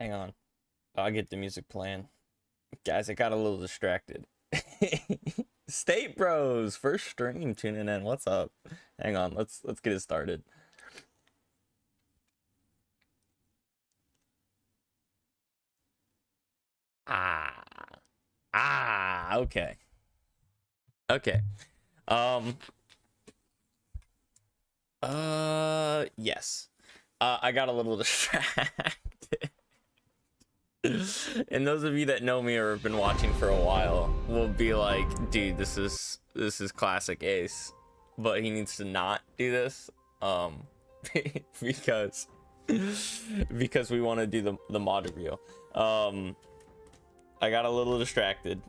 Hang on. I'll get the music playing. Guys, I got a little distracted. State Bros, first stream tuning in. What's up? Hang on, let's get it started. Ah. Okay. Okay. Um yes. I got a little distracted. And those of you that know me or have been watching for a while will be like, dude, this is classic Ace, but he needs to not do this because we want to do the mod review. I got a little distracted.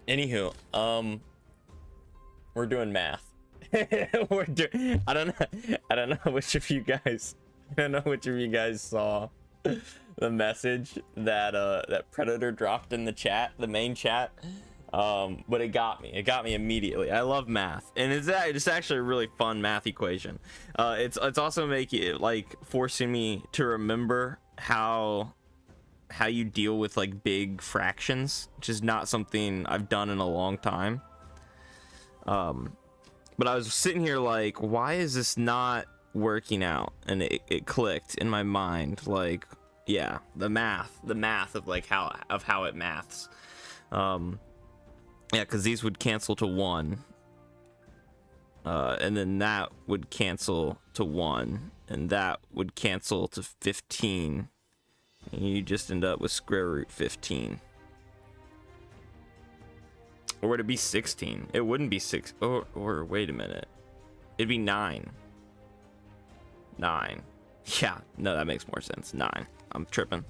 Anywho, we're doing math. I don't know which of you guys saw the message that that Predator dropped in the chat, the main chat. But it got me immediately. I love math, and it's actually a really fun math equation. It's also forcing me to remember how you deal with like big fractions, which is not something I've done in a long time. But I was sitting here like, why is this not working out? And it clicked in my mind, like, yeah, the math of like how it maths. Yeah, because these would cancel to 1, and then that would cancel to 1, and that would cancel to 15, and you just end up with square root 15. Or would it be 16? It wouldn't be 6. Or wait a minute. It'd be 9. 9. Yeah, no, that makes more sense. 9. I'm tripping.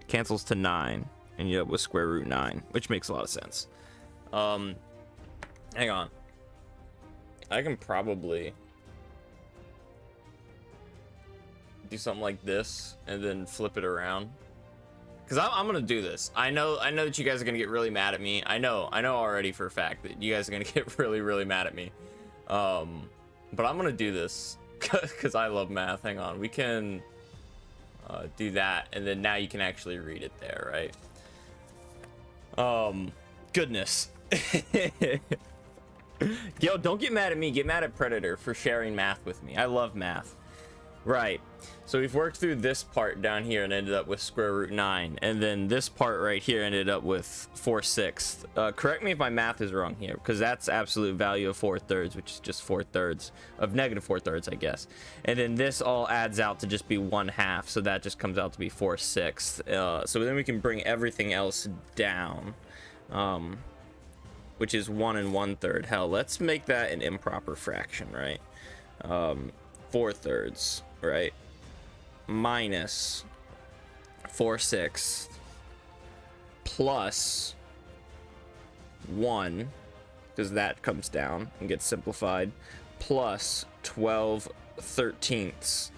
Cancels to 9. And you end up with square root 9, which makes a lot of sense. Hang on. I can probably do something like this and then flip it around. Because I'm gonna do this. I know that you guys are gonna get really mad at me. I know already for a fact that you guys are gonna get really mad at me. But I'm gonna do this because I love math. Hang on, we can do that, and then now you can actually read it there, right? Goodness. Yo, don't get mad at me. Get mad at Predator for sharing math with me. I love math. Right, so we've worked through this part down here and ended up with square root 9, and then this part right here ended up with 4/6. Correct me if my math is wrong here, because that's absolute value of 4/3, which is just 4/3 of negative 4/3, I guess. And then this all adds out to just be 1/2, so that just comes out to be 4/6. So then we can bring everything else down, which is 1 1/3. Hell, let's make that an improper fraction, right? 4/3, right? Minus 4/6 plus 1, because that comes down and gets simplified, plus 12/13.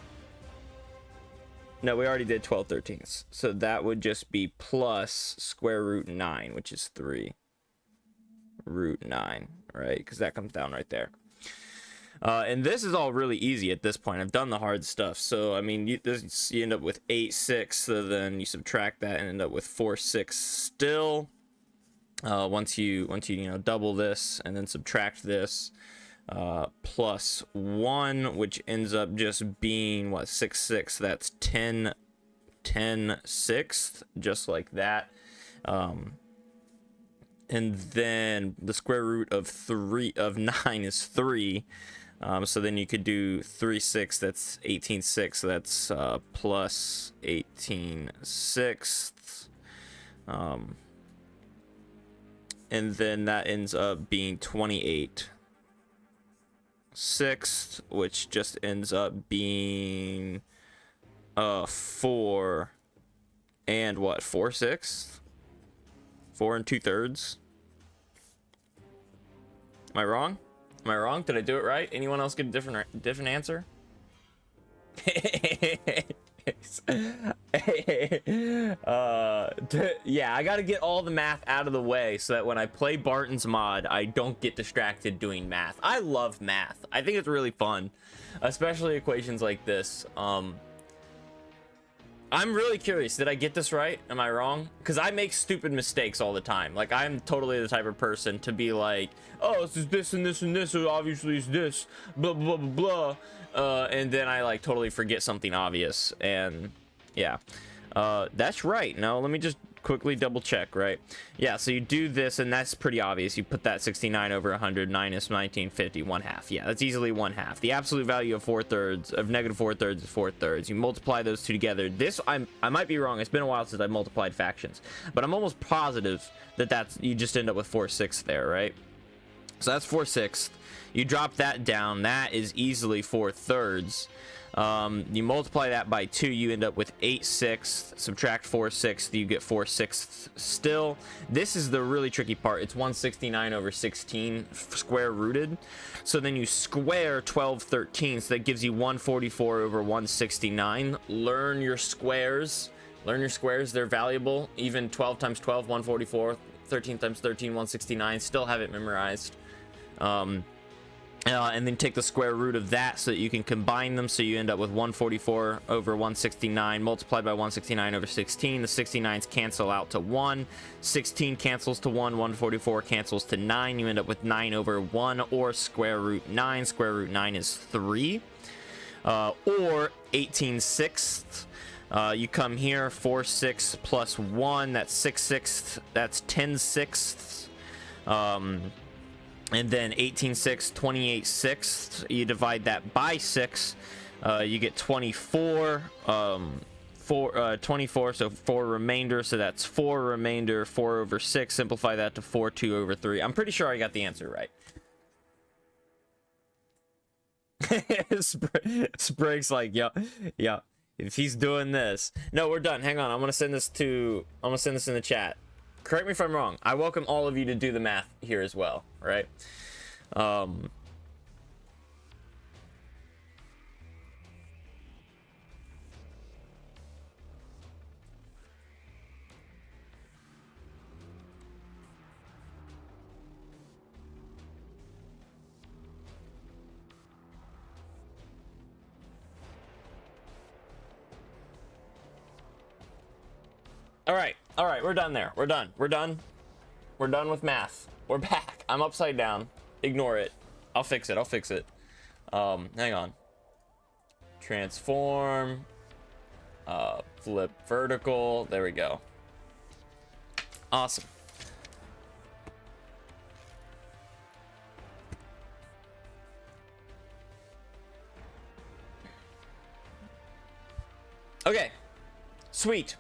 No, we already did 12/13, so that would just be plus square root 9, which is 3 root 9, right? Because that comes down right there. And this is all really easy at this point. I've done the hard stuff. So, I mean, you end up with 8/6, so then you subtract that and end up with 4/6 still. Once you double this and then subtract this, plus 1, which ends up just being, what, 6/6. That's 10/6, just like that. And then the square root of 9 is 3. So then you could do 3/6, that's 18/6, so that's plus 18/6. And then that ends up being 28/6, which just ends up being 4 and what, 4/6? 4 2/3. Am I wrong? Did I do it right? Anyone else get a different answer? Yeah, I gotta get all the math out of the way so that when I play Barton's mod, I don't get distracted doing math. I love math. I think it's really fun, especially equations like this. I'm really curious. Did I get this right? Am I wrong? Because I make stupid mistakes all the time. Like, I'm totally the type of person to be like, oh, this is this and this and this, so obviously it's this, blah, blah, blah, blah. And then I, like, totally forget something obvious. And, yeah. That's right. No, let me just quickly double check, right? Yeah, so you do this, and that's pretty obvious. You put that 69 over 100 minus 1950, 1/2. Yeah, that's easily 1/2. The absolute value of negative 4/3 is 4/3. You multiply those two together. This, I might be wrong. It's been a while since I multiplied fractions, but I'm almost positive that you just end up with 4/6 there, right? So that's 4/6. You drop that down. That is easily 4/3. You multiply that by 2, you end up with 8/6. Subtract 4/6, you get 4/6 still. This is the really tricky part. It's 169 over 16 square rooted. So then you square 12/13, so that gives you 144 over 169. Learn your squares. Learn your squares. They're valuable. Even 12 times 12, 144. 13 times 13, 169. Still have it memorized. And then take the square root of that so that you can combine them, so you end up with 144 over 169 multiplied by 169 over 16. The 69s cancel out to 1. 16 cancels to 1. 144 cancels to 9. You end up with 9 over 1, or square root 9. Square root 9 is 3. Or 18/6. You come here, 4/6 plus 1. That's 6/6. That's 10/6. And then 18/6, 28/6. You divide that by 6, you get 24. 24, so 4 remainder, so that's 4 remainder, 4 over 6. Simplify that to 4, 2 over 3. I'm pretty sure I got the answer right. Sprague's like, yeah. If he's doing this, no, we're done. Hang on, I'm gonna send this in the chat. Correct me if I'm wrong. I welcome all of you to do the math here as well, right? All right, we're done there. We're done with math. We're back. I'm upside down. Ignore it. I'll fix it. Hang on. Transform. Flip vertical. There we go. Awesome. Okay. Sweet.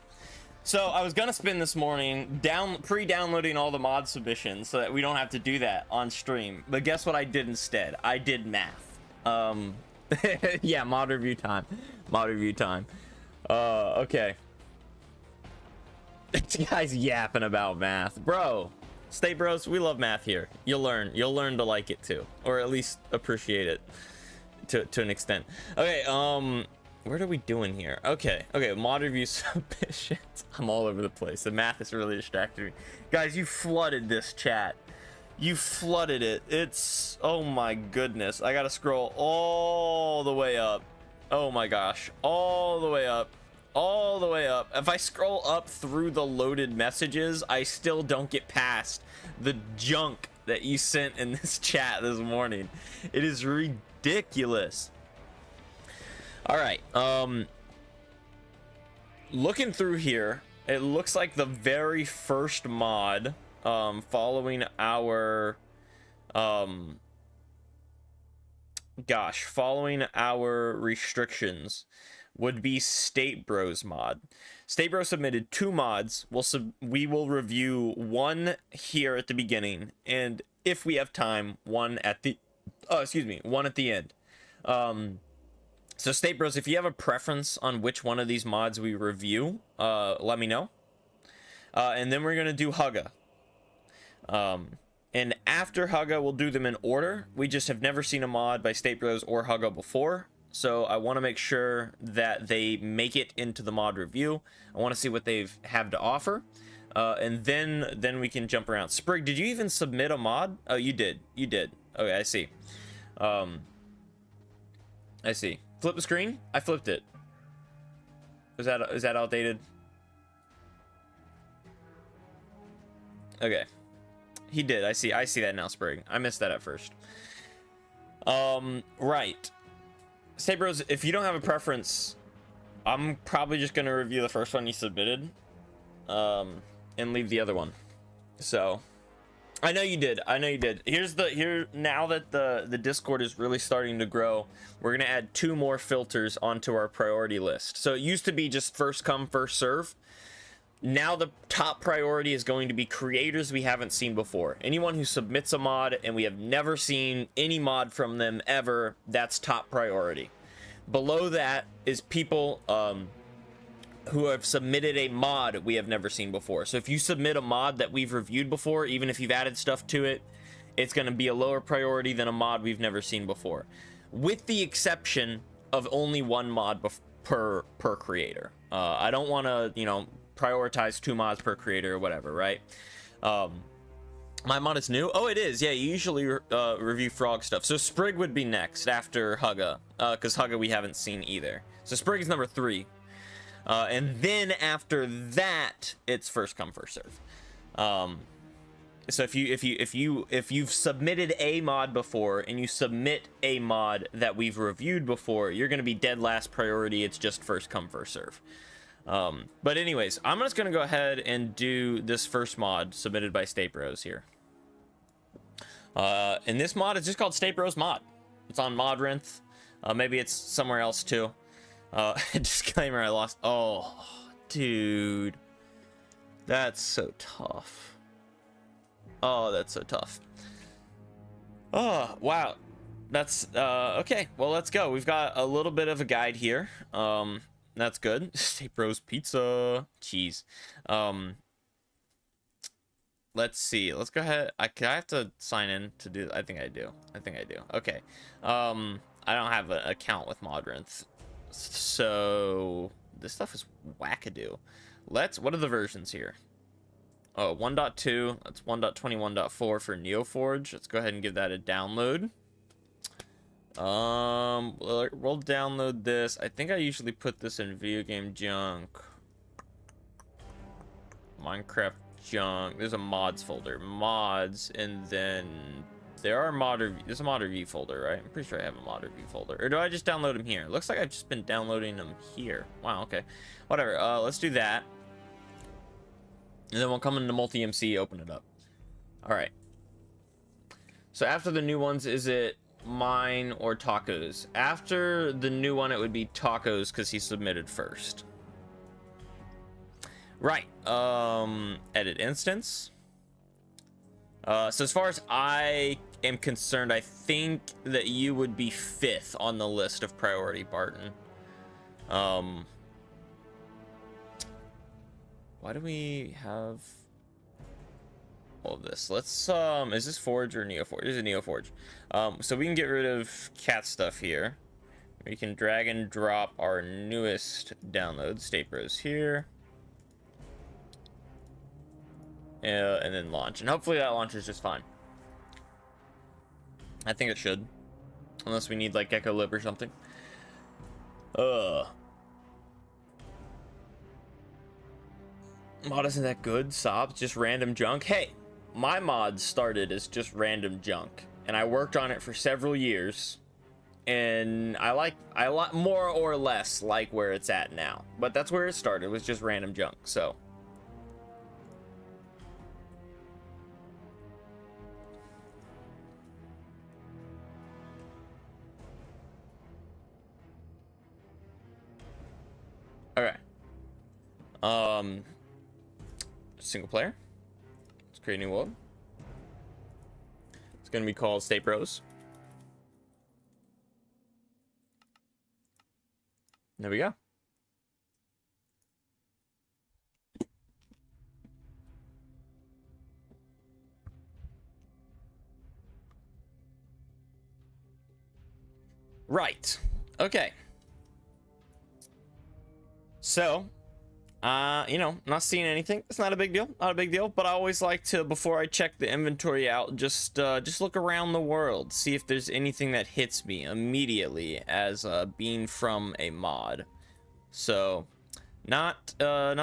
So I was gonna spin this morning pre-downloading all the mod submissions so that we don't have to do that on stream. But guess what I did instead? I did math. Yeah, mod review time. Okay. This guy's yapping about math, bro. State Bros, we love math here. You'll learn to like it too, or at least appreciate it to an extent. Okay. What are we doing here? Okay, mod review submissions. I'm all over the place. The math is really distracting me. Guys, you flooded this chat. You flooded it. It's, oh my goodness. I gotta scroll all the way up. Oh my gosh. All the way up. If I scroll up through the loaded messages, I still don't get past the junk that you sent in this chat this morning. It is ridiculous. All right, looking through here, it looks like the very first mod, following our restrictions, would be State Bros mod. State Bros submitted 2 mods. We will review one here at the beginning, and if we have time, one at the end. So State Bros, if you have a preference on which one of these mods we review, let me know. And then we're gonna do Hugga. And after Hugga, we'll do them in order. We just have never seen a mod by State Bros or Hugga before, so I want to make sure that they make it into the mod review. I want to see what they've have to offer, and then we can jump around. Sprig, did you even submit a mod? Oh, you did. You did. Okay, I see. I see. Flip the screen. I flipped it. Is that outdated? Okay. He did. I see that now, Sprig. I missed that at first. Right. Say, bros, if you don't have a preference, I'm probably just gonna review the first one you submitted, and leave the other one. So, I know you did. I know you did. Here now that the Discord is really starting to grow, we're gonna add 2 more filters onto our priority list. So it used to be just first come, first serve. Now the top priority is going to be creators we haven't seen before. Anyone who submits a mod and we have never seen any mod from them ever, that's top priority. Below that is people who have submitted a mod we have never seen before. So if you submit a mod that we've reviewed before, even if you've added stuff to it, it's going to be a lower priority than a mod we've never seen before, with the exception of only 1 mod per creator. I don't want to, you know, prioritize 2 mods per creator or whatever, right? My mod is new. Oh, it is. Yeah, you usually review frog stuff. So Sprig would be next after Hugga, because Hugga we haven't seen either. So Sprig is number 3, and then after that it's first come, first serve. So if you've submitted a mod before and you submit a mod that we've reviewed before, you're going to be dead last priority. It's just first come, first serve. But anyways, I'm just gonna go ahead and do this first mod submitted by State Bros here. And this mod is just called State Bros mod. It's on Modrinth. Maybe it's somewhere else too. Disclaimer, I lost. Oh, dude. That's so tough. Oh, that's so tough. Oh, wow. That's, okay. Well, let's go. We've got a little bit of a guide here. That's good. State Bros pizza. Cheese. Let's see. Let's go ahead. I have to sign in to do. I think I do. Okay. I don't have an account with Modrinth, so this stuff is wackadoo. What are the versions here? Oh, 1.2. That's 1.21.4 for NeoForge. Let's go ahead and give that a download. We'll download this. I think I usually put this in video game junk. Minecraft junk. There's a mods folder. Mods, and then there's a mod review folder, right? I'm pretty sure I have a mod review folder. Or do I just download them here? It looks like I've just been downloading them here. Wow, okay. Whatever. Let's do that. And then we'll come into multi-MC, open it up. Alright. So after the new ones, is it mine or Tacos? After the new one, it would be Tacos because he submitted first. Right. Edit instance. So as far as I am concerned, I think that you would be 5th on the list of priority, Barton. Why do we have all of this? Let's is this Forge or NeoForge? This is NeoForge. So we can get rid of cat stuff here. We can drag and drop our newest download, State Bros here. And then launch, and hopefully that launches just fine. I think it should, unless we need like Gecko Lib or something. Mod isn't that good. Sobs, just random junk. Hey, my mod started as just random junk, and I worked on it for several years, and I like more or less like where it's at now. But that's where it started, was just random junk. So okay. Single player. Let's create a new world. It's gonna be called State Bros. There we go. Right. Okay. So, you know, not seeing anything. It's not a big deal. Not a big deal. But I always like to, before I check the inventory out, just look around the world, see if there's anything that hits me immediately as being from a mod. So, not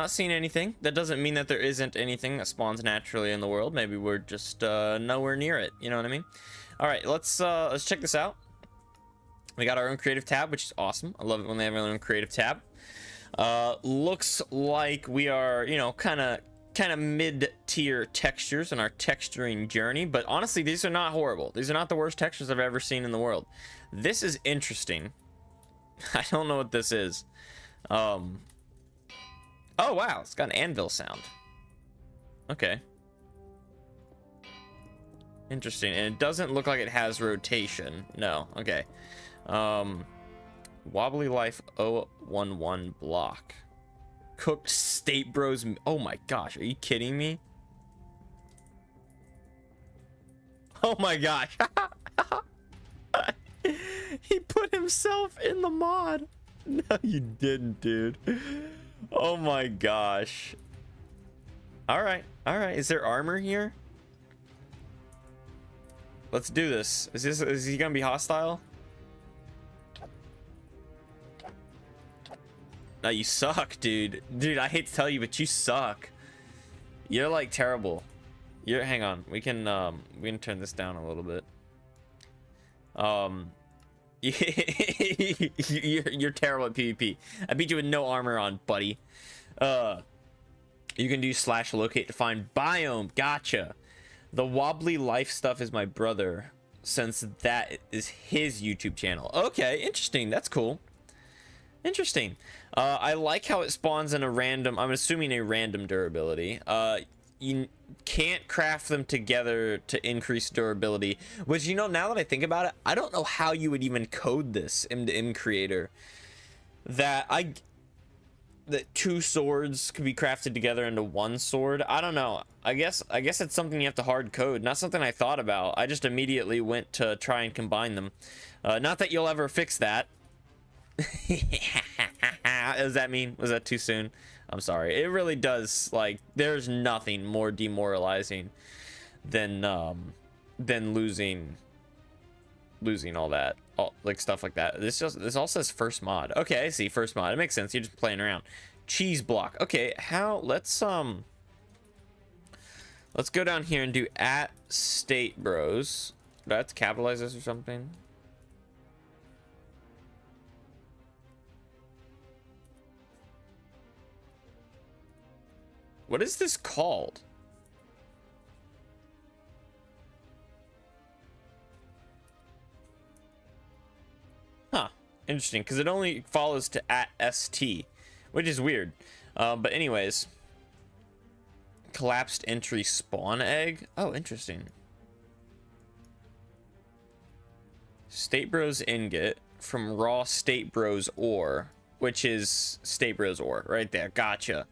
seeing anything. That doesn't mean that there isn't anything that spawns naturally in the world. Maybe we're just nowhere near it. You know what I mean? All right, let's check this out. We got our own creative tab, which is awesome. I love it when they have their own creative tab. Looks like we are, you know, kind of mid-tier textures in our texturing journey, but honestly, these are not horrible. These are not the worst textures I've ever seen in the world. This is interesting. I don't know what this is. Oh wow, it's got an anvil sound. Okay. Interesting, and it doesn't look like it has rotation. No, okay. Wobbly Life 011 block. Cooked State Bros. Oh my gosh, are you kidding me? Oh my gosh. He put himself in the mod. No, you didn't, dude. Oh my gosh. All right. Is there armor here? Let's do this. Is he gonna be hostile? No, you suck, dude. Dude, I hate to tell you, but you suck. You're like terrible. Hang on. We can turn this down a little bit. You're terrible at PvP. I beat you with no armor on, buddy. You can do /locate to find biome. Gotcha. The Wobbly Life stuff is my brother, since that is his YouTube channel. Okay, interesting. That's cool. Interesting. I like how it spawns in a random, I'm assuming a random durability. You can't craft them together to increase durability, which, you know, now that I think about it, I don't know how you would even code this into Creator. That two swords could be crafted together into one sword. I don't know. I guess it's something you have to hard code. Not something I thought about. I just immediately went to try and combine them. Not that you'll ever fix that. Does that mean, was that too soon? I'm sorry. It really does, like, there's nothing more demoralizing than losing all that, like stuff like that. This all says first mod. Okay, I see, first mod. It makes sense. You're just playing around. Cheese block. Okay, let's go down here and do @state bros. Do I have to capitalize this or something? What is this called? Huh. Interesting, because it only follows to @st, which is weird. But anyways. Collapsed entry spawn egg? Oh, interesting. State Bros ingot from raw State Bros ore, which is State Bros ore right there. Gotcha.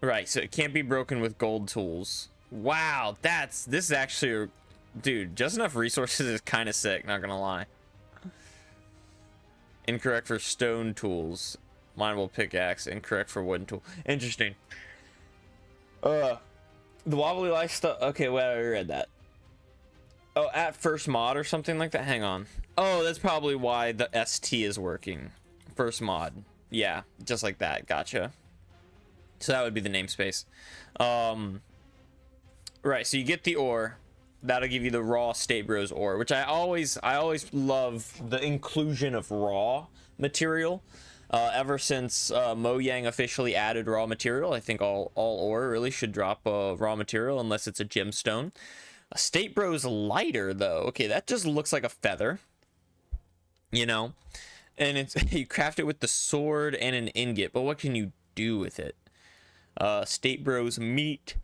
Right, so it can't be broken with gold tools. Wow, this is actually, dude, just enough resources is kind of sick, not gonna lie. Incorrect for stone tools. Mineable pickaxe, incorrect for wooden tool. Interesting. The Wobbly Life stuff. Okay, wait, I read that. Oh, @first mod or something like that. Hang on. Oh, that's probably why the ST is working. First mod. Yeah, just like that. Gotcha. So that would be the namespace. Right, so you get the ore. That'll give you the raw State Bros ore, which I always love the inclusion of raw material. Ever since Mojang officially added raw material, I think all ore really should drop raw material unless it's a gemstone. A State Bros lighter though. Okay, that just looks like a feather. You know? And it's you craft it with the sword and an ingot, but what can you do with it? State Bros meat.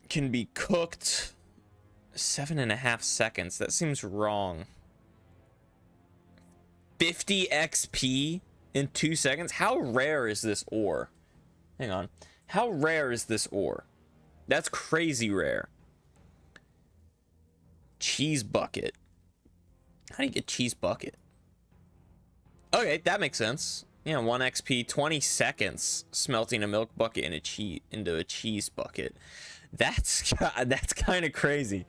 Can be cooked 7.5 seconds. That seems wrong. 50 XP? in 2 seconds. How rare is this ore? Hang on. How rare is this ore? That's crazy rare. Cheese bucket. How do you get cheese bucket? Okay, that makes sense. Yeah, 1 XP, 20 seconds smelting a milk bucket into a cheese bucket. That's kind of crazy.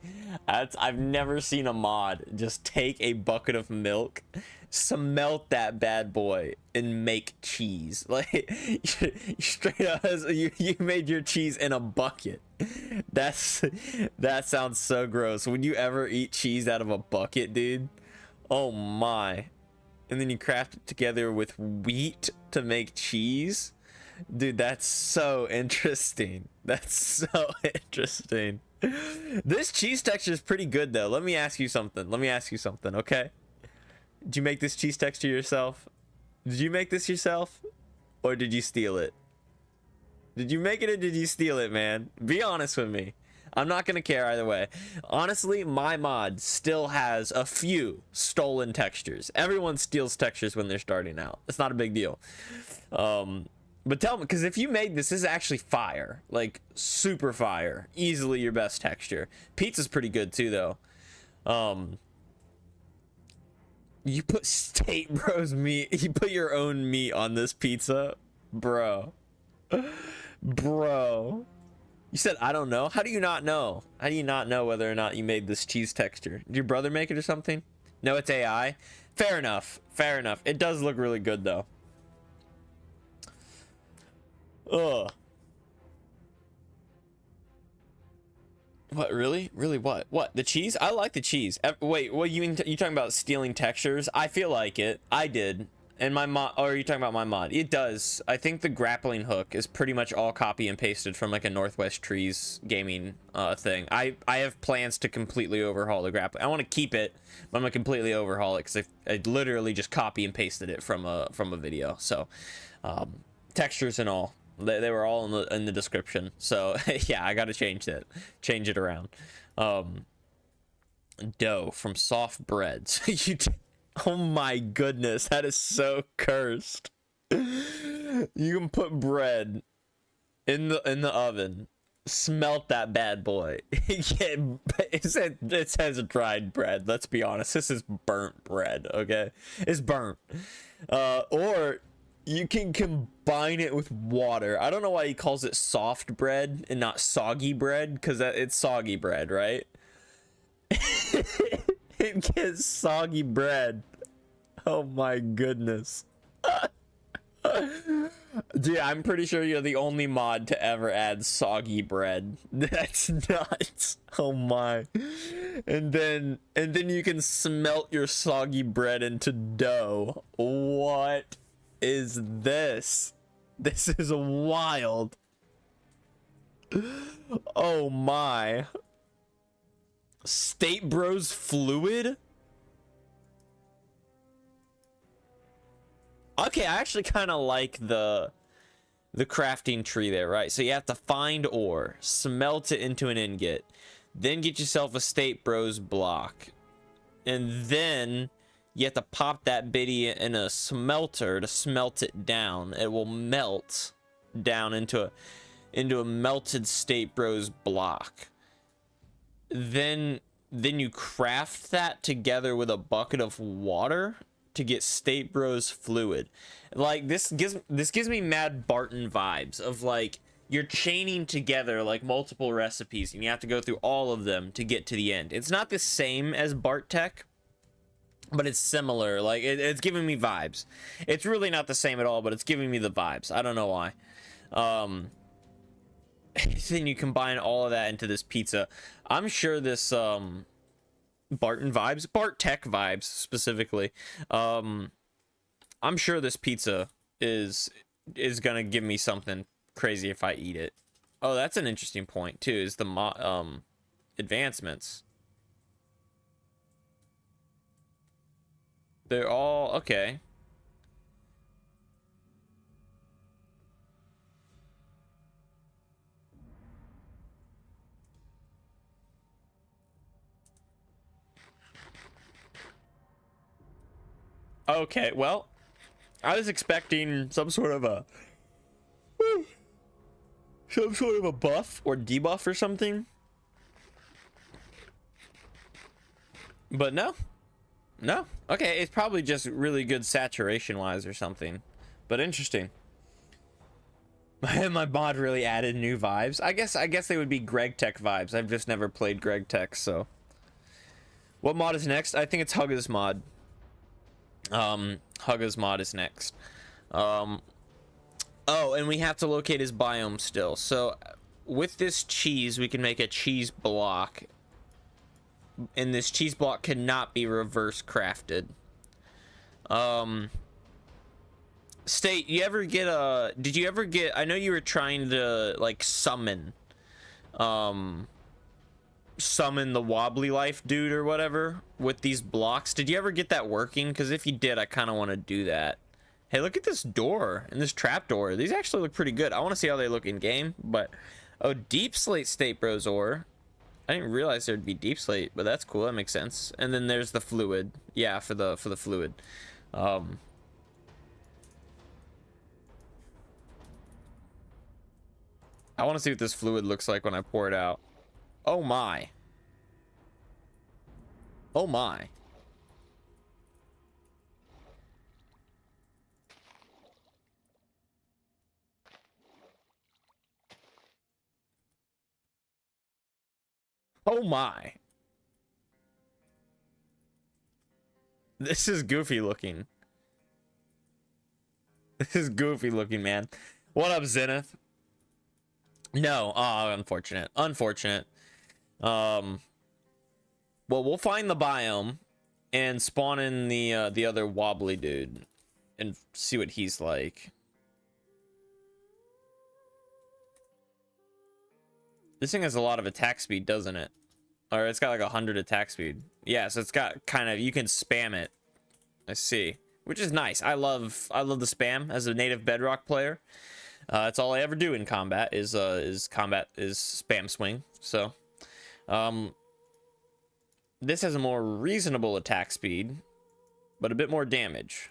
I've never seen a mod just take a bucket of milk, smelt that bad boy, and make cheese. Like you straight up, you made your cheese in a bucket. That sounds so gross. Would you ever eat cheese out of a bucket, dude? Oh my. And then you craft it together with wheat to make cheese. Dude, that's so interesting. That's so interesting. This cheese texture is pretty good though. Let me ask you something, okay? Did you make this cheese texture yourself? Did you make this yourself? Or did you steal it? Did you make it or did you steal it, man? Be honest with me. I'm not gonna care either way. Honestly, my mod still has a few stolen textures. Everyone steals textures when they're starting out. It's not a big deal. But tell me, because if you made this is actually fire. Like, super fire. Easily your best texture. Pizza's pretty good too, though. You put State Bros meat. You put your own meat on this pizza? Bro. Bro. You said, I don't know. How do you not know? How do you not know whether or not you made this cheese texture? Did your brother make it or something? No, it's AI. Fair enough. Fair enough. It does look really good, though. Ugh. What, really? Really what? What? The cheese? I like the cheese. Wait, what you mean? You talking about stealing textures? I feel like it. I did. And my mod, or are you talking about my mod? It does. I think the grappling hook is pretty much all copy and pasted from like a Northwest Trees gaming thing. I have plans to completely overhaul the grappling. I want to keep it, but I'm gonna completely overhaul it because I literally just copy and pasted it from a video. So textures and all, they were all in the description. So yeah, I gotta change it around. Dough from soft breads. Oh my goodness, that is so cursed. You can put bread in the oven, smelt that bad boy. It says dried bread. Let's be honest, this is burnt bread. Okay, it's burnt. Or you can combine it with water. I don't know why he calls it soft bread and not soggy bread, because it's soggy bread, right? It gets soggy bread. Oh my goodness. Dude, I'm pretty sure you're the only mod to ever add soggy bread. That's nuts. Oh my. And then you can smelt your soggy bread into dough. What is this? This is wild. Oh my. State Bros fluid? Okay, I actually kind of like the crafting tree there, right? So you have to find ore, smelt it into an ingot, then get yourself a State Bros block, and then you have to pop that biddy in a smelter to smelt it down. It will melt down into a melted State Bros block. Then you craft that together with a bucket of water to get State Bros fluid. Like, this gives me Mad Barton vibes of like you're chaining together like multiple recipes and you have to go through all of them to get to the end. It's not the same as Bart Tech, but it's similar. Like it's giving me vibes. It's really not the same at all, but it's giving me the vibes. I don't know why. Then you combine all of that into this pizza. I'm sure this Barton vibes, Bart Tech vibes specifically. I'm sure this pizza is gonna give me something crazy if I eat it. Oh, that's an interesting point too. Is the advancements? They're all okay. Okay, well, I was expecting some sort of a buff or debuff or something. But no. No. Okay, it's probably just really good saturation wise or something. But interesting. My mod really added new vibes. I guess they would be Greg Tech vibes. I've just never played Greg Tech, so. What mod is next? I think it's Hugga's mod. Hugga's mod is next. Oh, and we have to locate his biome still. So with this cheese, we can make a cheese block. And this cheese block cannot be reverse crafted. State, you ever get a, did you ever get, I know you were trying to like summon the wobbly life dude or whatever with these blocks. Did you ever get that working? Because if you did, I kind of want to do that. Hey, look at this door and this trap door. These actually look pretty good. I want to see how they look in game, but oh, deep slate state bros ore. I didn't realize there'd be deep slate, but that's cool. That makes sense. And then there's the fluid. Yeah, for the fluid. I want to see what this fluid looks like when I pour it out. Oh my. Oh my. Oh my. This is goofy looking. This is goofy looking, man. What up, Zenith? No, unfortunate. Unfortunate. Well, we'll find the biome and spawn in the other wobbly dude and see what he's like. This thing has a lot of attack speed, doesn't it? Or it's got like 100 attack speed. Yeah, so it's got kind of, you can spam it. I see, which is nice. I love the spam as a native Bedrock player. That's all I ever do in combat is spam swing. So, this has a more reasonable attack speed, but a bit more damage.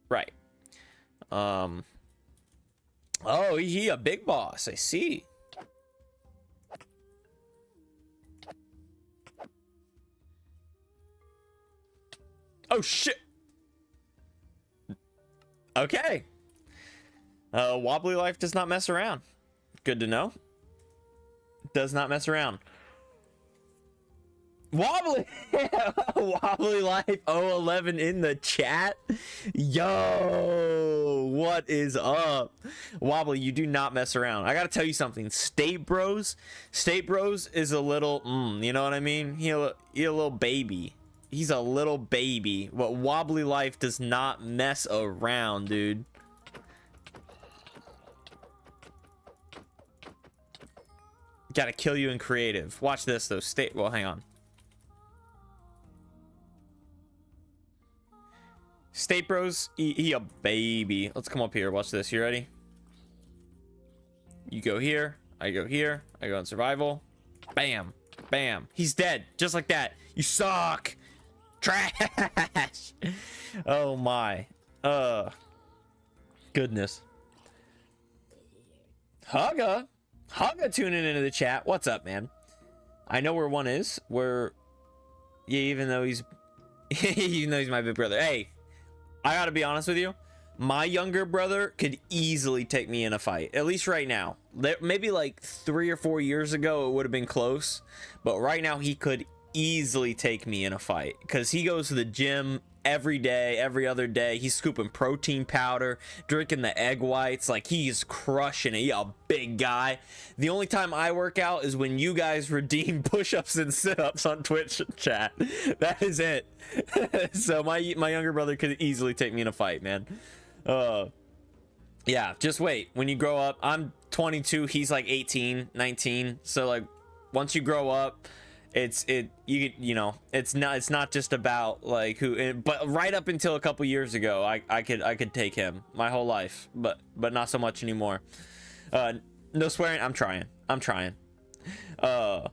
Right. Oh, he a big boss. I see. Oh shit. Okay. Wobbly life does not mess around. Good to know. Does not mess around. Wobbly Wobbly life 011 in the chat. Yo, what is up? Wobbly, you do not mess around. I gotta tell you something. State Bros is a little you know what I mean? He a little baby. He's a little baby. What Wobbly life does not mess around, dude. Gotta kill you in creative. Watch this though. Well, hang on. State Bros, he a baby. Let's come up here. Watch this. You ready? You go here. I go here. I go in survival. Bam. Bam. He's dead. Just like that. You suck. Trash. Oh my. Goodness. Hugga tuning into the chat. What's up, man? I know where one is. Yeah, even though he's my big brother. Hey, I gotta be honest with you. My younger brother could easily take me in a fight. At least right now. Maybe like 3 or 4 years ago it would have been close, but right now he could easily take me in a fight because he goes to the gym every day, every other day. He's scooping protein powder, drinking the egg whites. Like, he's crushing it. He's a big guy. The only time I work out is when you guys redeem push-ups and sit-ups on Twitch chat. That is it. So my younger brother could easily take me in a fight, man. Yeah, just wait. When you grow up, I'm 22, he's like 18, 19. So like, once you grow up, it's not just about like who, but right up until a couple years ago, I could take him my whole life, but not so much anymore. No swearing. I'm trying. Bro,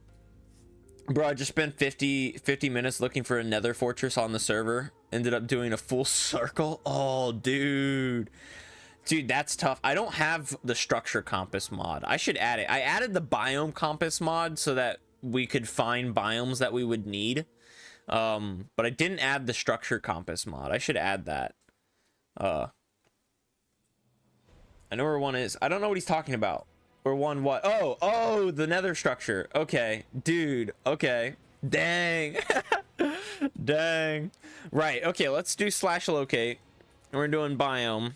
I just spent 50 minutes looking for a nether fortress on the server, Ended up doing a full circle. Oh, dude. Dude, that's tough. I don't have the structure compass mod. I should add it. I added the biome compass mod so that we could find biomes that we would need. But I didn't add the structure compass mod. I should add that. I know where one is. I don't know what he's talking about. Or one what? Oh, the nether structure. Okay, dude. Okay. Dang. Dang. Right. Okay, let's do /locate. We're doing biome.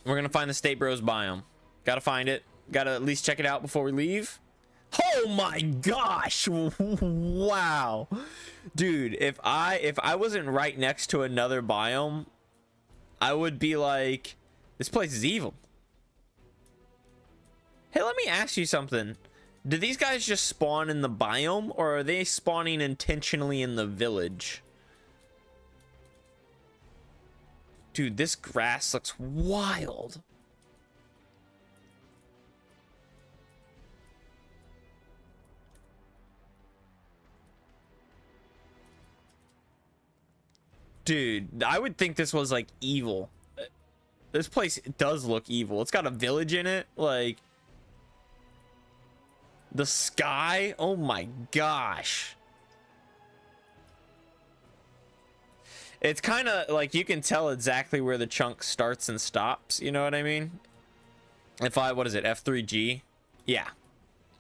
We're gonna find the State Bros biome. Gotta find it. Gotta at least check it out before we leave. Oh my gosh. Wow. Dude, if I wasn't right next to another biome, I would be like, this place is evil. Hey, let me ask you something. Do these guys just spawn in the biome, or are they spawning intentionally in the village? Dude, this grass looks wild. Dude, I would think this was like evil. This place does look evil. It's got a village in it. Like, the sky. Oh my gosh. It's kind of like you can tell exactly where the chunk starts and stops. You know what I mean? If I, what is it? F3G? Yeah.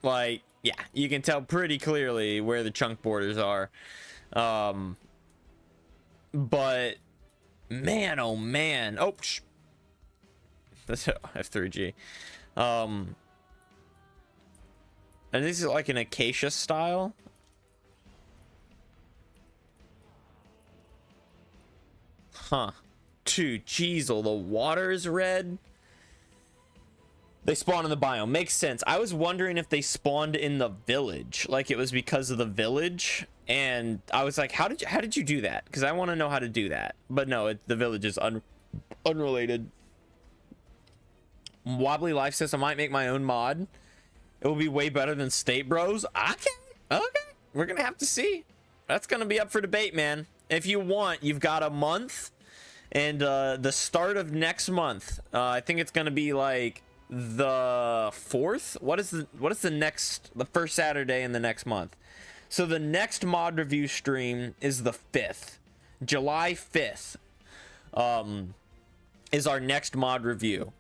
Like, yeah, you can tell pretty clearly where the chunk borders are. But man, oh man. Oh, that's F3G. And this is like an acacia style. Huh. Dude, Jeezel, the water is red. They spawn in the biome. Makes sense. I was wondering if they spawned in the village, like it was because of the village. And I was like, how did you do that? Because I want to know how to do that. But no, the village is unrelated. Wobbly Life says I might make my own mod. It will be way better than State Bros. Okay. We're gonna have to see. That's gonna be up for debate, man. If you want, you've got a month, and the start of next month. I think it's gonna be like the 4th. What is the first Saturday in the next month? So the next mod review stream is the 5th. July 5th is our next mod review.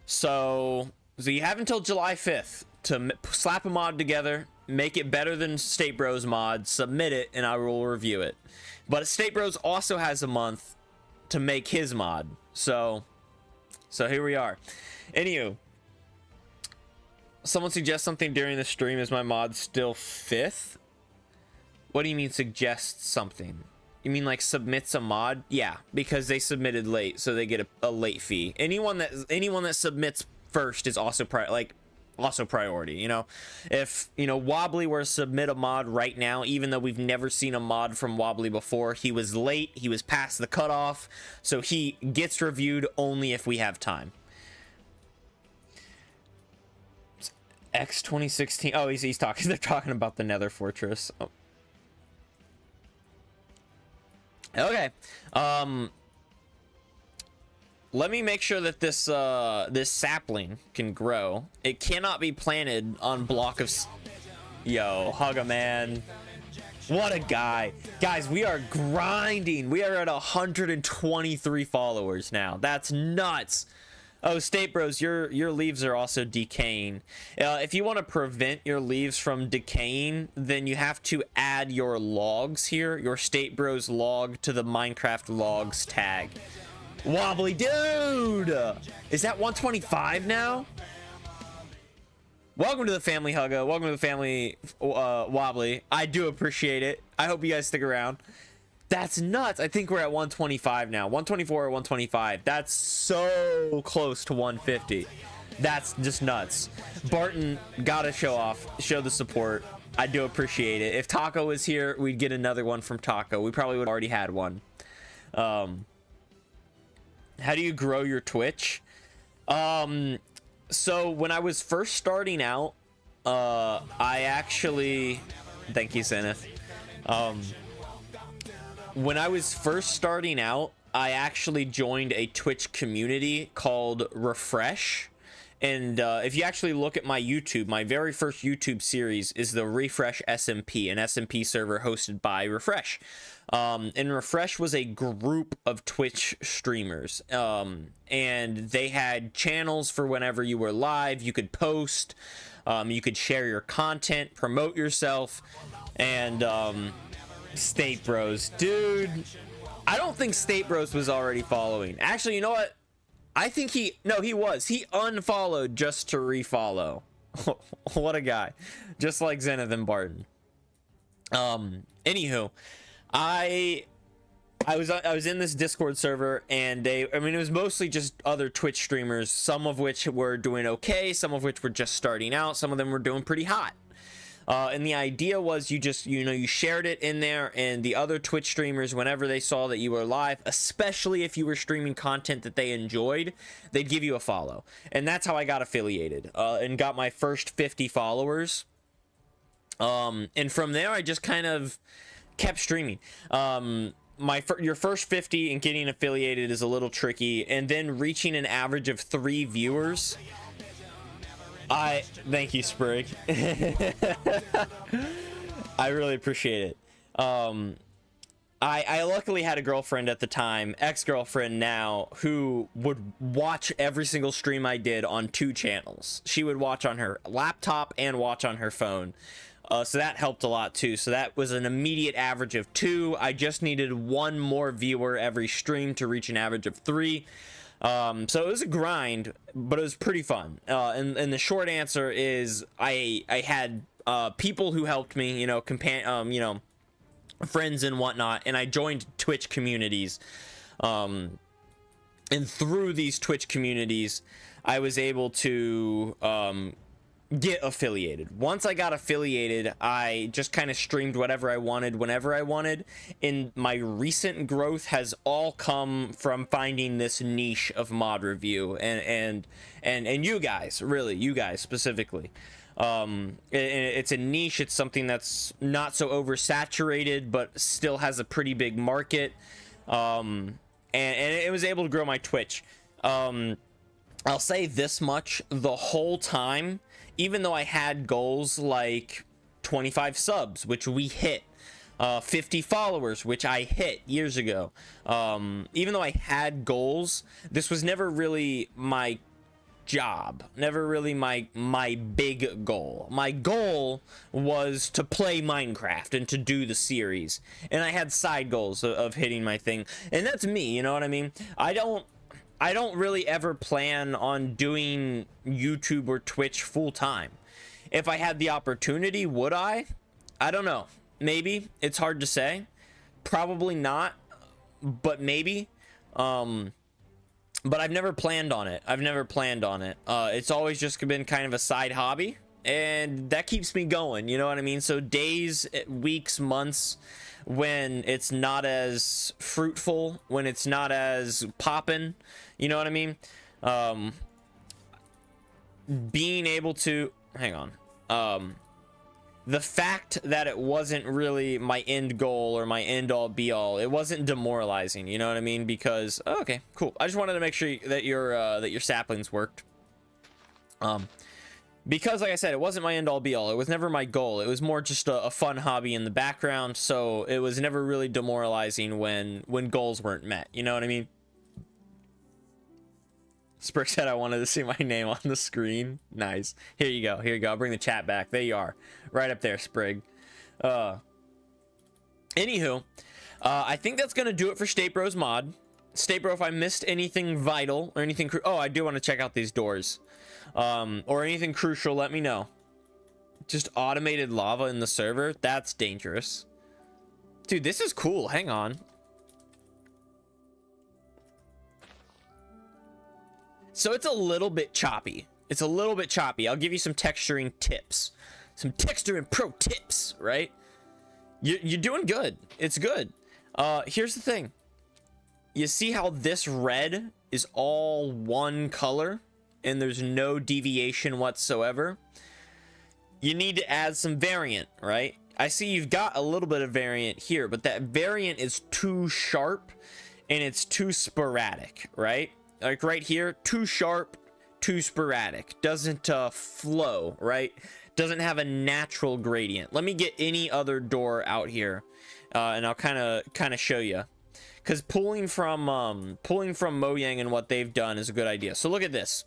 So you have until July 5th to slap a mod together, make it better than State Bros mod, submit it, and I will review it. But State Bros also has a month to make his mod. So here we are. Anywho, someone suggests something during the stream. Is my mod still 5th? What do you mean suggest something? You mean like submits a mod? Yeah, because they submitted late, so they get a late fee. Anyone that submits first is also priority. You know, if Wobbly were to submit a mod right now, even though we've never seen a mod from Wobbly before, he was late, he was past the cutoff, so he gets reviewed only if we have time. X 2016. Oh, he's talking. They're talking about the Nether Fortress. Oh. Okay. Let me make sure that this this sapling can grow. It cannot be planted on block of. Yo, Hugga man, what a guy, guys. We are grinding. We are at 123 followers now. That's nuts. Oh, State Bros, your leaves are also decaying. If you want to prevent your leaves from decaying, then you have to add your logs here, your State Bros log, to the Minecraft logs tag. Wobbly dude, is that 125 now? Welcome to the family, Hugga. Welcome to the family, Wobbly. I do appreciate it. I hope you guys stick around. That's nuts. I think we're at 125 now. 124 or 125. That's so close to 150. That's just nuts. Barton, gotta show the support. I do appreciate it. If Taco was here, we'd get another one from Taco. We probably would have already had one. How do you grow your Twitch? So when I was first starting out, I actually, thank you, Zenith. when I was first starting out, I actually joined a Twitch community called Refresh. And if you actually look at my YouTube, my very first YouTube series is the Refresh SMP, an SMP server hosted by Refresh. And Refresh was a group of Twitch streamers. And they had channels for whenever you were live. You could post, you could share your content, promote yourself. And State Bros, dude, I don't think State Bros was already following. Actually, you know what? I think he was. He unfollowed just to refollow. What a guy. Just like Zenith and Barton. Anywho, I was in this Discord server, and it was mostly just other Twitch streamers, some of which were doing okay, some of which were just starting out, some of them were doing pretty hot. And the idea was you shared it in there, and the other Twitch streamers, whenever they saw that you were live, especially if you were streaming content that they enjoyed, they'd give you a follow. And that's how I got affiliated, and got my first 50 followers. And from there, I just kind of kept streaming. Your first 50 and getting affiliated is a little tricky, and then reaching an average of 3 viewers. Thank you, Sprig. I really appreciate it. I luckily had a girlfriend at the time, ex-girlfriend now, who would watch every single stream I did on 2 channels. She would watch on her laptop and watch on her phone. So that helped a lot too. So that was an immediate average of 2. I just needed 1 more viewer every stream to reach an average of 3. So it was a grind, but it was pretty fun. And the short answer is I had people who helped me, friends and whatnot, and I joined Twitch communities. And through these Twitch communities, I was able to get affiliated. Once I got affiliated, I just kind of streamed whatever I wanted whenever I wanted, and my recent growth has all come from finding this niche of mod review and you guys, really, you guys specifically. It's a niche. It's something that's not so oversaturated but still has a pretty big market, and it was able to grow my Twitch. I'll say this much: the whole time, even though I had goals like 25 subs, which we hit, 50 followers, which I hit years ago, even though I had goals, this was never really my job, never really my big goal. My goal was to play Minecraft and to do the series, and I had side goals of hitting my thing, and that's me, you know what I mean? I don't really ever plan on doing YouTube or Twitch full time. If I had the opportunity, would I? I don't know. Maybe. It's hard to say. Probably not, but maybe. But I've never planned on it. It's always just been kind of a side hobby, and that keeps me going, you know what I mean? So days, weeks, months when it's not as fruitful, when it's not as poppin', you know what I mean? Being able to the fact that it wasn't really my end goal or my end all be all, it wasn't demoralizing, you know what I mean? Because okay, cool. I just wanted to make sure that your saplings worked. Because like I said, it wasn't my end all be all. It was never my goal. It was more just a fun hobby in the background. So it was never really demoralizing when goals weren't met. You know what I mean? Sprig said I wanted to see my name on the screen. Nice. Here you go. Here you go. I'll bring the chat back. There you are. Right up there, Sprig. Anywho, I think that's going to do it for State Bros mod. State Bro, if I missed anything vital or anything... Oh, I do want to check out these doors. Or anything crucial, let me know. Just automated lava in the server? That's dangerous. Dude, this is cool. Hang on. So it's a little bit choppy. It's a little bit choppy. I'll give you some texturing tips. Some texturing pro tips, right? You're doing good. It's good. Here's the thing. You see how this red is all one color and there's no deviation whatsoever? You need to add some variant, right? I see you've got a little bit of variant here, but that variant is too sharp and it's too sporadic, right? Like right here, too sharp, too sporadic, doesn't flow, right? Doesn't have a natural gradient. Let me get any other door out here, and I'll kind of show you, because pulling from Mojang and what they've done is a good idea. So look at this.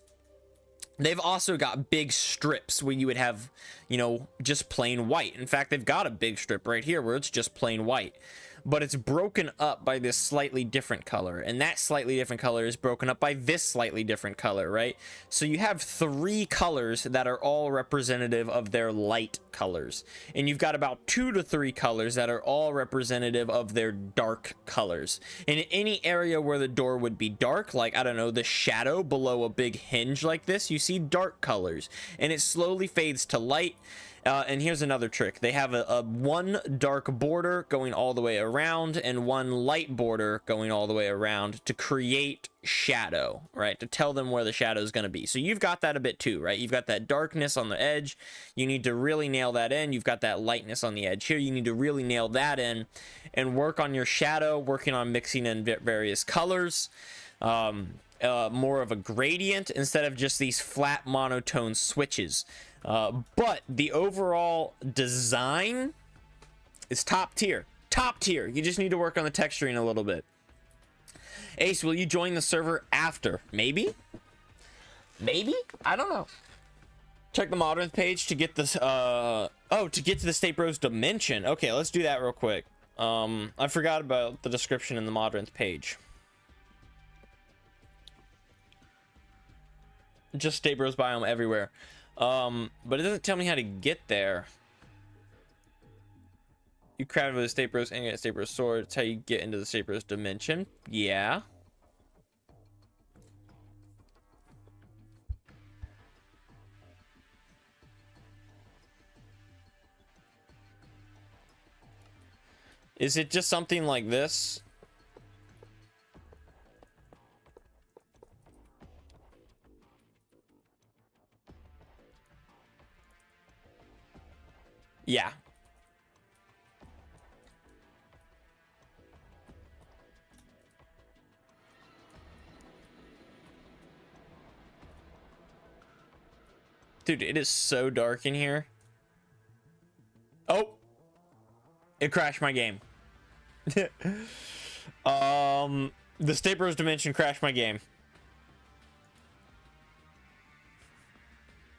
They've also got big strips where you would have, you know, just plain white. In fact, they've got a big strip right here where it's just plain white, but it's broken up by this slightly different color, and that slightly different color is broken up by this slightly different color, right? So you have 3 colors that are all representative of their light colors, and you've got about 2 to 3 colors that are all representative of their dark colors. And in any area where the door would be dark, like, I don't know, the shadow below a big hinge like this, you see dark colors, and it slowly fades to light. And here's another trick. They have a one dark border going all the way around and one light border going all the way around to create shadow, right? To tell them where the shadow is going to be. So you've got that a bit too, right? You've got that darkness on the edge. You need to really nail that in. You've got that lightness on the edge here. You need to really nail that in and work on your shadow, working on mixing in various colors. More of a gradient instead of just these flat monotone switches. But the overall design is top tier. Top tier. You just need to work on the texturing a little bit. Ace, will you join the server after? Maybe? Maybe? I don't know. Check the Modern page to get this, oh, to get to the State Bros dimension. Okay, let's do that real quick. I forgot about the description in the Modern page. Just State Bros biome everywhere. But it doesn't tell me how to get there. You crafted with a State Bros and get a State Bros sword. It's how you get into the State Bros dimension. Yeah. Is it just something like this? Yeah. Dude, it is so dark in here. Oh, it crashed my game. The State Bros dimension crashed my game.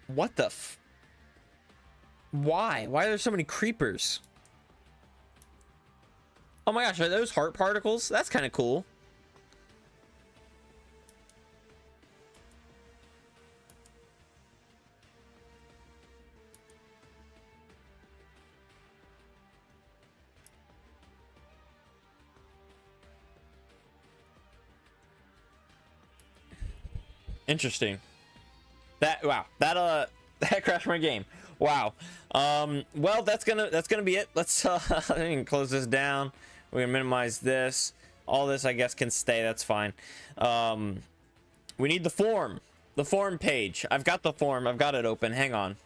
What the f... Why? Why are there so many creepers? Oh my gosh, are those heart particles? That's kind of cool. Interesting. That, wow, that that crashed my game. Wow. Well, that's gonna be it. Let's close this down. We're gonna minimize this. All this, I guess, can stay. That's fine. We need the form page. I've got the form. I've got it open. Hang on.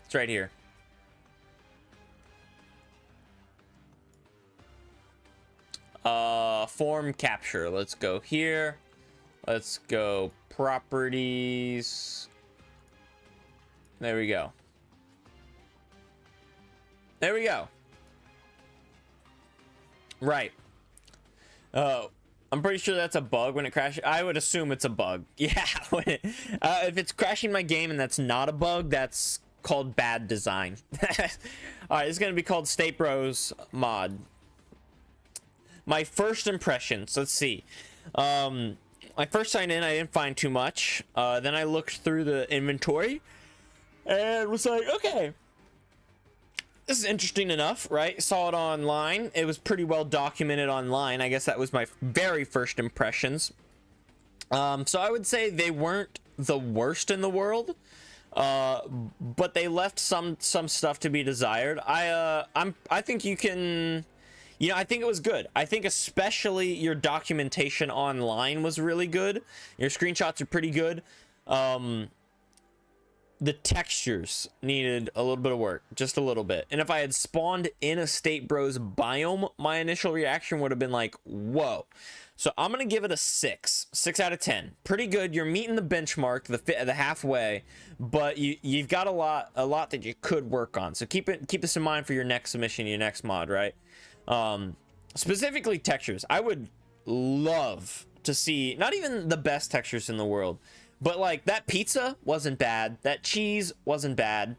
It's right here. Form capture. Let's go here. Let's go properties. There we go. There we go. Right. I'm pretty sure that's a bug when it crashes. I would assume it's a bug. Yeah. If it's crashing my game and that's not a bug, that's called bad design. All right, it's gonna be called State Bros mod. My first impressions. Let's see. I first signed in, I didn't find too much. Then I looked through the inventory and was like, okay, this is interesting enough, right? Saw it online. It was pretty well documented online. I guess that was my very first impressions. So I would say they weren't the worst in the world, but they left some stuff to be desired. I think you can... You know, I think it was good. I think especially your documentation online was really good. Your screenshots are pretty good. the textures needed a little bit of work, just a little bit. And if I had spawned in a State Bros biome, my initial reaction would have been like, whoa. So I'm going to give it a 6 out of 10. Pretty good. You're meeting the benchmark, the halfway, but you've got a lot that you could work on. So keep this in mind for your next submission, your next mod, right? Specifically textures. I would love to see not even the best textures in the world, but like that pizza wasn't bad, that cheese wasn't bad,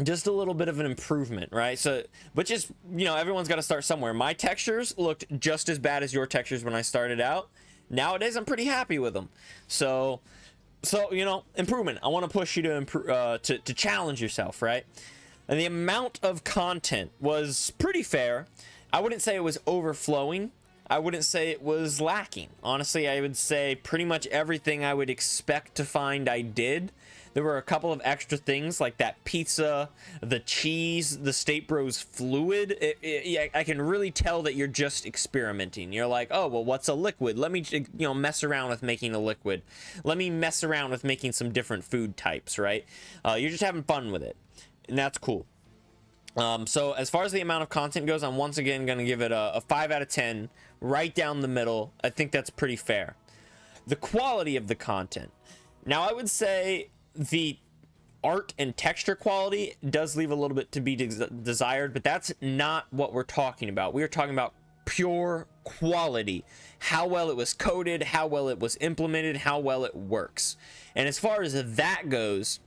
just a little bit of an improvement, right? So, but just, you know, everyone's got to start somewhere. My textures looked just as bad as your textures when I started out. Nowadays I'm pretty happy with them. So you know, improvement. I want to push you to improve, to challenge yourself, right? And the amount of content was pretty fair. I wouldn't say it was overflowing. I wouldn't say it was lacking. Honestly, I would say pretty much everything I would expect to find I did. There were a couple of extra things like that pizza, the cheese, the State Bros fluid. I can really tell that you're just experimenting. You're like, oh, well, what's a liquid? Let me, you know, mess around with making a liquid. Let me mess around with making some different food types, right? You're just having fun with it, and that's cool. So as far as the amount of content goes, I'm once again going to give it a 5 out of 10, right down the middle. I think that's pretty fair. The quality of the content. Now, I would say the art and texture quality does leave a little bit to be desired, but that's not what we're talking about. We are talking about pure quality. How well it was coded, how well it was implemented, how well it works. And as far as that goes,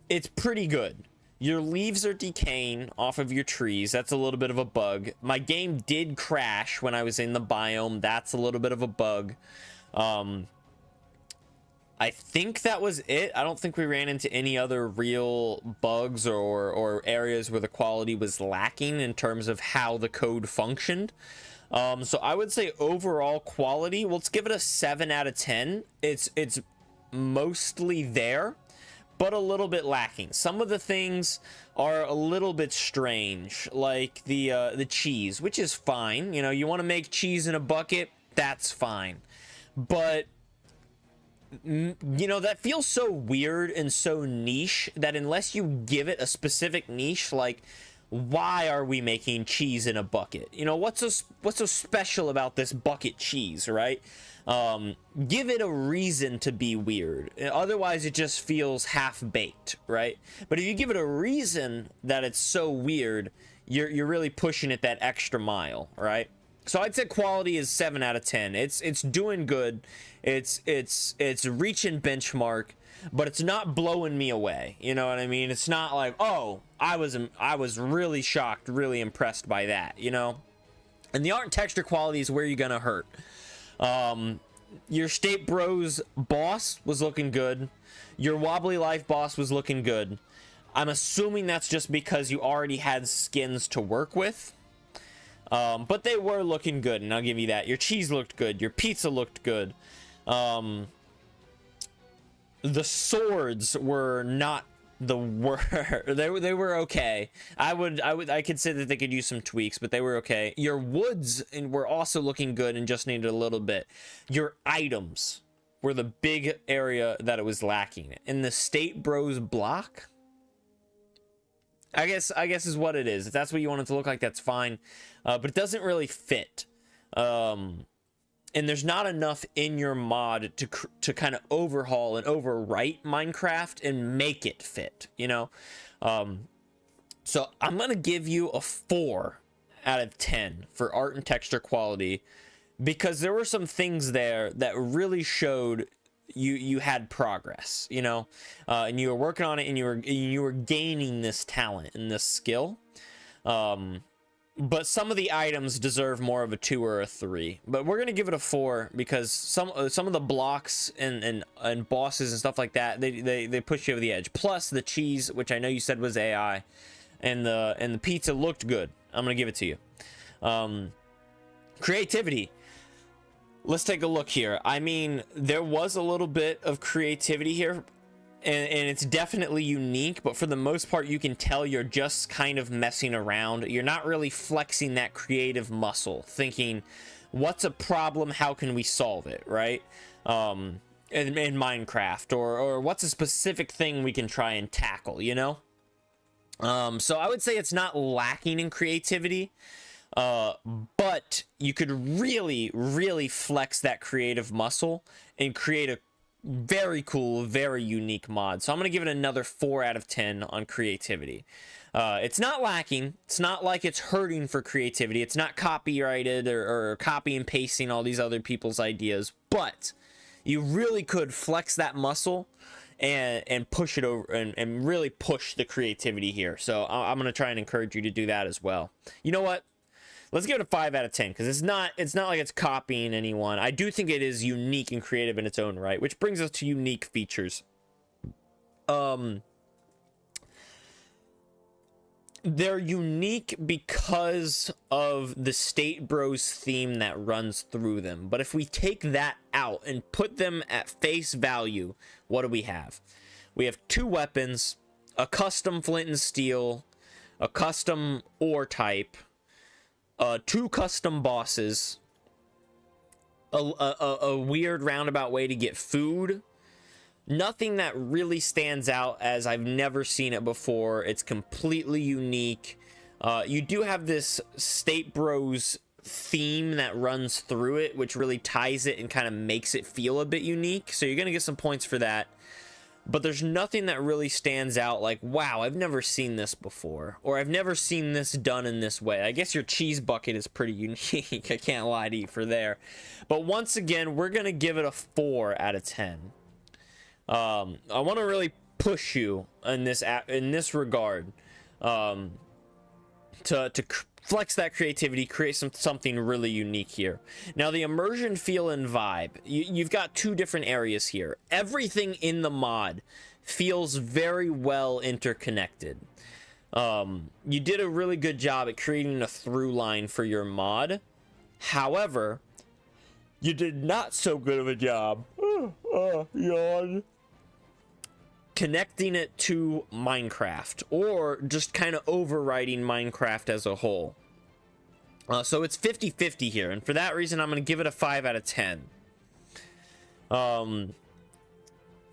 it's pretty good. Your leaves are decaying off of your trees. That's a little bit of a bug. My game did crash when I was in the biome. That's a little bit of a bug. I think that was it. I don't think we ran into any other real bugs or areas where the quality was lacking in terms of how the code functioned. So I would say overall quality, well, let's give it a 7 out of 10. It's mostly there, but a little bit lacking. Some of the things are a little bit strange, like the cheese, which is fine. You know, you want to make cheese in a bucket, that's fine. But, you know, that feels so weird and so niche that unless you give it a specific niche, like, why are we making cheese in a bucket? You know, what's so special about this bucket cheese, right? Give it a reason to be weird. Otherwise, it just feels half-baked, right? But if you give it a reason that it's so weird, you're really pushing it that extra mile, right? So I'd say quality is 7 out of 10. It's doing good. It's reaching benchmark, but it's not blowing me away. You know what I mean? It's not like, oh, I was really shocked, really impressed by that, you know? And the art and texture quality is where you're gonna hurt. Your State Bros boss was looking good. Your Wobbly Life boss was looking good. I'm assuming that's just because you already had skins to work with. But they were looking good, and I'll give you that. Your cheese looked good. Your pizza looked good. The swords were not the worst. they were okay. I could say that they could use some tweaks, but they were okay. Your woods were also looking good and just needed a little bit. Your items were the big area that it was lacking. In the State Bros block, I guess is what it is. If that's what you want it to look like, that's fine. But it doesn't really fit. And there's not enough in your mod to kind of overhaul and overwrite Minecraft and make it fit, you know? So I'm going to give you a 4 out of 10 for art and texture quality, because there were some things there that really showed you had progress, you know? And you were working on it, and you were gaining this talent and this skill. But some of the items deserve more of a 2 or a 3. But we're gonna give it a 4 because some of the blocks and bosses and stuff like that, they push you over the edge. Plus the cheese, which I know you said was AI, and the pizza looked good. I'm gonna give it to you. Creativity. Let's take a look here. I mean, there was a little bit of creativity here. And it's definitely unique, but for the most part, you can tell you're just kind of messing around. You're not really flexing that creative muscle, thinking, what's a problem? How can we solve it, right? in Minecraft, or what's a specific thing we can try and tackle, you know? So I would say it's not lacking in creativity, but you could really, really flex that creative muscle and create a very cool, very unique mod. So I'm going to give it another 4 out of 10 on creativity. It's not lacking. It's not like it's hurting for creativity. It's not copyrighted or copy and pasting all these other people's ideas, but you really could flex that muscle and push it over and really push the creativity here. So I'm going to try and encourage you to do that as well. You know what? Let's give it a 5 out of 10 because it's not like it's copying anyone. I do think it is unique and creative in its own right, which brings us to unique features. They're unique because of the State Bros theme that runs through them. But if we take that out and put them at face value, what do we have? We have 2 weapons, a custom flint and steel, a custom ore type, 2 custom bosses, a weird roundabout way to get food. Nothing that really stands out as I've never seen it before. It's completely unique. You do have this State Bros theme that runs through it, which really ties it and kind of makes it feel a bit unique. So you're going to get some points for that. But there's nothing that really stands out like, wow, I've never seen this before. Or I've never seen this done in this way. I guess your cheese bucket is pretty unique. I can't lie to you for there. But once again, we're going to give it a 4 out of 10. I want to really push you in this regard, to flex that creativity, create something really unique here. Now, the immersion, feel, and vibe. You've got 2 different areas here. Everything in the mod feels very well interconnected. You did a really good job at creating a through line for your mod. However, you did not so good of a job. Yawn. Connecting it to Minecraft, or just kind of overriding Minecraft as a whole. So it's 50-50 here, and for that reason I'm going to give it a 5 out of 10.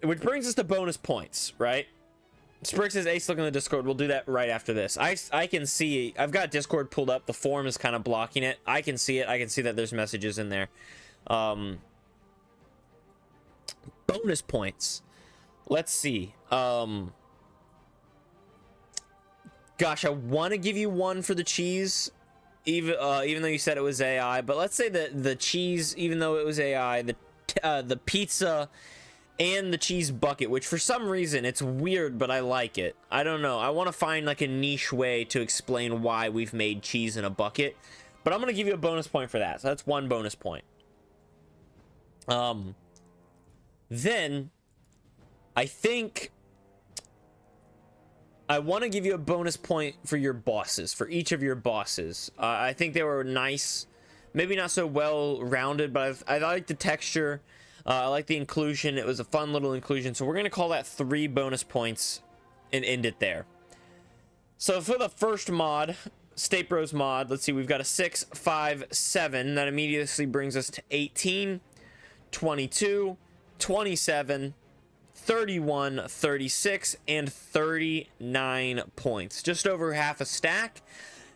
Which brings us to bonus points, right? Sprig says, Ace, look in the Discord. We'll do that right after this. I can see, I've got Discord pulled up. The form is kind of blocking it. I can see it. I can see that there's messages in there. Bonus points. Let's see. Gosh, I want to give you 1 for the cheese, even though you said it was AI. But let's say that the cheese, even though it was AI, the pizza and the cheese bucket, which for some reason it's weird, but I like it. I don't know. I want to find like a niche way to explain why we've made cheese in a bucket. But I'm gonna give you a bonus point for that. So that's 1 bonus point. Then I think I want to give you a bonus point for your bosses, for each of your bosses. I think they were nice, maybe not so well rounded, but I like the texture. I like the inclusion. It was a fun little inclusion. So we're going to call that 3 bonus points and end it there. So for the first mod, State Bros mod, let's see, we've got a 6, 5, 7. That immediately brings us to 18, 22, 27, 31, 36, and 39 points. Just over half a stack.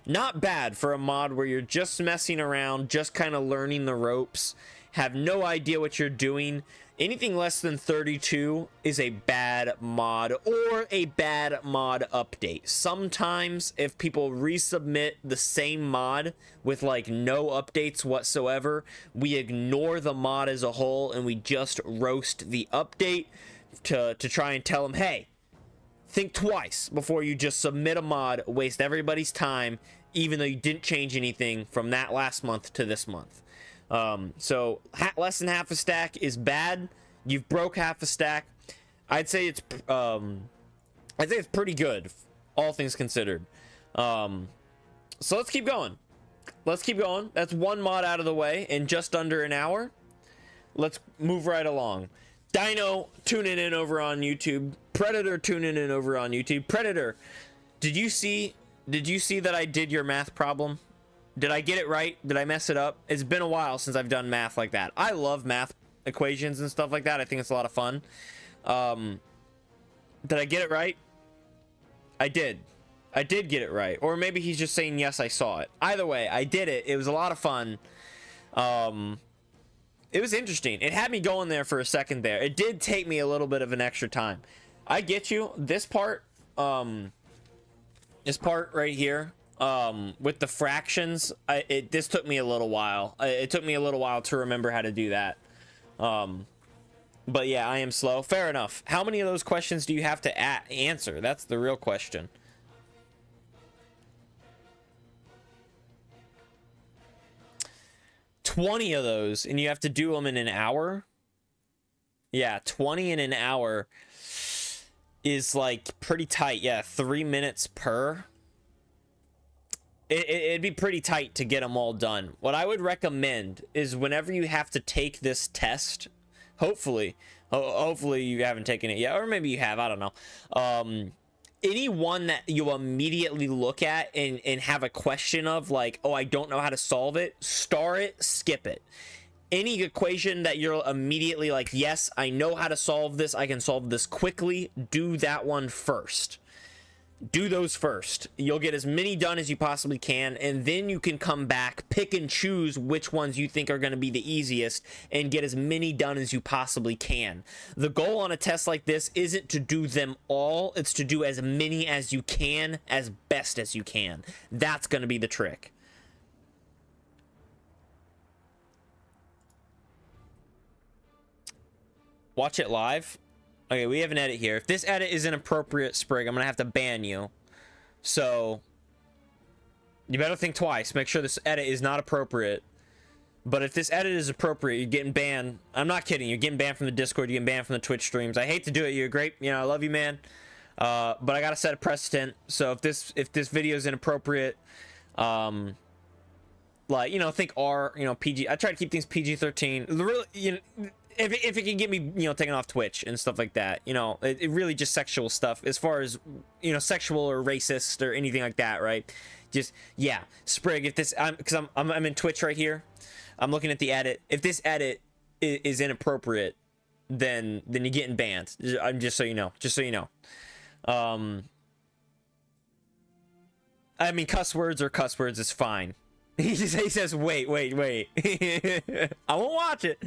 Not bad for a mod where you're just messing around, just kind of learning the ropes, have no idea what you're doing. Anything less than 32 is a bad mod or a bad mod update. Sometimes if people resubmit the same mod with like no updates whatsoever, we ignore the mod as a whole and we just roast the update to try and tell them, hey, think twice before you just submit a mod, waste everybody's time, even though you didn't change anything from that last month to this month. So less than half a stack is bad. You've broke half a stack. I'd say it's pretty good, all things considered. So let's keep going. That's 1 mod out of the way in just under an hour. Let's move right along. Dino tuning in over on YouTube. Predator tuning in over on YouTube. Predator, did you see that I did your math problem? Did I get it right? Did I mess it up? It's been a while since I've done math like that. I love math equations and stuff like that. I think it's a lot of fun. Did I get it right? I did. I did get it right. Or maybe he's just saying, yes, I saw it. Either way, I did it. It was a lot of fun. It was interesting. It had me going there for a second there. It did take me a little bit of an extra time. I get you. This part right here, with the fractions, this took me a little while. It took me a little while to remember how to do that. But yeah, I am slow. Fair enough. How many of those questions do you have to answer? That's the real question. $20 of those, and you have to do them in an hour? Yeah, 20 in an hour is like pretty tight. Yeah, 3 minutes per. It'd be pretty tight to get them all done. What I would recommend is whenever you have to take this test, hopefully you haven't taken it yet, or maybe you have, I don't know. Any one that you immediately look at and have a question of, like, oh, I don't know how to solve it, star it, skip it. Any equation that you're immediately like, yes, I know how to solve this, I can solve this quickly, do that one first. Do those first. You'll get as many done as you possibly can, and then you can come back, pick and choose which ones you think are going to be the easiest, and get as many done as you possibly can. The goal on a test like this isn't to do them all, it's to do as many as you can, as best as you can. That's going to be the trick. Watch it live. Okay, we have an edit here. If this edit is inappropriate, Sprig, I'm gonna have to ban you. So you better think twice. Make sure this edit is not appropriate. But if this edit is appropriate, you're getting banned. I'm not kidding. You're getting banned from the Discord. You're getting banned from the Twitch streams. I hate to do it. You're great. You know, I love you, man. But I gotta set a precedent. So if this video is inappropriate, like, you know, think R, you know, PG. I try to keep things PG-13. Really, you know. If it can get me, you know, taken off Twitch and stuff like that, you know, it really just sexual stuff as far as, you know, sexual or racist or anything like that, right? Just, yeah, Sprig, if this, because I'm in Twitch right here, I'm looking at the edit. If this edit is inappropriate, then you're getting banned. I'm just so you know, I mean, cuss words are cuss words is fine. He says, wait. I won't watch it.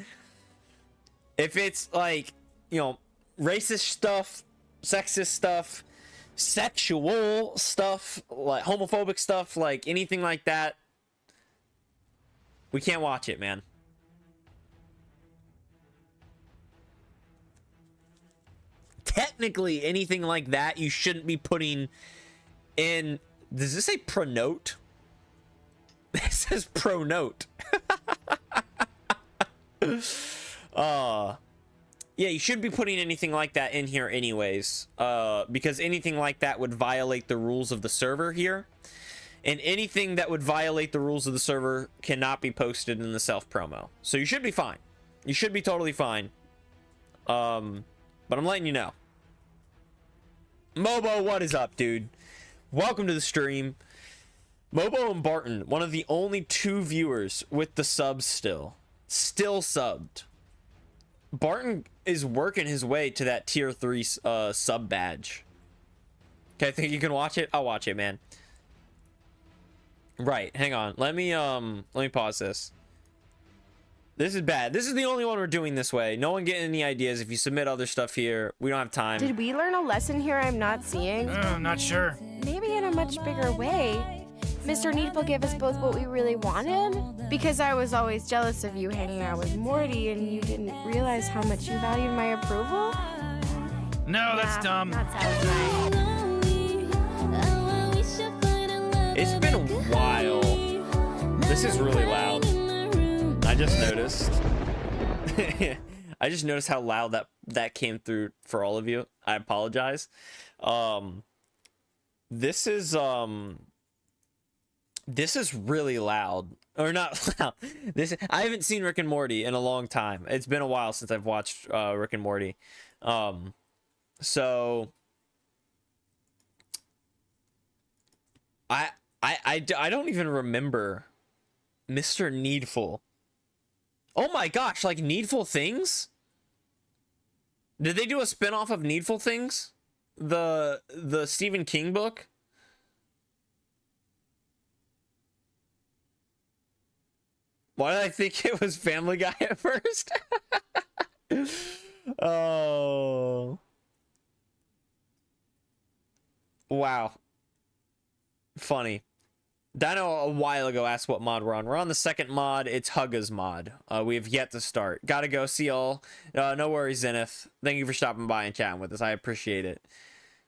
If it's like, you know, racist stuff, sexist stuff, sexual stuff, like homophobic stuff, like anything like that, we can't watch it, man. Technically, anything like that, you shouldn't be putting in. Does this say pronote? It says pronote. Yeah, you shouldn't be putting anything like that in here anyways, because anything like that would violate the rules of the server here, and anything that would violate the rules of the server cannot be posted in the self promo. So you should be fine. You should be totally fine. But I'm letting you know. Mobo, what is up, dude? Welcome to the stream. Mobo and Barton, one of the only 2 viewers with the subs still subbed. Barton is working his way to that tier 3 sub badge. Okay, I think you can watch it. I'll watch it, man. Right, hang on. Let me pause this. This is bad. This is the only one we're doing this way. No one getting any ideas. If you submit other stuff here, we don't have time. Did we learn a lesson here I'm not seeing? I'm not sure. Maybe in a much bigger way. Mr. Needful gave us both what we really wanted? Because I was always jealous of you hanging out with Morty and you didn't realize how much you valued my approval? No, that's dumb. Not satisfying. It's been a while. This is really loud. I just noticed. I just noticed how loud that came through for all of you. I apologize. This is really loud. Or not loud. I haven't seen Rick and Morty in a long time. It's been a while since I've watched Rick and Morty. So I don't even remember Mr. Needful Oh my gosh, like Needful Things? Did they do a spin-off of Needful Things? The Stephen King book? Why did I think it was Family Guy at first? Oh. Wow. Funny. Dino a while ago asked what mod we're on. We're on the second mod. It's Hugga's mod. We have yet to start. Gotta go. See y'all. No worries, Zenith. Thank you for stopping by and chatting with us. I appreciate it.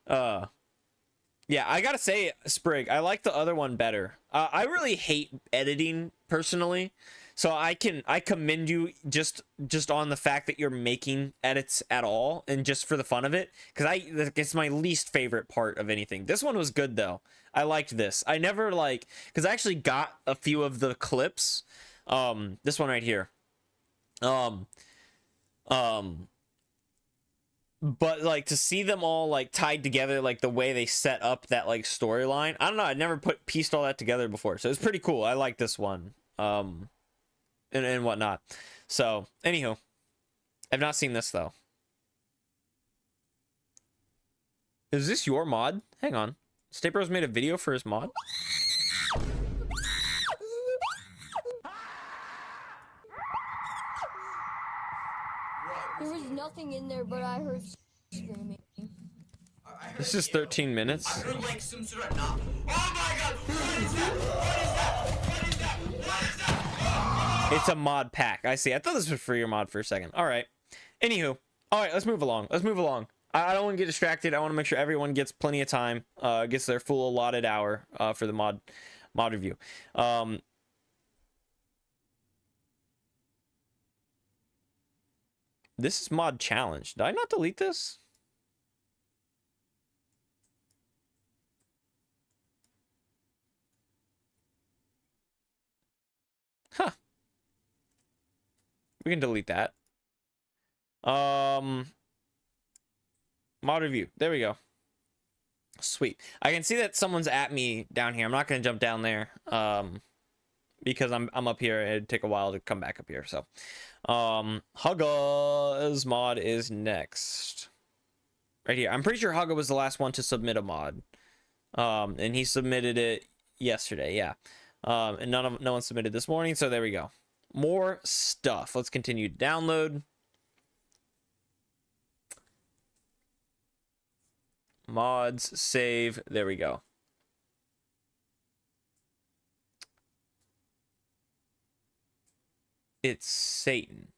Yeah, I gotta say, Sprig, I like the other one better. I really hate editing personally, so I commend you just on the fact that you're making edits at all and just for the fun of it, because it's my least favorite part of anything. This one was good though. I liked this. I never because I actually got a few of the clips. This one right here. But like to see them all like tied together, like the way they set up that like storyline, I don't know, I'd never pieced all that together before, so it's pretty cool. I like this one, and whatnot. So anywho, I've not seen this though. Is this your mod? Hang on, Stapros made a video for his mod. There was nothing in there, but I heard screaming. This is 13 minutes. I heard like some sort of knock. Oh my god! What is that? What is that? What is that? What is that? It's a mod pack. I see. I thought this was for your mod for a second. All right. Anywho. All right, let's move along. Let's move along. I don't want to get distracted. I want to make sure everyone gets plenty of time, gets their full allotted hour for the mod review. This is mod challenge. Did I not delete this? Huh. We can delete that. Mod review. There we go. Sweet. I can see that someone's at me down here. I'm not going to jump down there because I'm up here. It'd take a while to come back up here. So Hugga's mod is next. Right here. I'm pretty sure Hugga was the last one to submit a mod. And he submitted it yesterday. Yeah. And no one submitted this morning, so there we go. More stuff. Let's continue to download. Mods, save. There we go. It's Satan.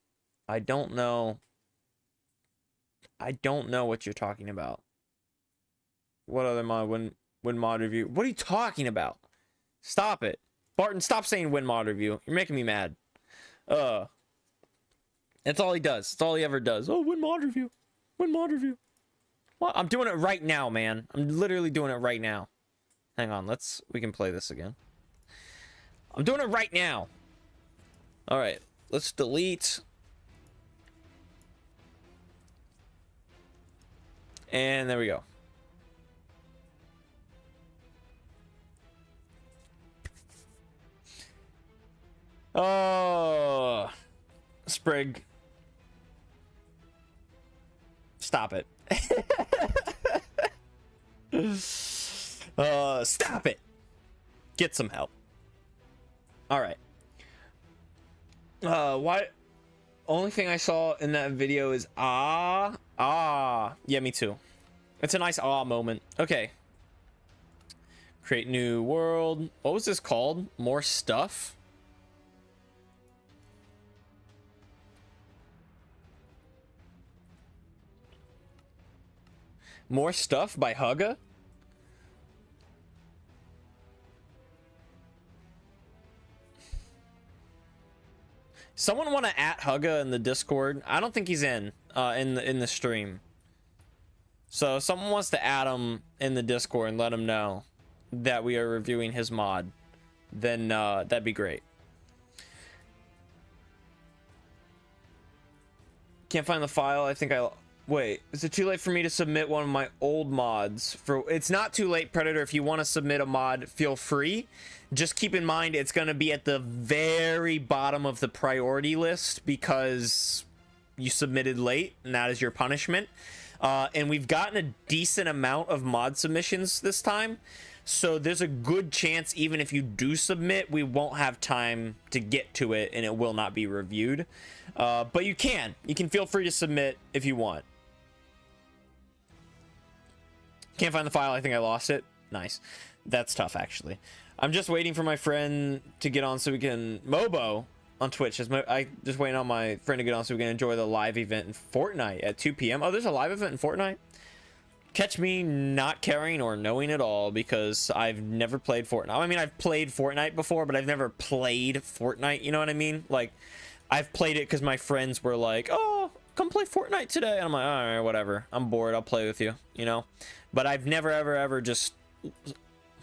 I don't know what you're talking about. What other mod? Win mod review. What are you talking about? Stop it. Barton, stop saying win mod review. You're making me mad. That's all he does. That's all he ever does. Oh, win mod review. Win mod review. What? I'm doing it right now, man. I'm literally doing it right now. Hang on, we can play this again. I'm doing it right now. All right, let's delete. And there we go. Oh, Sprig. Stop it. Stop it. Get some help. All right. Why? Only thing I saw in that video is ah. Yeah, me too. It's a nice moment. Okay. Create new world. What was this called? More stuff? More stuff by Hugga? Someone want to at Hugga in the Discord? I don't think he's in the stream. So if someone wants to add him in the Discord and let him know that we are reviewing his mod, then that'd be great. Can't find the file. I think Wait, is it too late for me to submit one of my old mods? It's not too late, Predator. If you want to submit a mod, feel free. Just keep in mind it's going to be at the very bottom of the priority list because you submitted late, and that is your punishment. And we've gotten a decent amount of mod submissions this time, so there's a good chance even if you do submit, we won't have time to get to it, and it will not be reviewed. But you can feel free to submit if you want. Can't find the file. I think I lost it. Nice. That's tough, actually. I'm just waiting for my friend to get on so we can... Mobo on Twitch. I just waiting on my friend to get on so we can enjoy the live event in Fortnite at 2 p.m. Oh, there's a live event in Fortnite? Catch me not caring or knowing at all because I've never played Fortnite. I mean, I've played Fortnite before, but I've never played Fortnite. You know what I mean? Like, I've played it because my friends were like, oh, come play Fortnite today. And I'm like, all right, whatever. I'm bored. I'll play with you, you know? But I've never, ever just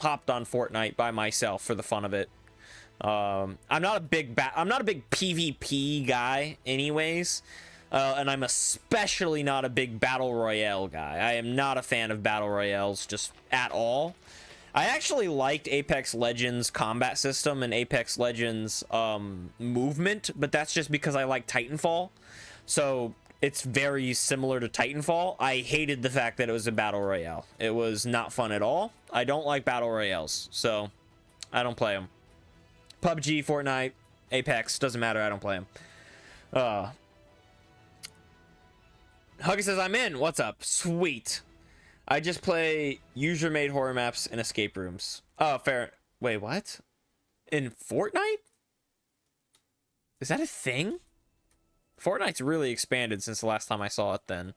hopped on Fortnite by myself for the fun of it. I'm not a big PvP guy anyways. And I'm especially not a big Battle Royale guy. I am not a fan of Battle Royales just at all. I actually liked Apex Legends combat system and Apex Legends movement, but that's just because I like Titanfall. So it's very similar to Titanfall. I hated the fact that it was a Battle Royale. It was not fun at all. I don't like Battle Royales, so I don't play them. PUBG, Fortnite, Apex, doesn't matter. I don't play them. Huggy says, I'm in. What's up? Sweet. I just play user-made horror maps and escape rooms. Oh, fair. Wait, what? In Fortnite? Is that a thing? Fortnite's really expanded since the last time I saw it then.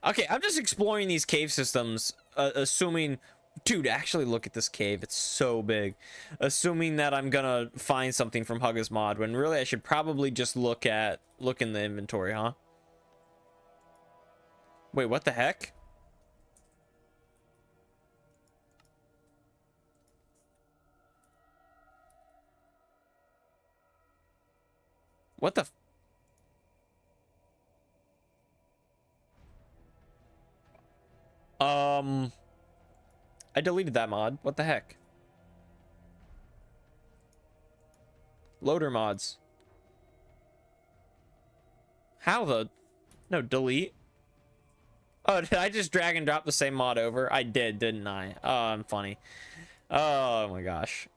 Okay, I'm just exploring these cave systems, assuming... Dude, actually look at this cave. It's so big. Assuming that I'm gonna find something from Hugga's mod, when really I should probably just look in the inventory, huh? Wait, what the heck? What the... I deleted that mod. What the heck? Loader mods. How the... No, delete. Oh, did I just drag and drop the same mod over? I did, didn't I? Oh, I'm funny. Oh my gosh.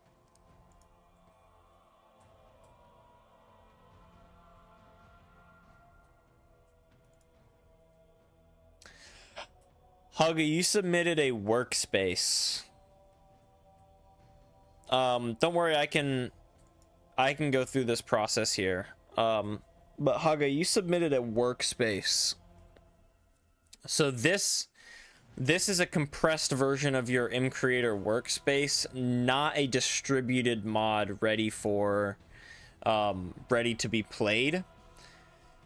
Huggy, you submitted a workspace. Don't worry, I can go through this process here. But Huggy, you submitted a workspace. So this is a compressed version of your mCreator workspace, not a distributed mod ready to be played.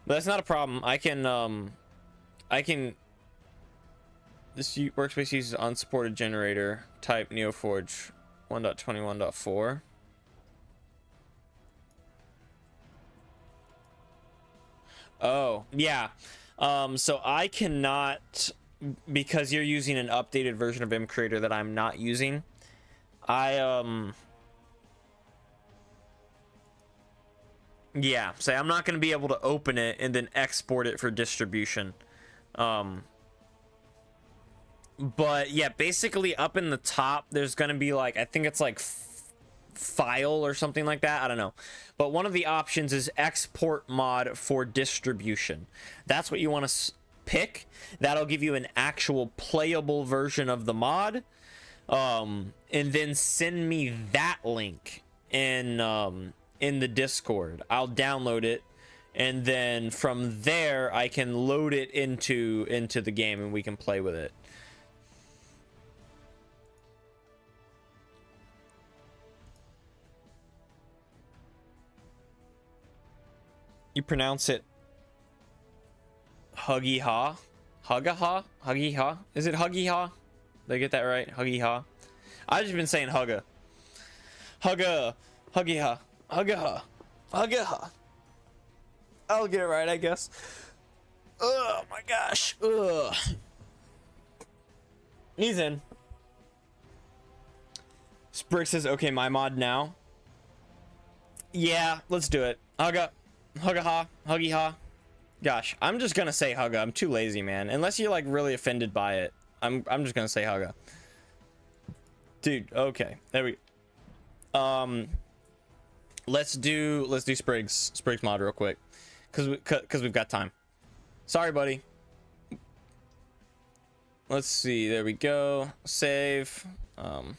But that's not a problem. I can this workspace uses unsupported generator type Neoforge 1.21.4. Oh, yeah. So I cannot, because you're using an updated version of mCreator that I'm not using. Yeah, say I'm not going to be able to open it and then export it for distribution. But yeah, basically up in the top, there's going to be like, I think it's like file or something like that. I don't know. But one of the options is export mod for distribution. That's what you want to pick. That'll give you an actual playable version of the mod. And then send me that link in the Discord. I'll download it. And then from there, I can load it into the game and we can play with it. You pronounce it Huggy Ha? Hugga Ha? Huggy Ha? Is it Huggy Ha? Did I get that right? Huggy Ha? I've just been saying Hugga. Hugga. Huggy Ha. Hugga Ha. Hugga Ha. I'll get it right, I guess. Oh my gosh. Ugh. He's in. Sprig says, okay, my mod now. Yeah, let's do it. Hugga. Hugga ha. Huggy ha. Gosh, I'm just gonna say hugga. I'm too lazy, man. Unless you're like really offended by it. I'm just gonna say hugga. Dude, okay. There we go. Let's do Sprig's mod real quick. Cause we've got time. Sorry, buddy. Let's see. There we go. Save. And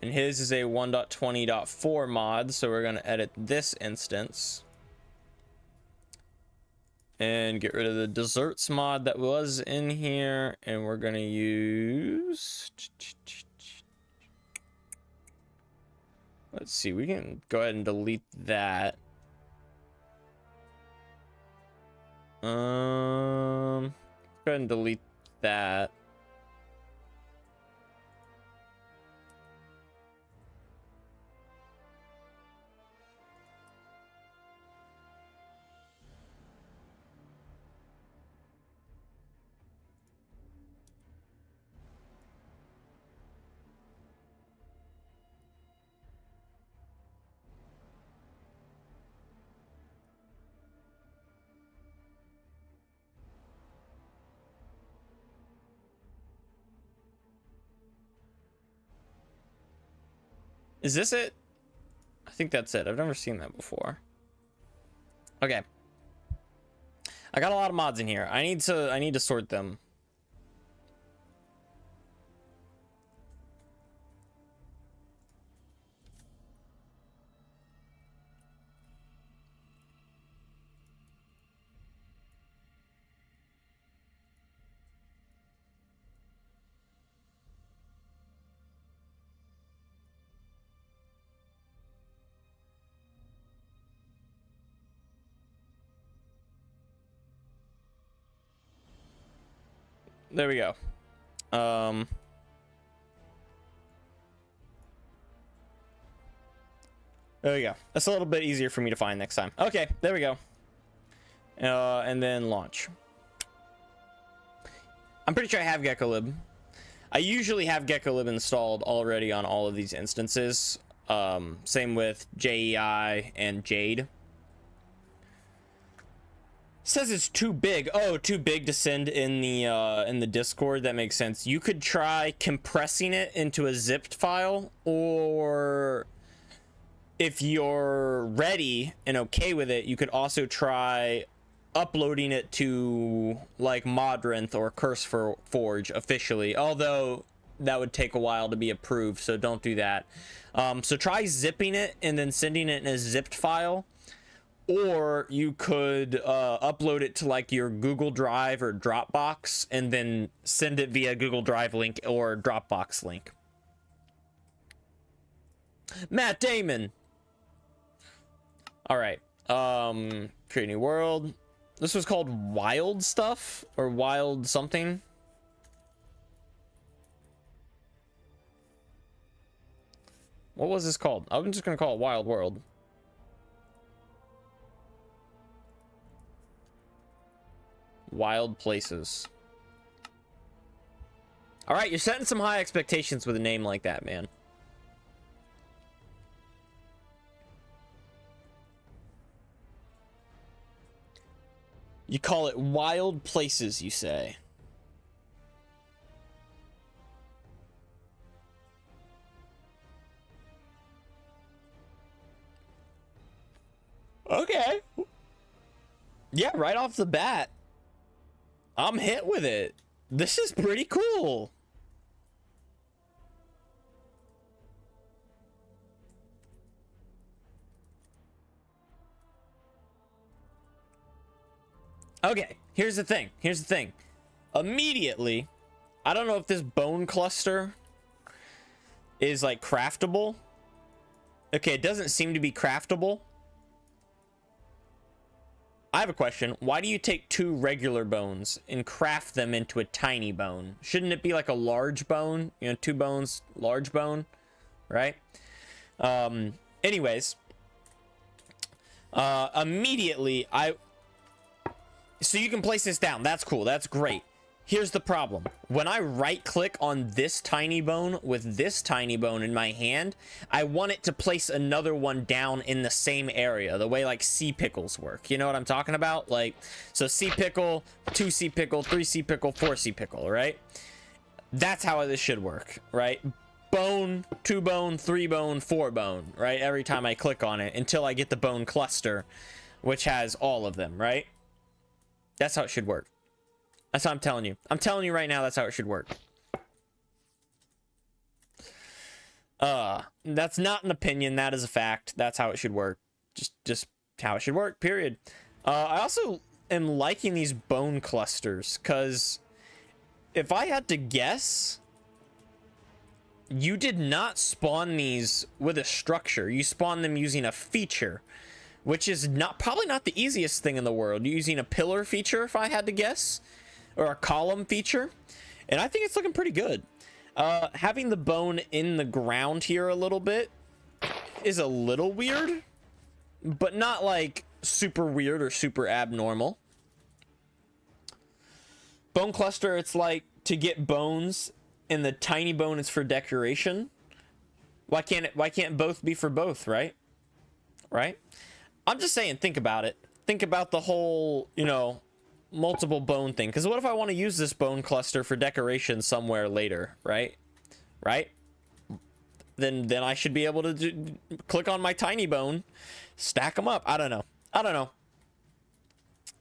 his is a 1.20.4 mod, so we're gonna edit this instance and get rid of the desserts mod that was in here, and we're gonna use. Let's see. We can go ahead and delete that. Go ahead and delete that. Is this it? I think that's it. I've never seen that before. Okay. I got a lot of mods in here. I need to sort them. There we go. There we go. That's a little bit easier for me to find next time. Okay, there we go. And then launch. I'm pretty sure I have GeckoLib. I usually have GeckoLib installed already on all of these instances. Same with JEI and Jade. Says it's too big. Oh, too big to send in the Discord. That makes sense. You could try compressing it into a zipped file, or if you're ready and okay with it, you could also try uploading it to like Modrinth or CurseForge officially, although that would take a while to be approved, so don't do that. So try zipping it and then sending it in a zipped file. Or you could upload it to like your Google Drive or Dropbox and then send it via Google Drive link or Dropbox link. Matt Damon. All right. Create new world. This was called Wild Stuff or Wild something. What was this called? I'm just gonna call it Wild World. Wild Places. All right, you're setting some high expectations with a name like that, man. You call it Wild Places, you say. Okay. Yeah, right off the bat, I'm hit with it. This is pretty cool. Okay, here's the thing. Immediately, I don't know if this bone cluster is like craftable. Okay, it doesn't seem to be craftable. I have a question. Why do you take two regular bones and craft them into a tiny bone? Shouldn't it be like a large bone? You know, two bones, large bone, right? Anyways, immediately So you can place this down. That's cool. That's great. Here's the problem. When I right click on this tiny bone with this tiny bone in my hand, I want it to place another one down in the same area, the way like C pickles work. You know what I'm talking about? Like, so C pickle, 2C pickle, 3C pickle, 4C pickle, right? That's how this should work, right? Bone, 2 bone, 3 bone, 4 bone, right? Every time I click on it until I get the bone cluster, which has all of them, right? That's how it should work. That's how I'm telling you. I'm telling you right now, that's how it should work. That's not an opinion. That is a fact. That's how it should work. Just how it should work, period. I also am liking these bone clusters, because if I had to guess, you did not spawn these with a structure. You spawned them using a feature, which is probably not the easiest thing in the world. You're using a pillar feature, if I had to guess, or a column feature, and I think it's looking pretty good. Having the bone in the ground here a little bit is a little weird, but not like super weird or super abnormal. Bone cluster, it's like to get bones, and the tiny bone is for decoration. Why can't both be for both, right? Right? I'm just saying, think about it. Think about the whole, you know, multiple bone thing. Because what if I want to use this bone cluster for decoration somewhere later, right? Right? Then I should be able to click on my tiny bone, stack them up. I don't know.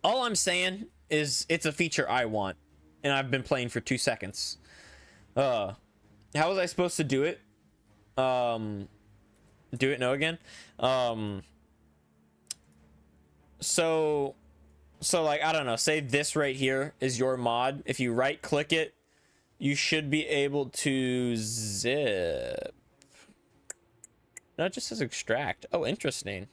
All I'm saying is it's a feature I want, and I've been playing for 2 seconds. How was I supposed to do it? Do it no again. So like, I don't know, say this right here is your mod. If you right click it, you should be able to zip. No, it just says extract. Oh, interesting.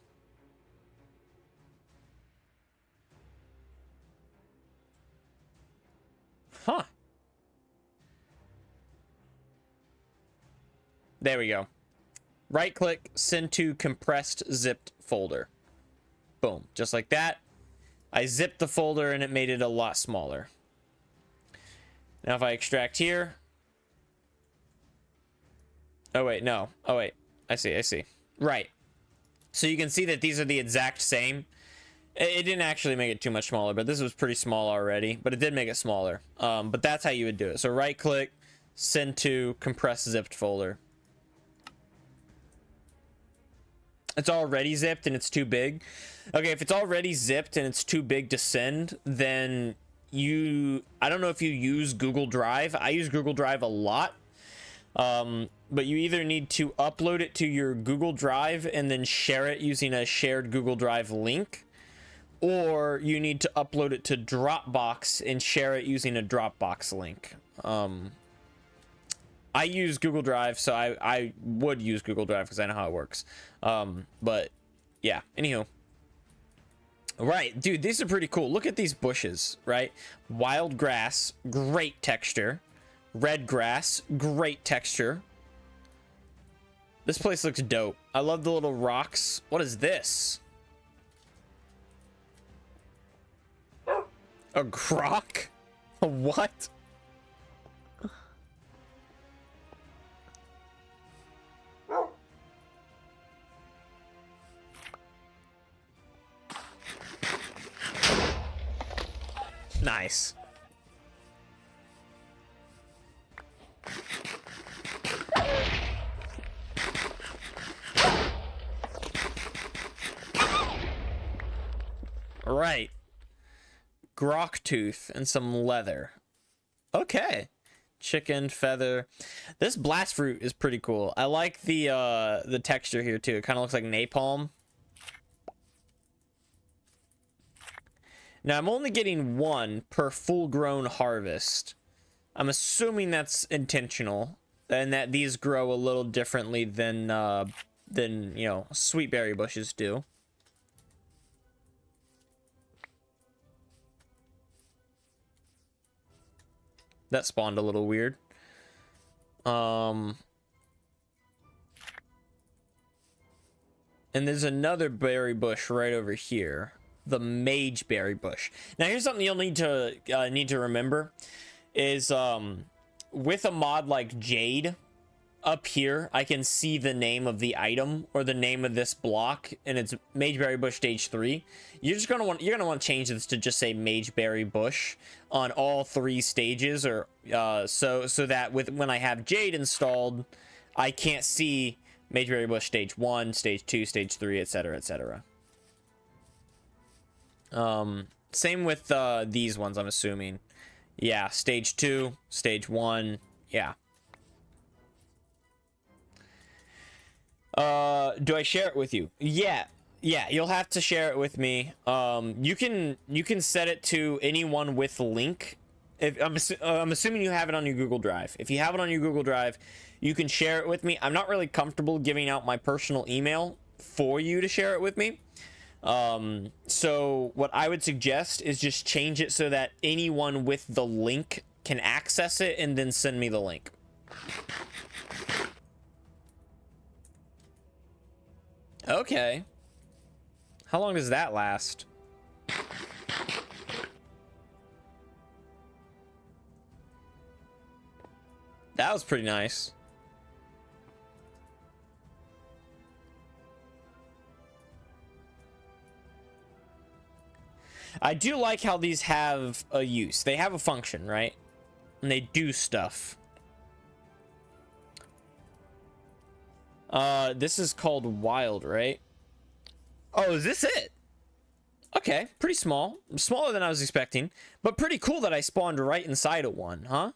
Huh. There we go. Right click, send to compressed zipped folder. Boom, just like that. I zipped the folder and it made it a lot smaller. Now if I extract here. Oh wait, no. Oh wait, I see. Right. So you can see that these are the exact same. It didn't actually make it too much smaller, but this was pretty small already, but it did make it smaller. But that's how you would do it. So right click, send to compressed zipped folder. It's already zipped and it's too big. Okay, if it's already zipped and it's too big to send, then I don't know if you use Google Drive. I use Google Drive a lot. But you either need to upload it to your Google Drive and then share it using a shared Google Drive link, or you need to upload it to Dropbox and share it using a Dropbox link. I use Google Drive, so I would use Google Drive because I know how it works. But yeah, anywho. Right, dude, these are pretty cool. Look at these bushes, right? Wild grass, great texture. Red grass, great texture. This place looks dope. I love the little rocks. What is this? A grok? A what? Nice. Right. Grok tooth and some leather. Okay. Chicken feather. This blast fruit is pretty cool. I like the texture here too. It kind of looks like napalm. Now I'm only getting one per full-grown harvest. I'm assuming that's intentional, and that these grow a little differently than you know, sweet berry bushes do. That spawned a little weird. And there's another berry bush right over here. the mageberry bush. Now here's something you'll need to remember is with a mod like Jade, up here I can see the name of the item or the name of this block, and it's mageberry bush stage 3. You're gonna want to change this to just say mageberry bush on all 3 stages, or so that when I have Jade installed, I can't see mageberry bush stage 1, stage 2, stage 3, etc., etc. Same with these ones, I'm assuming. Yeah, stage 2, stage 1, yeah. Do I share it with you? Yeah, you'll have to share it with me. You can set it to anyone with link. I'm assuming you have it on your Google Drive. If you have it on your Google Drive, you can share it with me. I'm not really comfortable giving out my personal email for you to share it with me. So what I would suggest is just change it so that anyone with the link can access it and then send me the link. Okay. How long does that last? That was pretty nice. I do like how these have a use. They have a function, right? And they do stuff. This is called Wild, right? Oh, is this it? Okay, pretty small. Smaller than I was expecting, but pretty cool that I spawned right inside of one, huh?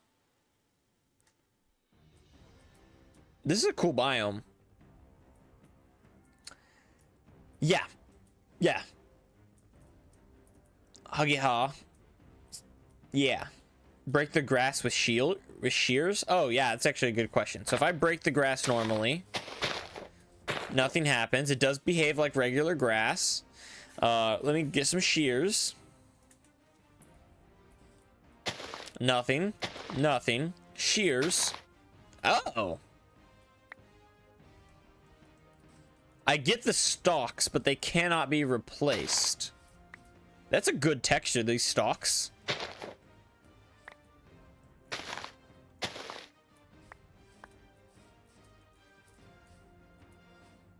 This is a cool biome. Yeah. Yeah. Huggy ha. Yeah. Break the grass with shears? Oh, yeah, that's actually a good question. So if I break the grass normally, nothing happens. It does behave like regular grass. Let me get some shears. Nothing. Nothing. Shears. Oh. I get the stalks, but they cannot be replaced. That's a good texture, these stalks.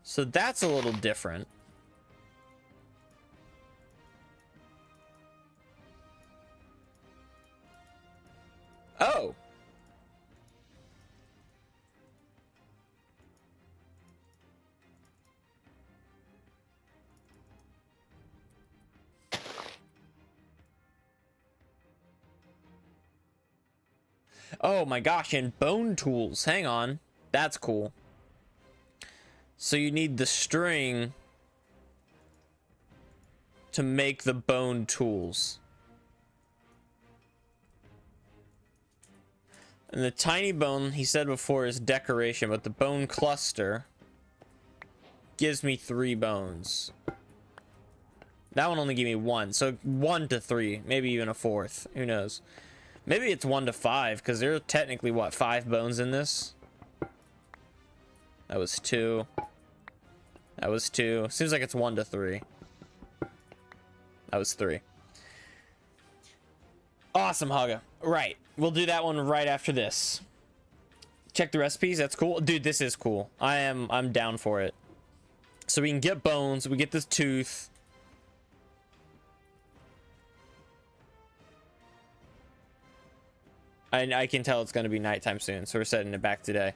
So that's a little different. Oh. Oh my gosh, and bone tools. Hang on. That's cool. So you need the string to make the bone tools. And the tiny bone, he said before, is decoration, but the bone cluster gives me 3 bones. That one only gave me 1, so 1 to 3, maybe even a 4th. Who knows? Maybe it's 1 to 5, because there are technically, what, 5 bones in this? That was 2. That was 2. Seems like it's 1 to 3. That was 3. Awesome, Haga. Right. We'll do that one right after this. Check the recipes. That's cool. Dude, this is cool. I'm down for it. So we can get bones. We get this tooth. I can tell it's going to be nighttime soon, so we're setting it back today.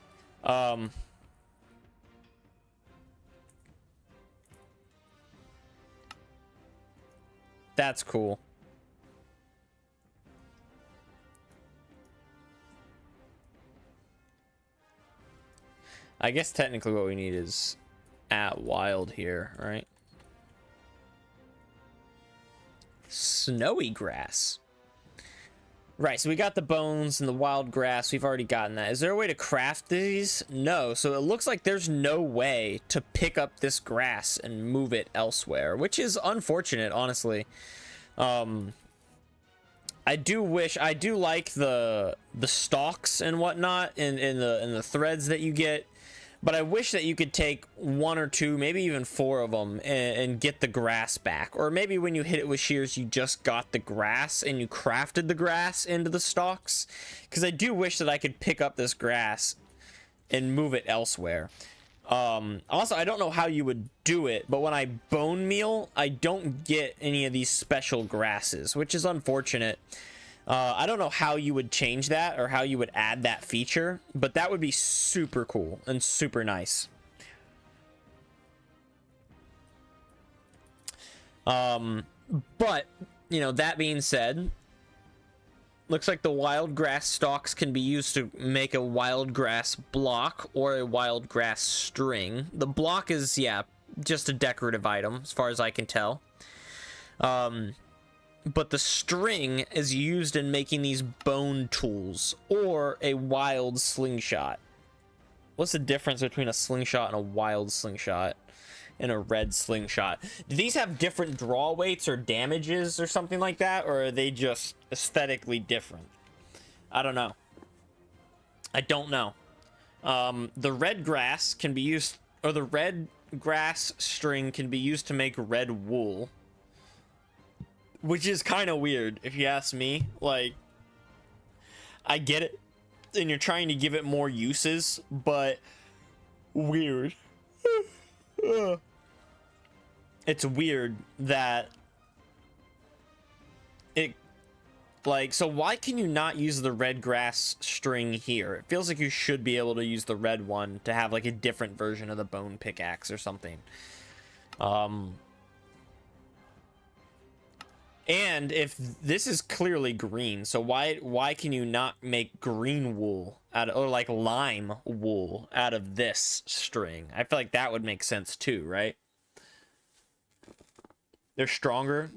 That's cool. I guess technically what we need is at wild here, right? Snowy grass. Right, so we got the bones and the wild grass. We've already gotten that. Is there a way to craft these? No, so it looks like there's no way to pick up this grass and move it elsewhere, which is unfortunate, honestly. I do like the stalks and whatnot in the threads that you get. But I wish that you could take 1 or 2, maybe even 4 of them and get the grass back. Or maybe when you hit it with shears, you just got the grass and you crafted the grass into the stalks. Because I do wish that I could pick up this grass and move it elsewhere. Also, I don't know how you would do it, but when I bone meal, I don't get any of these special grasses, which is unfortunate. I don't know how you would change that or how you would add that feature, but that would be super cool and super nice. But, you know, that being said, looks like the wild grass stalks can be used to make a wild grass block or a wild grass string. The block is, yeah, just a decorative item as far as I can tell. But the string is used in making these bone tools or a wild slingshot. What's the difference between a slingshot and a wild slingshot and a red slingshot? Do these have different draw weights or damages or something like that? Or are they just aesthetically different? I don't know. I don't know. The red grass can be used, or the red grass string can be used to make red wool. Which is kind of weird, if you ask me. Like, I get it, and you're trying to give it more uses, but weird. It's weird that it, like, so why can you not use the red grass string here? It feels like you should be able to use the red one to have, like, a different version of the bone pickaxe or something. And if this is clearly green, so why can you not make green wool out of, or like lime wool out of this string? I feel like that would make sense too, right? They're stronger.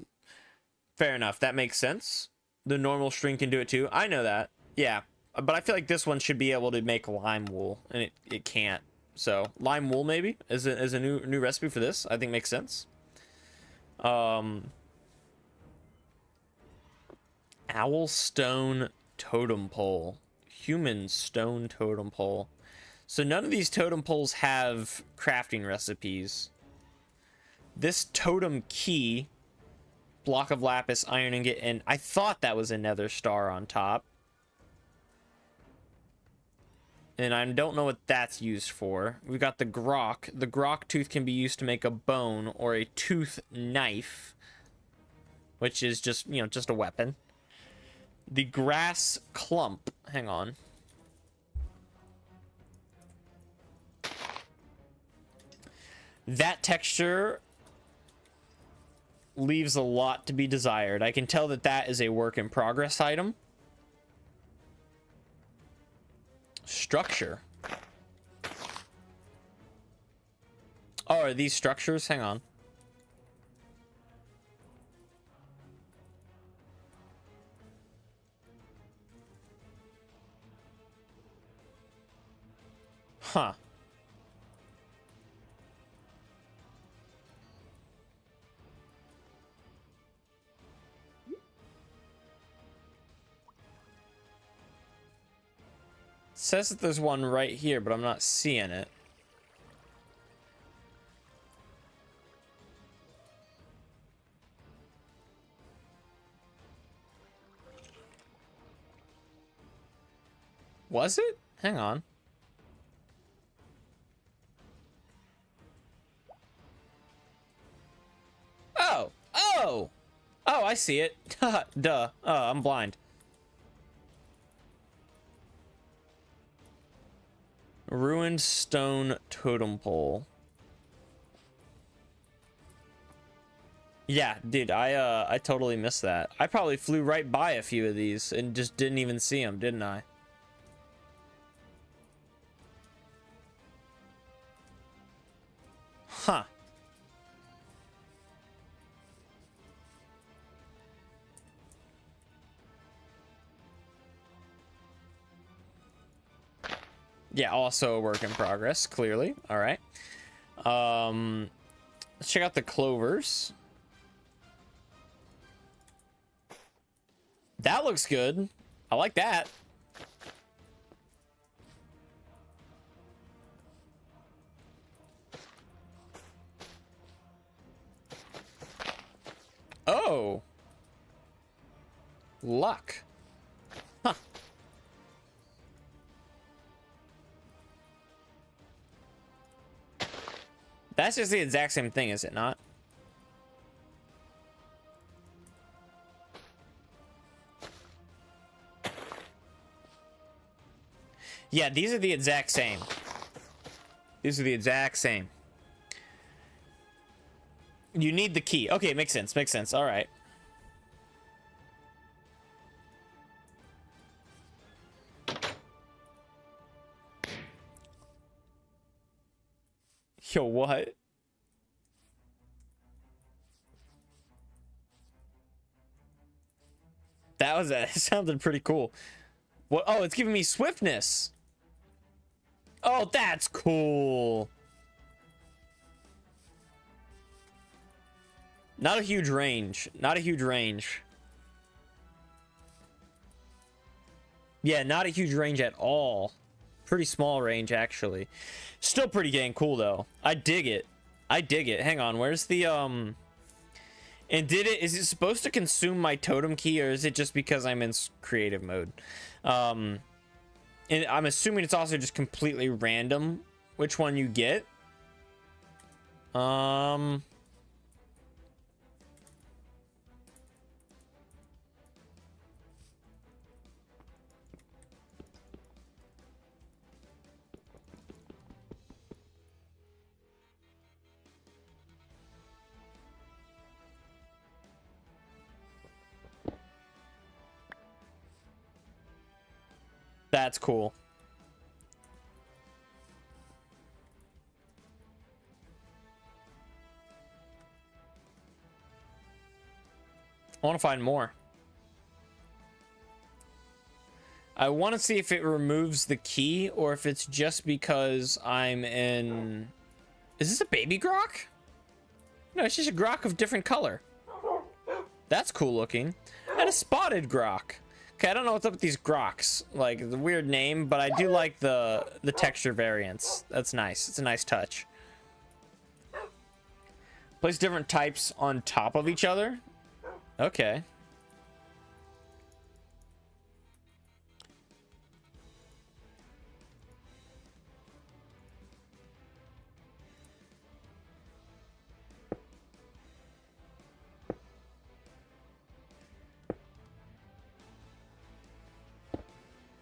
Fair enough. That makes sense. The normal string can do it too. I know that. Yeah. But I feel like this one should be able to make lime wool, and it can't. So lime wool maybe is a new recipe for this. I think makes sense. Owl stone totem pole. Human stone totem pole. So none of these totem poles have crafting recipes. This totem key, block of lapis, iron ingot, and I thought that was a nether star on top. And I don't know what that's used for. We've got the grok. The grok tooth can be used to make a bone or a tooth knife, which is just, you know, just a weapon. The grass clump. Hang on. That texture leaves a lot to be desired. I can tell that that is a work in progress item. Structure. Oh, are these structures? Hang on. Huh. Says that there's one right here, but I'm not seeing it. Was it? Hang on. Oh! Oh! Oh, I see it. Duh. Oh, I'm blind. Ruined stone totem pole. Yeah, dude, I totally missed that. I probably flew right by a few of these and just didn't even see them, didn't I? Huh. Yeah, also a work in progress, clearly. All right. Let's check out the clovers. That looks good. I like that. Oh. Luck. Huh. That's just the exact same thing, is it not? Yeah, these are the exact same. These are the exact same. You need the key. Okay, makes sense. Makes sense. All right. Yo, what? That was it. It sounded pretty cool. What? Oh, it's giving me swiftness. Oh, that's cool. Not a huge range. Not a huge range. Yeah, not a huge range at all. Pretty small range, actually. Still pretty dang cool, though. I dig it. I dig it. Hang on, where's the, And is it supposed to consume my totem key, or is it just because I'm in creative mode? And I'm assuming it's also just completely random which one you get. That's cool. I want to find more. I want to see if it removes the key or if it's just because I'm in... Is this a baby grok? No, it's just a grok of different color. That's cool looking. And a spotted grok. Okay, I don't know what's up with these groks. Like, the weird name, but I do like the texture variants. That's nice. It's a nice touch. Place different types on top of each other. Okay.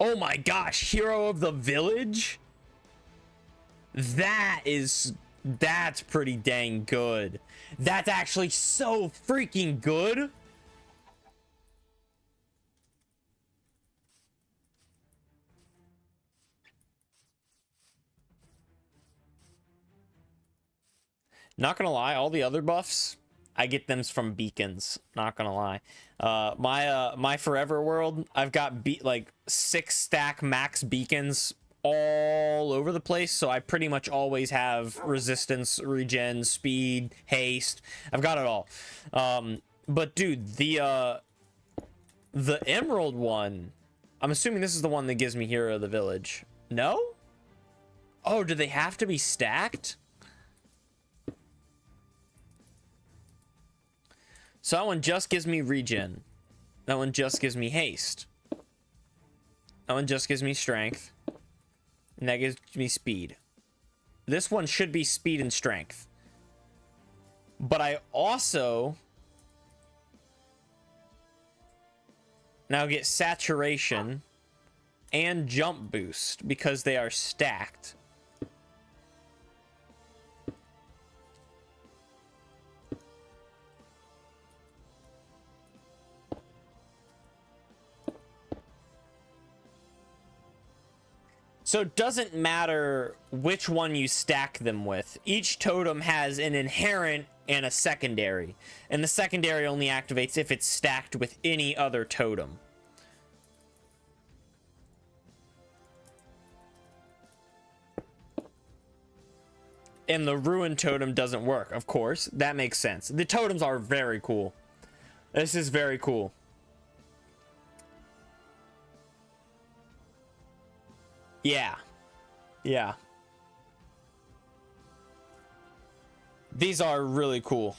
Oh my gosh, hero of the village? That's pretty dang good. That's actually so freaking good. Not gonna lie, all the other buffs, I get them from beacons. Not gonna lie. My forever world, I've got like 6 stack max beacons all over the place, so I pretty much always have resistance, regen, speed, haste. I've got it all. But dude, the emerald one, I'm assuming this is the one that gives me hero of the village. No? Oh, do they have to be stacked? So that one just gives me regen. That one just gives me haste. That one just gives me strength. And that gives me speed. This one should be speed and strength. But I also now get saturation and jump boost because they are stacked. So it doesn't matter which one you stack them with. Each totem has an inherent and a secondary. And the secondary only activates if it's stacked with any other totem. And the ruin totem doesn't work, of course. That makes sense. The totems are very cool. This is very cool. Yeah. Yeah. These are really cool.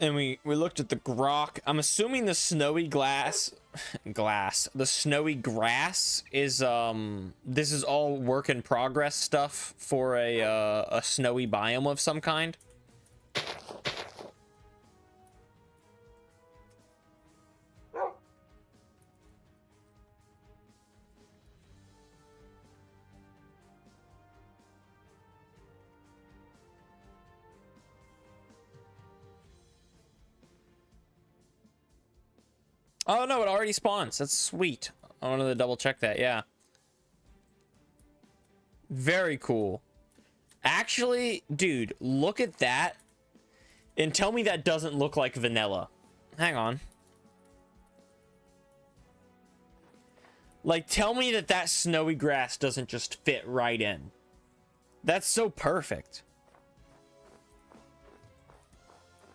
and we looked at the grok. I'm assuming the snowy the snowy grass is this is all work in progress stuff for a snowy biome of some kind. Oh no, it already spawns. That's sweet. I wanted to double check that. Yeah. Very cool. Actually, dude, look at that and tell me that doesn't look like vanilla. Hang on. Like, tell me that that snowy grass doesn't just fit right in. That's so perfect.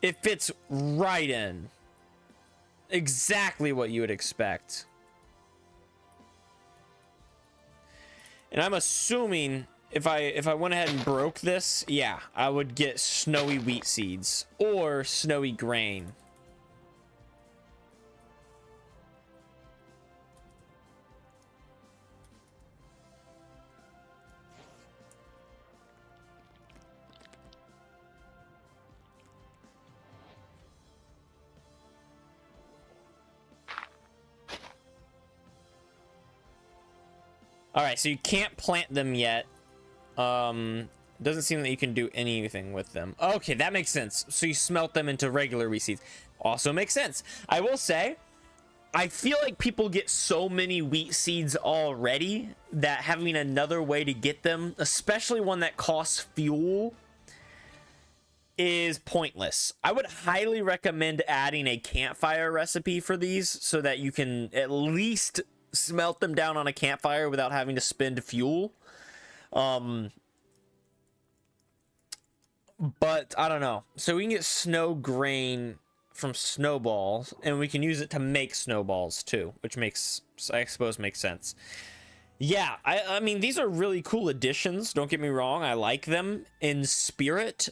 It fits right in. Exactly what you would expect. And I'm assuming if I went ahead and broke this, yeah, I would get snowy wheat seeds or snowy grain. All right, so you can't plant them yet. Doesn't seem that you can do anything with them. Okay, that makes sense. So you smelt them into regular wheat seeds. Also makes sense. I will say, I feel like people get so many wheat seeds already that having another way to get them, especially one that costs fuel, is pointless. I would highly recommend adding a campfire recipe for these so that you can at least smelt them down on a campfire without having to spend fuel. But I don't know. So we can get snow grain from snowballs, and we can use it to make snowballs too, which makes, I suppose, makes sense. Yeah, I mean, these are really cool additions. Don't get me wrong. I like them in spirit,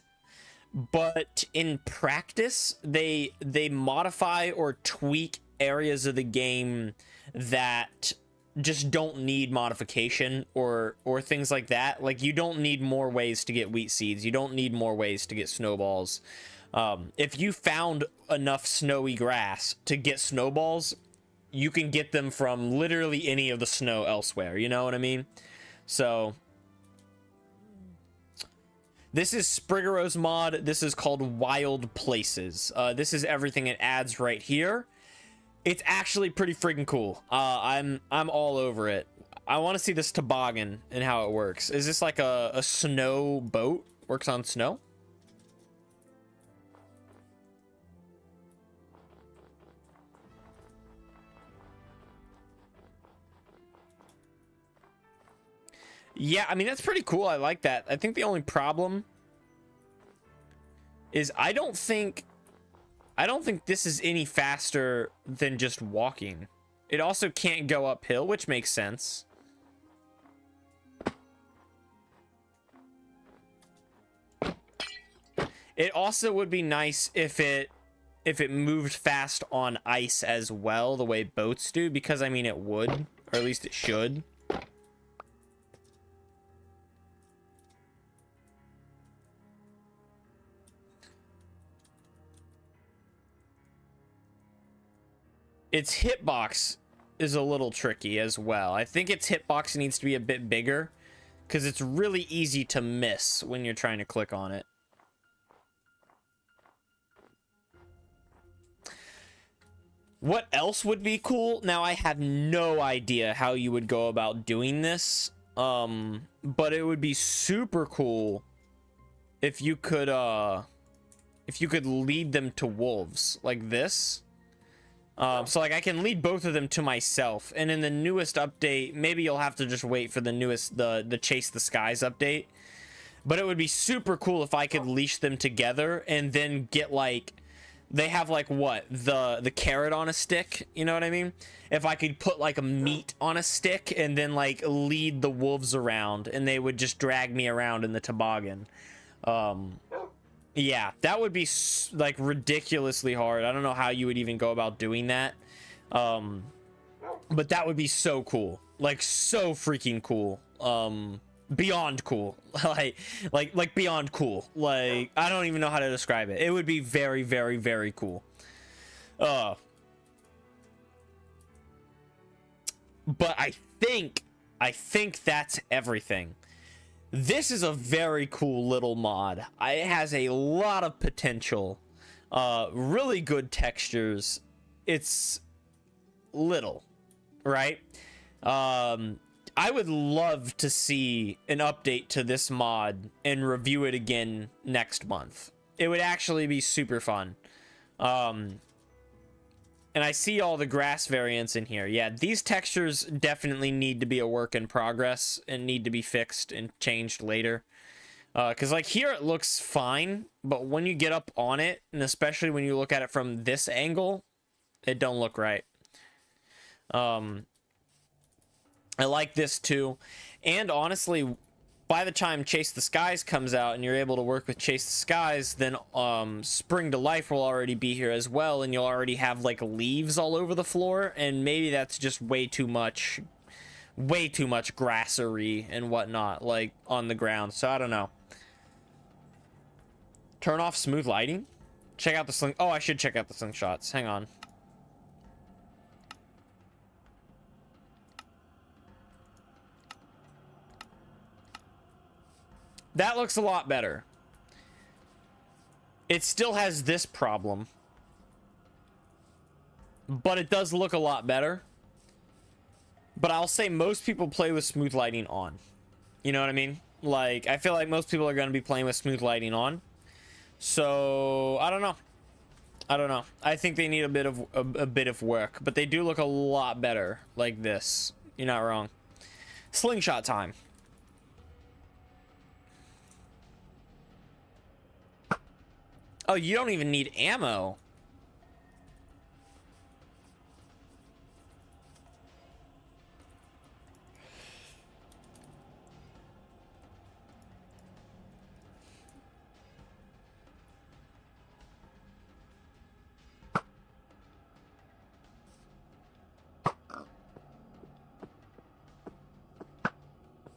but in practice, they modify or tweak areas of the game that just don't need modification or things like that. Like, you don't need more ways to get wheat seeds. You don't need more ways to get snowballs. If you found enough snowy grass to get snowballs, you can get them from literally any of the snow elsewhere. You know what I mean? So this is Spriggero's mod. This is called Wild Places. This is everything it adds right here. It's actually pretty freaking cool. I'm all over it. I want to see this toboggan and how it works. Is this like a snow boat? Works on snow? Yeah, I mean, that's pretty cool. I like that. I think the only problem is I don't think this is any faster than just walking. It also can't go uphill, which makes sense. It also would be nice if it moved fast on ice as well, the way boats do, because I mean it would, or at least it should. Its hitbox is a little tricky as well. I think its hitbox needs to be a bit bigger because it's really easy to miss when you're trying to click on it. What else would be cool? Now, I have no idea how you would go about doing this, but it would be super cool if you could lead them to wolves like this. So like I can lead both of them to myself, and in the newest update, maybe you'll have to just wait for the newest, the Chase the Skies update, but it would be super cool if I could leash them together and then get like, they have like what, the carrot on a stick, you know what I mean? If I could put like a meat on a stick and then like lead the wolves around and they would just drag me around in the toboggan. Yeah, that would be like ridiculously hard. I don't know how you would even go about doing that. But that would be so cool. Like so freaking cool. Beyond cool. like beyond cool. Like I don't even know how to describe it. It would be very, very, very cool. But I think that's everything. This is a very cool little mod. It has a lot of potential. Really good textures. It's little, right? I would love to see an update to this mod and review it again next month. It would actually be super fun. And I see all the grass variants in here. Yeah, these textures definitely need to be a work in progress and need to be fixed and changed later. Because like here it looks fine, but when you get up on it, and especially when you look at it from this angle, it don't look right. I like this too. And honestly, by the time Chase the Skies comes out and you're able to work with Chase the Skies, then Spring to Life will already be here as well, and you'll already have like leaves all over the floor, and maybe that's just way too much grassery and whatnot like on the ground. So I don't know. Turn off smooth lighting. Check out the sling. Oh, I should check out the slingshots. Hang on. That looks a lot better. It still has this problem, but it does look a lot better. But I'll say most people play with smooth lighting on. You know what I mean? Like, I feel like most people are going to be playing with smooth lighting on. So, I don't know. I think they need a bit of work, but they do look a lot better like this. You're not wrong. Slingshot time. Oh, you don't even need ammo.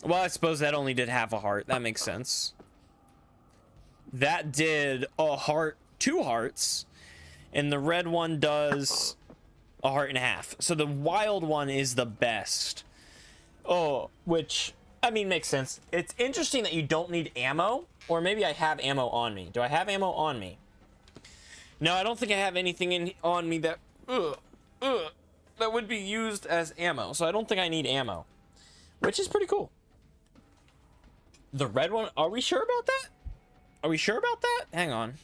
Well, I suppose that only did half a heart. That makes sense. That did a heart, 2 hearts, and the red one does a heart and a half. So the wild one is the best. Oh, which, I mean, makes sense. It's interesting that you don't need ammo, or maybe I have ammo on me. Do I have ammo on me? No, I don't think I have anything on me that that would be used as ammo. So I don't think I need ammo, which is pretty cool. The red one, are we sure about that? Are we sure about that? Hang on.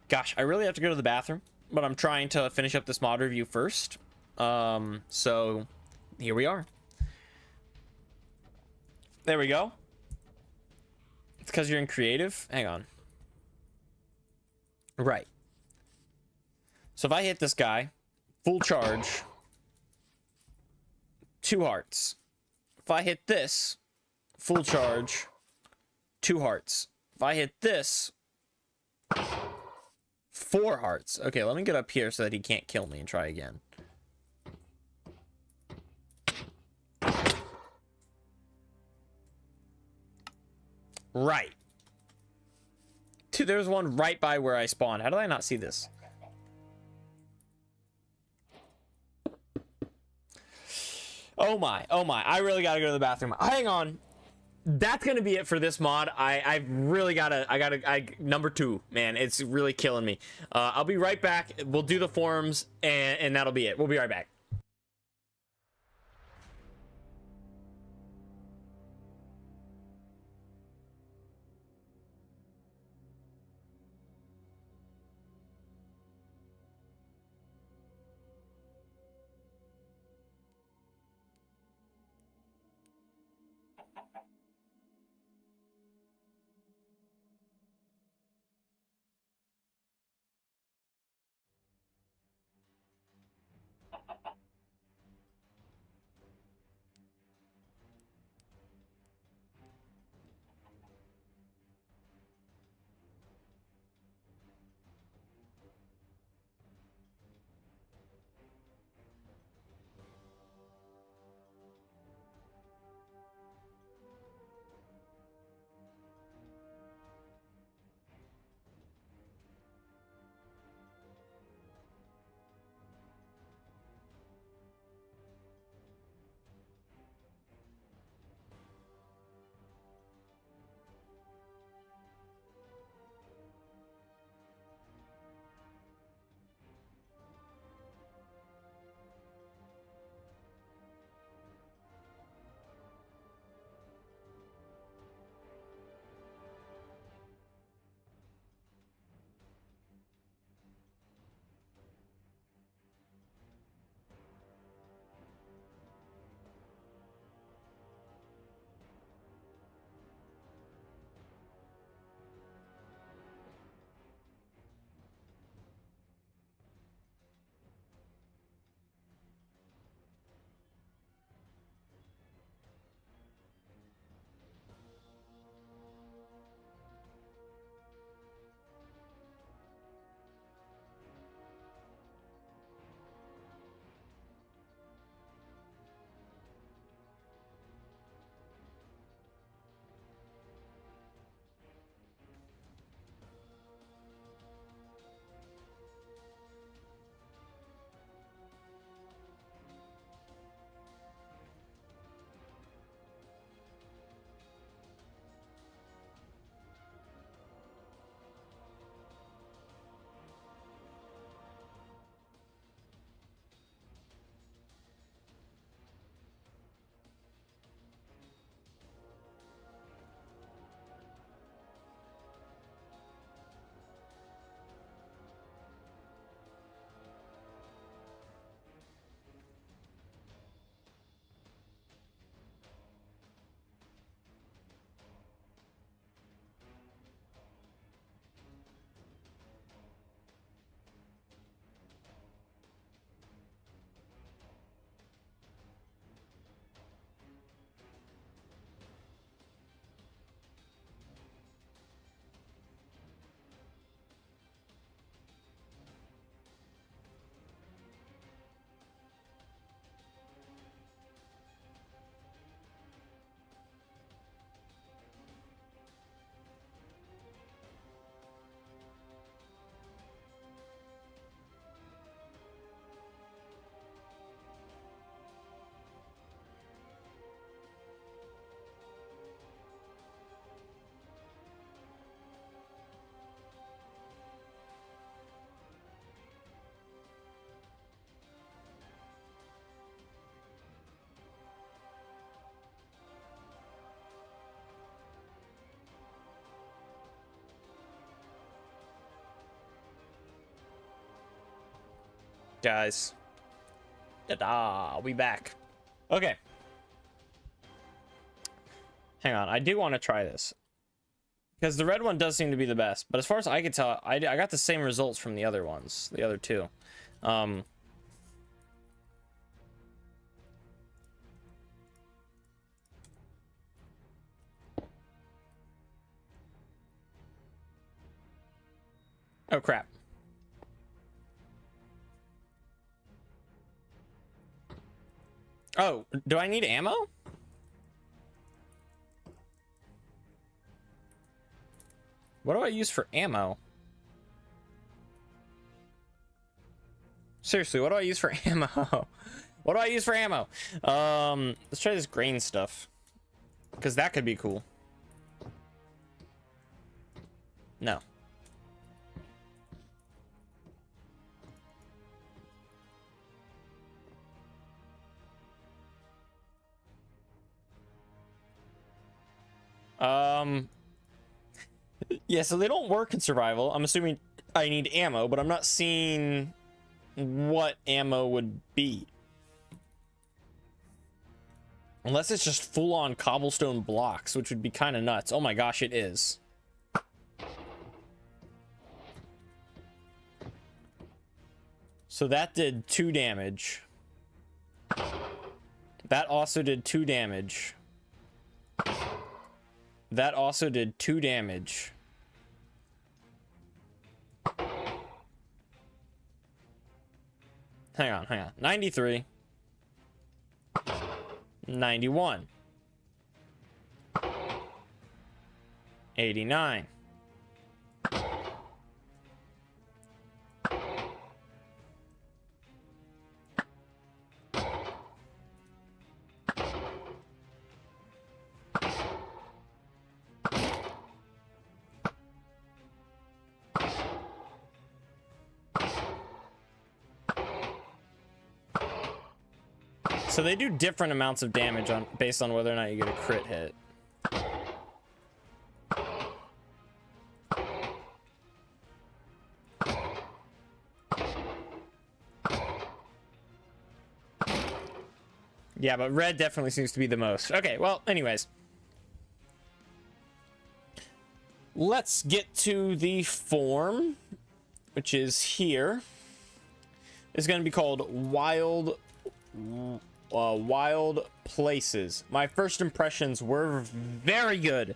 Gosh, I really have to go to the bathroom, but I'm trying to finish up this mod review first. So here we are. There we go. It's because you're in creative. Hang on. Right. So if I hit this guy, full charge, 2 hearts. If I hit this, full charge, 2 hearts. If I hit this, 4 hearts. Okay, let me get up here so that he can't kill me and try again. Right. Dude, there's one right by where I spawned. How did I not see this? Oh my, oh my. I really gotta go to the bathroom. Hang on. That's gonna be it for this mod. I really gotta, number 2, man. It's really killing me. I'll be right back. We'll do the forums, and that'll be it. We'll be right back. guys. Ta-da, I'll be back. Okay. Hang on, I do want to try this. Because the red one does seem to be the best. But as far as I can tell, I got the same results from the other ones. The other two. Oh, crap. Oh, do I need ammo? What do I use for ammo? Seriously, what do I use for ammo? What do I use for ammo? Let's try this grain stuff. Because that could be cool. No. Yeah, so they don't work in survival. I'm assuming I need ammo, but I'm not seeing what ammo would be. Unless it's just full-on cobblestone blocks, which would be kind of nuts. Oh my gosh, it is. So that did 2 damage. That also did 2 damage. That also did 2 damage. Hang on. 93. 91. 89. So they do different amounts of damage based on whether or not you get a crit hit. Yeah, but red definitely seems to be the most. Okay, well, anyways. Let's get to the form, which is here. It's going to be called Wild Places. My first impressions were very good.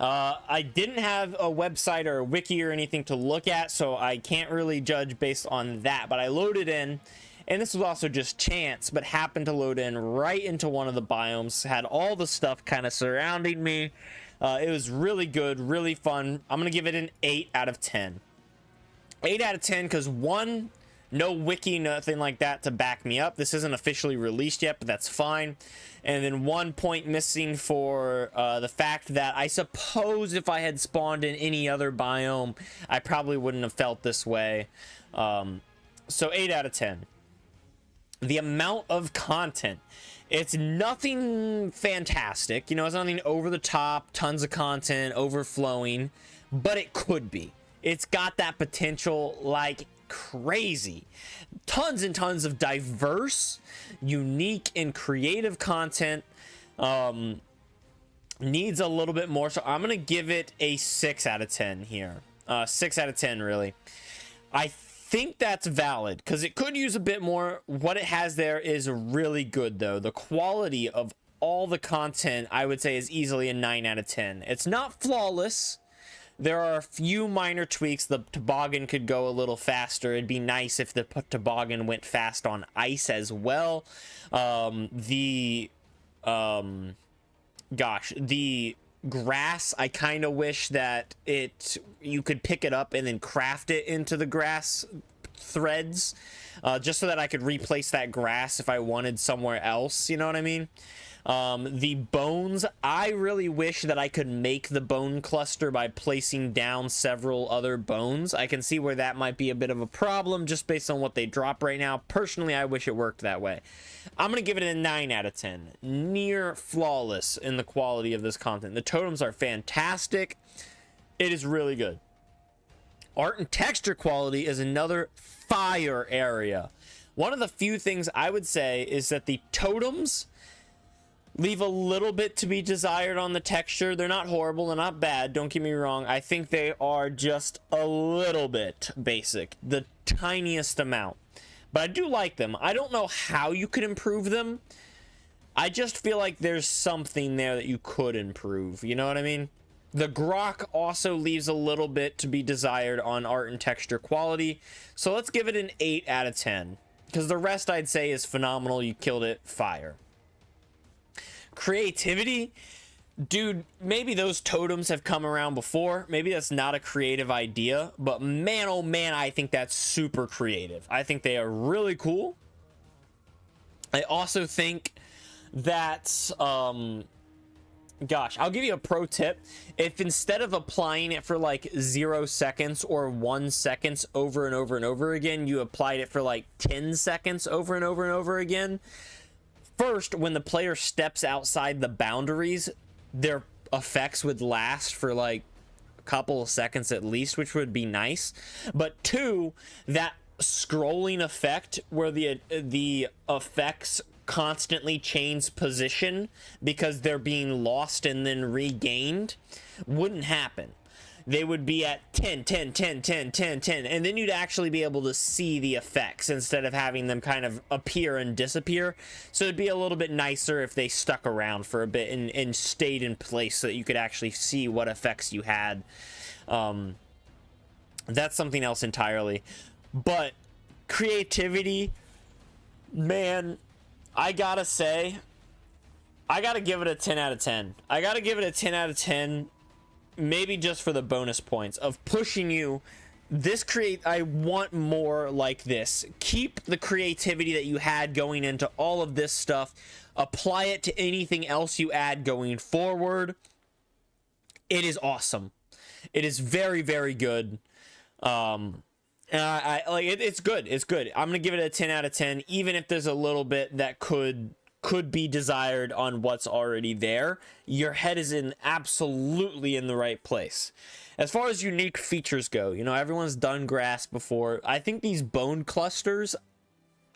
I didn't have a website or a wiki or anything to look at, so I can't really judge based on that, but I loaded in, and this was also just chance, but happened to load in right into one of the biomes, had all the stuff kind of surrounding me. It was really good, really fun. I'm gonna give it an 8 out of 10. 8 out of 10 because one, no wiki, nothing like that to back me up. This isn't officially released yet, but that's fine. And then 1 point missing for the fact that I suppose if I had spawned in any other biome, I probably wouldn't have felt this way. So 8 out of 10. The amount of content. It's nothing fantastic. You know, it's nothing over the top, tons of content, overflowing, but it could be. It's got that potential like crazy. Tons and tons of diverse, unique, and creative content. Needs a little bit more, so I'm gonna give it a 6 out of 10 here. 6 out of 10, really. I think that's valid because it could use a bit more. What it has there is really good, though. The quality of all the content, I would say, is easily a 9 out of 10. It's not flawless. There are a few minor tweaks. The toboggan could go a little faster. It'd be nice if the toboggan went fast on ice as well. The grass, I kind of wish that you could pick it up and then craft it into the grass threads, just so that I could replace that grass if I wanted somewhere else, you know what I mean? The bones, I really wish that I could make the bone cluster by placing down several other bones. I can see where that might be a bit of a problem just based on what they drop right now. Personally, I wish it worked that way. I'm going to give it a 9 out of 10. Near flawless in the quality of this content. The totems are fantastic. It is really good. Art and texture quality is another fire area. One of the few things I would say is that the totems leave a little bit to be desired on the texture. They're not horrible, they're not bad, don't get me wrong. I think they are just a little bit basic, the tiniest amount. But I do like them. I don't know how you could improve them. I just feel like there's something there that you could improve, you know what I mean? The grok also leaves a little bit to be desired on art and texture quality. So let's give it an 8 out of 10. Because the rest I'd say is phenomenal. You killed it. Fire. Creativity, dude, maybe those totems have come around before. Maybe that's not a creative idea, but man, oh man, I think that's super creative. I think they are really cool. I also think that, gosh, I'll give you a pro tip. If instead of applying it for like 0 seconds or 1 second over and over and over again, you applied it for like 10 seconds over and over and over again, first, when the player steps outside the boundaries, their effects would last for like a couple of seconds at least, which would be nice. But 2, that scrolling effect where the effects constantly change position because they're being lost and then regained wouldn't happen. They would be at 10, 10, 10, 10, 10, 10, and then you'd actually be able to see the effects instead of having them kind of appear and disappear. So it'd be a little bit nicer if they stuck around for a bit and stayed in place so that you could actually see what effects you had. That's something else entirely. But creativity, man, I gotta say, I gotta give it a 10 out of 10. I gotta give it a 10 out of 10. Maybe just for the bonus points of pushing you. I want more like this. Keep the creativity that you had going into all of this stuff. Apply it to anything else you add going forward. It is awesome. It is very, very good. And I like it. It's good. It's good. I'm gonna give it a 10 out of 10, even if there's a little bit that could be desired on what's already there. Your head is absolutely in the right place. As far as unique features go, you know, everyone's done grass before. I think these bone clusters,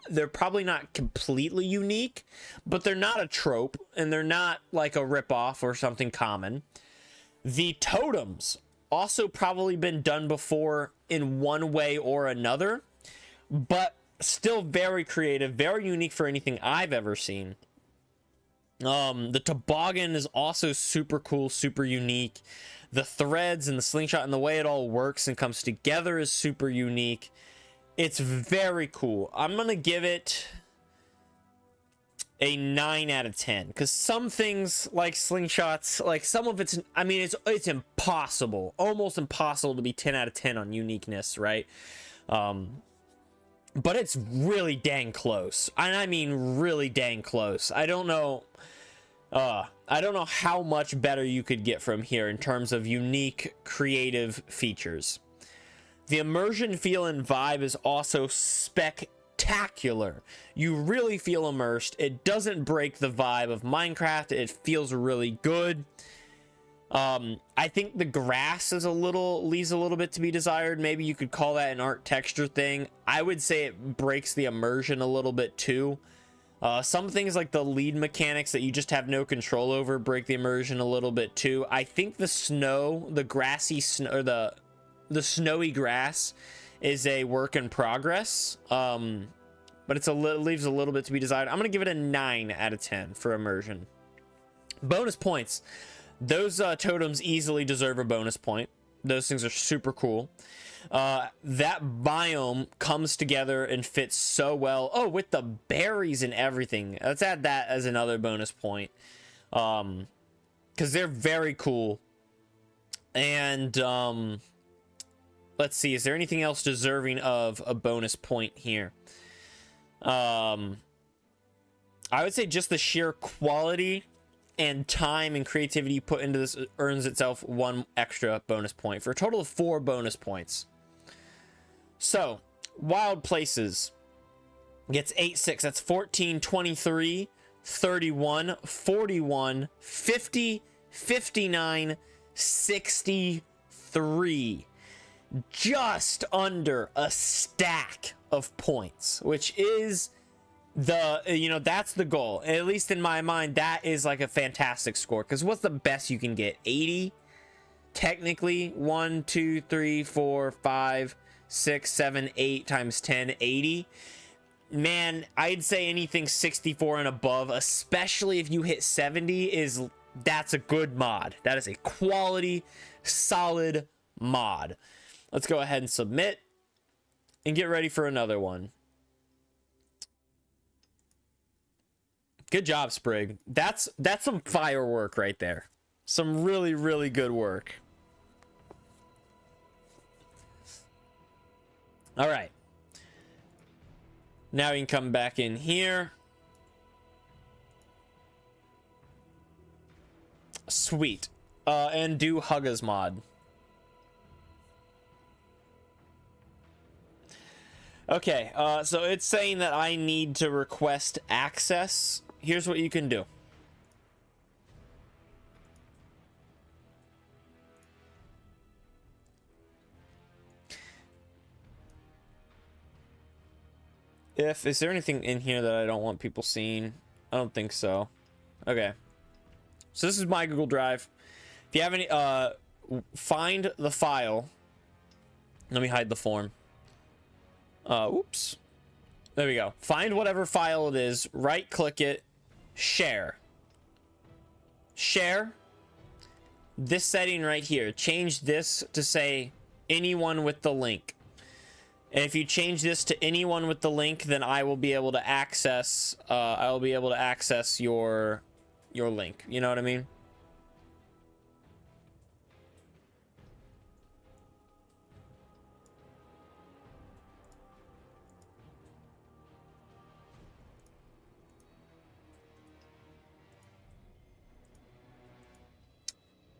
they're probably not completely unique, but they're not a trope and they're not like a ripoff or something common. The totems also probably been done before in one way or another, but still very creative, very unique for anything I've ever seen. The toboggan is also super cool, super unique. The threads and the slingshot and the way it all works and comes together is super unique. It's very cool. I'm gonna give it a 9 out of 10 because some things like slingshots, like some of it's, I mean, it's impossible, almost impossible to be 10 out of 10 on uniqueness, right? But it's really dang close. And I mean really dang close. I don't know how much better you could get from here in terms of unique creative features. The immersion feel and vibe is also spectacular. You really feel immersed. It doesn't break the vibe of Minecraft. It feels really good. I think the grass is leaves a little bit to be desired. Maybe you could call that an art texture thing. I would say it breaks the immersion a little bit too. Some things like the lead mechanics that you just have no control over break the immersion a little bit too. I think the snow, the grassy snow, or the snowy grass is a work in progress. But it leaves a little bit to be desired. I'm gonna give it a 9 out of 10 for immersion. Bonus points. Those totems easily deserve a bonus point. Those things are super cool. That biome comes together and fits so well. Oh, with the berries and everything. Let's add that as another bonus point. Because they're very cool. And let's see, is there anything else deserving of a bonus point here? I would say just the sheer quality and time and creativity put into this earns itself 1 extra bonus point for a total of 4 bonus points. So, Wild Places gets 8, 6. That's 14, 23, 31, 41, 50, 59, 63. just under a stack of points, which is the, you know, that's the goal. At least in my mind, that is like a fantastic score, because what's the best you can get? 80? Technically, 1, 2, 3, 4, 5, 6, 7, 8 times 10, 80. Man, I'd say anything 64 and above, especially if you hit 70, that's a good mod. That is a quality, solid mod. Let's go ahead and submit and get ready for another one. Good job, Sprig. That's some firework right there. Some really, really good work. All right. Now you can come back in here. Sweet. And do Hugga's mod. Okay, so it's saying that I need to request access. Here's what you can do. Is there anything in here that I don't want people seeing? I don't think so. Okay. So this is my Google Drive. If you have any, find the file. Let me hide the form. Oops. There we go. Find whatever file it is, right click it, share. Share. This setting right here, change this to say anyone with the link. And if you change this to anyone with the link, then I will be able to access your link. You know what I mean?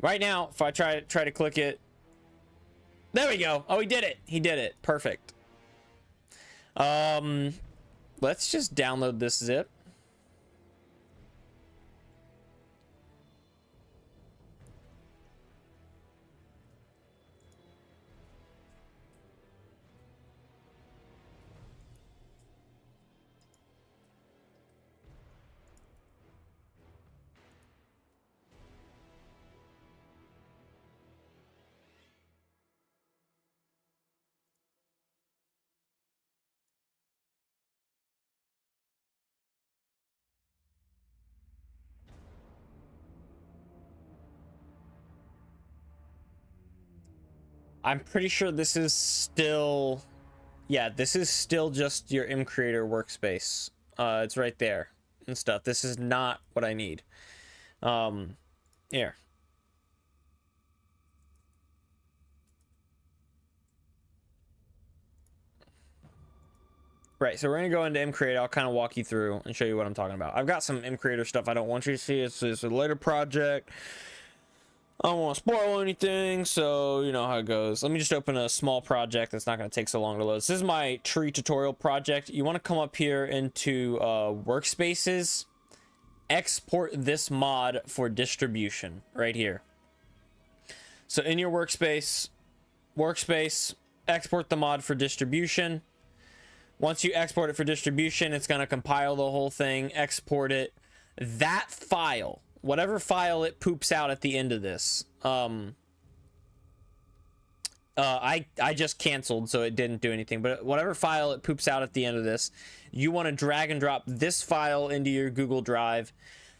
Right now, if I try to click it, there we go. Oh, he did it. He did it. Perfect. Let's just download this zip. I'm pretty sure this is still, yeah, this is still just your Creator workspace. It's right there and stuff. This is not what I need. Here. Right, so we're gonna go into Creator. I'll kind of walk you through and show you what I'm talking about. I've got some Creator stuff I don't want you to see. It's a later project. I don't want to spoil anything, so you know how it goes. Let me just open a small project that's not going to take so long to load. This is my tree tutorial project. You want to come up here into workspaces, export this mod for distribution right here. So in your workspace, export the mod for distribution. Once you export it for distribution, it's going to compile the whole thing, export it. That file, whatever file it poops out at the end of this, I just canceled, so it didn't do anything, but whatever file it poops out at the end of this, you want to drag and drop this file into your Google Drive,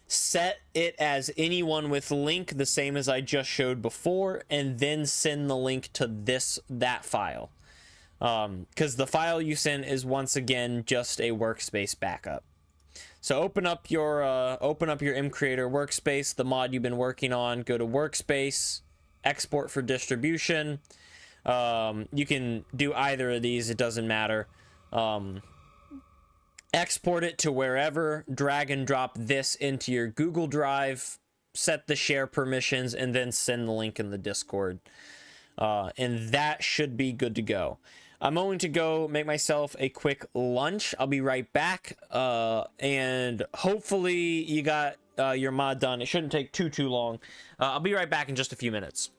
set it as anyone with link, the same as I just showed before, and then send the link to that file, because the file you send is once again just a workspace backup. So open up your Creator workspace, the mod you've been working on. Go to workspace, export for distribution. You can do either of these, it doesn't matter. Export it to wherever, drag and drop this into your Google Drive, set the share permissions, and then send the link in the Discord. And that should be good to go. I'm going to go make myself a quick lunch. I'll be right back. And hopefully you got your mod done. It shouldn't take too long. I'll be right back in just a few minutes.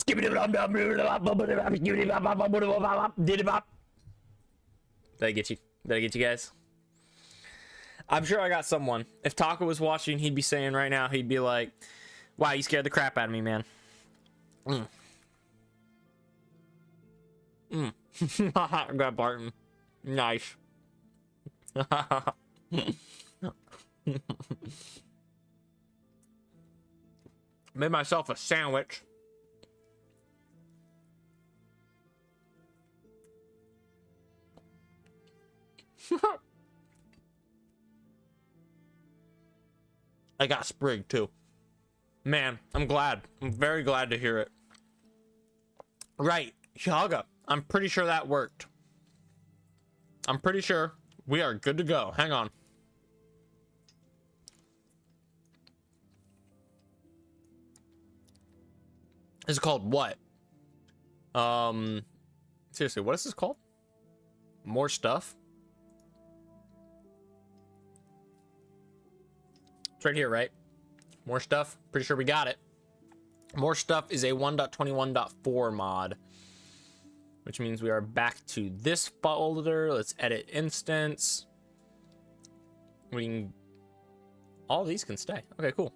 Did I get you? Did I get you guys? I'm sure I got someone. If Taco was watching, he'd be saying right now, he'd be like, wow, you scared the crap out of me, man. I got Barton. Nice. Made myself a sandwich. I got Sprig too. Man, I'm glad. I'm very glad to hear it. Right, Yaga. I'm pretty sure that worked. I'm pretty sure we are good to go. Hang on. This is called what? Seriously, what is this called? More stuff? It's right here, right? More stuff. Pretty sure we got it. More stuff is a 1.21.4 mod, which means we are back to this folder. Let's edit instance. We can, all these can stay. Okay, cool.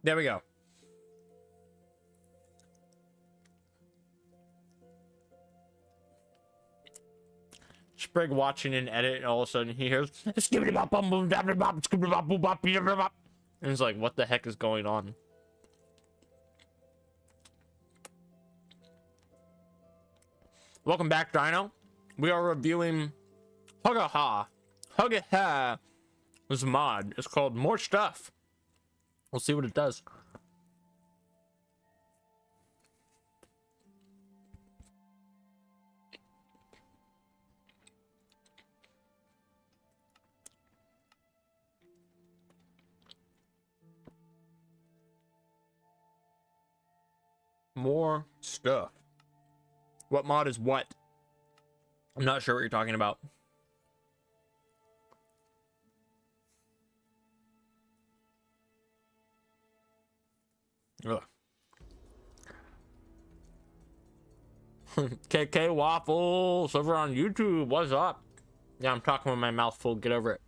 There we go. Sprig watching an edit, and all of a sudden he hears, and it's like, what the heck is going on? Welcome back, Dino. We are reviewing Huggaha. Huggaha was a mod. It's called More Stuff. We'll see what it does. More stuff. What mod is what? I'm not sure what you're talking about. Ugh. KK Waffles over on YouTube. What's up? Yeah, I'm talking with my mouth full. Get over it.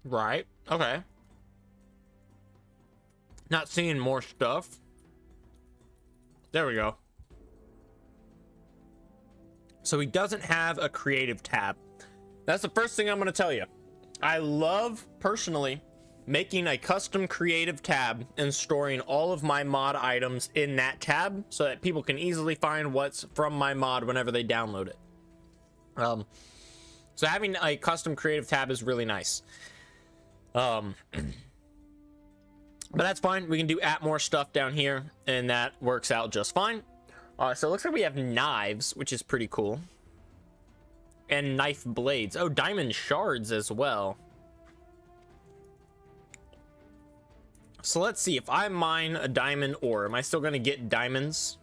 Right. Okay. Not seeing more stuff. There we go. So he doesn't have a creative tab. That's the first thing I'm going to tell you. I love, personally, making a custom creative tab and storing all of my mod items in that tab so that people can easily find what's from my mod whenever they download it. So having a custom creative tab is really nice. But that's fine. We can do add more stuff down here, and that works out just fine. So it looks like we have knives, which is pretty cool. And knife blades. Oh, diamond shards as well. So let's see. If I mine a diamond ore, am I still going to get diamonds?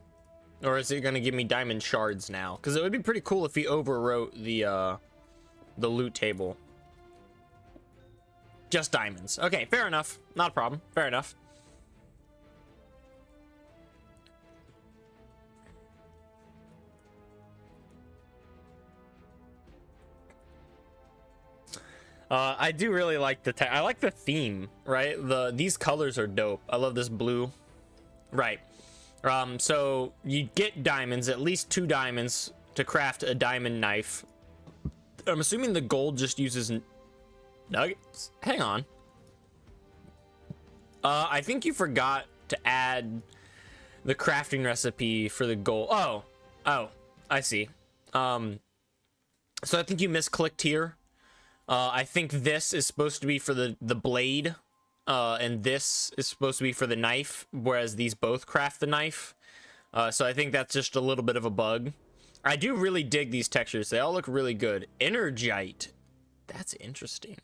Or is it going to give me diamond shards now? Because it would be pretty cool if he overwrote the loot table. Just diamonds. Okay, fair enough. Not a problem. Fair enough. I do really like the I like the theme, right? These colors are dope. I love this blue. Right. So you get diamonds, at least 2 diamonds to craft a diamond knife. I'm assuming the gold just uses nuggets. Hang on. I think you forgot to add the crafting recipe for the gold. Oh, I see. So I think you misclicked here. I think this is supposed to be for the blade, and this is supposed to be for the knife, whereas these both craft the knife. So I think that's just a little bit of a bug. I do really dig these textures. They all look really good. Energite. That's interesting.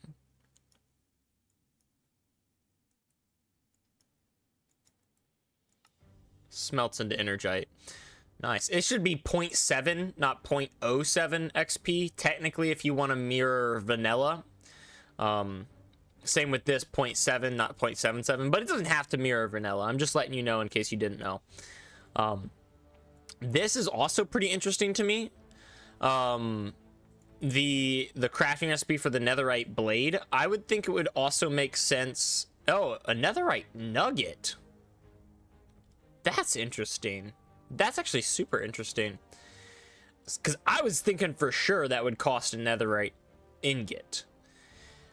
Smelts into Energite. Nice. It should be 0.7, not 0.07 XP, technically, if you want to mirror vanilla. Same with this, 0.7, not 0.77, but it doesn't have to mirror vanilla. I'm just letting you know in case you didn't know. This is also pretty interesting to me. The crafting recipe for the netherite blade, I would think it would also make sense. Oh, a netherite nugget. That's interesting. That's actually super interesting. Because I was thinking for sure that would cost a netherite ingot.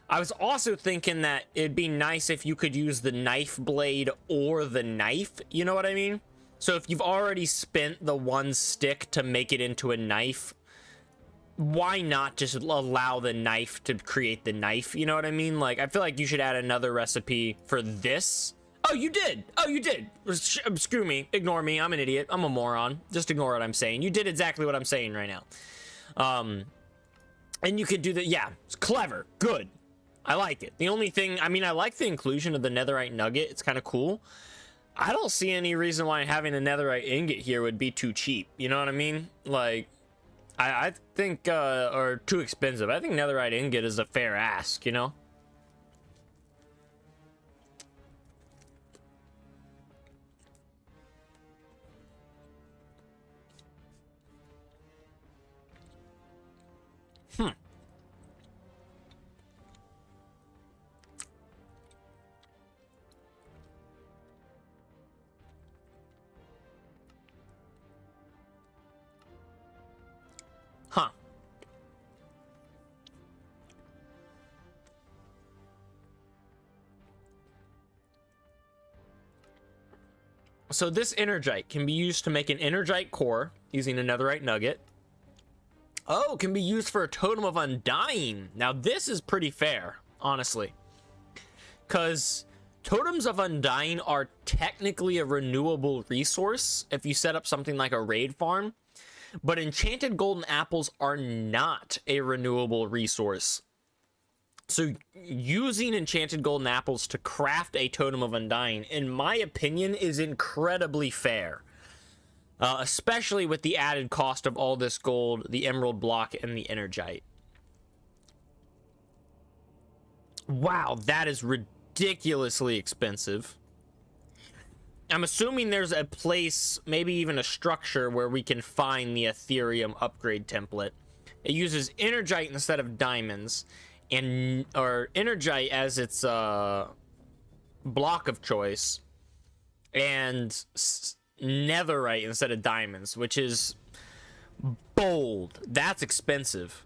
I was also thinking that it'd be nice if you could use the knife blade or the knife. You know what I mean? So if you've already spent the one stick to make it into a knife, why not just allow the knife to create the knife? You know what I mean? Like, I feel like you should add another recipe for this. Oh, you did. Oh, you did. Screw me. Ignore me. I'm an idiot. I'm a moron. Just ignore what I'm saying. You did exactly what I'm saying right now. And you could do that. Yeah, it's clever. Good. I like it. The only thing, I mean, I like the inclusion of the netherite nugget. It's kind of cool. I don't see any reason why having a netherite ingot here would be too cheap. You know what I mean? Like, I think, or too expensive. I think netherite ingot is a fair ask, you know? Huh. So this energite can be used to make an energite core using a netherite nugget. Oh, can be used for a totem of undying. Now this is pretty fair, honestly. Because totems of undying are technically a renewable resource if you set up something like a raid farm. But enchanted golden apples are not a renewable resource. So using enchanted golden apples to craft a totem of undying, in my opinion, is incredibly fair. Especially with the added cost of all this gold, the emerald block, and the energite. Wow, that is ridiculously expensive. I'm assuming there's a place, maybe even a structure, where we can find the Ethereum upgrade template. It uses energite instead of diamonds, or energite as its block of choice, and netherite instead of diamonds, which is bold. That's expensive.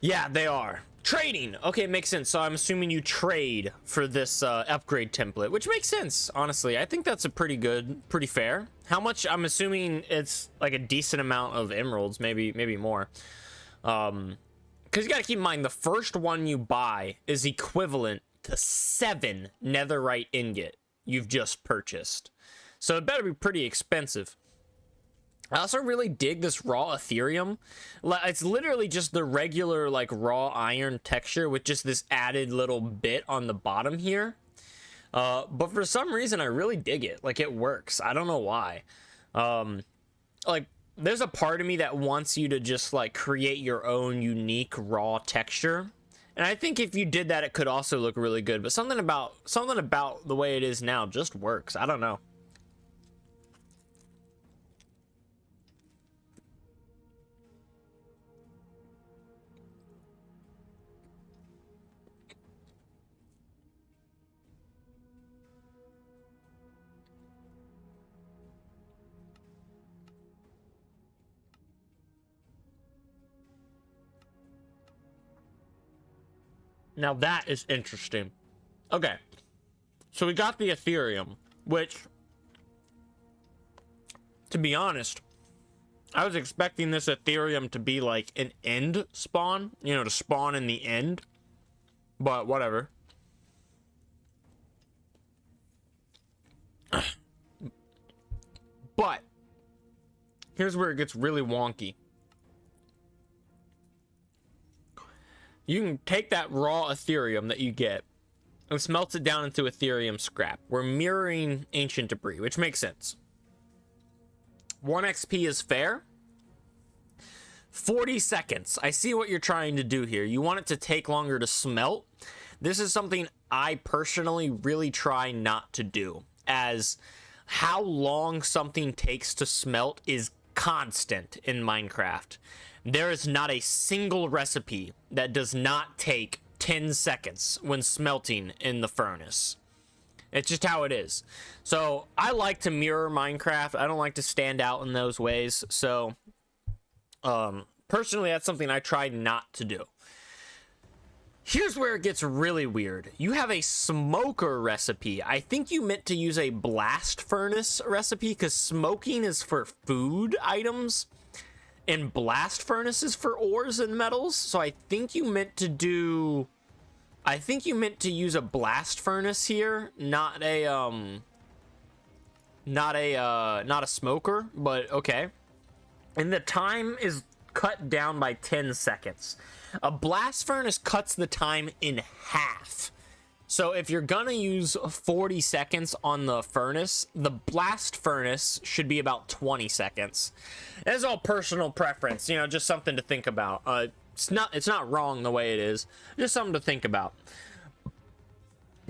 Yeah, they are. Trading. Okay, makes sense. So I'm assuming you trade for this upgrade template, which makes sense, honestly. I think that's a pretty fair. How much? I'm assuming it's like a decent amount of emeralds, maybe more. Because you gotta keep in mind, the first one you buy is equivalent to 7 netherite ingot you've just purchased. So it better be pretty expensive. I also really dig this raw Ethereum. It's literally just the regular, like, raw iron texture with just this added little bit on the bottom here. But for some reason, I really dig it. Like, it works. I don't know why. Like, there's a part of me that wants you to just, like, create your own unique raw texture. And I think if you did that, it could also look really good. But something about the way it is now just works. I don't know. Now that is interesting. Okay. So we got the Ethereum, which, to be honest, I was expecting this Ethereum to be like an end spawn, you know, to spawn in the end. But whatever. But Here's where it gets really wonky. You can take that raw Ethereum that you get and smelt it down into Ethereum scrap. We're mirroring ancient debris, which makes sense. 1 XP is fair. 40 seconds. I see what you're trying to do here. You want it to take longer to smelt. This is something I personally really try not to do, as how long something takes to smelt is constant in Minecraft. There is not a single recipe that does not take 10 seconds when smelting in the furnace. It's just how it is. So I like to mirror Minecraft. I don't like to stand out in those ways. So personally, that's something I try not to do. Here's where it gets really weird. You have a smoker recipe. I think you meant to use a blast furnace recipe because smoking is for food items and blast furnace is for ores and metals. So I think you meant to do... I think you meant to use a blast furnace here, not a smoker, but okay. And the time is cut down by 10 seconds. A blast furnace cuts the time in half. So if you're gonna use 40 seconds on the furnace, the blast furnace should be about 20 seconds. That's all personal preference, you know, just something to think about. It's not wrong the way it is, just something to think about.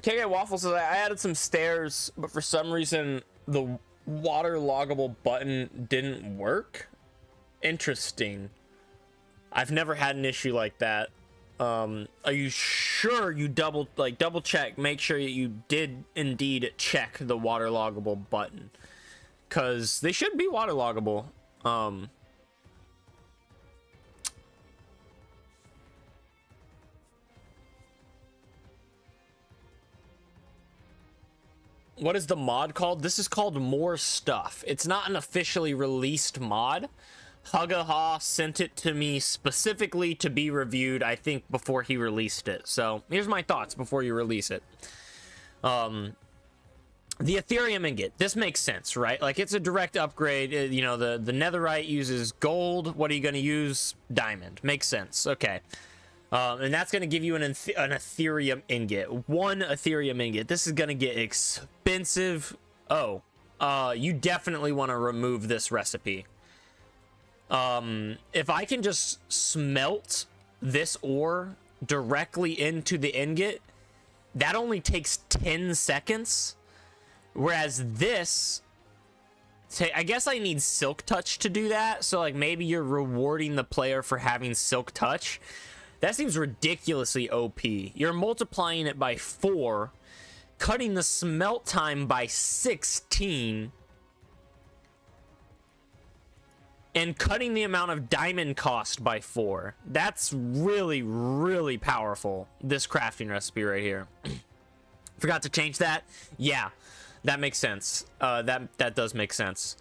KK Waffle says, I added some stairs, but for some reason the water loggable button didn't work. Interesting. I've never had an issue like that. Are you sure you double check, make sure you did indeed check the water loggable button, because they should be water loggable. What is the mod called? This is called More Stuff. It's not an officially released mod. Huggaha sent it to me specifically to be reviewed, I think, before he released it. So here's my thoughts before you release it. The Ethereum ingot. This makes sense, right? Like, it's a direct upgrade. You know, the netherite uses gold. What are you going to use? Diamond. Makes sense. Okay. And that's going to give you an Ethereum ingot. 1 Ethereum ingot. This is going to get expensive. Oh, you definitely want to remove this recipe. If I can just smelt this ore directly into the ingot, that only takes 10 seconds. Whereas this, say, I guess I need Silk Touch to do that. So like maybe you're rewarding the player for having Silk Touch. That seems ridiculously OP. You're multiplying it by 4, cutting the smelt time by 16, and cutting the amount of diamond cost by 4. That's really, really powerful, this crafting recipe right here. Forgot to change that? Yeah, that makes sense. That does make sense.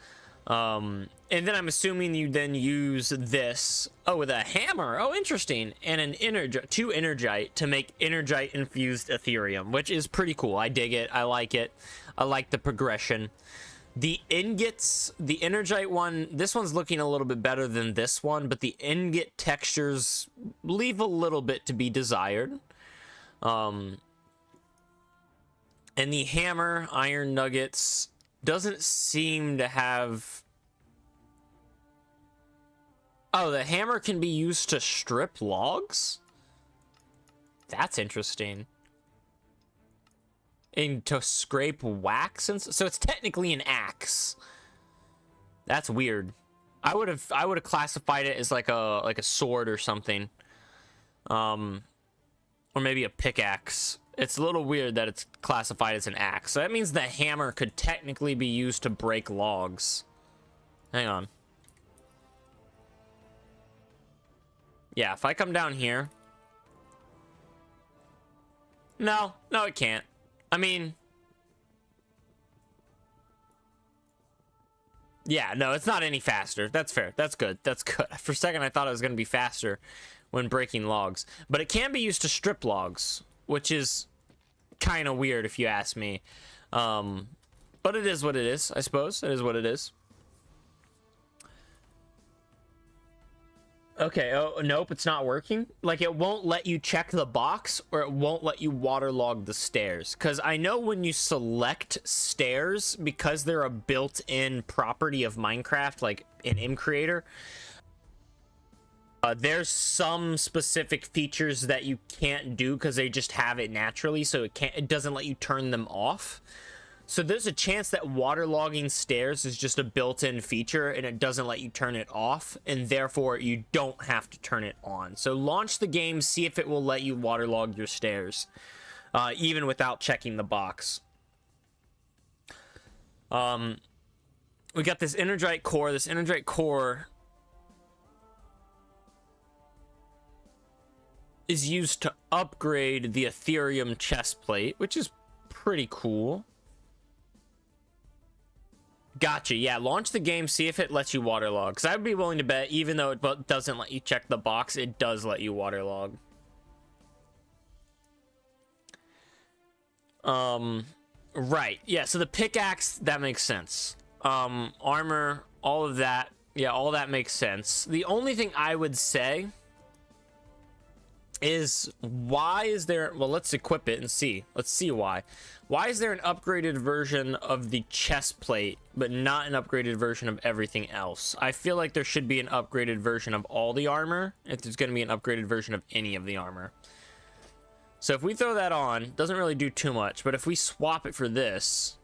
And then I'm assuming you then use this, with a hammer. Oh, interesting. And an 2 Energite to make Energite infused Ethereum, which is pretty cool. I dig it. I like it. I like the progression. The ingots, the Energite one, this one's looking a little bit better than this one, but the ingot textures leave a little bit to be desired. And the hammer, iron nuggets, doesn't seem to have... Oh, the hammer can be used to strip logs? That's interesting. And to scrape wax, and so it's technically an axe. That's weird. I would have classified it as like a sword or something. Or maybe a pickaxe. It's a little weird that it's classified as an axe. So that means the hammer could technically be used to break logs. Hang on. Yeah, if I come down here... No, it can't. I mean... Yeah, no, it's not any faster. That's fair. That's good. That's good. For a second, I thought it was going to be faster when breaking logs. But it can be used to strip logs, which is kind of weird if you ask me. But it is what it is, I suppose. It is what it is. Okay, oh, nope, it's not working. Like, it won't let you check the box, or it won't let you waterlog the stairs. Because I know when you select stairs, because they're a built-in property of Minecraft, like in Creator, there's some specific features that you can't do because they just have it naturally, so it doesn't let you turn them off. So there's a chance that waterlogging stairs is just a built-in feature and it doesn't let you turn it off, and therefore you don't have to turn it on. So launch the game, see if it will let you waterlog your stairs, even without checking the box. We got this Energite core. This Energite core is used to upgrade the Ethereum chest plate, which is pretty cool. Gotcha. Yeah, launch the game, see if it lets you waterlog. Because I would be willing to bet, even though it doesn't let you check the box, it does let you waterlog. Right. Yeah, so the pickaxe, that makes sense. Armor, all of that. Yeah, all that makes sense. The only thing I would say is, why is there... Well, let's equip it and see. Let's see why. Why is there an upgraded version of the chest plate, but not an upgraded version of everything else? I feel like there should be an upgraded version of all the armor, if there's going to be an upgraded version of any of the armor. So if we throw that on, doesn't really do too much, but if we swap it for this,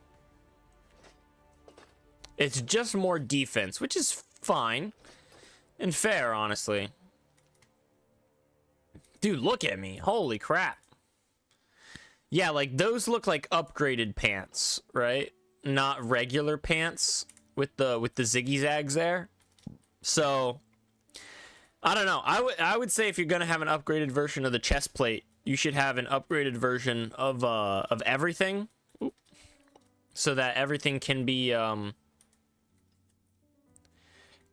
it's just more defense, which is fine and fair, honestly. Dude, look at me. Holy crap. Yeah, like, those look like upgraded pants, right? Not regular pants with the ziggy zags there. So, I don't know. I would say if you're gonna have an upgraded version of the chest plate, you should have an upgraded version of everything, so that everything can be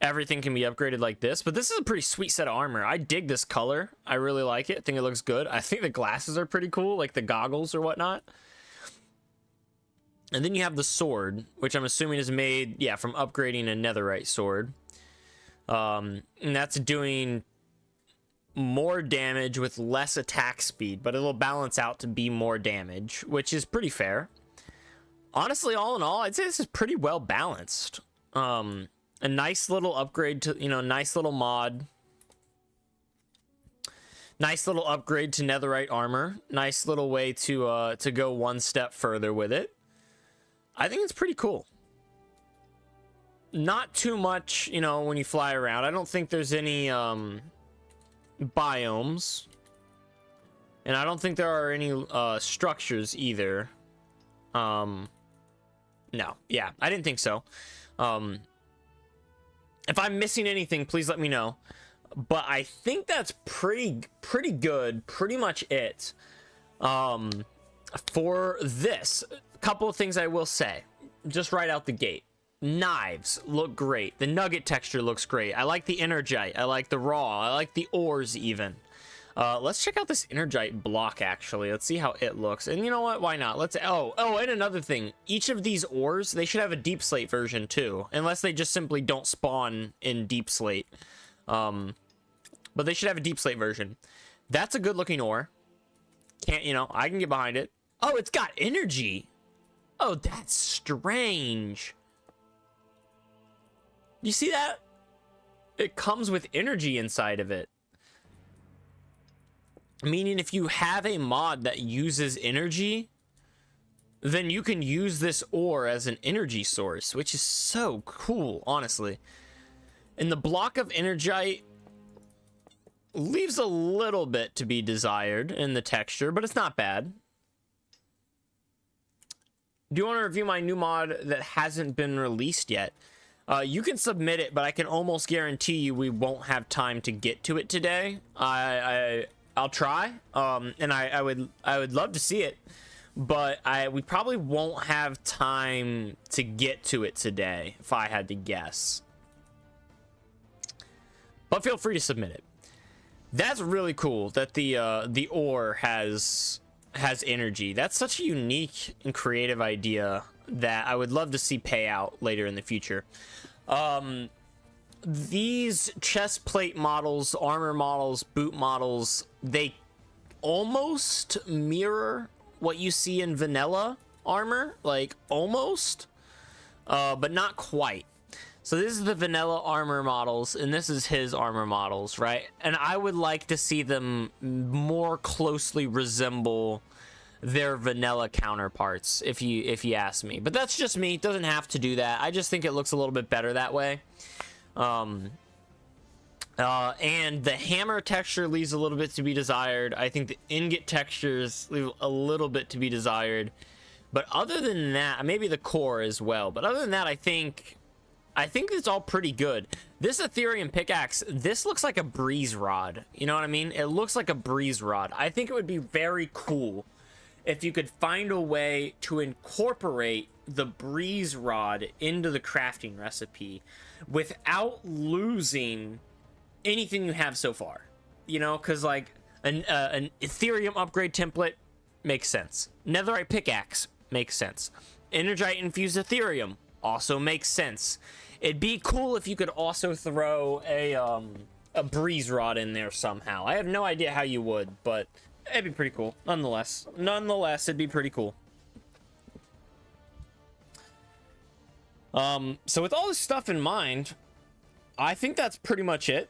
upgraded like this. But this is a pretty sweet set of armor. I dig this color. I really like it. I think it looks good. I think the glasses are pretty cool, like the goggles or whatnot. And then you have the sword, which I'm assuming is made, yeah, from upgrading a netherite sword. And that's doing more damage with less attack speed, but it'll balance out to be more damage, which is pretty fair. Honestly, all in all, I'd say this is pretty well balanced. A nice little upgrade to, nice little mod. Nice little upgrade to netherite armor. Nice little way to go one step further with it. I think it's pretty cool. Not too much, when you fly around. I don't think there's any biomes. And I don't think there are any structures either. No. Yeah, I didn't think so. If I'm missing anything, please let me know. But I think that's pretty good. Pretty much it. For this, a couple of things I will say, just right out the gate. Knives look great. The nugget texture looks great. I like the energite. I like the raw. I like the ores even. Let's check out this energite block, actually. Let's see how it looks. And you know what? Why not? Let's... Oh, and another thing. Each of these ores, they should have a deep slate version, too. Unless they just simply don't spawn in deep slate. But they should have a deep slate version. That's a good-looking ore. Can't, I can get behind it. Oh, it's got energy. Oh, that's strange. You see that? It comes with energy inside of it. Meaning if you have a mod that uses energy, then you can use this ore as an energy source, which is so cool, honestly. And the block of energite leaves a little bit to be desired in the texture, but it's not bad. Do you want to review my new mod that hasn't been released yet? You can submit it, but I can almost guarantee you we won't have time to get to it today. I'll try, and I would love to see it, but we probably won't have time to get to it today, if I had to guess. But feel free to submit it. That's really cool that the ore has energy. That's such a unique and creative idea that I would love to see pay out later in the future. these chest plate models, armor models, boot models, they almost mirror what you see in vanilla armor, like almost, but not quite. So this is the vanilla armor models, and this is his armor models, right? And I would like to see them more closely resemble their vanilla counterparts, if you ask me. But that's just me. It doesn't have to do that. I just think it looks a little bit better that way. And the hammer texture leaves a little bit to be desired. I think the ingot textures leave a little bit to be desired. But other than that, maybe the core as well. But other than that, I think it's all pretty good. This Ethereum pickaxe, this looks like a breeze rod. You know what I mean? It looks like a breeze rod. I think it would be very cool if you could find a way to incorporate the breeze rod into the crafting recipe without losing anything you have so far. You know, because like an Ethereum upgrade template makes sense. Netherite pickaxe makes sense. Energite infused Ethereum also makes sense. It'd be cool if you could also throw a breeze rod in there somehow. I have no idea how you would, but it'd be pretty cool. Nonetheless, it'd be pretty cool. So with all this stuff in mind, I think that's pretty much it.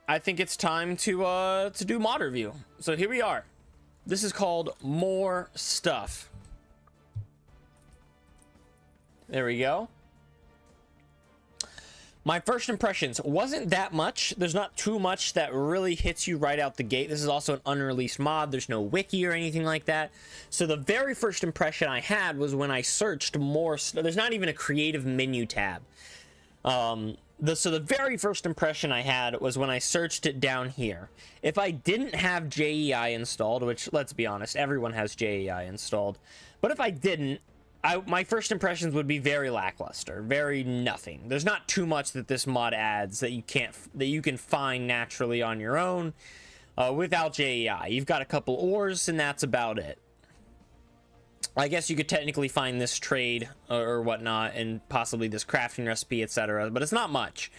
I think it's time to do mod review. So here we are. This is called More Stuff. There we go. My first impressions wasn't that much. There's not too much that really hits you right out the gate. This is also an unreleased mod. There's no wiki or anything like that. So the very first impression I had was when I searched more stuff. There's not even a creative menu tab. So the very first impression I had was when I searched it down here. If I didn't have JEI installed, which, let's be honest, everyone has JEI installed. But if I didn't, my first impressions would be very lackluster, very nothing. There's not too much that this mod adds that you can find naturally on your own without JEI. You've got a couple ores, and that's about it. I guess you could technically find this trade or whatnot, and possibly this crafting recipe, etc. But it's not much.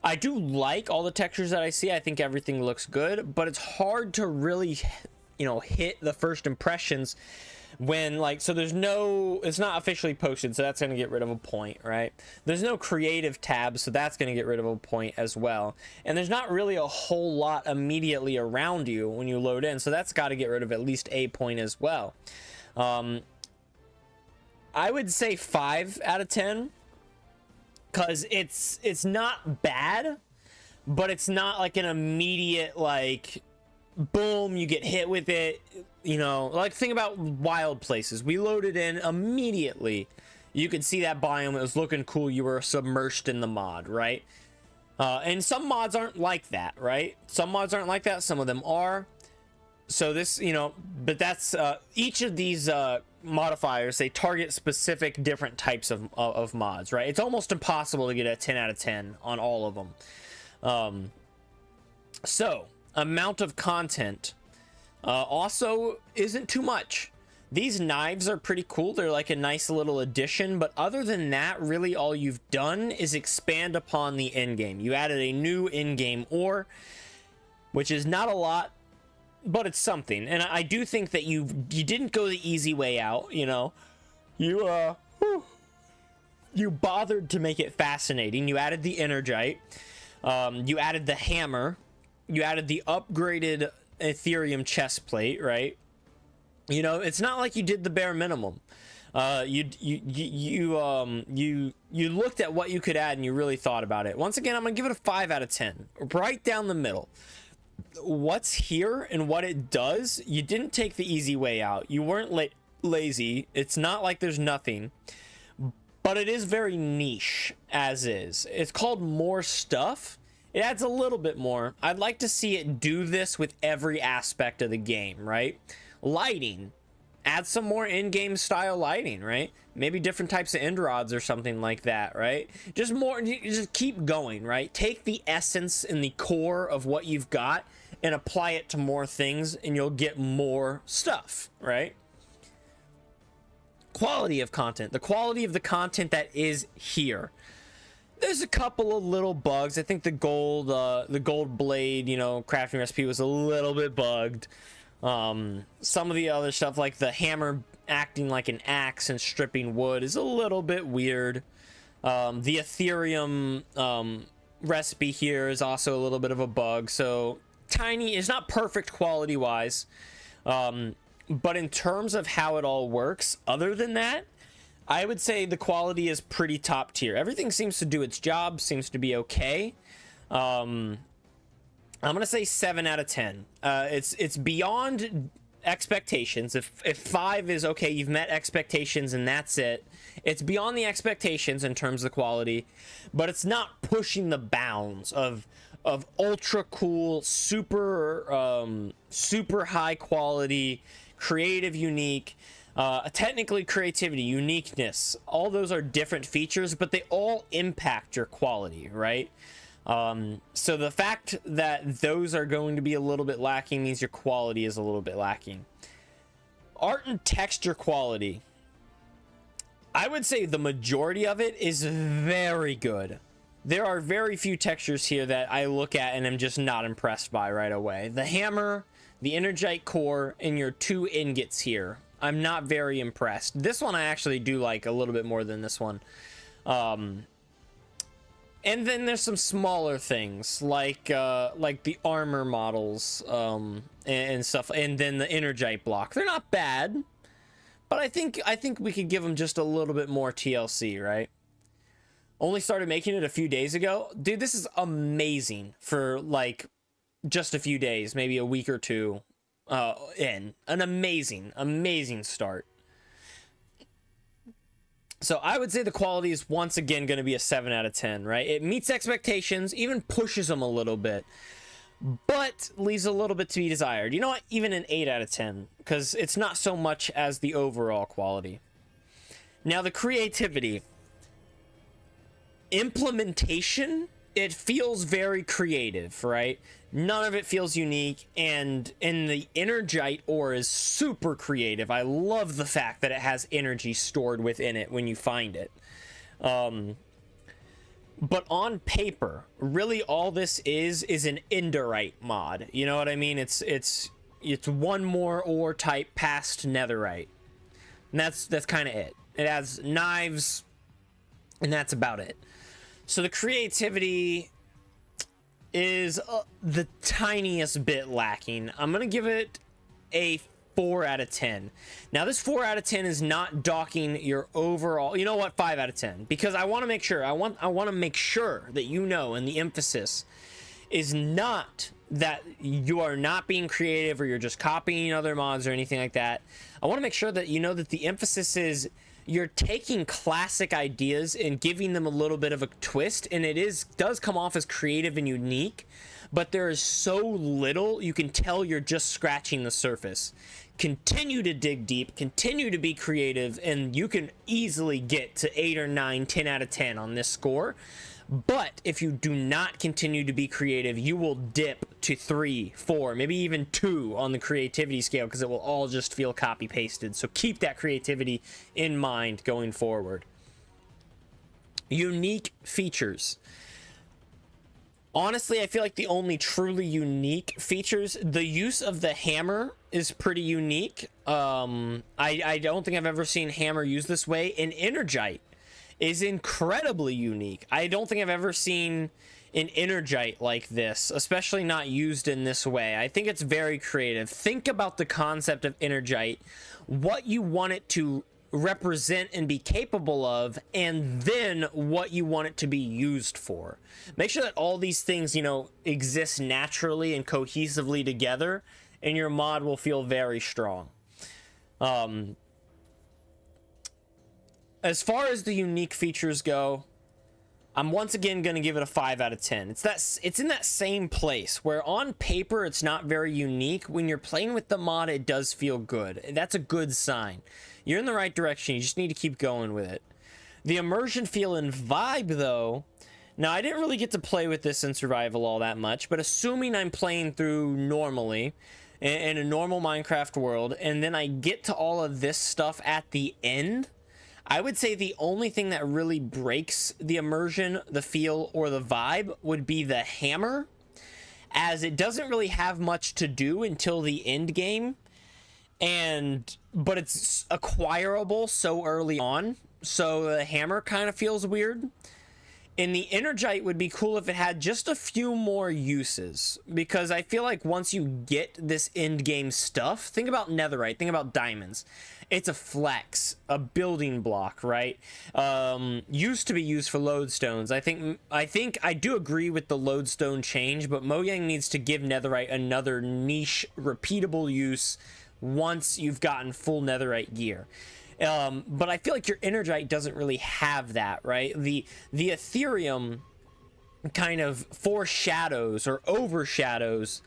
I do like all the textures that I see. I think everything looks good, but it's hard to really, hit the first impressions when, like, so there's no, it's not officially posted, so that's going to get rid of a point, right? There's no creative tab, so that's going to get rid of a point as well. And there's not really a whole lot immediately around you when you load in, so that's got to get rid of at least a point as well. I would say 5 out of 10, because it's not bad, but it's not like an immediate, like, boom, you get hit with it. Like, think about wild places. We loaded in immediately. You could see that biome. It was looking cool. You were submerged in the mod, right? And some mods aren't like that, right? Some mods aren't like that. Some of them are. So this, but that's each of these modifiers, they target specific different types of mods, right? It's almost impossible to get a 10 out of 10 on all of them. So amount of content also isn't too much. These knives are pretty cool. They're like a nice little addition, but other than that, really all you've done is expand upon the end game. You added a new in-game ore, which is not a lot, but it's something. And I do think that you didn't go the easy way out. You bothered to make it fascinating. You added the Energite, you added the hammer, you added the upgraded Ethereum chest plate, right? It's not like you did the bare minimum. You looked at what you could add and you really thought about it. Once again, I'm gonna give it a 5 out of 10, right down the middle. What's here and what it does, you didn't take the easy way out. You weren't lazy. It's not like there's nothing, but it is very niche as is. It's called More Stuff. It adds a little bit more. I'd like to see it do this with every aspect of the game, right? Lighting. Add some more in-game style lighting, right? Maybe different types of end rods or something like that, right? Just keep going, right? Take the essence and the core of what you've got and apply it to more things, and you'll get more stuff, right? Quality of content. The quality of the content that is here. There's a couple of little bugs. I think the gold blade, you know, crafting recipe was a little bit bugged. Some of the other stuff, like the hammer acting like an axe and stripping wood, is a little bit weird. The Ethereum recipe here is also a little bit of a bug. So tiny, it's not perfect quality wise, but in terms of how it all works, other than that, I would say the quality is pretty top tier. Everything seems to do its job, seems to be okay. I'm gonna say 7 out of 10. It's beyond expectations. If 5 is okay, you've met expectations and that's it. It's beyond the expectations in terms of quality, but it's not pushing the bounds of ultra cool, super high quality, creative, unique. Technically, creativity, uniqueness, all those are different features, but they all impact your quality, right? So the fact that those are going to be a little bit lacking means your quality is a little bit lacking. Art and texture quality, I would say the majority of it is very good. There are very few textures here that I look at and I'm just not impressed by right away. The hammer, the energite core, and your 2 ingots here, I'm not very impressed. This one I actually do like a little bit more than this one. And then there's some smaller things like the armor models and stuff, and then the energite block. They're not bad, but I think we could give them just a little bit more TLC, right? Only started making it a few days ago. Dude, this is amazing for like just a few days, maybe a week or two. In an amazing start. So I would say the quality is once again going to be a 7 out of 10, right? It meets expectations, even pushes them a little bit, but leaves a little bit to be desired. You know what? Even an 8 out of 10, because it's not so much as the overall quality. Now the creativity. Implementation, it feels very creative, right? None of it feels unique, and the energite ore is super creative. I love the fact that it has energy stored within it when you find it. But on paper, really all this is an enderite mod. You know what I mean? It's one more ore type past netherite. And that's kind of it. It has knives, and that's about it. So the creativity is the tiniest bit lacking. I'm gonna give it a 4 out of 10. Now this 4 out of 10 is not docking your overall, you know what, 5 out of 10, because I want to make sure, I want to make sure that you know, and the emphasis is not that you are not being creative or you're just copying other mods or anything like that. I want to make sure that you know that the emphasis is you're taking classic ideas and giving them a little bit of a twist, and does come off as creative and unique, but there is so little, you can tell you're just scratching the surface. Continue to dig deep, continue to be creative, and you can easily get to 8 or 9, 10 out of 10 on this score. But if you do not continue to be creative, you will dip to 3, 4, maybe even 2 on the creativity scale, because it will all just feel copy pasted. So keep that creativity in mind going forward. Unique features. Honestly, I feel like the only truly unique features, the use of the hammer is pretty unique. I don't think I've ever seen hammer used this way. And energite is incredibly unique. I don't think I've ever seen an energite like this, especially not used in this way. I think it's very creative. Think about the concept of energite, what you want it to represent and be capable of, and then what you want it to be used for. Make sure that all these things, you know, exist naturally and cohesively together, and your mod will feel very strong. As far as the unique features go, I'm once again going to give it a 5 out of 10. It's in that same place where on paper it's not very unique. When you're playing with the mod, it does feel good. That's a good sign. You're in the right direction. You just need to keep going with it. The immersion feel and vibe, though. Now, I didn't really get to play with this in survival all that much, but assuming I'm playing through normally in a normal Minecraft world, and then I get to all of this stuff at the end, I would say the only thing that really breaks the immersion, the feel, or the vibe would be the hammer, as it doesn't really have much to do until the end game, but it's acquirable so early on, so the hammer kind of feels weird. And the Energite would be cool if it had just a few more uses, because I feel like once you get this end game stuff, think about netherite, think about diamonds. It's a flex, a building block, right? Used to be used for lodestones. I think I do agree with the lodestone change, but Mojang needs to give netherite another niche, repeatable use once you've gotten full netherite gear. But I feel like your Energite doesn't really have that, right? The Ethereum kind of foreshadows or overshadows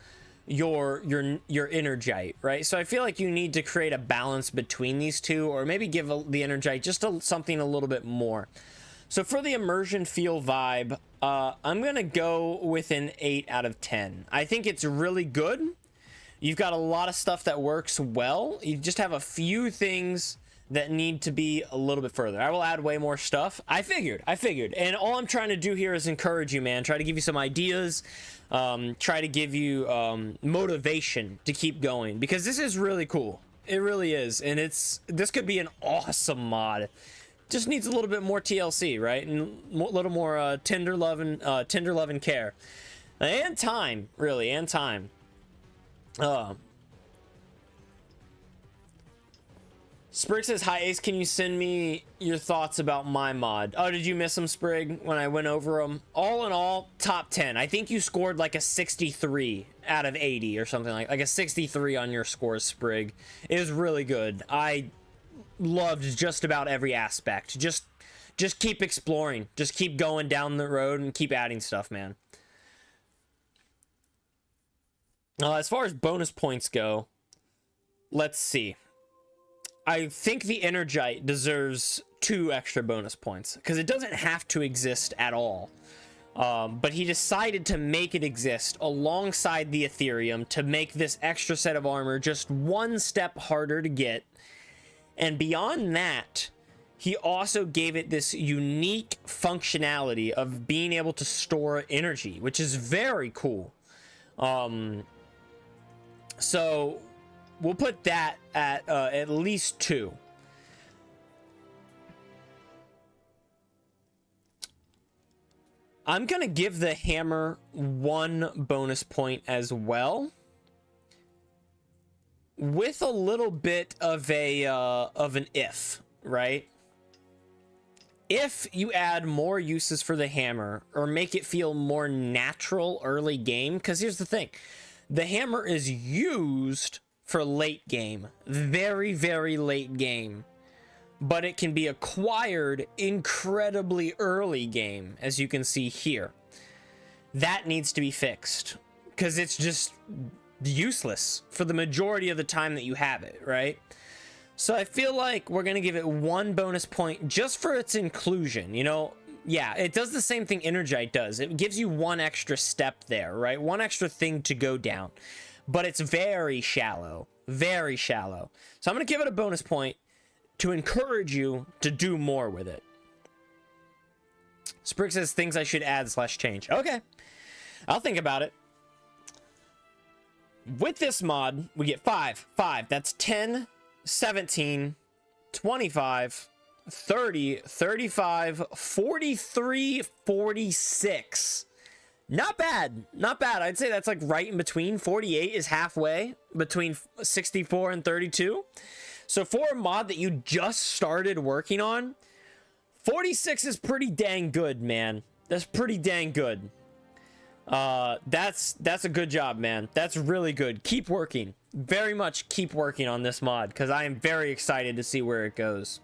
your Energite, right? So I feel like you need to create a balance between these two, or maybe give the Energite just something a little bit more. So for the immersion feel vibe, I'm gonna go with an 8 out of 10. I think it's really good. You've got a lot of stuff that works well. You just have a few things that need to be a little bit further. I will add way more stuff. I figured. And all I'm trying to do here is encourage you, man. Try to give you some ideas. Try to give you motivation to keep going, because this is really cool. It really is. And this could be an awesome mod. Just needs a little bit more TLC, right? And a little more tender love and care. And time, really, and time. Sprig says, hi Ace, can you send me your thoughts about my mod? Oh, did you miss them, Sprig, when I went over them? All in all, top 10. I think you scored like a 63 out of 80 or something, like a 63 on your scores, Sprig. It was really good. I loved just about every aspect. Just keep exploring. Just keep going down the road and keep adding stuff, man. As far as bonus points go, let's see. I think the Energite deserves 2 extra bonus points, because it doesn't have to exist at all. But he decided to make it exist alongside the Ethereum to make this extra set of armor just one step harder to get. And beyond that, he also gave it this unique functionality of being able to store energy, which is very cool. So we'll put that at least 2. I'm gonna give the hammer 1 bonus point as well, with a little bit of an if, right? If you add more uses for the hammer, or make it feel more natural early game, because here's the thing, the hammer is used for late game, very, very late game, but it can be acquired incredibly early game, as you can see here. That needs to be fixed, because it's just useless for the majority of the time that you have it, right? So I feel like we're gonna give it 1 bonus point just for its inclusion. You know, yeah, it does the same thing Energite does. It gives you 1 extra step there, right? 1 extra thing to go down. But it's very shallow, very shallow. So I'm going to give it a bonus point to encourage you to do more with it. Sprig says things I should add / change. Okay, I'll think about it. With this mod, we get 5. That's 10, 17, 25, 30, 35, 43, 46. Not bad. Not bad. I'd say that's like right in between. 48 is halfway between 64 and 32. So for a mod that you just started working on, 46 is pretty dang good, man. That's pretty dang good. That's a good job, man. That's really good. Keep working. Very much keep working on this mod, because I am very excited to see where it goes.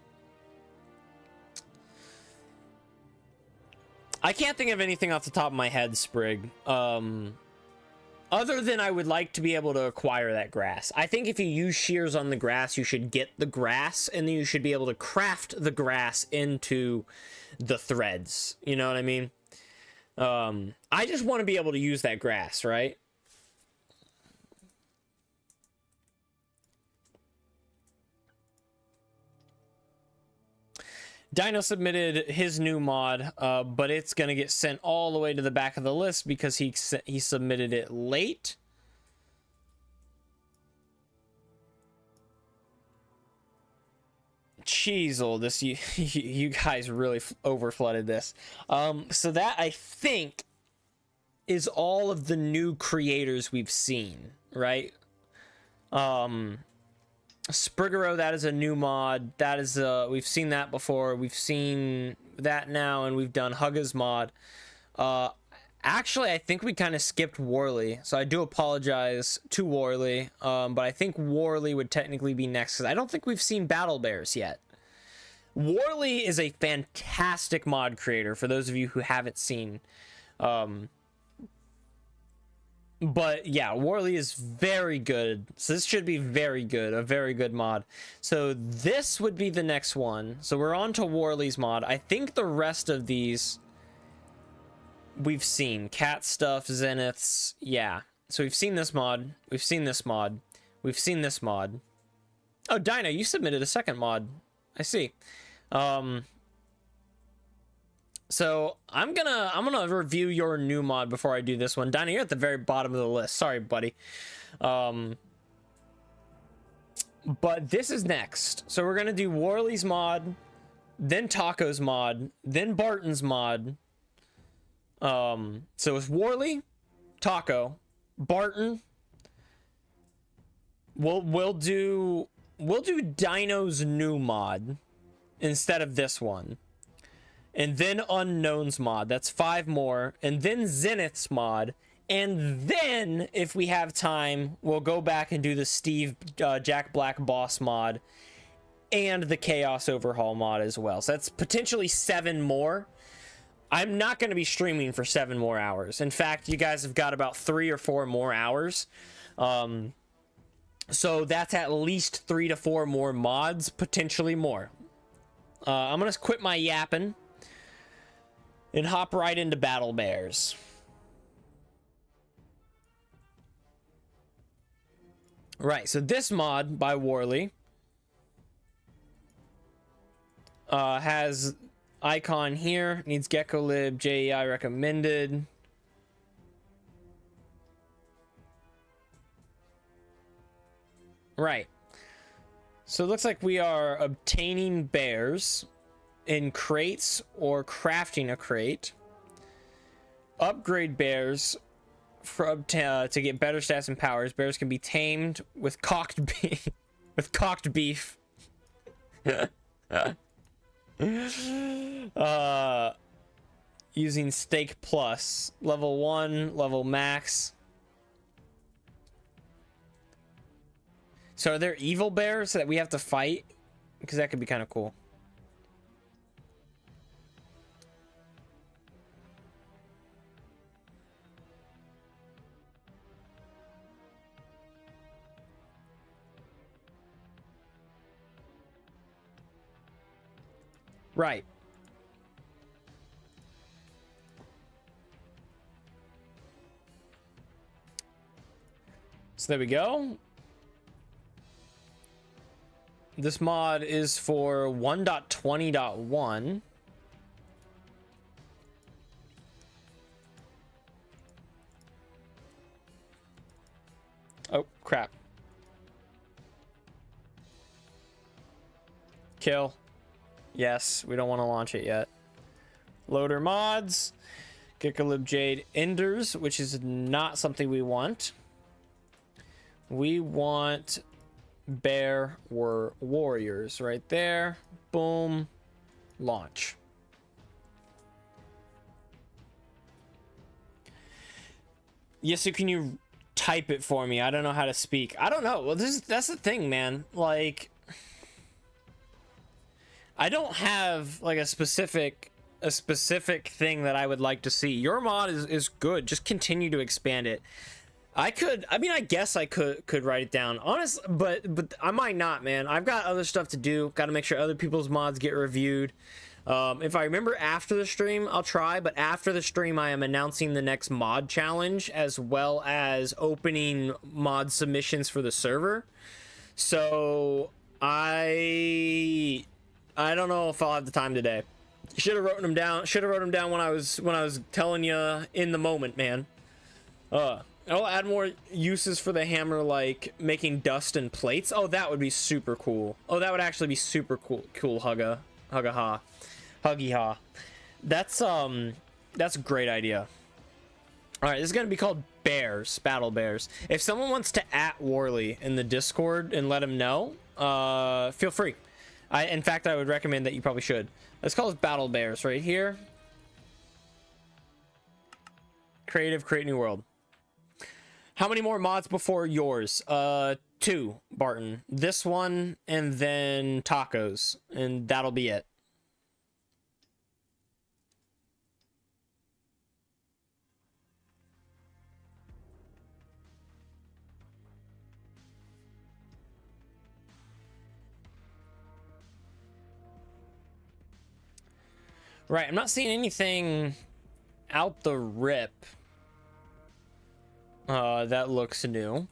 I can't think of anything off the top of my head, Sprig. Other than I would like to be able to acquire that grass. I think if you use shears on the grass, you should get the grass, and then you should be able to craft the grass into the threads. You know what I mean? I just want to be able to use that grass, right? Dino submitted his new mod, but it's gonna get sent all the way to the back of the list because he submitted it late. Cheezel, this you guys really over flooded this. So that I think is all of the new creators we've seen, right? Spriggero, that is a new mod. That is we've seen that before. We've seen that now, and we've done Hugga's mod. Actually, I think we kind of skipped Warley, so I do apologize to Warley. But I think Warley would technically be next because I don't think we've seen Battle Bears yet. Warley is a fantastic mod creator for those of you who haven't seen. But yeah, Warley is very good. So this should be very good, a very good mod. So this would be the next one. So we're on to Warley's mod. I think the rest of these we've seen. Cat stuff, Zeniths, yeah. So we've seen this mod. We've seen this mod. We've seen this mod. Oh, Dino, you submitted a second mod. I see. So I'm gonna review your new mod before I do this one. Dinah, you're at the very bottom of the list. Sorry, buddy. But this is next. So we're gonna do Warley's mod, then Taco's mod, then Barton's mod. So it's Warley, Taco, Barton. We'll do Dino's new mod instead of this one. And then Unknown's mod. That's 5 more. And then Zenith's mod. And then, if we have time, we'll go back and do the Steve Jack Black Boss mod. And the Chaos Overhaul mod as well. So that's potentially 7 more. I'm not going to be streaming for 7 more hours. In fact, you guys have got about 3 or 4 more hours. So that's at least 3 to 4 more mods. Potentially more. I'm going to quit my yapping and hop right into Battle Bears. Right, so this mod by Warley has icon here, needs GeckoLib, JEI recommended. Right. So it looks like we are obtaining bears in crates or crafting a crate. Upgrade bears to get better stats and powers. Bears can be tamed with cocked beef. With cocked beef. Using Steak Plus. Level 1, level max. So are there evil bears that we have to fight? Because that could be kind of cool. Right. So there we go. This mod is for 1.20.1. Oh, crap. Kill. Yes, we don't want to launch it yet. Loader mods. GeckoLib Jade Enders, which is not something we want. We want Bear Warriors right there. Boom. Launch. Yes, so can you type it for me? I don't know how to speak. I don't know. Well, that's the thing, man. Like, I don't have like a specific thing that I would like to see. Your mod is good. Just continue to expand it. I guess I could write it down. Honestly, but I might not, man. I've got other stuff to do. Got to make sure other people's mods get reviewed. If I remember after the stream, I'll try. But after the stream, I am announcing the next mod challenge as well as opening mod submissions for the server. So I I don't know if I'll have the time today. Should have wrote them down. Should have wrote them down when I was telling you in the moment, man. I'll add more uses for the hammer, like making dust and plates. Oh, that would be super cool. Oh, that would actually be super cool. Cool, huggy ha. That's a great idea. All right, this is gonna be called Bears, Battle Bears. If someone wants to @ Warley in the Discord and let him know, feel free. In fact, I would recommend that you probably should. Let's call this Battle Bears right here. Creative, create new world. How many more mods before yours? 2, Barton. This one and then tacos, and that'll be it. Right, I'm not seeing anything out the rip that looks new,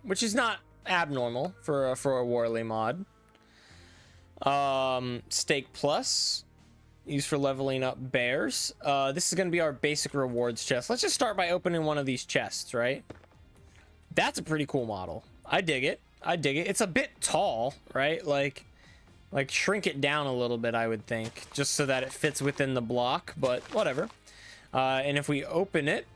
which is not abnormal for a Warley mod. Stake plus, used for leveling up bears. This is going to be our basic rewards chest. Let's just start by opening one of these chests, right? That's a pretty cool model. I dig it. I dig it. It's a bit tall, right? Like shrink it down a little bit, I would think, just so that it fits within the block, but whatever. And if we open it,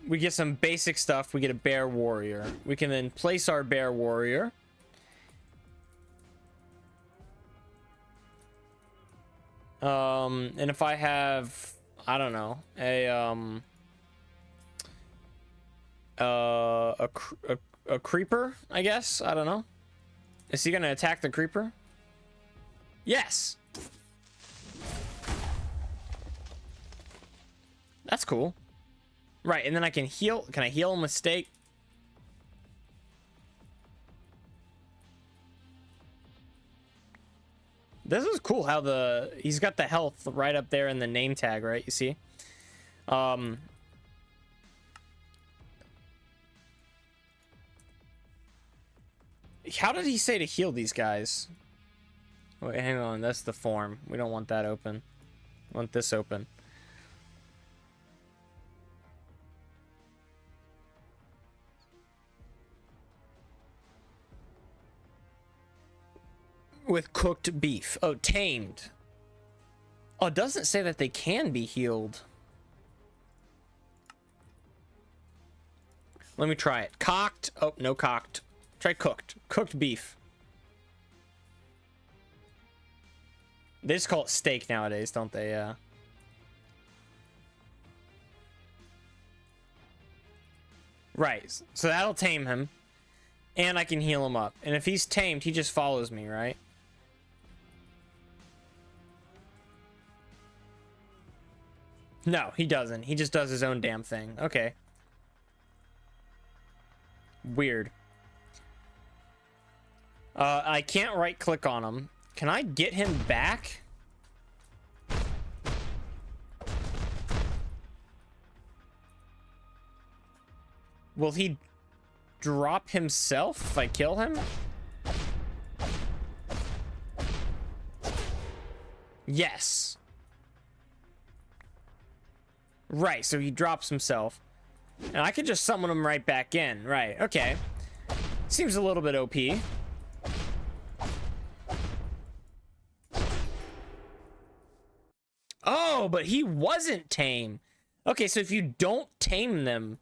we get some basic stuff. We get a bear warrior. We can then place our bear warrior. And if I have, I don't know, a creeper, I guess. I don't know. Is he gonna attack the creeper? Yes. That's cool. Right, and then I can heal. Can I heal him with stake? This is cool how he's got the health right up there in the name tag, right? You see? How did he say to heal these guys? Wait, hang on. That's the form. We don't want that open. We want this open. With cooked beef. Oh, tamed. Oh, it doesn't say that they can be healed. Let me try it. Cocked. Oh, no cocked. Try cooked. Cooked beef. They just call it steak nowadays, don't they? Yeah. Right. So that'll tame him. And I can heal him up. And if he's tamed, he just follows me, right? No, he doesn't. He just does his own damn thing. Okay. Weird. I can't right click on him. Can I get him back? Will he drop himself if I kill him? Yes. Right, so he drops himself. And I could just summon him right back in. Right, okay. Seems a little bit OP. Oh, but he wasn't tame. Okay, so if you don't tame them,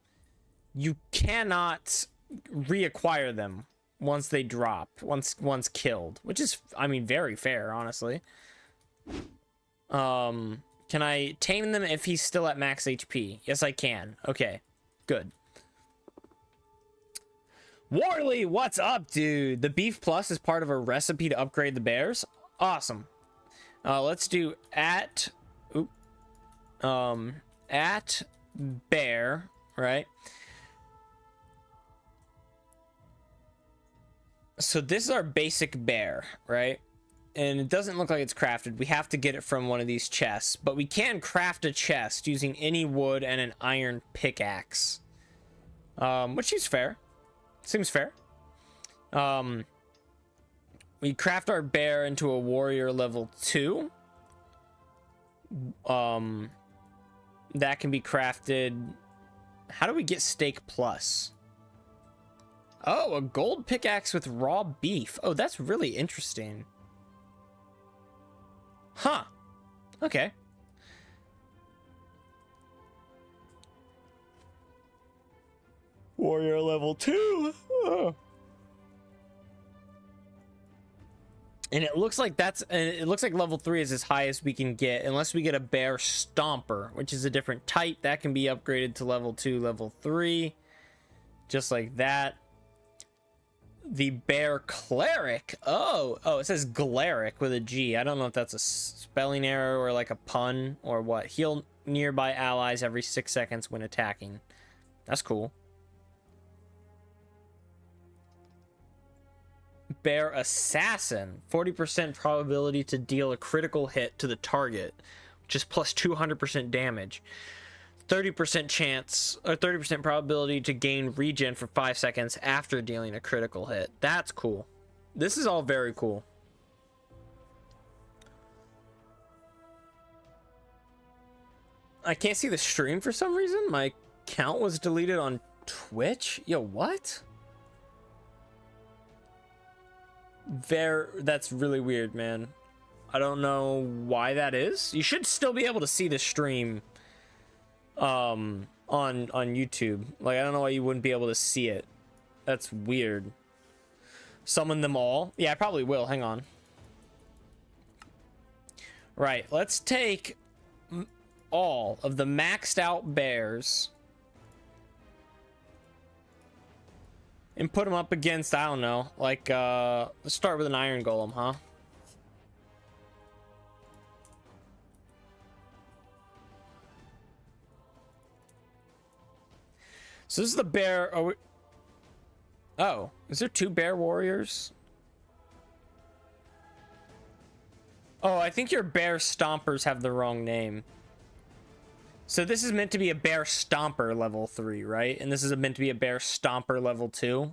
you cannot reacquire them once they drop, once killed, which is, I mean, very fair, honestly. Can I tame them if he's still at max HP? Yes, I can. Okay, good. Warley, what's up, dude? The beef plus is part of a recipe to upgrade the bears. Awesome. Let's do at bear, right? So this is our basic bear, right? And it doesn't look like it's crafted. We have to get it from one of these chests, but we can craft a chest using any wood and an iron pickaxe, which is fair. Seems fair. We craft our bear into a warrior level 2. That can be crafted. How do we get steak plus? Oh, a gold pickaxe with raw beef. Oh, that's really interesting. Huh. Okay. Warrior level 2. Oh. And it looks like level 3 is as high as we can get, unless we get a bear stomper, which is a different type that can be upgraded to level 2, level 3, just like that. The bear cleric. Oh, it says gleric with a G. I don't know if that's a spelling error or like a pun or what. Heal nearby allies every 6 seconds when attacking. That's cool. Bear assassin. 40% probability to deal a critical hit to the target, which is plus 200% damage. 30% chance, or 30% probability to gain regen for 5 seconds after dealing a critical hit. That's cool. This is all very cool. I can't see the stream for some reason. My account was deleted on Twitch. Yo, what? That's really weird, man. I don't know why that is. You should still be able to see the stream on YouTube. Like, I don't know why you wouldn't be able to see it. That's weird. Summon them all? Yeah, I probably will. Hang on. Right, let's take all of the maxed out bears and put them up against, I don't know, like, let's start with an iron golem, huh? So this is the bear. Oh, is there 2 bear warriors? Oh, I think your bear stompers have the wrong name. So this is meant to be a bear stomper level 3, right? And this is meant to be a bear stomper level 2.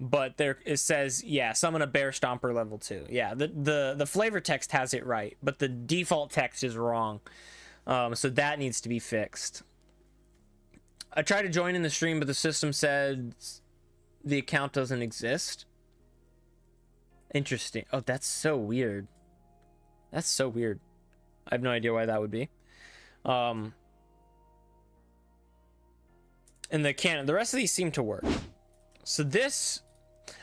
But there it says, yeah, summon a bear stomper level 2. Yeah, the flavor text has it right, but the default text is wrong. So that needs to be fixed. I tried to join in the stream, but the system said the account doesn't exist. Interesting. Oh, that's so weird. That's so weird. I have no idea why that would be. And the rest of these seem to work. So this,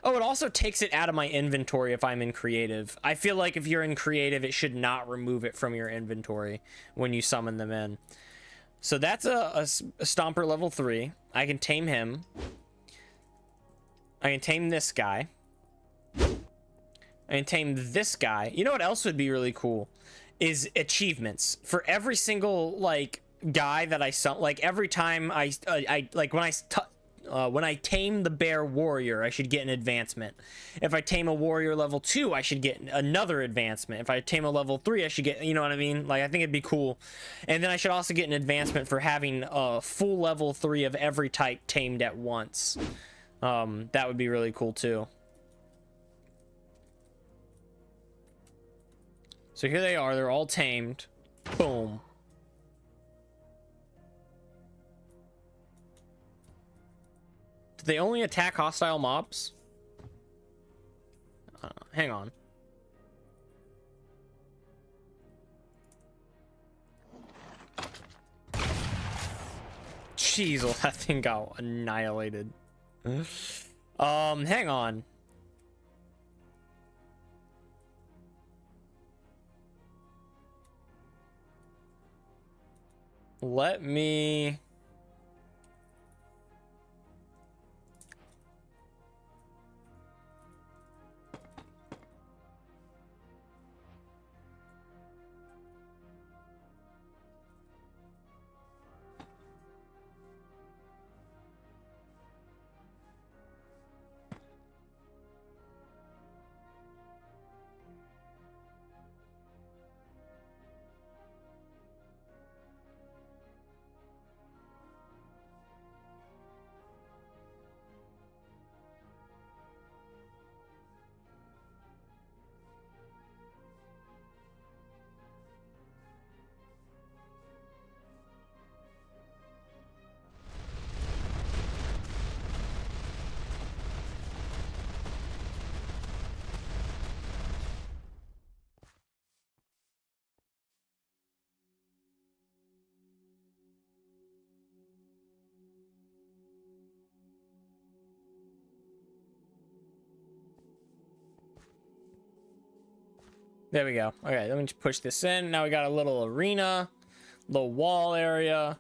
oh, it also takes it out of my inventory if I'm in creative. I feel like if you're in creative, it should not remove it from your inventory when you summon them in. So that's a stomper level 3. I can tame him. I can tame this guy. I can tame this guy. You know what else would be really cool? Is achievements. For every single, like, guy that I summon, like, every time I like, when I tame the bear warrior, I should get an advancement. If I tame a warrior level 2, I should get another advancement. If I tame a level 3, I should get, you know what I mean? Like, I think it'd be cool. And then I should also get an advancement for having a full level 3 of every type tamed at once. That would be really cool too. So here they are, they're all tamed. Boom. Do they only attack hostile mobs? Hang on. Jeez, well, that thing got annihilated. Hang on. Let me... There we go. Okay, let me just push this in. Now we got a little arena, little wall area.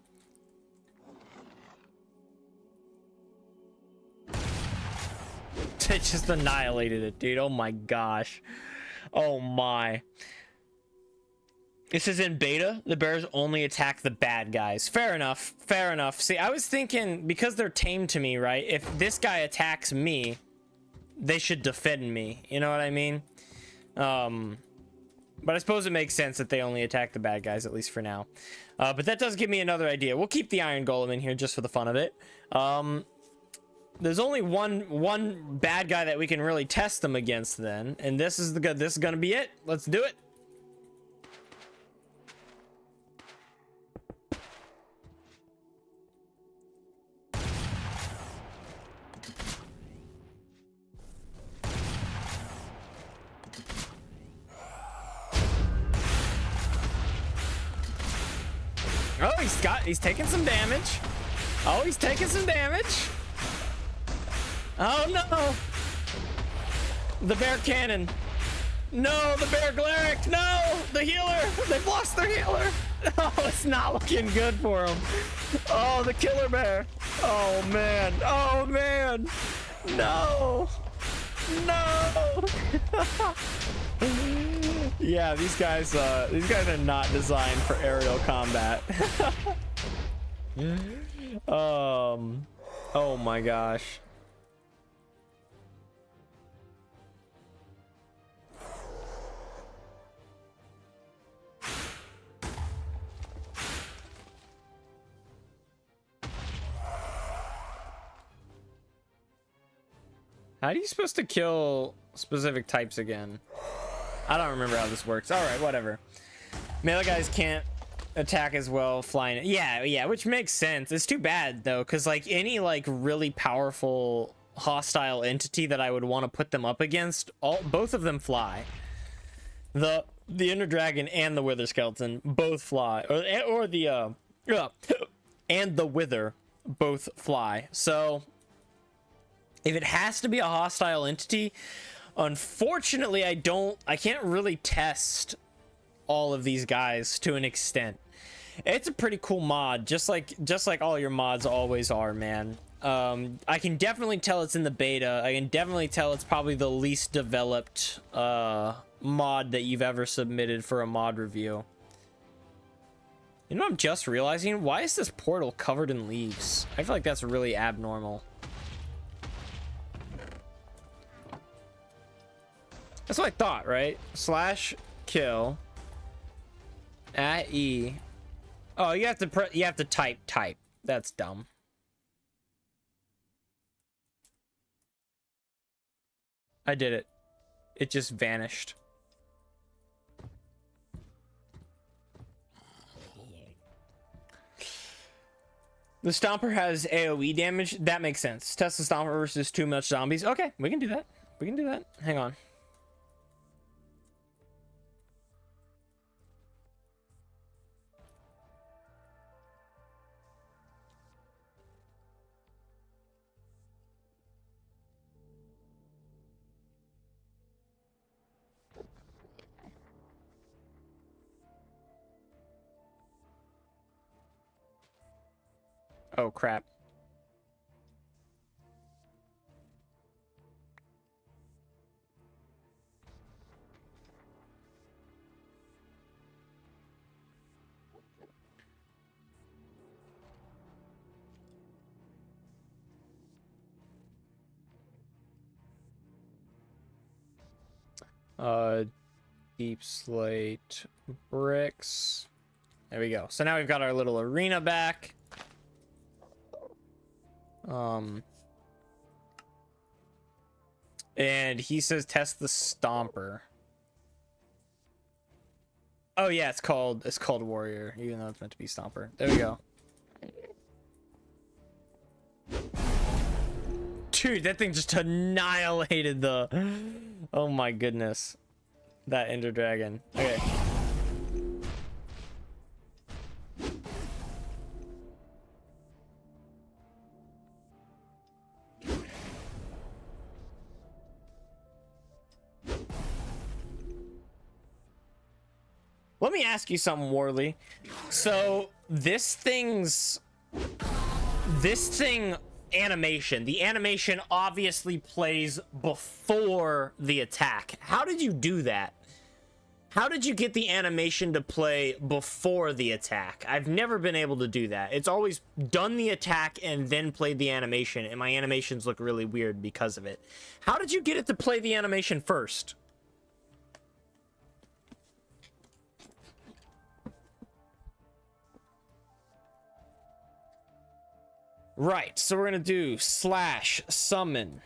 It just annihilated it, dude. Oh my gosh. Oh my. This is in beta. The bears only attack the bad guys. Fair enough. Fair enough. See, I was thinking, because they're tame to me, right? If this guy attacks me, they should defend me. You know what I mean? But I suppose it makes sense that they only attack the bad guys, at least for now. But that does give me another idea. We'll keep the Iron Golem in here just for the fun of it. There's only one bad guy that we can really test them against then, and this is gonna be it. Let's do it. Oh, he's taking some damage. Oh, he's taking some damage. Oh no! The bear cannon. No, the bear Glaric. No, the healer. They've lost their healer. Oh, it's not looking good for them. Oh, the killer bear. Oh man. Oh man. No. No. Yeah, these guys are not designed for aerial combat. Oh my gosh. How are you supposed to kill specific types again? I don't remember how this works. All right, whatever. Melee guys can't attack as well flying. Yeah, which makes sense. It's too bad though, because like any like really powerful hostile entity that I would want to put them up against, both of them fly. The Ender Dragon and the Wither Skeleton both fly, or the and the Wither both fly. So if it has to be a hostile entity, unfortunately I can't really test all of these guys to an extent. It's a pretty cool mod, just like all your mods always are, man. I can definitely tell it's in the beta. I can definitely tell it's probably the least developed mod that you've ever submitted for a mod review. You know what I'm just realizing? Why is this portal covered in leaves? I feel like that's really abnormal. That's what I thought, right? Slash kill A.E. Oh, you have to type. That's dumb. I did it. It just vanished. The Stomper has AoE damage. That makes sense. Test the Stomper versus too much zombies. Okay, we can do that. We can do that. Hang on. Oh, crap. Deep slate bricks. There we go. So now we've got our little arena back. And he says test the Stomper. Oh yeah, it's called Warrior, even though it's meant to be Stomper. There we go. Dude, that thing just annihilated the... Oh my goodness. That Ender Dragon. Okay. Let me ask you something, Worley. So this thing animation, the animation obviously plays before the attack. How did you do that? How did you get the animation to play before the attack? I've never been able to do that. It's always done the attack and then played the animation, and my animations look really weird because of it. How did you get it to play the animation first? Right, so we're gonna do /summon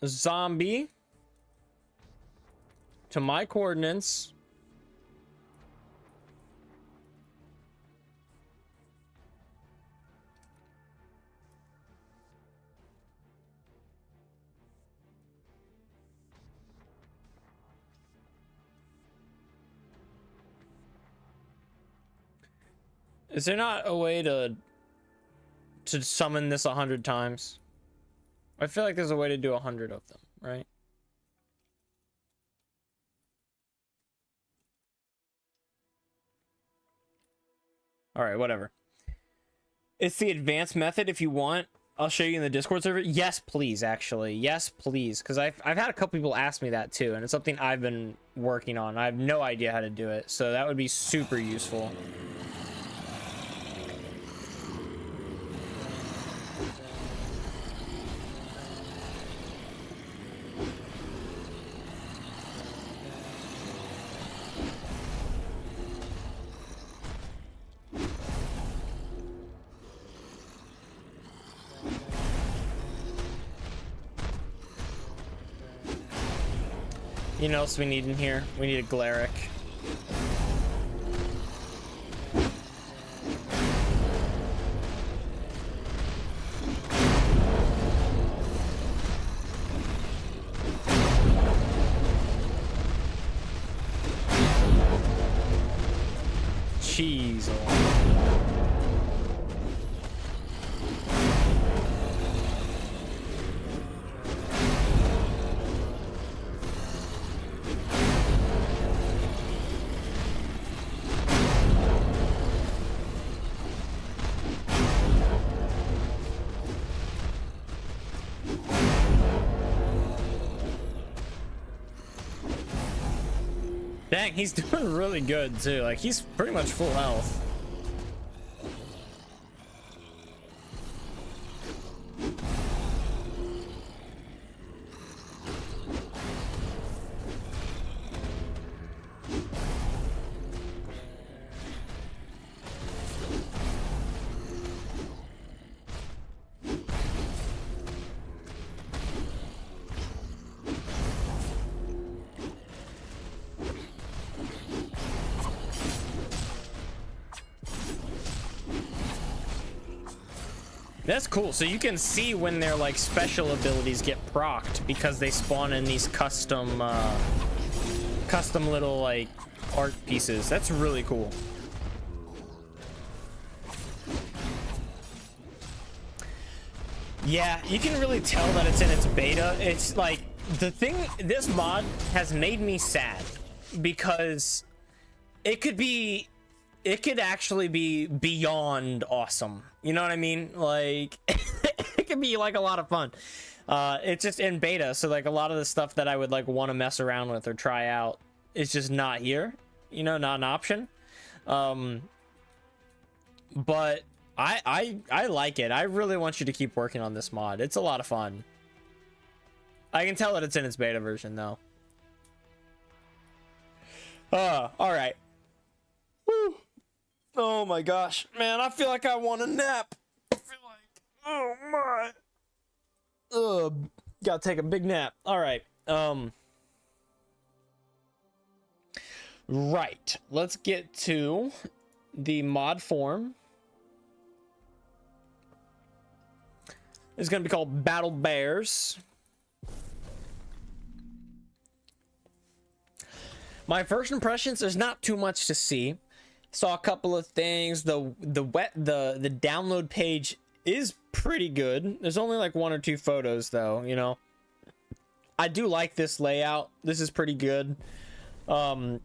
zombie to my coordinates. Is there not a way to summon this 100 times? I feel like there's a way to do 100 of them, right? All right, whatever. It's the advanced method if you want. I'll show you in the Discord server. Yes, please, actually. Yes, please. Because I've had a couple people ask me that too, and it's something I've been working on. I have no idea how to do it, so that would be super useful. You know what else we need in here? We need a Glaric. Cheese. Dang, he's doing really good too. Like, he's pretty much full health. That's cool. So you can see when their like special abilities get procced because they spawn in these custom little like art pieces. That's really cool. Yeah, you can really tell that it's in its beta. It's like the thing, this mod has made me sad because it could actually be beyond awesome. You know what I mean? Like, it could be like a lot of fun. It's just in beta, so like a lot of the stuff that I would like want to mess around with or try out is just not here. You know, not an option. But I like it. I really want you to keep working on this mod. It's a lot of fun. I can tell that it's in its beta version though. All right. Woo. Oh my gosh, man, I feel like I want a nap. I feel like, oh my. Gotta take a big nap. All right. Right. Let's get to the mod form. It's gonna be called Battle Bears. My first impressions, there's not too much to see. Saw a couple of things. The download page is pretty good. There's only like 1 or 2 photos though, you know. I do like this layout. This is pretty good. Actually,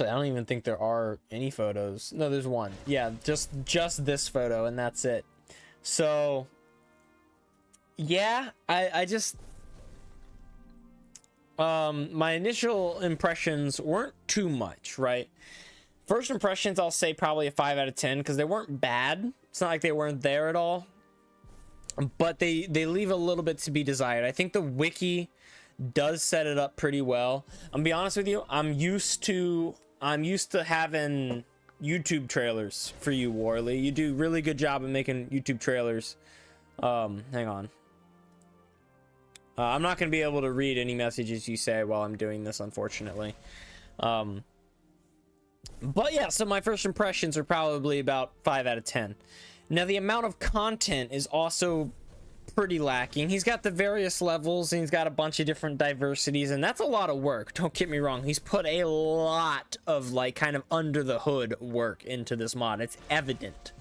I don't even think there are any photos. No, there's one. Yeah, just this photo, and that's it. So, yeah, I just... my initial impressions weren't too much, right? First impressions, I'll say probably a 5 out of 10, because they weren't bad. It's not like they weren't there at all. But they leave a little bit to be desired. I think the wiki does set it up pretty well. I'm gonna be honest with you, I'm used to having YouTube trailers for you, Warley. You do a really good job of making YouTube trailers. Hang on. I'm not gonna be able to read any messages you say while I'm doing this, unfortunately. But yeah, so my first impressions are probably about 5 out of 10. Now, the amount of content is also pretty lacking. He's got the various levels, and he's got a bunch of different diversities, and that's a lot of work. Don't get me wrong. He's put a lot of, like, kind of under the hood work into this mod. It's evident.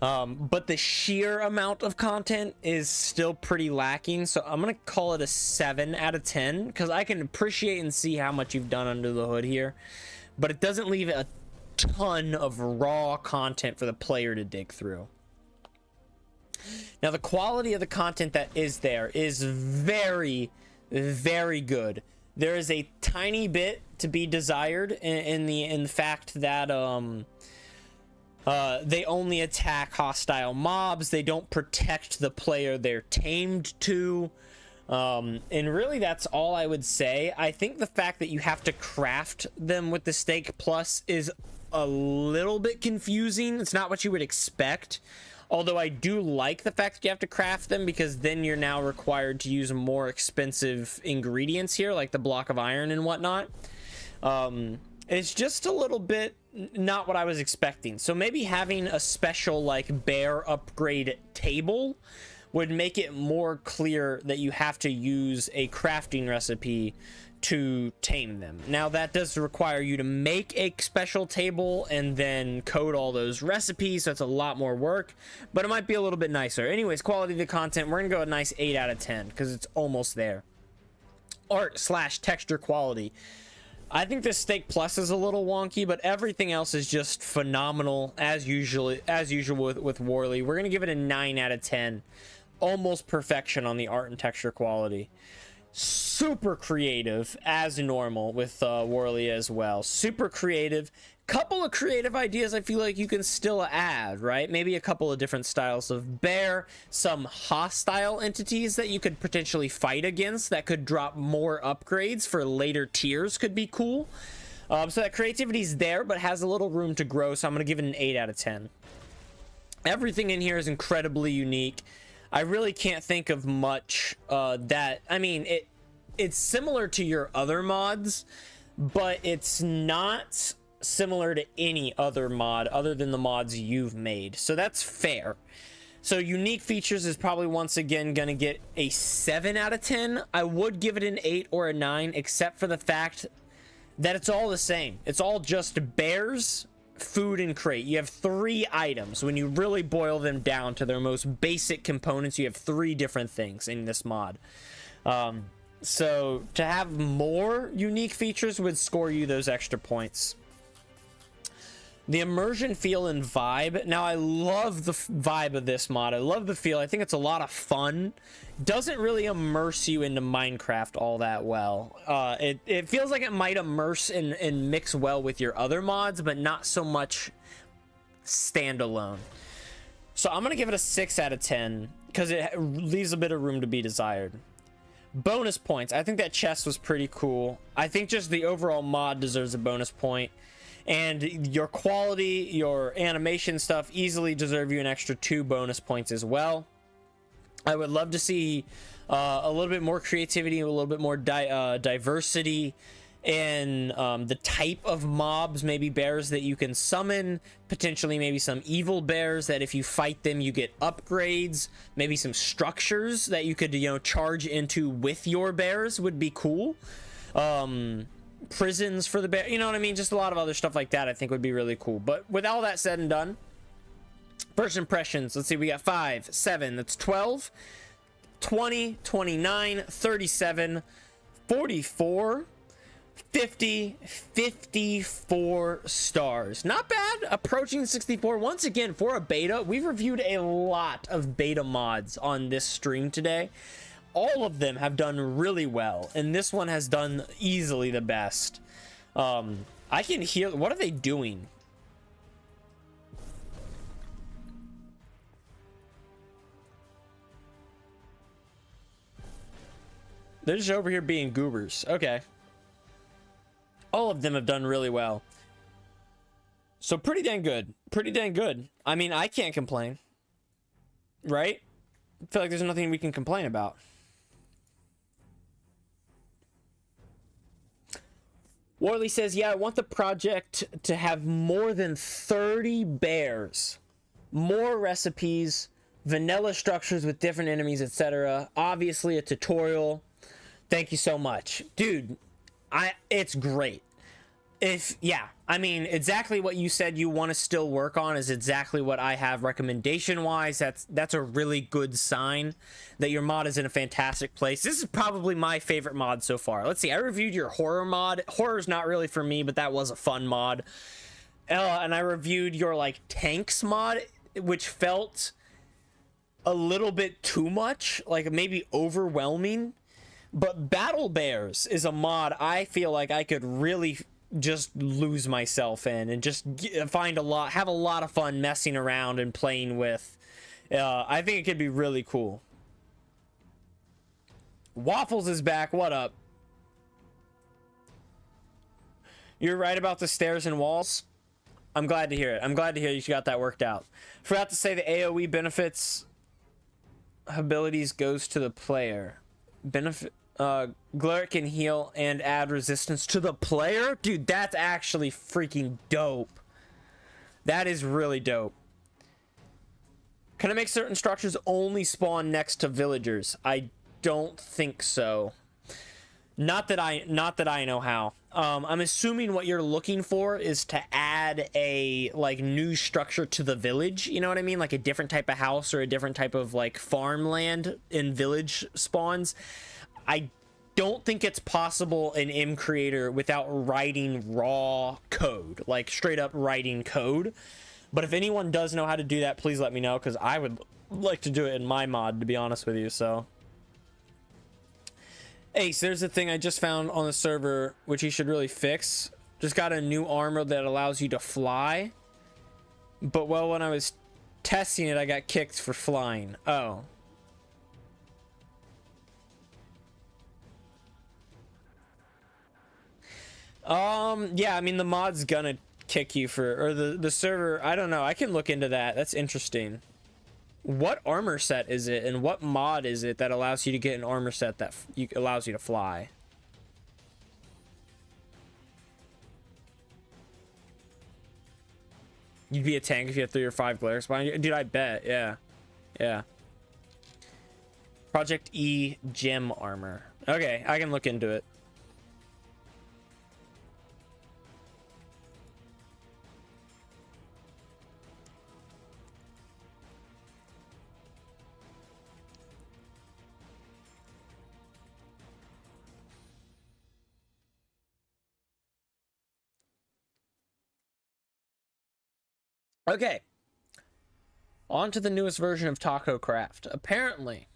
But the sheer amount of content is still pretty lacking, so I'm gonna call it a 7 out of 10, because I can appreciate and see how much you've done under the hood here, but it doesn't leave a ton of raw content for the player to dig through. Now, the quality of the content that is there is very, very good. There is a tiny bit to be desired in the fact that they only attack hostile mobs. They don't protect the player they're tamed to. And really, that's all I would say. I think the fact that you have to craft them with the stake plus is a little bit confusing. It's not what you would expect. Although I do like the fact that you have to craft them, because then you're now required to use more expensive ingredients here, like the block of iron and whatnot. It's just a little bit not what I was expecting. So maybe having a special, like, bear upgrade table would make it more clear that you have to use a crafting recipe to tame them. Now, that does require you to make a special table and then code all those recipes, so it's a lot more work, but it might be a little bit nicer. Anyways, quality of the content, we're gonna go a nice 8 out of 10, because it's almost there. Art/texture quality. I think this Stake Plus is a little wonky, but everything else is just phenomenal, as usual with Warley. We're gonna give it a 9 out of 10. Almost perfection on the art and texture quality. Super creative, as normal with Warley as well. Super creative. Couple of creative ideas I feel like you can still add, right? Maybe a couple of different styles of bear, some hostile entities that you could potentially fight against that could drop more upgrades for later tiers could be cool. So that creativity's there, but has a little room to grow, so I'm going to give it an 8 out of 10. Everything in here is incredibly unique. I really can't think of much that... I mean, it's similar to your other mods, but it's not similar to any other mod other than the mods you've made. So that's fair. So unique features is probably once again going to get a 7 out of 10. I would give it an 8 or a 9, except for the fact that it's all the same. It's all just bears, food, and crate. You have 3 items. When you really boil them down to their most basic components, you have 3 different things in this mod. So to have more unique features would score you those extra points. The immersion feel and vibe. Now, I love the vibe of this mod. I love the feel. I think it's a lot of fun. Doesn't really immerse you into Minecraft all that well. It feels like it might immerse and mix well with your other mods, but not so much standalone. So I'm going to give it a 6 out of 10 because it leaves a bit of room to be desired. Bonus points. I think that chest was pretty cool. I think just the overall mod deserves a bonus point. And your quality, your animation stuff easily deserve you an extra 2 bonus points as well. I would love to see a little bit more creativity, a little bit more diversity in the type of mobs, maybe bears that you can summon, potentially maybe some evil bears that if you fight them you get upgrades, maybe some structures that you could, you know, charge into with your bears would be cool. Prisons for the bear, you know what I mean? Just a lot of other stuff like that I think would be really cool. But with all that said and done, first impressions, let's see, we got 5, 7, that's 12. 20, 29, 37, 44, 50, 54 stars. Not bad. Approaching 64. Once again, for a beta, we've reviewed a lot of beta mods on this stream today. All of them have done really well, and this one has done easily the best. I can hear... What are they doing? They're just over here being goobers. Okay. All of them have done really well. So pretty dang good. Pretty dang good. I mean, I can't complain. Right? I feel like there's nothing we can complain about. Worley says, yeah, I want the project to have more than 30 bears, more recipes, vanilla structures with different enemies, etc. Obviously a tutorial. Thank you so much. Dude, it's great. I mean, exactly what you said you want to still work on is exactly what I have recommendation wise. That's a really good sign that your mod is in a fantastic place. This is probably my favorite mod so far. Let's see, I reviewed your horror mod. Horror's not really for me, but that was a fun mod. And I reviewed your like tanks mod, which felt a little bit too much, like maybe overwhelming. But Battle Bears is a mod I feel like I could really just lose myself in and just have a lot of fun messing around and playing with. I think it could be really cool. Waffles is back. What up? You're right about the stairs and walls. I'm glad to hear it. I'm glad to hear you got that worked out. Forgot to say the AoE benefits abilities goes to the player. Glare can heal and add resistance to the player. Dude, that's actually freaking dope. That is really dope. Can I make certain structures only spawn next to villagers? I don't think so. Not that I know how. I'm assuming what you're looking for is to add a like new structure to the village. You know what I mean? Like a different type of house or a different type of like farmland in village spawns. I don't think it's possible in M Creator without writing raw code, like straight up writing code. But if anyone does know how to do that, please let me know, because I would like to do it in my mod, to be honest with you. So Ace, there's a thing I just found on the server which you should really fix. Just got a new armor that allows you to fly, but well, when I was testing it I got kicked for flying. Oh, yeah, I mean the mod's gonna kick you for, or the server, I don't know. I can look into that. That's interesting. What armor set is it, and what mod is it that allows you to get an armor set that allows you to fly? You'd be a tank if you had 3 or 5 glares behind you. Dude, I bet. Yeah. Yeah. Project E gem armor. Okay, I can look into it. Okay, on to the newest version of Taco Craft. Apparently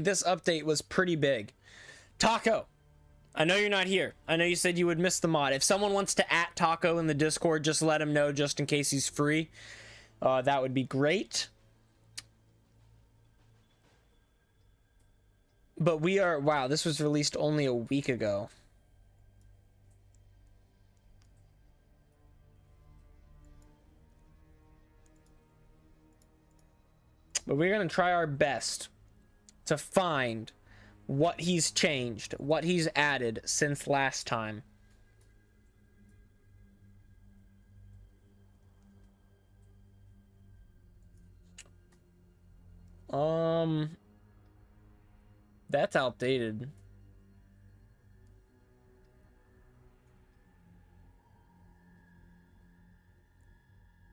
this update was pretty big. Taco, I know you're not here. I know you said you would miss the mod. If someone wants to @ Taco in the Discord, just let him know, just in case he's free. That would be great. But we are, wow, this was released only a week ago. But we're going to try our best to find what he's changed, what he's added since last time. That's outdated.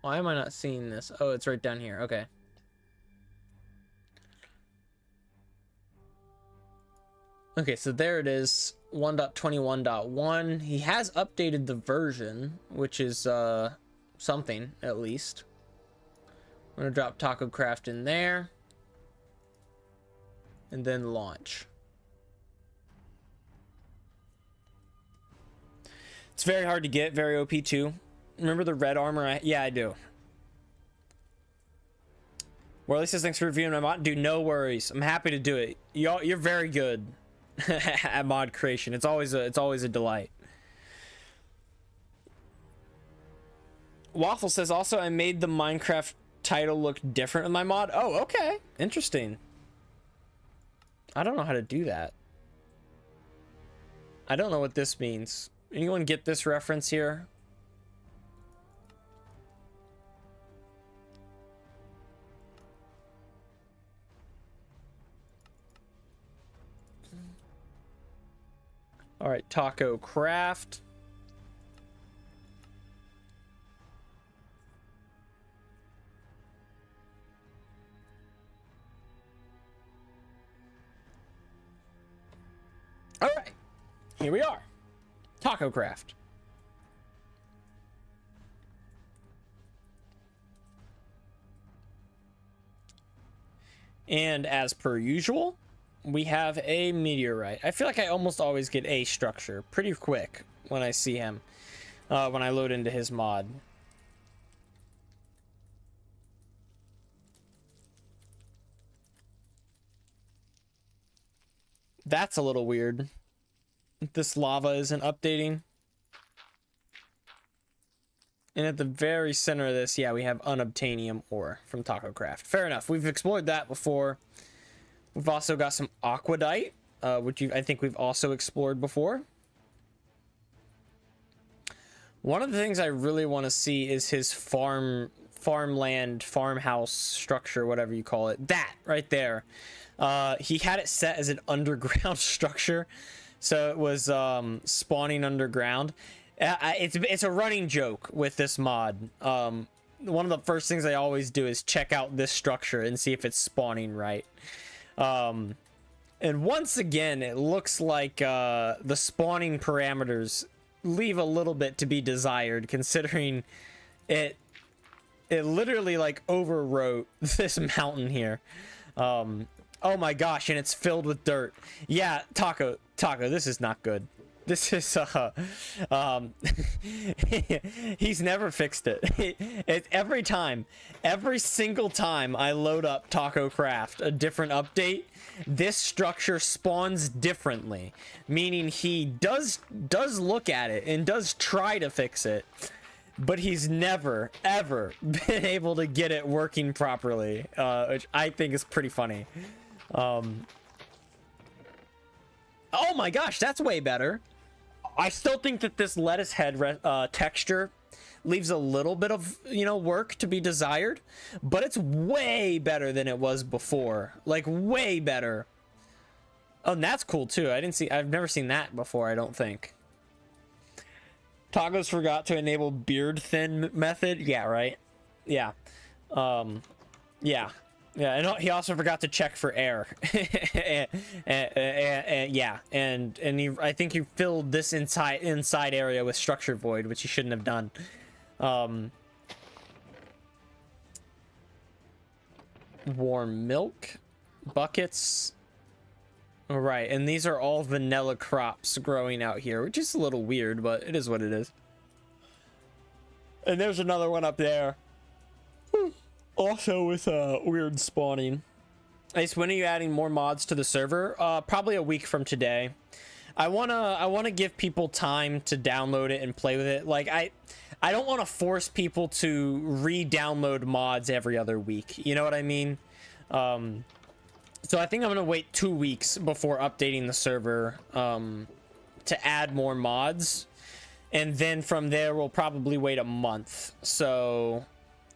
Why am I not seeing this? Oh, it's right down here. Okay. Okay, so there it is. 1.21.1. He has updated the version, which is something at least. I'm gonna drop Taco Craft in there and then launch. It's very hard to get, very OP too. Remember the red armor? Yeah, I do. Well, says thanks for reviewing my mod. Dude, no worries. I'm happy to do it. You're very good at mod creation. It's always a delight. Waffle says also I made the Minecraft title look different in my mod. Oh, okay. Interesting. I don't know how to do that. I don't know what this means. Anyone get this reference here? All right, Taco Craft. All right, here we are. Taco Craft. And as per usual, we have a meteorite. I feel like I almost always get a structure pretty quick when I see him, when I load into his mod. That's a little weird. This lava isn't updating. And at the very center of this, yeah, we have unobtainium ore from Taco Craft. Fair enough. We've explored that before. We've also got some aquadite, which I think we've also explored before. One of the things I really want to see is his farmland, farmhouse structure, whatever you call it. That right there. He had it set as an underground structure, so it was spawning underground. It's a running joke with this mod. One of the first things I always do is check out this structure and see if it's spawning right. And once again, it looks like the spawning parameters leave a little bit to be desired, considering it literally like overwrote this mountain here. Oh my gosh, and it's filled with dirt. Yeah, Taco, this is not good. This is he's never fixed it. Every single time I load up Taco Craft, a different update, this structure spawns differently, meaning he does look at it and does try to fix it, but he's never ever been able to get it working properly, which I think is pretty funny. Oh my gosh, that's way better. I still think that this lettuce head texture leaves a little bit of, work to be desired, but it's way better than it was before. Like, way better. Oh, and that's cool too. I've never seen that before, I don't think. Tacos forgot to enable beard thin method. Yeah, right. Yeah. Yeah. Yeah, and he also forgot to check for air. Yeah, and I think he filled this inside area with structure void, which he shouldn't have done. Warm milk buckets. All right, and these are all vanilla crops growing out here, which is a little weird, but it is what it is. And there's another one up there. Also with weird spawning. Ace, when are you adding more mods to the server? Probably a week from today. I wanna give people time to download it and play with it. Like I don't want to force people to re-download mods every other week. You know what I mean? So I think I'm gonna wait 2 weeks before updating the server to add more mods, and then from there we'll probably wait a month. So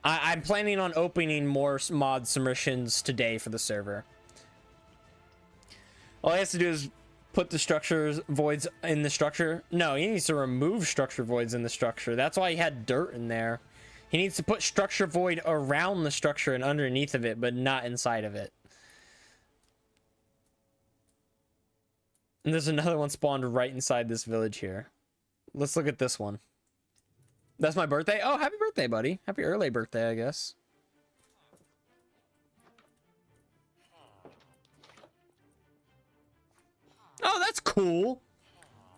I'm planning on opening more mod submissions today for the server. All he has to do is put the structure voids in the structure. No, he needs to remove structure voids in the structure. That's why he had dirt in there. He needs to put structure void around the structure and underneath of it, but not inside of it. And there's another one spawned right inside this village here. Let's look at this one. That's my birthday? Oh, happy birthday, buddy. Happy early birthday, I guess. Oh, that's cool.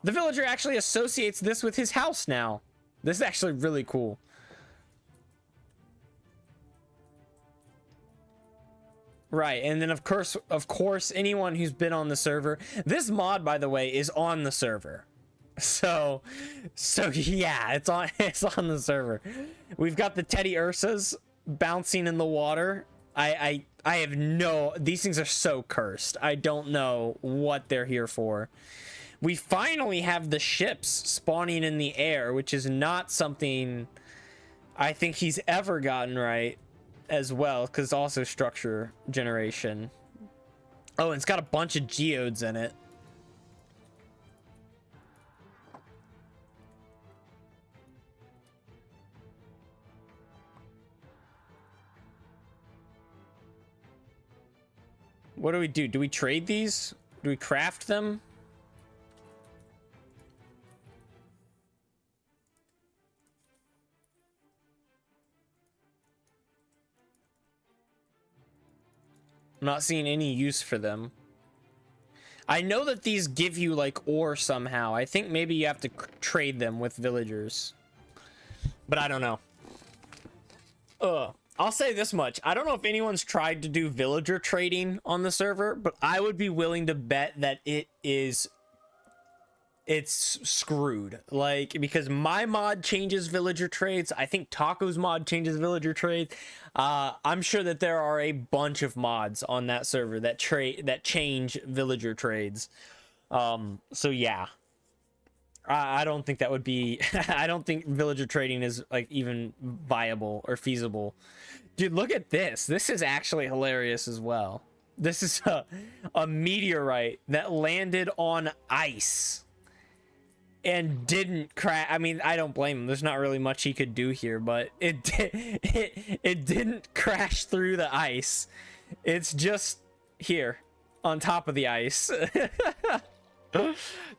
The villager actually associates this with his house now. This is actually really cool. Right, and then of course, anyone who's been on the server, this mod, by the way, is on the server. So yeah, it's on the server. We've got the Teddy Ursas bouncing in the water. I have these things are so cursed. I don't know what they're here for. We finally have the ships spawning in the air, which is not something I think he's ever gotten right as well, because also structure generation. Oh, and it's got a bunch of geodes in it. What do we do? Do we trade these? Do we craft them? I'm not seeing any use for them. I know that these give you like ore somehow. I think maybe you have to trade them with villagers, but I don't know. I'll say this much. I don't know if anyone's tried to do villager trading on the server, but I would be willing to bet that it's screwed. Like, because my mod changes villager trades. I think Taco's mod changes villager trades. I'm sure that there are a bunch of mods on that server that change villager trades. So yeah. I don't think that would be I don't think villager trading is like even viable or feasible. Dude, look at this. This is actually hilarious as well. This is a meteorite that landed on ice and didn't crash. I mean, I don't blame him. There's not really much he could do here, but it didn't crash through the ice. It's just here on top of the ice.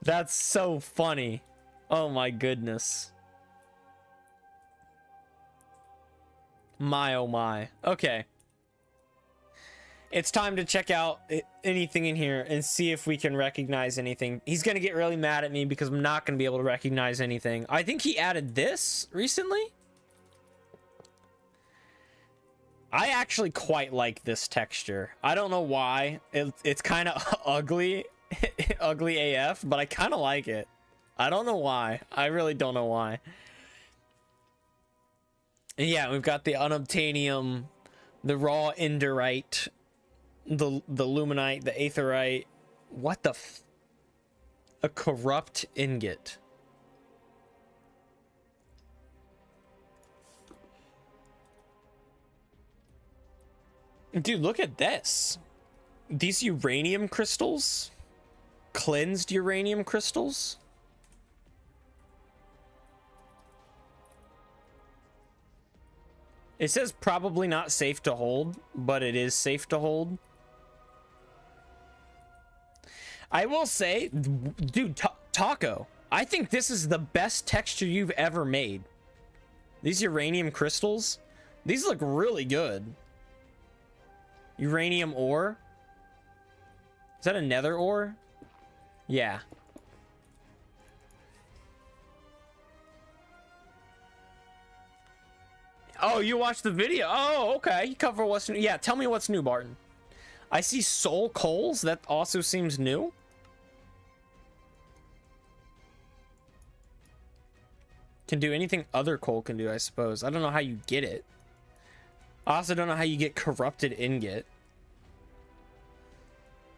That's so funny. Oh my goodness. My oh my. Okay. It's time to check out anything in here and see if we can recognize anything. He's gonna get really mad at me because I'm not gonna be able to recognize anything. I think he added this recently. I actually quite like this texture. I don't know why. It's kind of ugly. Ugly AF, but I kind of like it. I don't know why. I really don't know why. And yeah, we've got the unobtainium, the raw enderite, the luminite, the aetherite. What the a corrupt ingot. Dude, look at this. These uranium crystals. Cleansed uranium crystals. It says probably not safe to hold, but it is safe to hold. I will say, dude, Taco, I think this is the best texture you've ever made. These uranium crystals, these look really good. Uranium ore. Is that a nether ore? Yeah. Oh, you watched the video? Oh, okay. You cover what's new. Yeah, tell me what's new, Barton. I see soul coals. That also seems new. Can do anything other coal can do, I suppose. I don't know how you get it. I also don't know how you get corrupted ingot.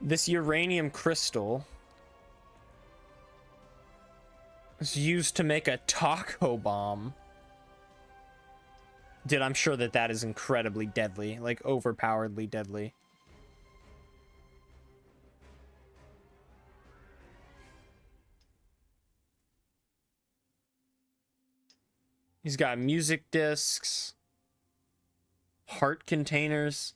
This uranium crystal is used to make a taco bomb. Dude, I'm sure that that is incredibly deadly, like overpoweredly deadly. He's got music discs, heart containers.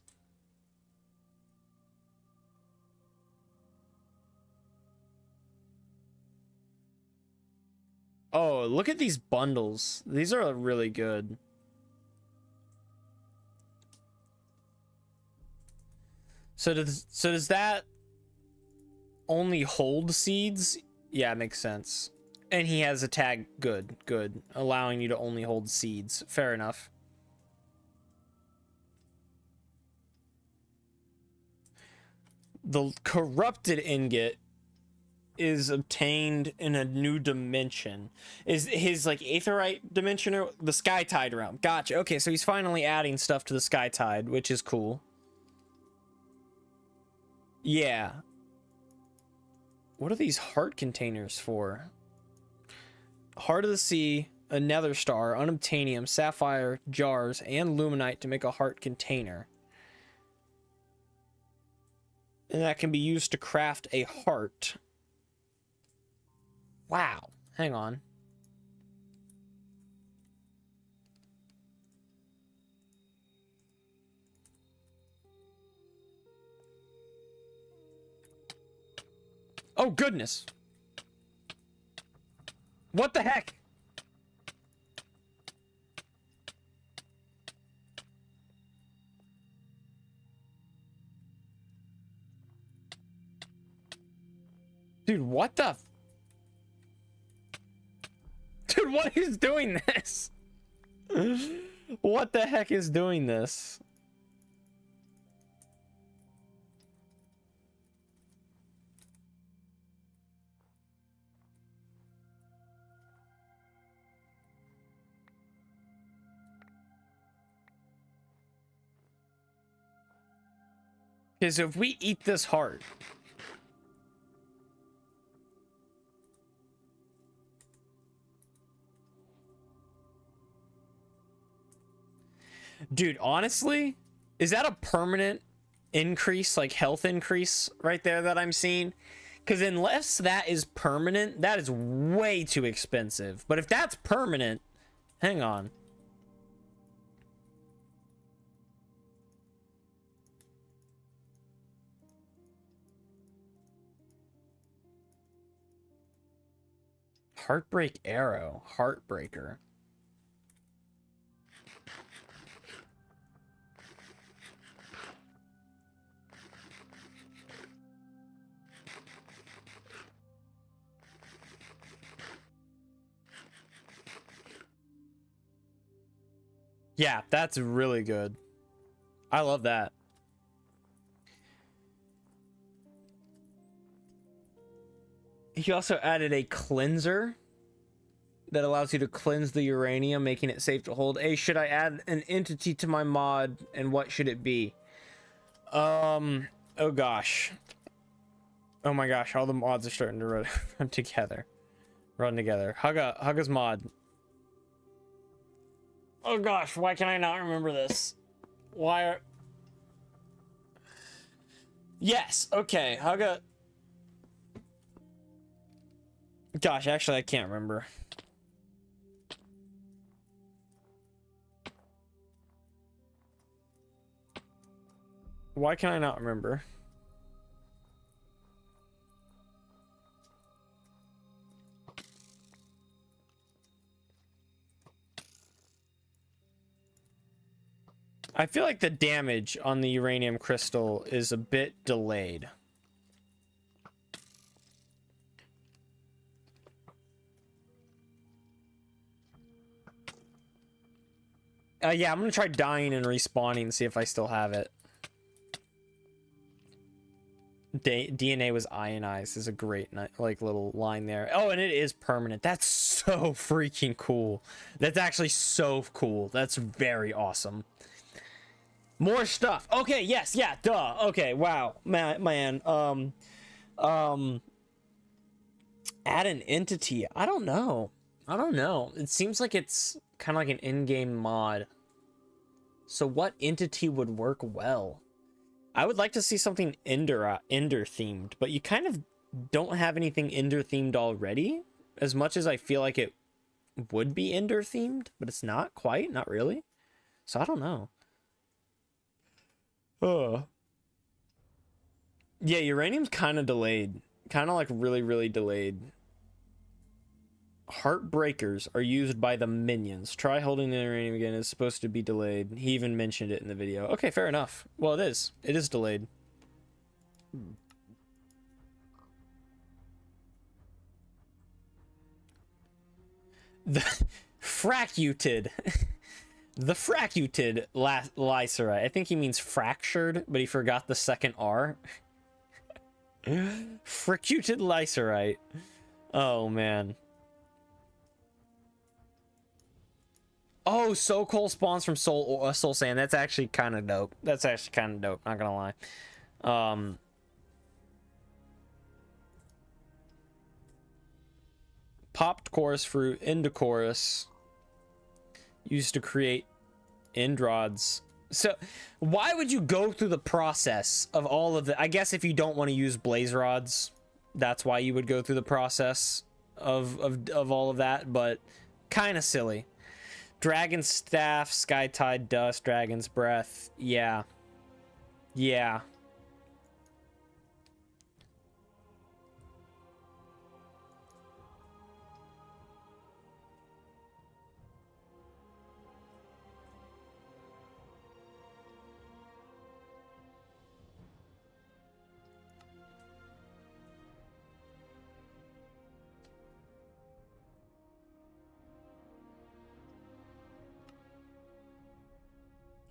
Oh, look at these bundles. These are really good. So does that only hold seeds? Yeah, it makes sense. And he has a tag, good, allowing you to only hold seeds. Fair enough. The corrupted ingot is obtained in a new dimension. Is his like aetherite dimension or the Skytide realm? Gotcha. Okay, so he's finally adding stuff to the Skytide, which is cool. Yeah. What are these heart containers for? Heart of the Sea, a nether star, unobtainium, sapphire, jars, and luminite to make a heart container. And that can be used to craft a heart. Wow. Hang on. Oh, goodness. What the heck? Dude, what the... Dude, what is doing this? What the heck is doing this? Because if we eat this heart... Dude, honestly, is that a permanent increase, like health increase right there that I'm seeing? Because unless that is permanent, that is way too expensive. But if that's permanent, hang on. Heartbreak arrow, heartbreaker. Yeah, that's really good. I love that. He also added a cleanser that allows you to cleanse the uranium, making it safe to hold. Hey, should I add an entity to my mod, and what should it be? Oh gosh. Oh my gosh, all the mods are starting to run together. Run together. Hugga's mod. Oh gosh, why can I not remember this? Why are... Yes, okay, Hugga... Gosh, actually, I can't remember. Why can I not remember? I feel like the damage on the uranium crystal is a bit delayed. Yeah, I'm gonna try dying and respawning and see if I still have it. DNA was ionized is a great like little line there. Oh, and it is permanent. That's so freaking cool. That's actually so cool. That's very awesome. More stuff. Okay, yes, yeah, duh. Okay, wow. Man, add an entity. I don't know. It seems like it's kind of like an in-game mod. So what entity would work well? I would like to see something Ender themed, but you kind of don't have anything Ender themed already, as much as I feel like it would be Ender themed, but it's not quite, not really. So I don't know. Yeah, uranium's kind of delayed. Kind of like really, really delayed. Heartbreakers are used by the minions. Try holding the uranium again. It's supposed to be delayed. He even mentioned it in the video. Okay, fair enough. Well, it is. It is delayed. The fractuted. The fractuted lycerite. I think he means fractured, but he forgot the second R. Fractuted lycerite. Oh, man. Oh, Soul Coal spawns from Soul Sand. That's actually kind of dope. That's actually kind of dope. Not gonna lie. Popped chorus fruit into chorus used to create end rods. So why would you go through the process of all of the, I guess if you don't want to use blaze rods, that's why you would go through the process of all of that, but kind of silly. Dragon staff, sky tide dust, dragon's breath. Yeah. Yeah.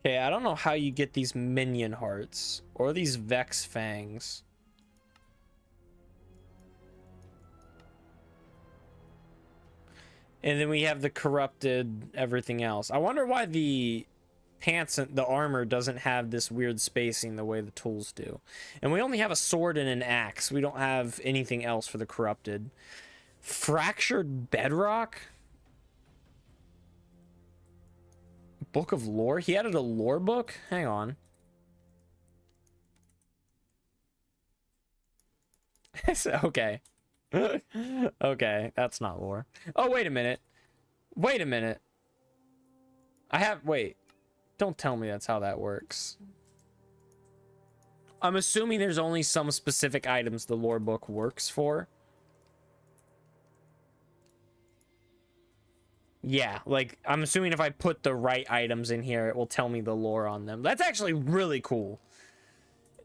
Okay, I don't know how you get these minion hearts or these Vex fangs. And then we have the corrupted everything else. I wonder why the pants and the armor doesn't have this weird spacing the way the tools do. And we only have a sword and an axe. We don't have anything else for the corrupted. Fractured bedrock? Book of lore? He added a lore book? Hang on. Okay. Okay, that's not lore. Oh, wait a minute. Wait a minute. Wait. Don't tell me that's how that works. I'm assuming there's only some specific items the lore book works for. Yeah, like, I'm assuming if I put the right items in here, it will tell me the lore on them. That's actually really cool.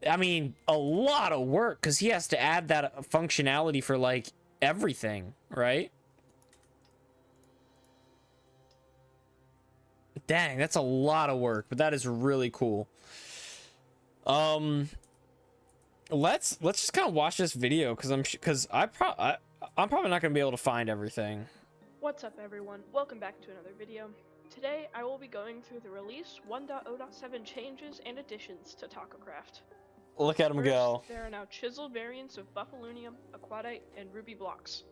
I mean, a lot of work, because he has to add that functionality for, like, everything, right? Dang, that's a lot of work, but that is really cool. Let's just kind of watch this video, because I'm probably not going to be able to find everything. What's up everyone, welcome back to another video. Today I will be going through the release 1.0.7 changes and additions to TacoCraft. Look at him go. There are now chiseled variants of Buffalunium, Aquatite, and Ruby blocks.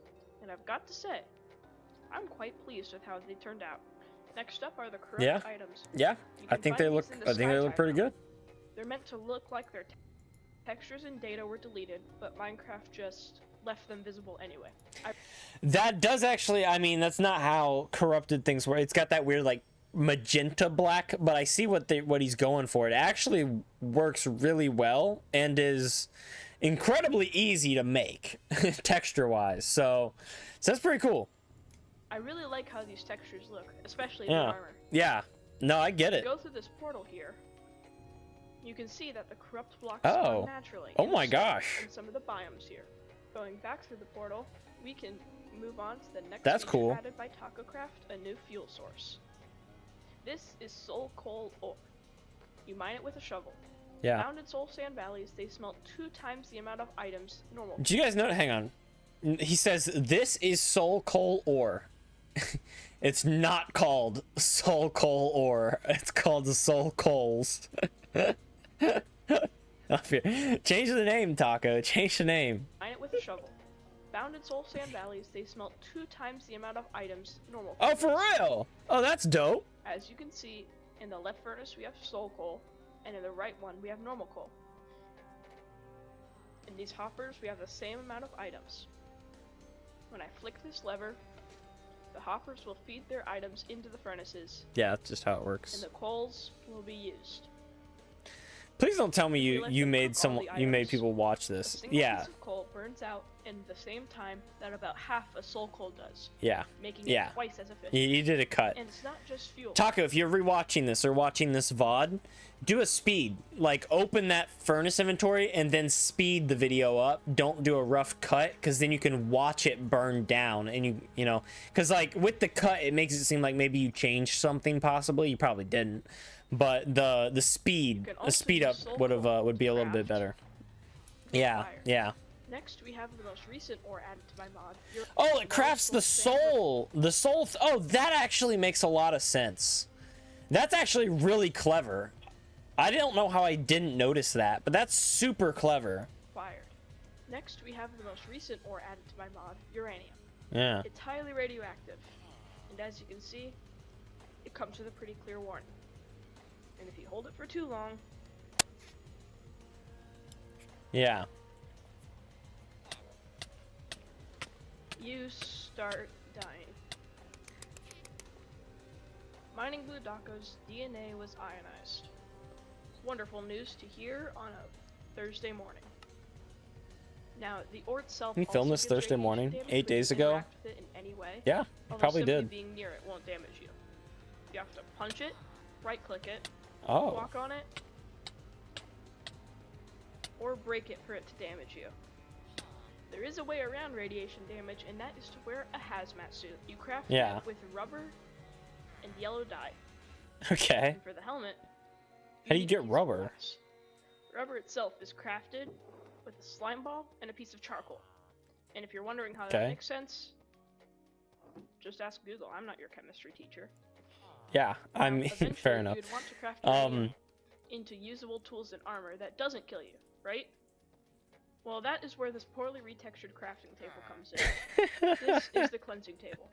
And I've got to say, I'm quite pleased with how they turned out. Next up are the corrupt items. Yeah, I think they look pretty good. They're meant to look like their textures and data were deleted, but Minecraft just left them visible anyway. That does actually, I mean, that's not how corrupted things work. It's got that weird like magenta black, but I see what he's going for. It actually works really well and is incredibly easy to make texture wise. So that's pretty cool. I really like how these textures look, especially the armor. Yeah. No, I get it. Go through this portal here. You can see that the corrupt blocks spawn naturally. Oh my gosh. In some of the biomes here. Going back through the portal, we can move on to the next That's feature cool. added by TacoCraft, a new fuel source. This is soul coal ore. You mine it with a shovel. Yeah. Found in soul sand valleys, they smelt 2 times the amount of items normal. Do you guys know? Hang on. He says this is soul coal ore. It's not called soul coal ore. It's called the soul coals. Change the name, Taco. Change the name. Mine it with a shovel. Found in soul sand valleys, they smelt 2 times the amount of items normal. Oh, for real? Oh, that's dope. As you can see, in the left furnace we have soul coal, and in the right one we have normal coal. In these hoppers we have the same amount of items. When I flick this lever, The hoppers will feed their items into the furnaces, Yeah, that's just how it and works. the coals will be used. Please don't tell me We you let you them made cook all someone the you made items. people watch A this. single Yeah, piece of coal burns out in the same time that about half a soul coal does, yeah, making yeah. it twice as efficient. You did a cut. And it's not just fuel. Taco, if you're rewatching this or watching this VOD, do a speed. Like, open that furnace inventory and then speed the video up. Don't do a rough cut, because then you can watch it burn down. And you know, because like with the cut, it makes it seem like maybe you changed something. Possibly, you probably didn't. But the speed, can the also speed use up soul would coal would be a little bit craft better. Yeah, fire. yeah. Next, we have the most recent ore added to my mod. Oh, it crafts the soul. The soul. Oh, that actually makes a lot of sense. That's actually really clever. I don't know how I didn't notice that, but that's super clever. Fired. Next, we have the most recent ore added to my mod, uranium. Yeah. It's highly radioactive, and as you can see, it comes with a pretty clear warning. And if you hold it for too long, Yeah. you start dying. Mining Blue Daco's DNA was ionized. Wonderful news to hear on a Thursday morning. Now, the ore itself. You filmed also this gives Thursday radiation morning, damage 8 when you days ago? interact with it in any way, Yeah, you although probably simply did. being near it won't damage you. You have to punch it, right-click it, Oh. walk on it, or break it for it to damage you. There is a way around radiation damage, and that is to wear a hazmat suit. You craft Yeah. it with rubber and yellow dye. Okay. And for the helmet, How do you need get a piece of rubber? glass. Rubber itself is crafted with a slime ball and a piece of charcoal. And if you're wondering how that Okay. makes sense, just ask Google. I'm not your chemistry teacher. Yeah, I Now, mean, eventually, fair enough. You'd want to craft uranium Um, into usable tools and armor that doesn't kill you, right? Well, that is where this poorly retextured crafting table comes in. This is the cleansing table.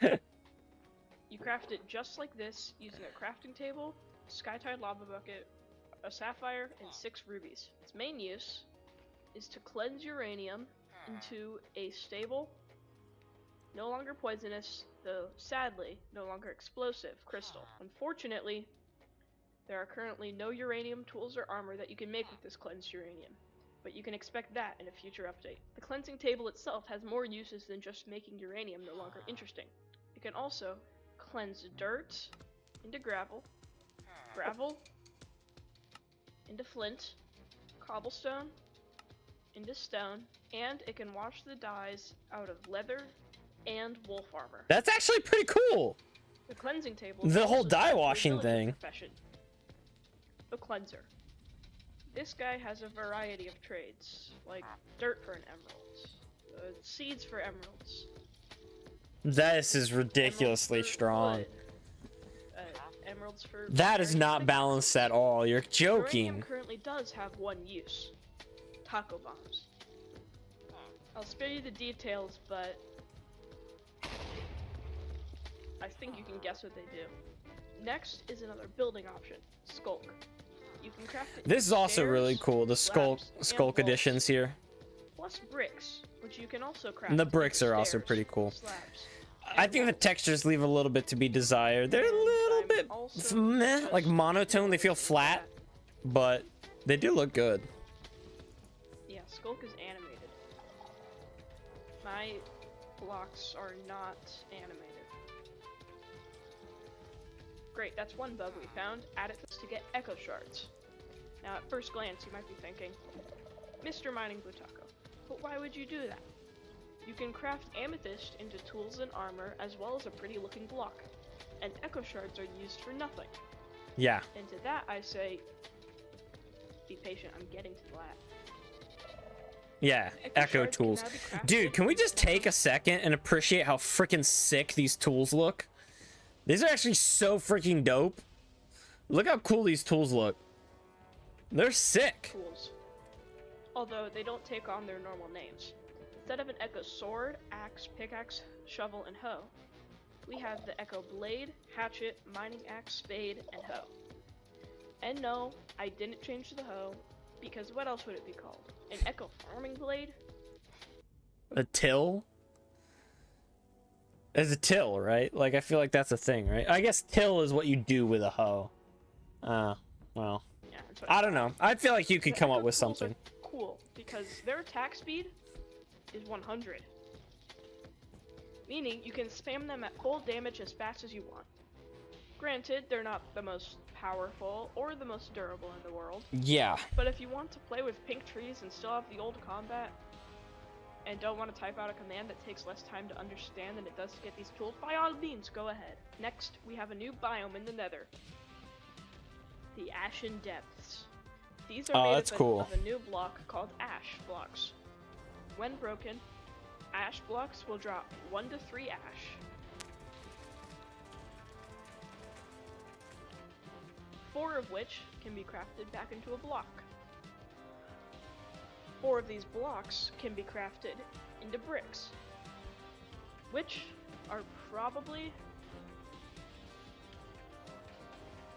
You craft it just like this, using a crafting table, sky-tide lava bucket, a sapphire, and 6 rubies. Its main use is to cleanse uranium into a stable, no longer poisonous, though sadly no longer explosive crystal. Unfortunately, there are currently no uranium tools or armor that you can make with this cleansed uranium, but you can expect that in a future update. The cleansing table itself has more uses than just making uranium no longer interesting. It can also cleanse dirt into gravel, gravel into flint, cobblestone into stone, and it can wash the dyes out of leather and wolf armor. that's actually pretty cool. The cleansing table is The also whole dye tied to a washing villager thing. profession, the cleanser. This guy has a variety of trades, like dirt for an emerald, seeds for emeralds, This is ridiculously emeralds for strong. wood, emeralds for That is various not things. balanced at all. You're Uranium joking. currently does have one use: taco bombs. I'll spare you the details, but I think you can guess what they do. Next is another building option: skulk. You can craft it. This is also really stairs, cool. The slabs, and skulk walls, editions here. plus bricks, which you can also craft. And the into bricks are also stairs, pretty cool. slabs, I and think the walls. textures leave a little bit to be desired. They're a And little I'm bit also meh, like just monotone. They feel noticing flat, that- but they do look good. Yeah, skulk is animated. My blocks are not animated. Great, that's one bug we found. Add it to get echo shards. Now, at first glance, you might be thinking, Mr. Mining Blue Taco, but why would you do that? You can craft amethyst into tools and armor, as well as a pretty looking block. And echo shards are used for nothing. Yeah. And to that, I say, be patient, I'm getting to that. Yeah, echo shards can tools. now be crafted Dude, can we into just take a second and appreciate how freaking sick these tools look? These are actually so freaking dope. Look how cool these tools look. They're sick. tools, although they don't take on their normal names. Instead of an Echo sword, axe, pickaxe, shovel, and hoe, we have the Echo blade, hatchet, mining axe, spade, and hoe. And no, I didn't change the hoe, because what else would it be called? An Echo farming blade? A till? As a till, right? Like, I feel like that's a thing, right? I guess till is what you do with a hoe. Well, Yeah, that's what I don't know. I feel like you could The come up Echo with Tools are something. cool because their attack speed is 100. Meaning you can spam them at full damage as fast as you want. Granted, they're not the most powerful or the most durable in the world, Yeah. but if you want to play with pink trees and still have the old combat, and don't want to type out a command that takes less time to understand than it does to get these tools, by all means, go ahead. Next, we have a new biome in the Nether. The Ashen Depths. These are made that's of, cool. of a new block called Ash blocks. When broken, Ash blocks will drop 1 to 3 ash. Four of which can be crafted back into a block. 4 of these blocks can be crafted into bricks, which are probably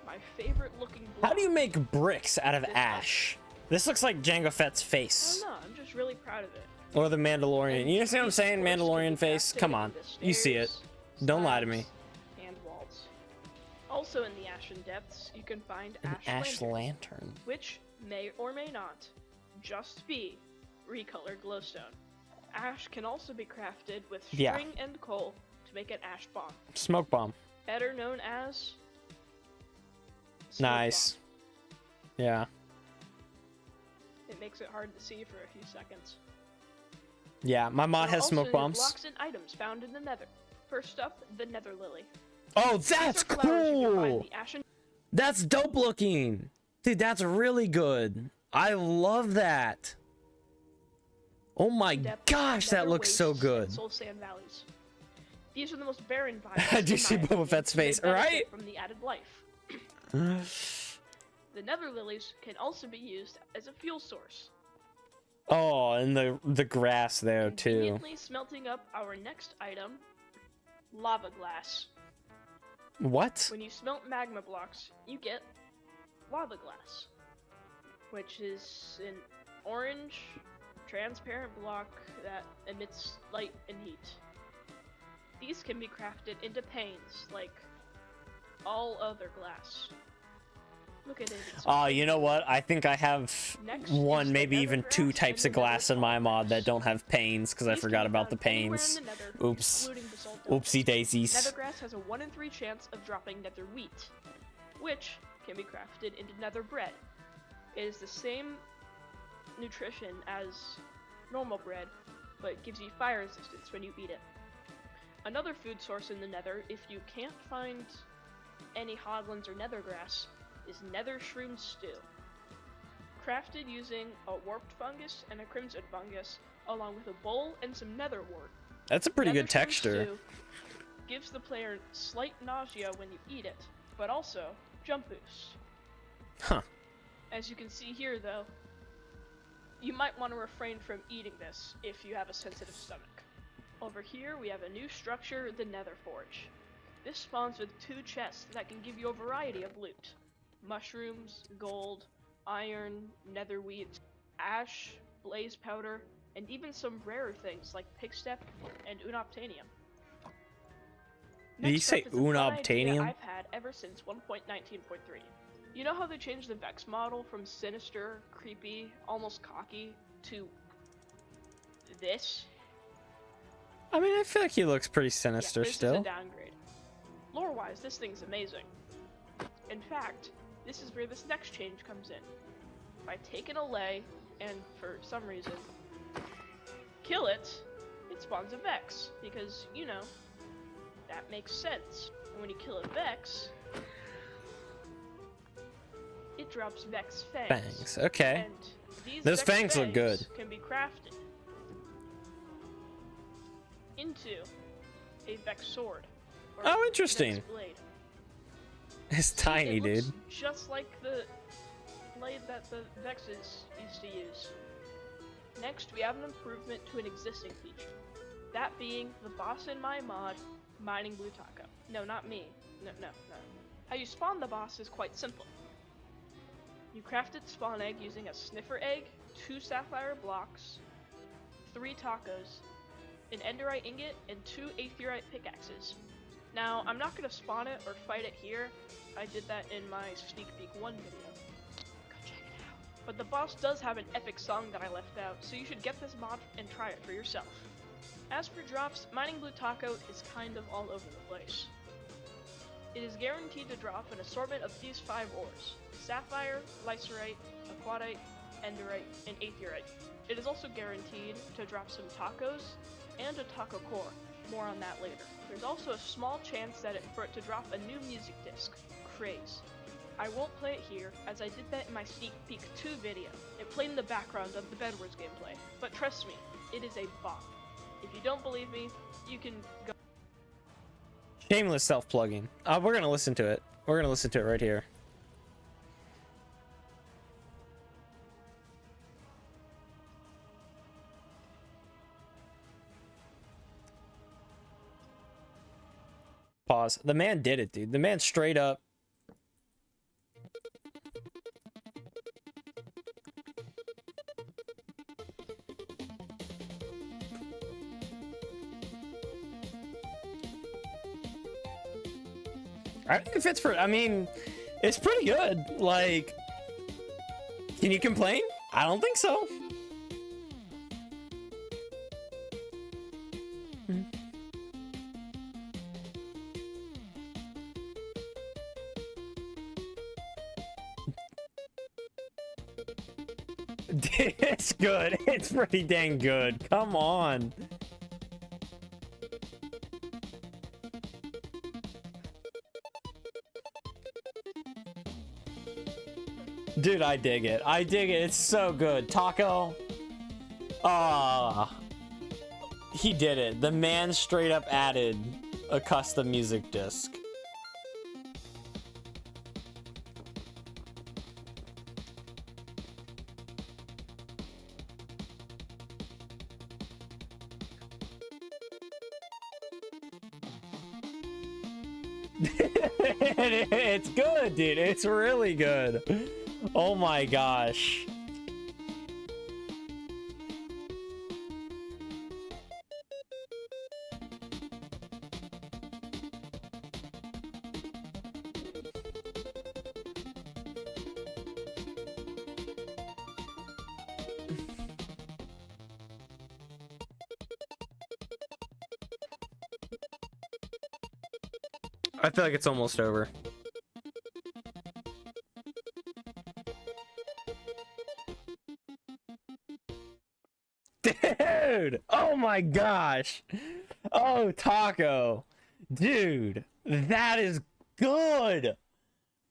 my favorite looking block. How do you make bricks out of ash? This looks like Jango Fett's I face. don't know, I'm just really proud of it. Or the Mandalorian. And You understand what I'm these saying? doors can be Mandalorian face? crafted Come on. into You see it. stairs, Don't lie to slabs, me. and walls. Also in the Ashen Depths, you can find An ash lanterns, lantern. which may or may not just be recolored glowstone. Ash can also be crafted with string Yeah. and coal to make an ash bomb, Smoke bomb. better known as smoke Nice. Yeah. bomb. It makes it hard to see for a few seconds. Yeah, my mod There are has also smoke new bombs. blocks and items found in the Nether. First up, the Nether Lily. Oh, These that's are flowers you can find in cool! the Ashen That's dope looking! Dude, that's really good. I love that. Oh my Depth, gosh, that Nether looks so wastes, good. and Soul Sand valleys. These are the most barren biomes. I do in see my Boba opinion, Fett's so they face, benefit right? From the added life. The Nether Lilies can also be used as a fuel source, Oh, and the grass there too. conveniently smelting up our next item, lava glass. What? When you smelt magma blocks, you get lava glass, which is an orange, transparent block that emits light and heat. These can be crafted into panes, like all other glass. Look at it. It's Oh, you know what? I think I have Next one, is the maybe nether even grass 2 and types the of glass nether in my salt mod that grass. don't have panes because I These can forgot be about the found anywhere panes. in the nether, Oops. including basalt depths. Oopsie daisies. Nethergrass has a 1 in 3 chance of dropping nether wheat, which can be crafted into nether bread. It is the same nutrition as normal bread, but it gives you fire resistance when you eat it. Another food source in the nether, if you can't find any hoglins or nethergrass, is nether shroom stew. Crafted using a warped fungus and a crimson fungus, along with a bowl and some nether wort. That's a pretty Nether good shroom texture. stew gives the player slight nausea when you eat it, but also jump boost. Huh. As you can see here though, you might want to refrain from eating this if you have a sensitive stomach. Over here we have a new structure, the Nether Forge. This spawns with 2 chests that can give you a variety of loot. Mushrooms, gold, iron, nether wheat, ash, blaze powder, and even some rarer things like pigstep and unobtainium. Did you Next say up is a fun idea unobtainium? I've had ever since 1.19.3. You know how they changed the Vex model from sinister, creepy, almost cocky to this? I mean, I feel like he looks pretty sinister Yeah, this still. is a downgrade. Lore-wise, this thing's amazing. In fact, this is where this next change comes in. If I take an Allay, and for some reason, kill it, it spawns a Vex, because, you know, that makes sense. And when you kill a Vex, it drops Vex Fangs. Fangs, okay. And these Those Vex fangs look good. Can be crafted into a Vex sword. or Oh, interesting. Vex blade. It's tiny, It looks dude. just like the blade that the Vexes used to use. Next, we have an improvement to an existing feature. That being the boss in my mod, Mining Blue Taco. No, not me. No. How you spawn the boss is quite simple. You craft its spawn egg using a sniffer egg, 2 sapphire blocks, 3 tacos, an enderite ingot, and 2 aetherite pickaxes. Now, I'm not going to spawn it or fight it here. I did that in my sneak peek 1 video. Go check it out. But the boss does have an epic song that I left out, so you should get this mod and try it for yourself. As for drops, mining blue taco is kind of all over the place. It is guaranteed to drop an assortment of these 5 ores: sapphire, lycerite, aquatite, enderite, and aetherite. It is also guaranteed to drop some tacos and a taco core. More on that later. There's also a small chance for it to drop a new music disc, Craze. I won't play it here, as I did that in my sneak peek 2 video. It played in the background of the Bedwars gameplay, but trust me, it is a bop. If you don't believe me, you can go. Shameless self-plugging. We're gonna listen to it. We're gonna listen to it right here. Pause. The man did it, dude. The man straight up. I think it fits for. I mean, it's pretty good. Like, can you complain? I don't think so. It's good. It's pretty dang good. Come on. Dude, I dig it. I dig it. It's so good. Taco. He did it. The man straight up added a custom music disc. It's good, dude. It's really good. Oh my gosh. I feel like it's almost over. Dude! Oh my gosh! Oh, Taco! Dude, that is good!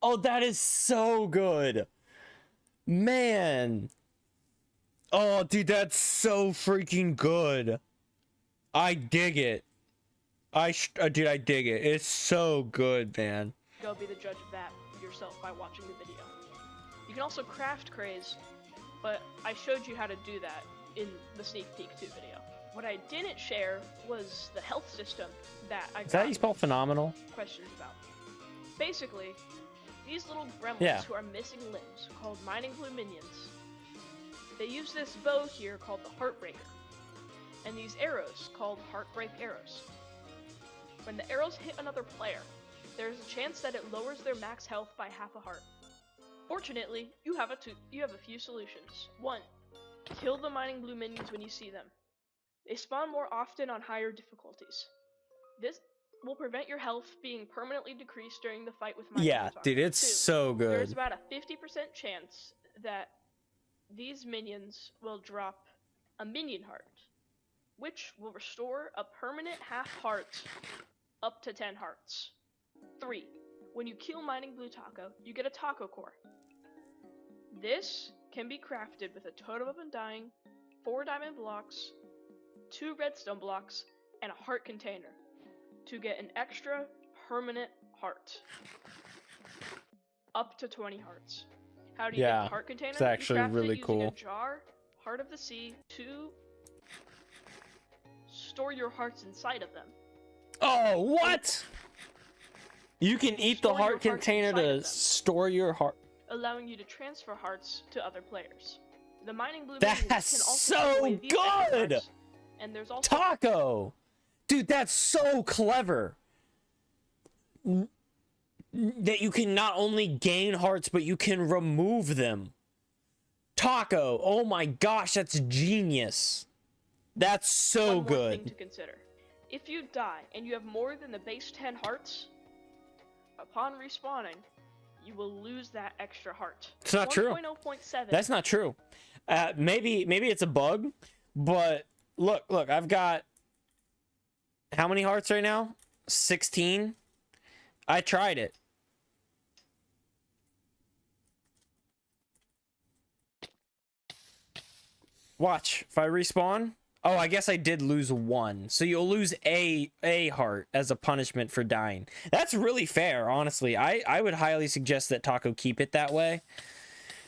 Oh, that is so good! Man! Oh, dude, that's so freaking good! I dig it. Dude, I dig it. It's so good, man. Go be the judge of that yourself by watching the video. You can also craft Craze, but I showed you how to do that in the sneak peek 2 video. What I didn't share was the health system that I got. Is that how you spell phenomenal? Questions about. Basically, these little gremlins who are missing limbs, called mining blue minions, they use this bow here called the Heartbreaker, and these arrows called Heartbreak arrows. When the arrows hit another player, there is a chance that it lowers their max health by half a heart. Fortunately, you have a few solutions. 1. Kill the mining blue minions when you see them. They spawn more often on higher difficulties. This will prevent your health being permanently decreased during the fight with mining blue. Dude, it's 2. so good. There's about a 50% chance that these minions will drop a minion heart, which will restore a permanent half heart up to 10 hearts. 3. When you kill mining blue taco, you get a taco core. This can be crafted with a totem of undying, 4 diamond blocks, 2 redstone blocks, and a heart container to get an extra permanent heart. Up to 20 hearts. How do you get the heart container? It's actually you craft really it using cool. A jar, heart of the sea, to store your hearts inside of them. Oh, what? You can eat the Store your heart hearts container inside of to them, store your heart. allowing you to transfer hearts to other players. The mining blue minions can That's also take away so these extra good! hearts And there's also Taco! Dude, that's so clever. That you can not only gain hearts, but you can remove them. Taco, oh my gosh, that's genius. That's so one more thing good. to consider. If you die and you have more than the base 10 hearts, upon respawning, you will lose that extra heart. It's not true. 1.0.7. That's not true. Maybe it's a bug, but look, I've got how many hearts right now? 16. I tried it. Watch, if I respawn. Oh, I guess I did lose one. So you'll lose a heart as a punishment for dying. That's really fair, honestly. I would highly suggest that Taco keep it that way.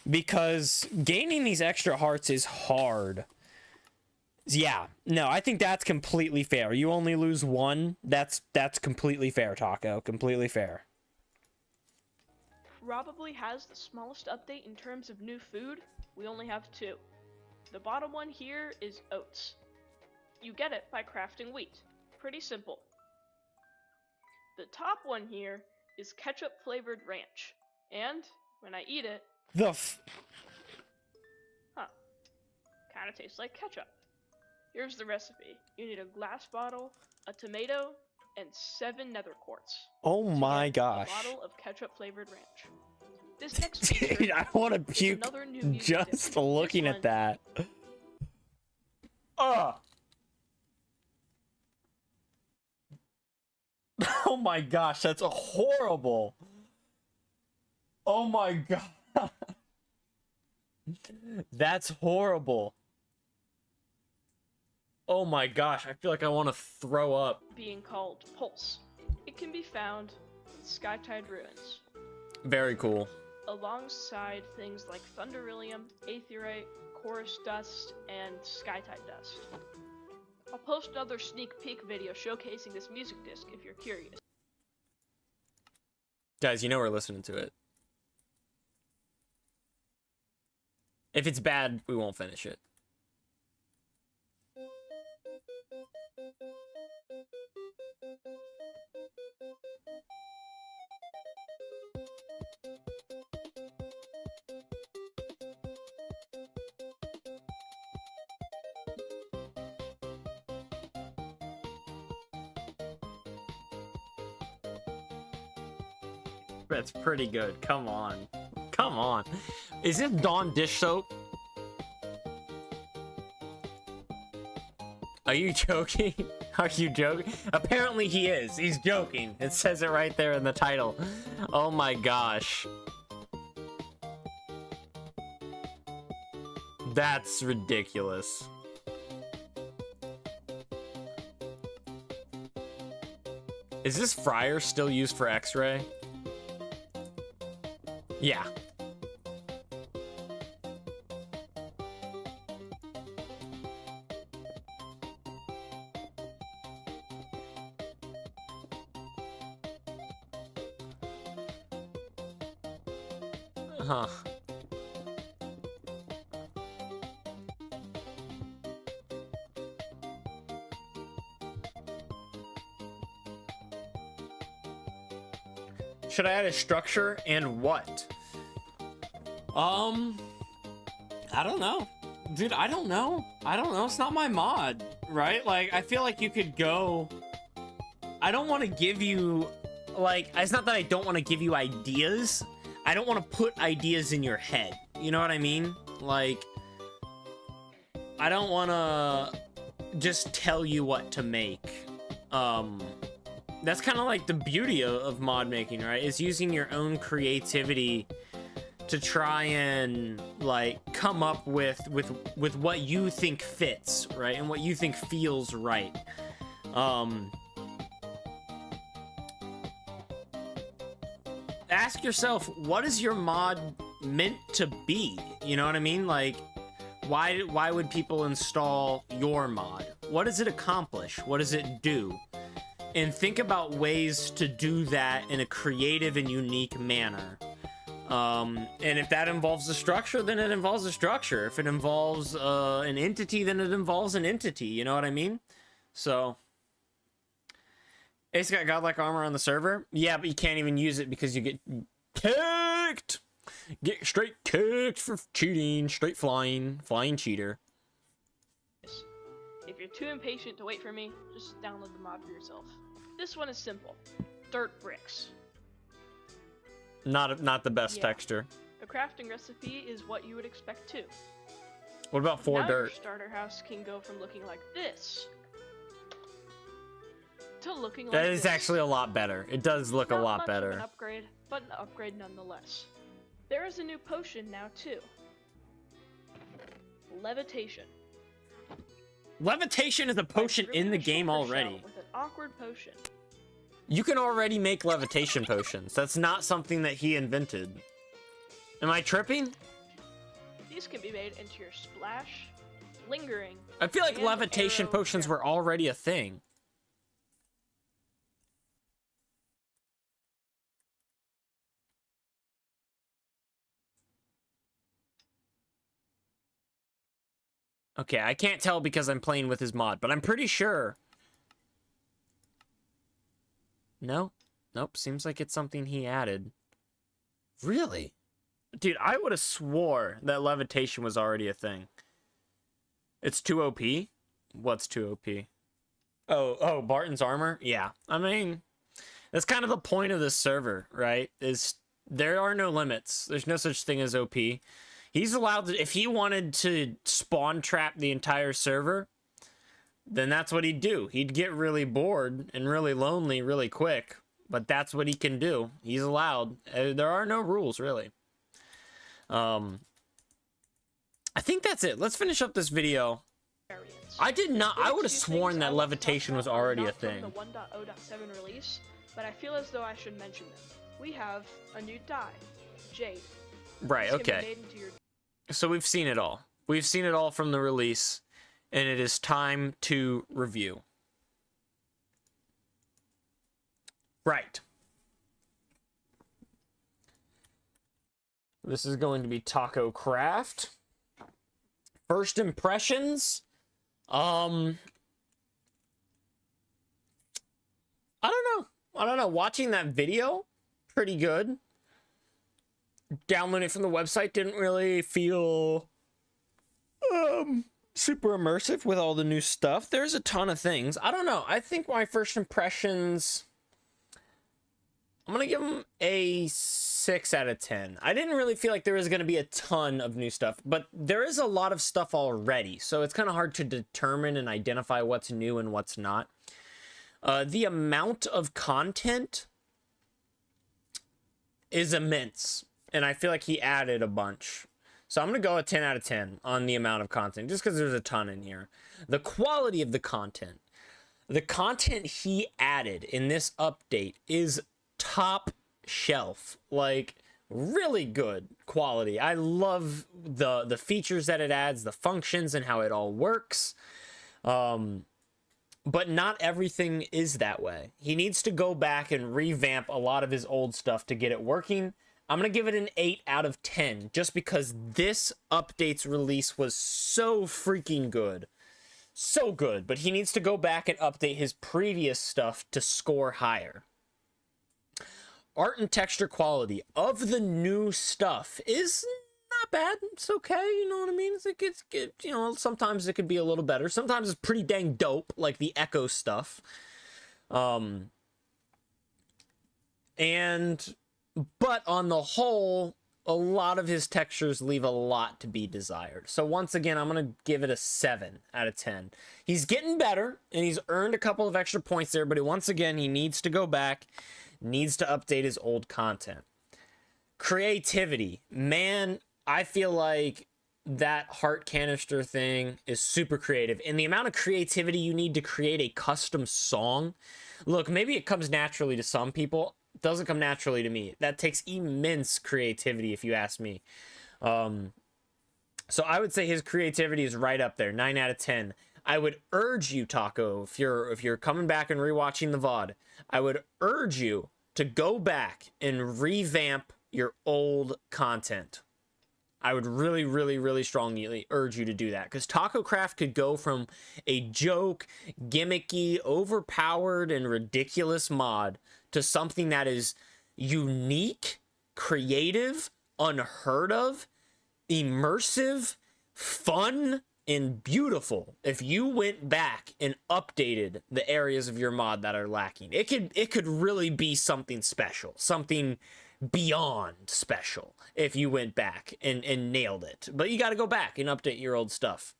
Because gaining these extra hearts is hard. Yeah, no, I think that's completely fair. You only lose one. That's completely fair, Taco. Completely fair. Probably has the smallest update in terms of new food. We only have 2. The bottom one here is oats. You get it by crafting wheat. Pretty simple. The top one here is ketchup flavored ranch. And when I eat it, kinda tastes like ketchup. Here's the recipe. You need a glass bottle, a tomato, and 7 nether quartz. Oh my gosh. A bottle of ketchup flavored ranch. This next Dude, I want to puke another new music just dip. looking This at that. Ugh. Oh my gosh, that's horrible. Oh my god. That's horrible. Oh my gosh, I feel like I want to throw up. Being called Pulse. It can be found in Skytide Ruins, Very cool. alongside things like Thunderillium, Aetheryte, Chorus Dust, and Skytide Dust. I'll post another sneak peek video showcasing this music disc if you're curious. Guys, you know we're listening to it. If it's bad, we won't finish it. That's pretty good. Come on. Come on. Is this Dawn dish soap? Are you joking? Are you joking? Apparently he is. He's joking. It says it right there in the title. Oh my gosh. That's ridiculous. Is this fryer still used for X-ray? Yeah. Huh. Should I add a structure and what? I don't know. Dude, I don't know. It's not my mod, right? Like, I feel like you could go... I don't want to give you... Like, it's not that I don't want to give you ideas. I don't want to put ideas in your head. You know what I mean? Like, I don't want to just tell you what to make. That's kind of like the beauty of mod making, right? Is using your own creativity to try and like come up with what you think fits, right? And what you think feels right. Ask yourself, what is your mod meant to be? You know what I mean? Like, why would people install your mod? What does it accomplish? What does it do? And think about ways to do that in a creative and unique manner. And if that involves a structure, then it involves a structure. If it involves an entity, then it involves an entity. You know what I mean? So, Ace got godlike armor on the server. Yeah, but you can't even use it because you get kicked. Get straight kicked for cheating. Straight flying cheater. If you're too impatient to wait for me, just download the mod for yourself. This one is simple. Dirt bricks. Not the best Yeah. texture. A crafting recipe is what you would expect too. What about 4 Now your dirt? starter house can go from looking like this to looking like That this. is actually a lot better. It does look a Not lot much of an better. upgrade, but an upgrade nonetheless. There is a new potion now too. Levitation. Levitation is a potion in the game already. With an awkward potion. You can already make levitation potions. That's not something that he invented. Am I tripping? These can be made into your splash, lingering. I feel like and levitation arrow potions were already a thing. Okay, I can't tell because I'm playing with his mod, but I'm pretty sure. No? Nope, seems like it's something he added. Really? Dude, I would have swore that levitation was already a thing. It's too OP? What's too OP? Oh, Barton's armor? Yeah. I mean, that's kind of the point of this server, right? Is there are no limits. There's no such thing as OP. He's allowed to, if he wanted to spawn trap the entire server, then that's what he'd do. He'd get really bored and really lonely really quick, but that's what he can do. He's allowed. There are no rules, really. I think that's it. Let's finish up this video. variants. I did not. I There are would have two sworn things I that want to talk levitation was about already a not from thing. The 1.0.7 release, but I feel as though I should mention them. We have a new dye, Jade. Right, This can be okay. made into your So we've seen it all. We've seen it all from the release, and it is time to review. Right. This is going to be Taco Craft. First impressions. I don't know. Watching that video, pretty good. Downloading it from the website didn't really feel super immersive with all the new stuff. There's a ton of things. I don't know. I think my first impressions, I'm gonna give them a 6 out of 10. I didn't really feel like there was gonna be a ton of new stuff, but there is a lot of stuff already, so it's kind of hard to determine and identify what's new and what's not. The amount of content is immense, and I feel like he added a bunch. So I'm going to go a 10 out of 10 on the amount of content, just because there's a ton in here. The quality of the content he added in this update is top shelf, like really good quality. I love the features that it adds, the functions and how it all works. But not everything is that way. He needs to go back and revamp a lot of his old stuff to get it working. I'm going to give it an 8 out of 10 just because this update's release was so freaking good. So good. But he needs to go back and update his previous stuff to score higher. Art and texture quality of the new stuff is not bad. It's okay, you know what I mean? It's good. You know, sometimes it could be a little better. Sometimes it's pretty dang dope, like the Echo stuff. But on the whole, a lot of his textures leave a lot to be desired. So once again, I'm going to give it a 7 out of 10. He's getting better, and he's earned a couple of extra points there, but once again, he needs to go back, needs to update his old content. Creativity. Man, I feel like that heart canister thing is super creative. And the amount of creativity you need to create a custom song. Look, maybe it comes naturally to some people. It doesn't come naturally to me. That takes immense creativity, if you ask me. So I would say his creativity is right up there, 9 out of 10. I would urge you, Taco, if you're coming back and rewatching the VOD, I would urge you to go back and revamp your old content. I would really, really, really strongly urge you to do that, because Taco Craft could go from a joke, gimmicky, overpowered, and ridiculous mod to something that is unique, creative, unheard of, immersive, fun, and beautiful. If you went back and updated the areas of your mod that are lacking, it could really be something special, something beyond special if you went back and nailed it. But you got to go back and update your old stuff.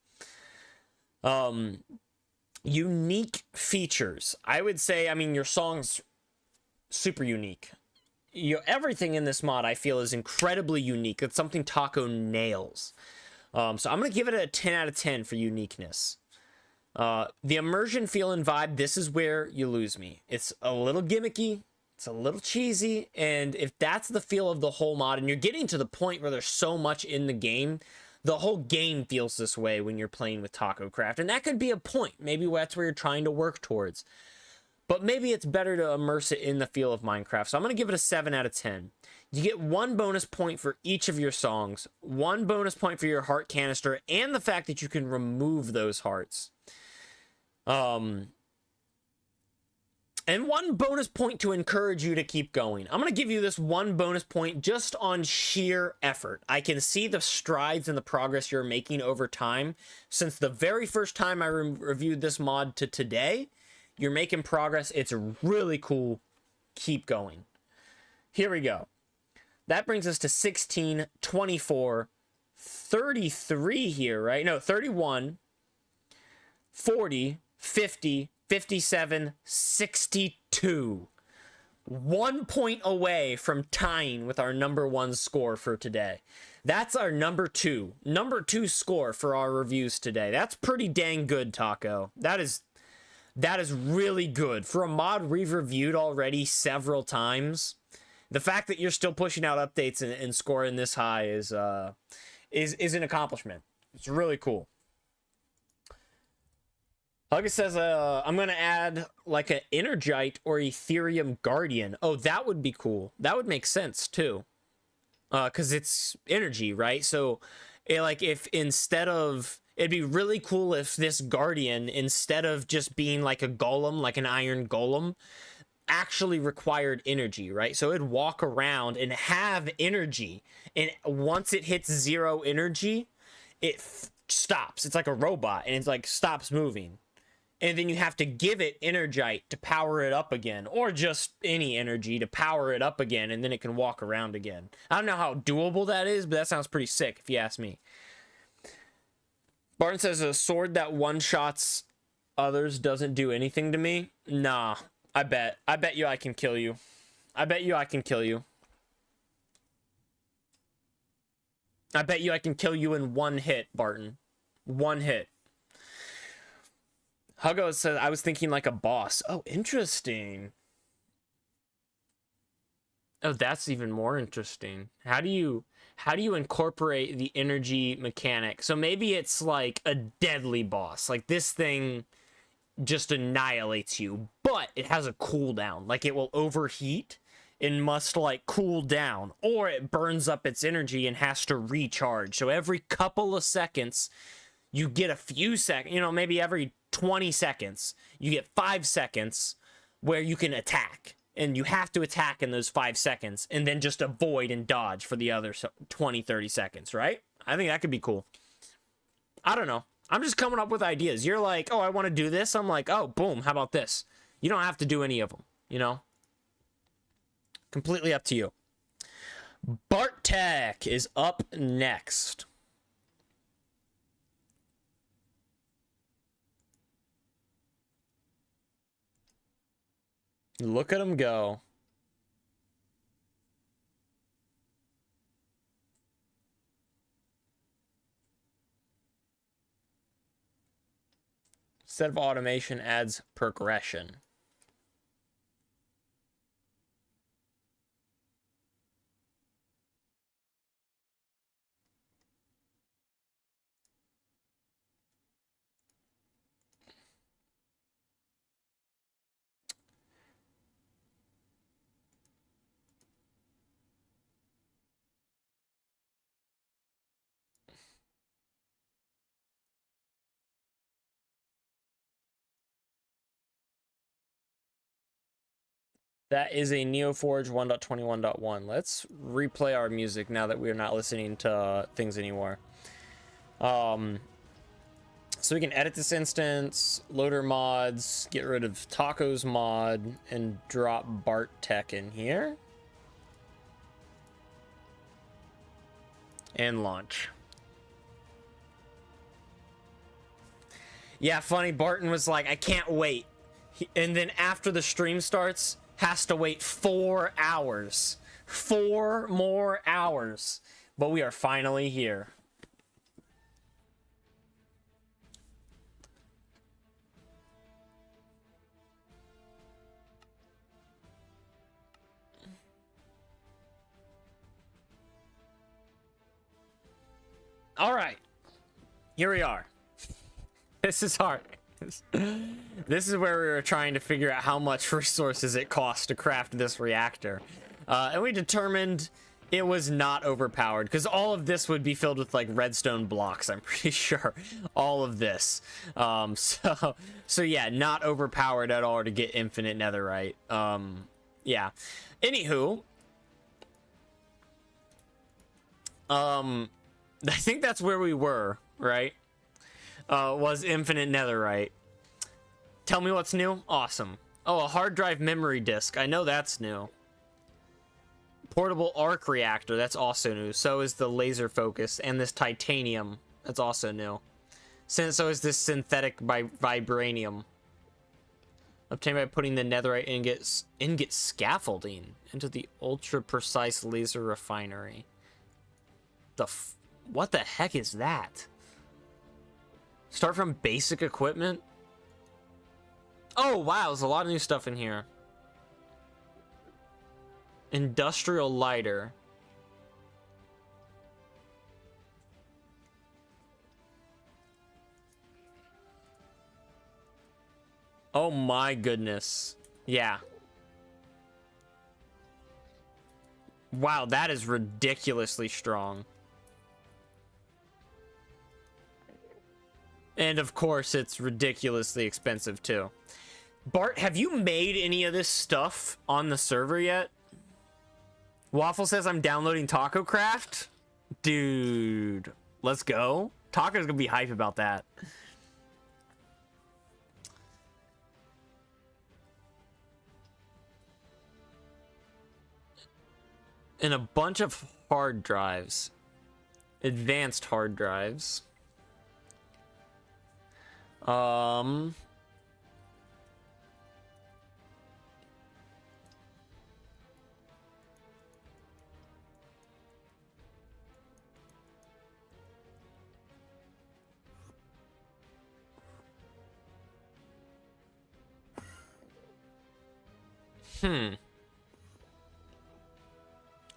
Unique features, I would say, I mean, your song's super unique. Everything in this mod I feel is incredibly unique. It's something Taco nails. So I'm gonna give it a 10 out of 10 for uniqueness. The immersion feel and vibe, this is where you lose me. It's a little gimmicky, it's a little cheesy, and if that's the feel of the whole mod, and you're getting to the point where there's so much in the game, the whole game feels this way when you're playing with Taco Craft, and that could be a point. Maybe that's where you're trying to work towards. But maybe it's better to immerse it in the feel of Minecraft. So I'm going to give it a 7 out of 10. You get 1 bonus point for each of your songs, 1 bonus point for your heart canister, and the fact that you can remove those hearts. And 1 bonus point to encourage you to keep going. I'm going to give you this 1 bonus point just on sheer effort. I can see the strides and the progress you're making over time. Since the very first time I reviewed this mod to today, you're making progress. It's really cool. Keep going. Here we go. That brings us to 16, 24, 33 here, right? No, 31, 40, 50, 57, 62. 1 point away from tying with our number 1 score for today. That's our number 2 score for our reviews today. That's pretty dang good, Taco. That is really good for a mod we've reviewed already several times. The fact that you're still pushing out updates and scoring this high is an accomplishment. It's really cool. Hugga says, I'm going to add like an Energite or Ethereum Guardian. Oh, that would be cool. That would make sense too. Because it's energy, right? So, if instead of... It'd be really cool if this Guardian, instead of just being like a golem, like an iron golem, actually required energy, right? So it'd walk around and have energy. And once it hits 0 energy, it stops. It's like a robot, and it's like stops moving. And then you have to give it Energite to power it up again, or just any energy to power it up again, and then it can walk around again. I don't know how doable that is, but that sounds pretty sick if you ask me. Barton says, a sword that one-shots others doesn't do anything to me. Nah, I bet you I can kill you. I bet you I can kill you. I bet you I can kill you in 1 hit, Barton. 1 hit. Huggo says, I was thinking like a boss. Oh, interesting. Oh, that's even more interesting. How do you incorporate the energy mechanic? So maybe it's like a deadly boss. Like this thing just annihilates you, but it has a cooldown. Like it will overheat and must like cool down, or it burns up its energy and has to recharge. So every couple of seconds, you get a few seconds, maybe every 20 seconds, you get 5 seconds where you can attack. And you have to attack in those 5 seconds and then just avoid and dodge for the other 20, 30 seconds, right? I think that could be cool. I don't know. I'm just coming up with ideas. You're like, oh, I want to do this. I'm like, oh, boom, how about this? You don't have to do any of them, Completely up to you. Bartek is up next. Look at him go. Instead of automation, adds progression. That is a NeoForge 1.21.1. Let's replay our music now that we're not listening to things anymore. So we can edit this instance, loader mods, get rid of Tacos mod, and drop Bart Tech in here. And launch. Yeah, funny, Barton was like, I can't wait. And then after the stream starts, has to wait 4 hours. 4 more hours. But we are finally here. All right, here we are. This is hard. This is where we were trying to figure out how much resources it costs to craft this reactor. And we determined it was not overpowered, because all of this would be filled with like redstone blocks, I'm pretty sure. All of this. So yeah, not overpowered at all to get infinite netherite. Yeah. Anywho. I think that's where we were, right? Was infinite netherite. Tell me what's new. Awesome. Oh, a hard drive memory disk. I know that's new. Portable arc reactor. That's also new. So is the laser focus and this titanium. That's also new. So is this synthetic vibranium. Obtained by putting the netherite ingot scaffolding into the ultra precise laser refinery. What the heck is that? Start from basic equipment? Oh, wow, there's a lot of new stuff in here. Industrial lighter. Oh my goodness. Yeah. Wow, that is ridiculously strong. And of course, it's ridiculously expensive too. Bart, have you made any of this stuff on the server yet? Waffle says I'm downloading Taco Craft. Dude, let's go. Taco's gonna be hype about that. And a bunch of hard drives. Advanced hard drives.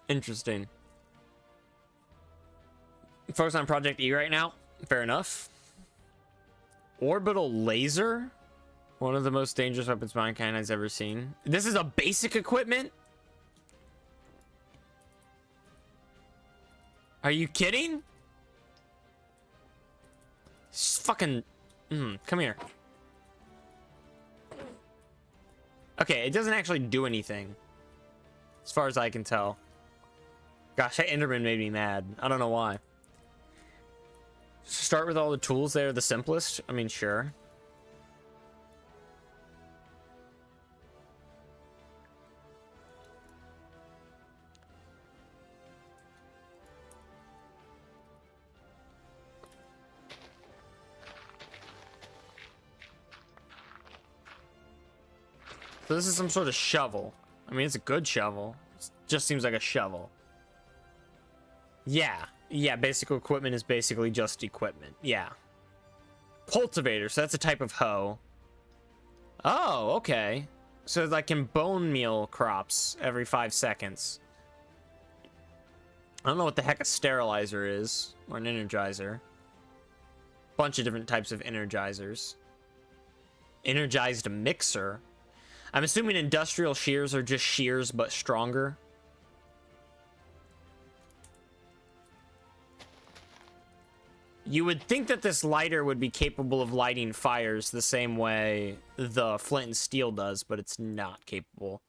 Interesting. Focus on Project E right now. Fair enough. Orbital laser? One of the most dangerous weapons mankind has ever seen. This is a basic equipment? Are you kidding? Just fucking... come here. Okay, it doesn't actually do anything. As far as I can tell. Gosh, that Enderman made me mad. I don't know why. Start with all the tools there, the simplest? I mean, sure. So this is some sort of shovel. I mean, it's a good shovel. It just seems like a shovel. Yeah. Yeah, basic equipment is basically just equipment. Yeah. Cultivator, so that's a type of hoe. Oh, okay. So that can bone meal crops every 5 seconds. I don't know what the heck a sterilizer is, or an energizer. Bunch of different types of energizers. Energized mixer. I'm assuming industrial shears are just shears, but stronger. You would think that this lighter would be capable of lighting fires the same way the flint and steel does, but it's not capable.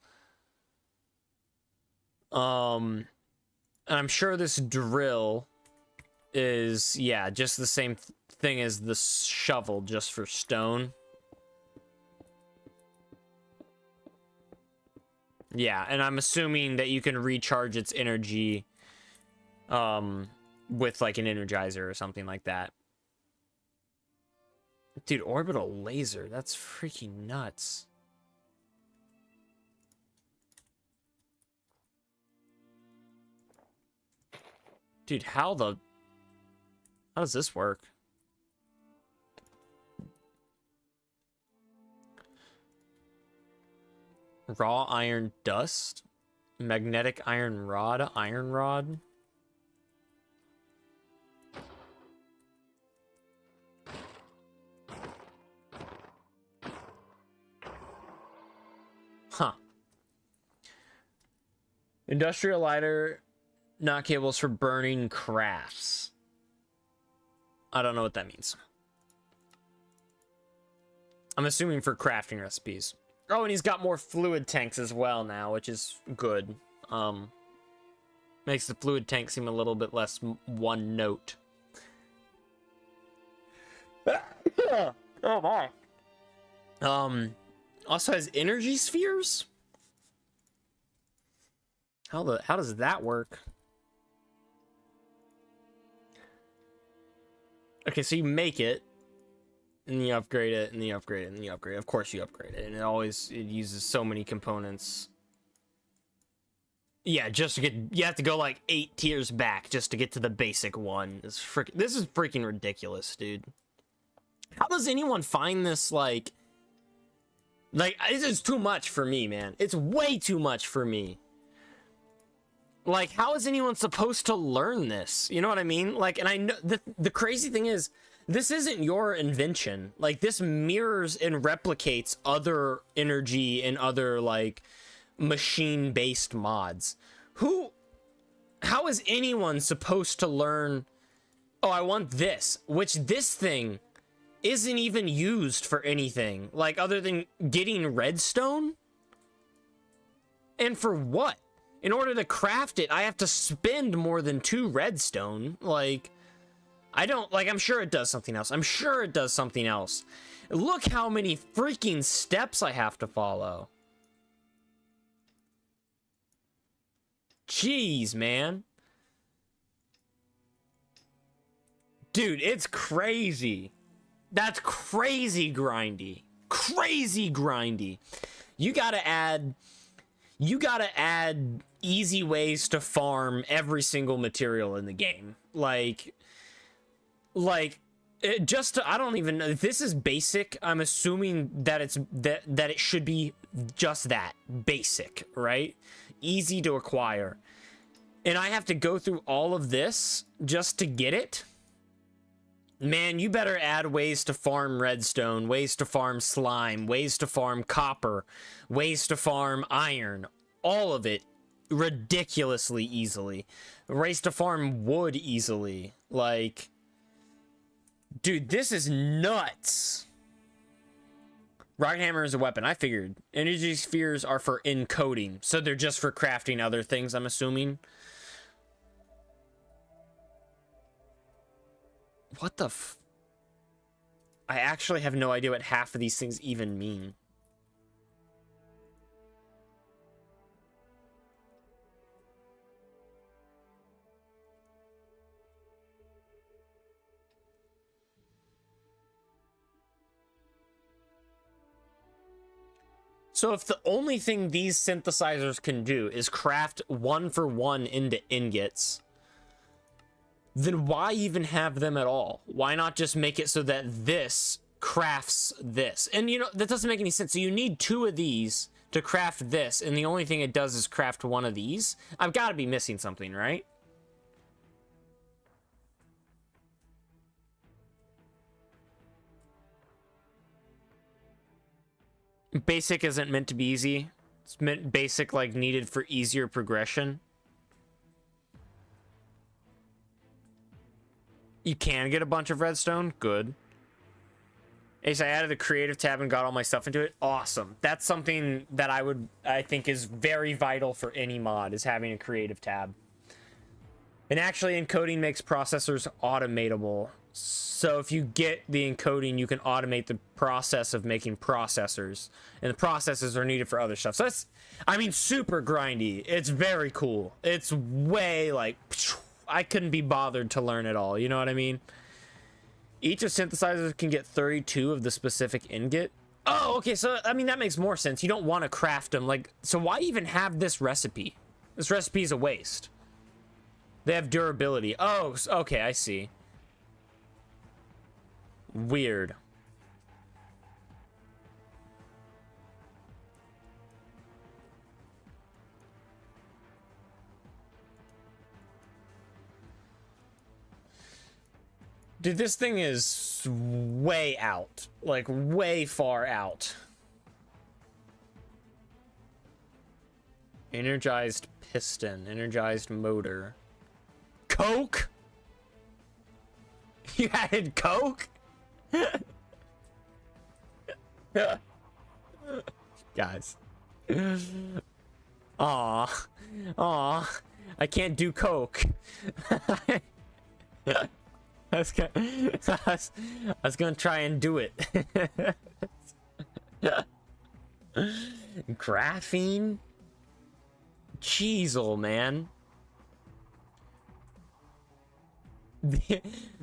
And I'm sure this drill is, yeah, just the same thing as the shovel, just for stone. Yeah, and I'm assuming that you can recharge its energy with like an energizer or something like that. Dude, orbital laser, that's freaking nuts. Dude, how does this work? Raw iron dust? Magnetic iron rod? Iron rod? Huh. Industrial lighter, not cables for burning crafts. I don't know what that means. I'm assuming for crafting recipes. Oh, and he's got more fluid tanks as well now, which is good. Makes the fluid tank seem a little bit less one note. Oh my. Also has energy spheres? How does that work? Okay, so you make it, and you upgrade it, and you upgrade it, and you upgrade it. Of course you upgrade it, and it uses so many components. Yeah, just to get, you have to go like 8 tiers back just to get to the basic one. This is freaking ridiculous, dude. How does anyone find this, like, this is too much for me, man. It's way too much for me. Like, how is anyone supposed to learn this? You know what I mean? Like, and I know the crazy thing is, this isn't your invention. Like, this mirrors and replicates other energy and other, like, machine-based mods. How is anyone supposed to learn, oh, I want this, which this thing isn't even used for anything, like, other than getting redstone? And for what? In order to craft it, I have to spend more than 2 redstone. Like, I'm sure it does something else. I'm sure it does something else. Look how many freaking steps I have to follow. Jeez, man. Dude, it's crazy. That's crazy grindy. Crazy grindy. You gotta add easy ways to farm every single material in the game. Like I don't even know if this is basic. I'm assuming that that it should be just that, basic, right? Easy to acquire. And I have to go through all of this just to get it? Man, you better add ways to farm redstone, ways to farm slime, ways to farm copper, ways to farm iron, all of it ridiculously easily. Ways to farm wood easily. Like, dude, this is nuts. Rocket hammer is a weapon. I figured. Energy spheres are for encoding, so they're just for crafting other things, I'm assuming. What the I actually have no idea what half of these things even mean. So if the only thing these synthesizers can do is craft 1-for-1 into ingots, then why even have them at all? Why not just make it so that this crafts this? And you know, that doesn't make any sense. So you need 2 of these to craft this, and the only thing it does is craft 1 of these? I've got to be missing something, right? Basic isn't meant to be easy. It's meant basic, like, needed for easier progression. You can get a bunch of redstone. Good. Ace, I added a creative tab and got all my stuff into it. Awesome. That's something that I think is very vital for any mod, is having a creative tab. And actually, encoding makes processors automatable. So if you get the encoding, you can automate the process of making processors. And the processors are needed for other stuff. So that's, I mean, super grindy. It's very cool. It's way like, I couldn't be bothered to learn it all. You know what I mean? Each of synthesizers can get 32 of the specific ingot. Oh, okay. So, I mean, that makes more sense. You don't want to craft them. Like, so why even have this recipe? This recipe is a waste. They have durability. Oh, okay. I see. Weird. Dude, this thing is way out. Like, way far out. Energized piston. Energized motor. Coke? You added Coke? Guys. Aw. Aw. I can't do Coke. I was gonna try and do it. Graphene? Jeez, old man.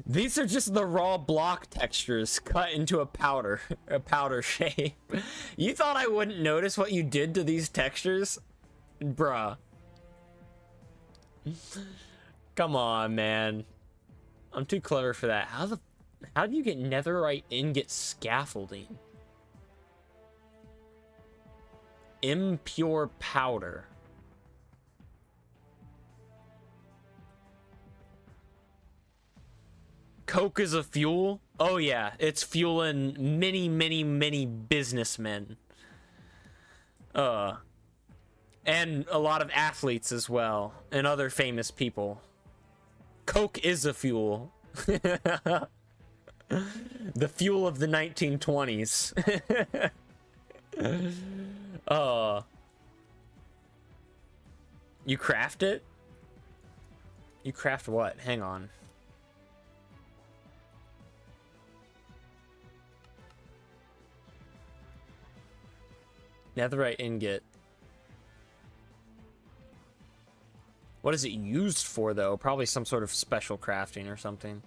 These are just the raw block textures cut into a powder shape. You thought I wouldn't notice what you did to these textures? Bruh. Come on, man. I'm too clever for that. How do you get netherite ingot scaffolding? Impure powder. Coke is a fuel? Oh yeah, it's fueling many businessmen. And a lot of athletes as well, and other famous people. Coke is a fuel. The fuel of the 1920s. You craft it? You craft what? Hang on. Netherite ingot. What is it used for, though? Probably some sort of special crafting or something.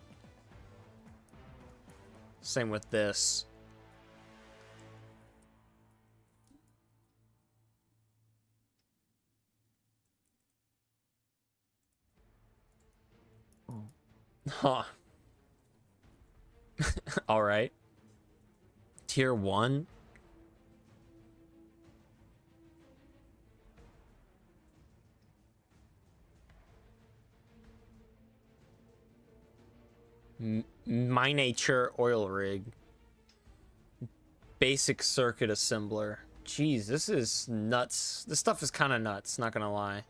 Same with this. Huh. All right. Tier 1? Miniature oil rig. Basic circuit assembler. Jeez, this is nuts. This stuff is kind of nuts, not gonna lie.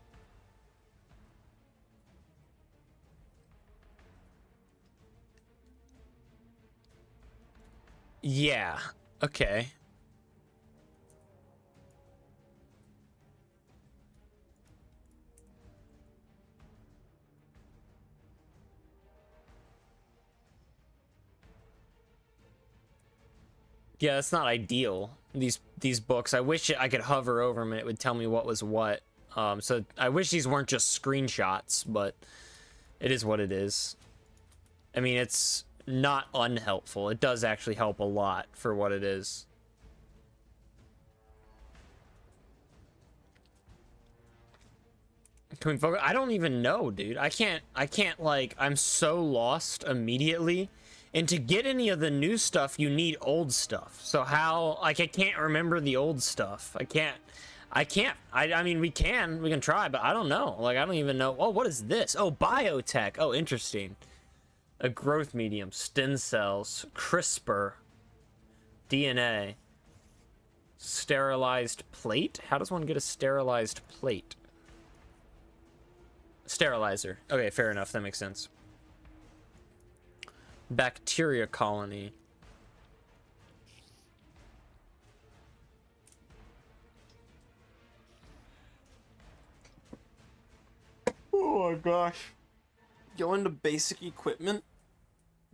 Yeah, okay. Yeah, that's not ideal. These books. I wish I could hover over them and it would tell me what was what. So I wish these weren't just screenshots, but it is what it is. I mean, it's not unhelpful. It does actually help a lot for what it is. Can we focus? I don't even know, dude. I can't like, I'm so lost immediately. And to get any of the new stuff, you need old stuff. So how, like, I can't remember the old stuff. I mean, we can try, but I don't know. Like, I don't even know. Oh, what is this? Oh, biotech. Oh, interesting. A growth medium, stem cells, CRISPR, DNA, sterilized plate. How does one get a sterilized plate? Sterilizer. Okay, fair enough. That makes sense. Bacteria colony. my gosh. Go into basic equipment.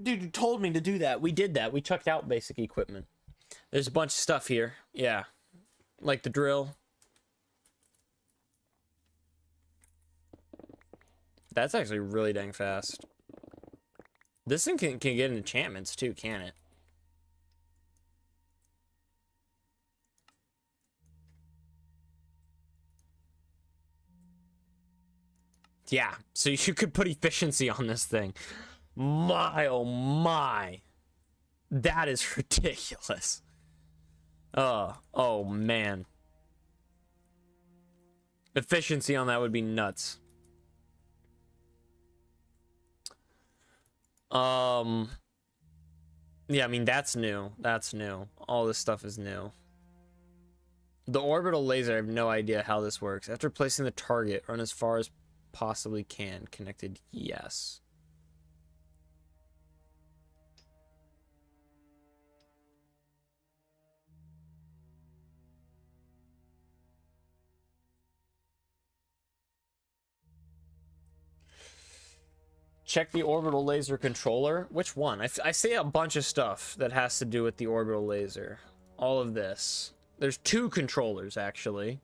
Dude, you told me to do that. We did that. We checked out basic equipment. There's a bunch of stuff here. Yeah. Like the drill. That's actually really dang fast. This thing can get enchantments too, can it? Yeah, so you could put efficiency on this thing. My, oh my. That is ridiculous. Oh man. Efficiency on that would be nuts. Yeah, I mean, that's new. That's new. All this stuff is new. The orbital laser, I have no idea how this works. After placing the target, run as far as possibly can. Connected, yes. Check the orbital laser controller. Which one? I see a bunch of stuff that has to do with the orbital laser. All of this. There's 2 controllers, actually.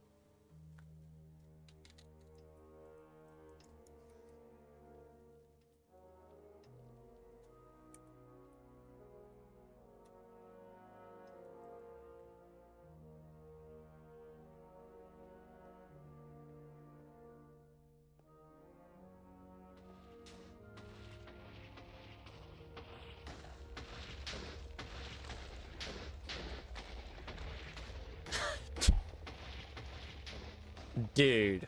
Dude.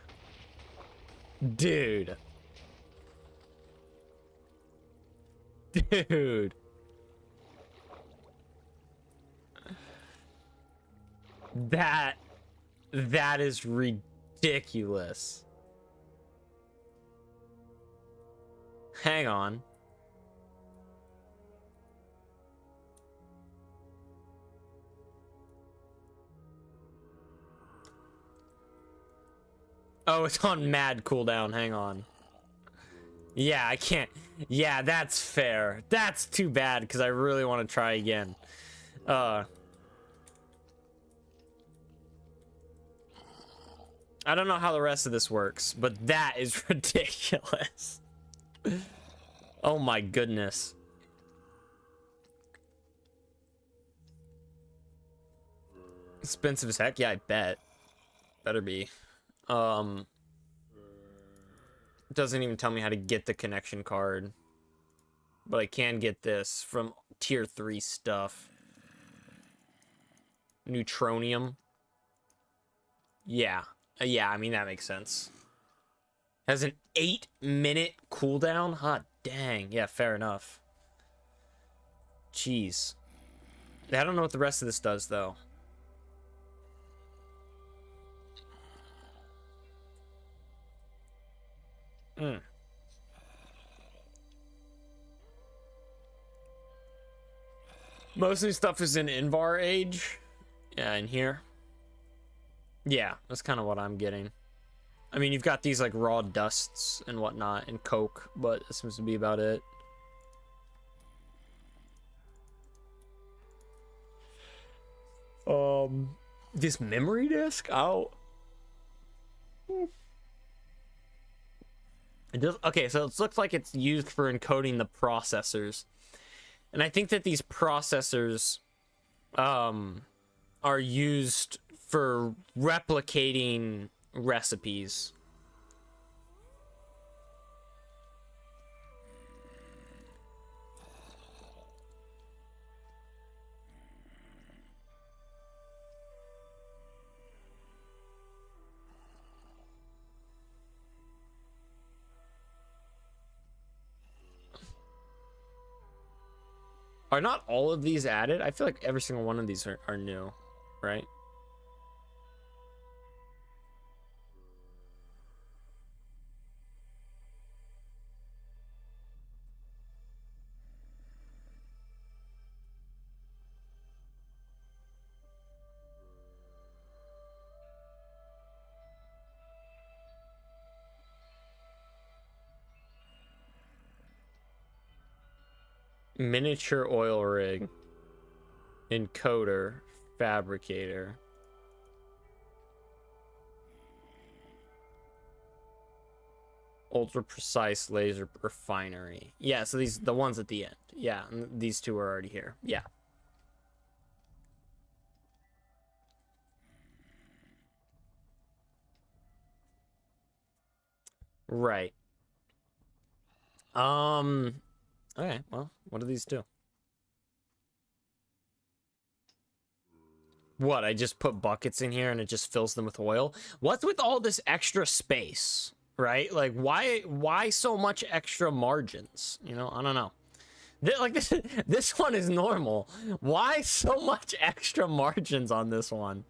Dude. Dude. That is ridiculous. Hang on. Oh, it's on mad cooldown. Hang on. Yeah, I can't. Yeah, that's fair. That's too bad because I really want to try again. I don't know how the rest of this works, but that is ridiculous. Oh my goodness. Expensive as heck? Yeah, I bet. Better be. Doesn't even tell me how to get the connection card. But I can get this from tier 3 stuff. Neutronium. Yeah. Yeah, I mean, that makes sense. Has an 8-minute cooldown? Hot dang. Yeah, fair enough. Jeez. I don't know what the rest of this does, though. Most of the stuff is in Invar Age. Yeah, in here. Yeah, that's kind of what I'm getting. I mean, you've got these like raw dusts and whatnot and coke, but that seems to be about it. This memory disk? Oh. It does. Okay, so it looks like it's used for encoding the processors. And I think that these processors are used for replicating recipes. Are not all of these added? I feel like every single one of these are new, right? Miniature oil rig. Encoder. Fabricator. Ultra precise laser refinery. Yeah, so these the ones at the end. Yeah, and these two are already here. Yeah. Right. Okay, well, what do these do? What, I just put buckets in here and it just fills them with oil? What's with all this extra space, right? Like, why so much extra margins? You know, I don't know. Like, this one is normal. Why so much extra margins on this one?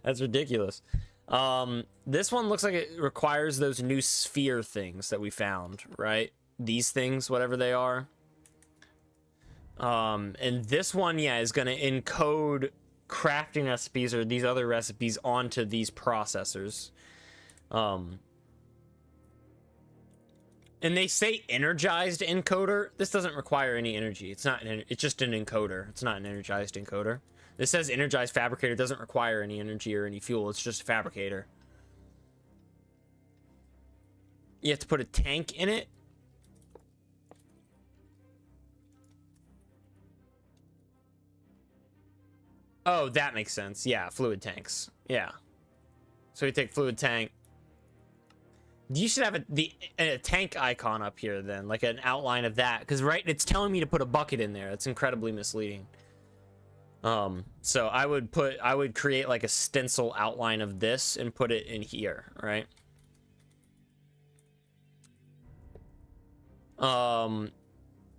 That's ridiculous. This one looks like it requires those new sphere things that we found, right? These things, whatever they are. And this one, yeah, is going to encode crafting recipes or these other recipes onto these processors. And they say energized encoder. This doesn't require any energy. It's not. It's just an encoder. It's not an energized encoder. This says energized fabricator. It doesn't require any energy or any fuel. It's just a fabricator. You have to put a tank in it. Oh, that makes sense. Yeah, fluid tanks. Yeah. So you take fluid tank. You should have a tank icon up here then, like an outline of that, because right, it's telling me to put a bucket in there. It's incredibly misleading. So I would create like a stencil outline of this and put it in here, right?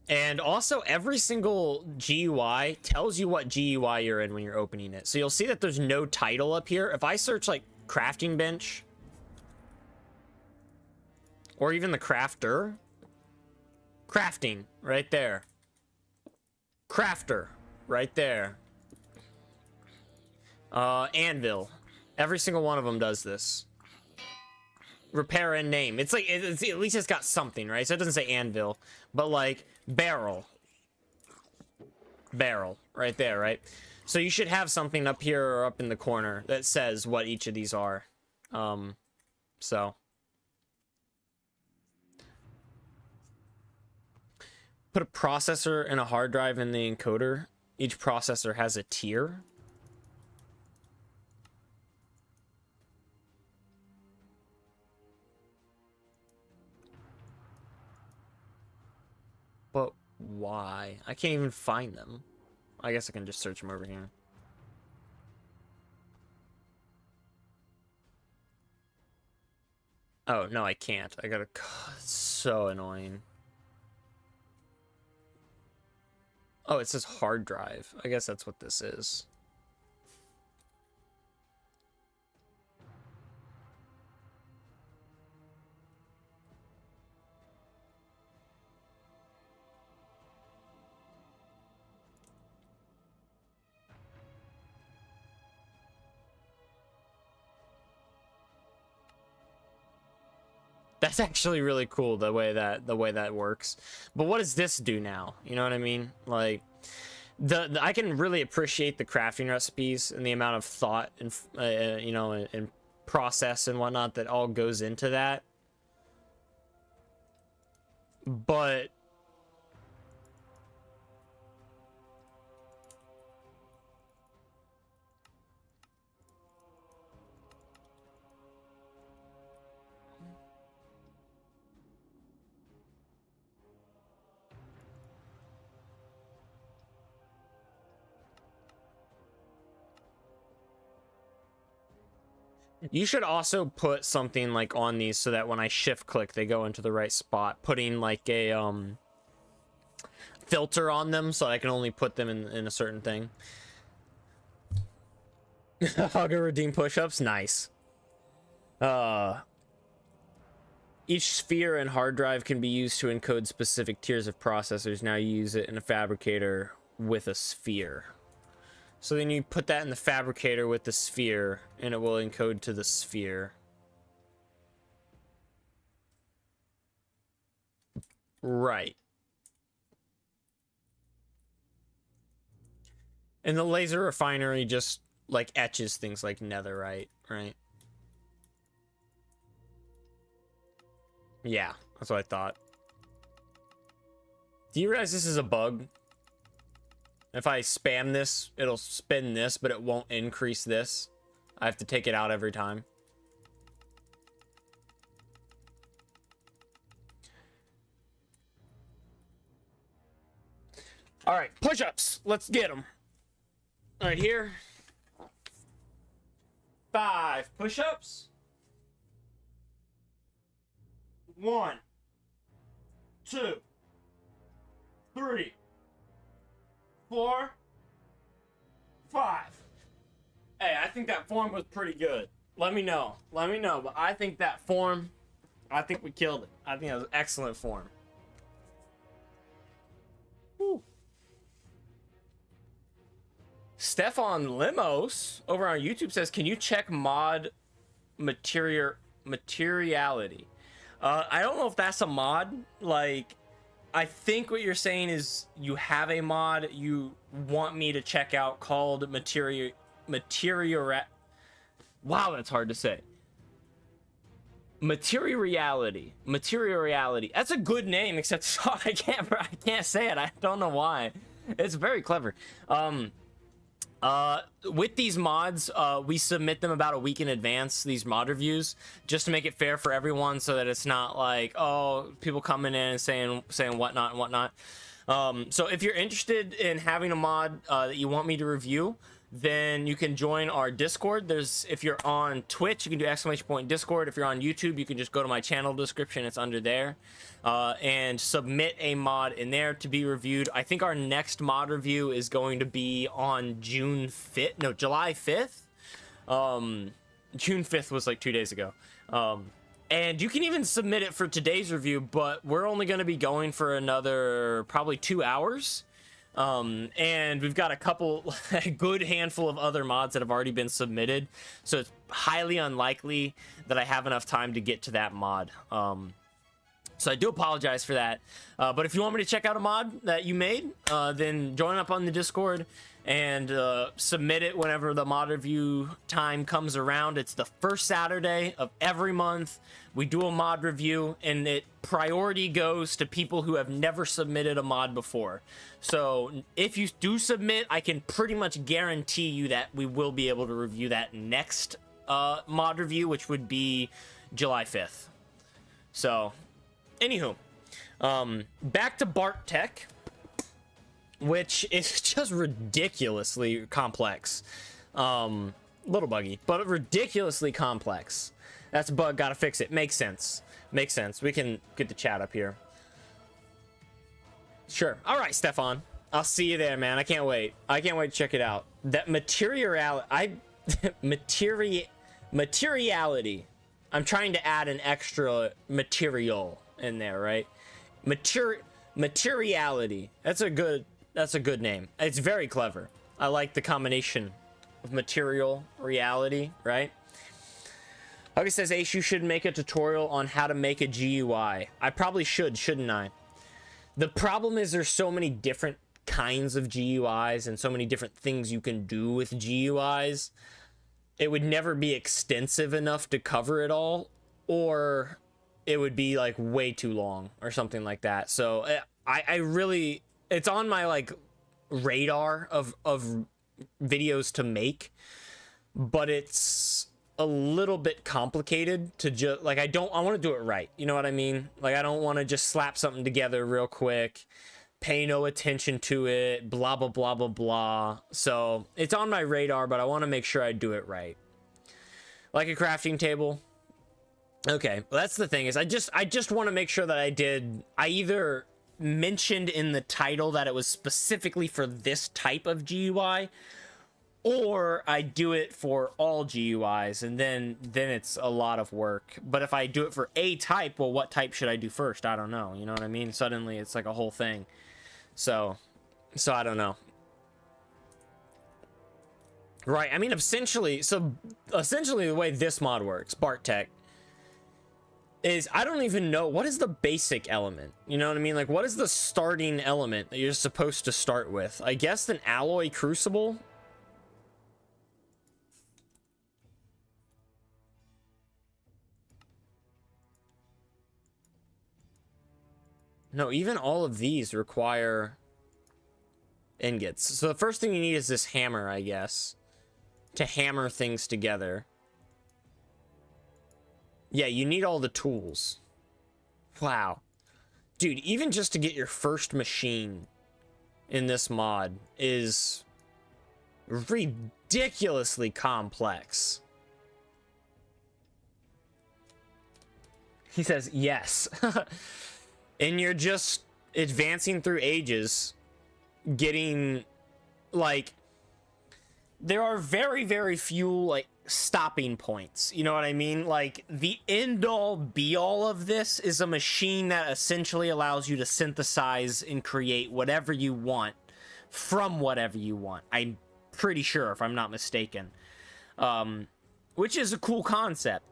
And also every single GUI tells you what GUI you're in when you're opening it. So you'll see that there's no title up here. If I search like crafting bench, or even the crafter, crafting right there, crafter right there, anvil, every single one of them does this. Repair and name. It's like, it's, at least it's got something, right? So it doesn't say anvil, but like barrel right there, right? So you should have something up here or up in the corner that says what each of these are. So put a processor and a hard drive in the encoder. Each processor has a tier. But why? I can't even find them. I guess I can just search them over here. Oh, no, I can't. I gotta... It's so annoying. Oh, it says hard drive. I guess that's what this is. That's actually really cool the way that works. But what does this do now? You know what I mean? Like the I can really appreciate the crafting recipes and the amount of thought and you know, and process and whatnot that all goes into that. But you should also put something like on these so that when I shift click, they go into the right spot. Putting like a filter on them so I can only put them in a certain thing. Hugger redeem push-ups, nice. Each sphere and hard drive can be used to encode specific tiers of processors. Now you use it in a fabricator with a sphere. So then you put that in the fabricator with the sphere, and it will encode to the sphere. Right. And the laser refinery just like etches things like netherite, right? Yeah, that's what I thought. Do you realize this is a bug? If I spam this, it'll spin this, but it won't increase this. I have to take it out every time. All right, push-ups. Let's get them. Right here. 5 push-ups. 1, 2, 3, 4, 5. Hey, I think that form was pretty good. Let me know. Let me know. But I think that form, I think we killed it. I think that was excellent form. Woo. Stefan Limos over on YouTube says, can you check mod materiality? I don't know if that's a mod. Like, I think what you're saying is you have a mod you want me to check out called wow, that's hard to say. Materiality. That's a good name, except I can't say it. I don't know why. It's very clever. With these mods, we submit them about a week in advance, these mod reviews, just to make it fair for everyone, so that it's not like, oh, people coming in and saying whatnot and whatnot. So if you're interested in having a mod that you want me to review, then you can join our Discord. If you're on Twitch, you can do ! Discord. If you're on YouTube, you can just go to my channel description. It's under there. And submit a mod in there to be reviewed. I think our next mod review is going to be on July 5th. June 5th was like 2 days ago. And you can even submit it for today's review, but we're only going to be going for another probably 2 hours. And we've got a good handful of other mods that have already been submitted, so it's highly unlikely that I have enough time to get to that mod. So I do apologize for that. But if you want me to check out a mod that you made, then join up on the Discord and submit it whenever the mod review time comes around. It's the first Saturday of every month. We do a mod review, and priority goes to people who have never submitted a mod before. So if you do submit, I can pretty much guarantee you that we will be able to review that next mod review, which would be July 5th. So, anywho, back to Bart Tech, which is just ridiculously complex. Little buggy, but ridiculously complex. That's a bug, gotta fix it. Makes sense. Makes sense. We can get the chat up here. Sure. All right, Stefan. I'll see you there, man. I can't wait. I can't wait to check it out. That materiality. I'm trying to add an extra material in there, right? Materiality. That's a good name. It's very clever. I like the combination of material, reality, right? Okay, says Ace, you should make a tutorial on how to make a GUI. I probably should, shouldn't I? The problem is there's so many different kinds of GUIs and so many different things you can do with GUIs. It would never be extensive enough to cover it all, or it would be like way too long or something like that. So I really, it's on my like radar of videos to make, but it's a little bit complicated to just like, I want to do it right. You know what I mean? Like, I don't want to just slap something together real quick, pay no attention to it, blah, blah, blah, blah, blah. So it's on my radar, but I want to make sure I do it right. Like a crafting table. Okay, well, that's the thing, is I just want to make sure that I either mentioned in the title that it was specifically for this type of GUI, or I do it for all GUIs, and then it's a lot of work. But if I do it for a type, well, what type should I do first? I don't know. You know what I mean? Suddenly it's like a whole thing. So I don't know. Right. I mean, essentially the way this mod works, Bart Tech, is I don't even know what is the basic element. You know what I mean? Like, what is the starting element that you're supposed to start with? I guess an alloy crucible. No, even all of these require ingots. So the first thing you need is this hammer, I guess, to hammer things together. Yeah, you need all the tools. Wow. Dude, even just to get your first machine in this mod is ridiculously complex. He says, yes. And you're just advancing through ages, getting, like, there are very, very few, like, stopping points. You know what I mean? Like, the end-all, be-all of this is a machine that essentially allows you to synthesize and create whatever you want from whatever you want. I'm pretty sure, if I'm not mistaken. Which is a cool concept.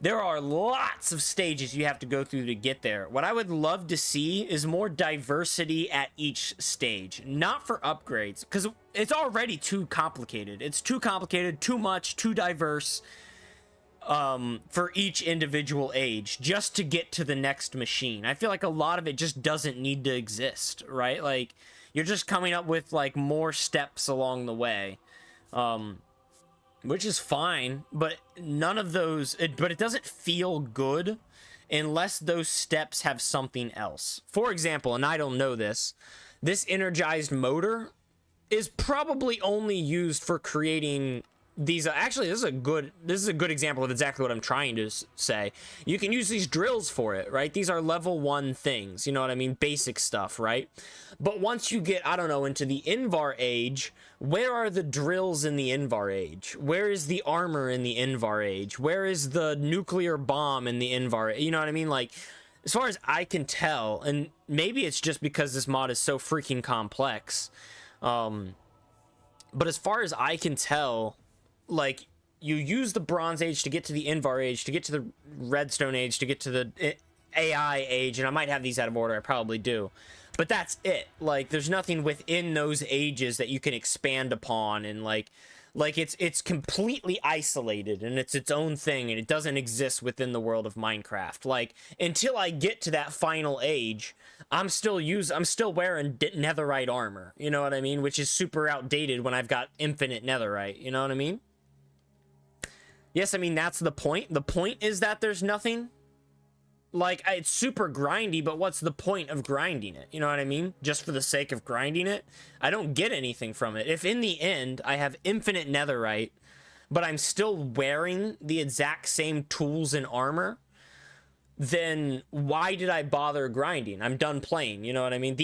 There are lots of stages you have to go through to get there. What I would love to see is more diversity at each stage. Not for upgrades, because it's already too complicated. It's too complicated, too much, too diverse for each individual age just to get to the next machine. I feel like a lot of it just doesn't need to exist, right? Like, you're just coming up with, like, more steps along the way. Which is fine, but none of those, but it doesn't feel good unless those steps have something else. For example, and I don't know this energized motor is probably only used for creating these. Actually, this is a good example of exactly what I'm trying to say. You can use these drills for it, right? These are level 1 things, you know what I mean? Basic stuff, right? But once you get, I don't know, into the Invar age, where are the drills in the Invar age? Where is the armor in the Invar age? Where is the nuclear bomb in the Invar? You know what I mean? Like, as far as I can tell, and maybe it's just because this mod is so freaking complex, but as far as I can tell, like, you use the Bronze Age to get to the Invar Age, to get to the Redstone Age, to get to the AI Age, and I might have these out of order, I probably do. But that's it. Like, there's nothing within those ages that you can expand upon, and like it's completely isolated, and it's its own thing, and it doesn't exist within the world of Minecraft. Like, until I get to that final age, I'm still wearing netherite armor, you know what I mean? Which is super outdated when I've got infinite netherite, you know what I mean? Yes, I mean, that's the point. The point is that there's nothing. Like, it's super grindy, but what's the point of grinding it? You know what I mean? Just for the sake of grinding it? I don't get anything from it. If in the end I have infinite netherite, but I'm still wearing the exact same tools and armor, then why did I bother grinding? I'm done playing, you know what I mean?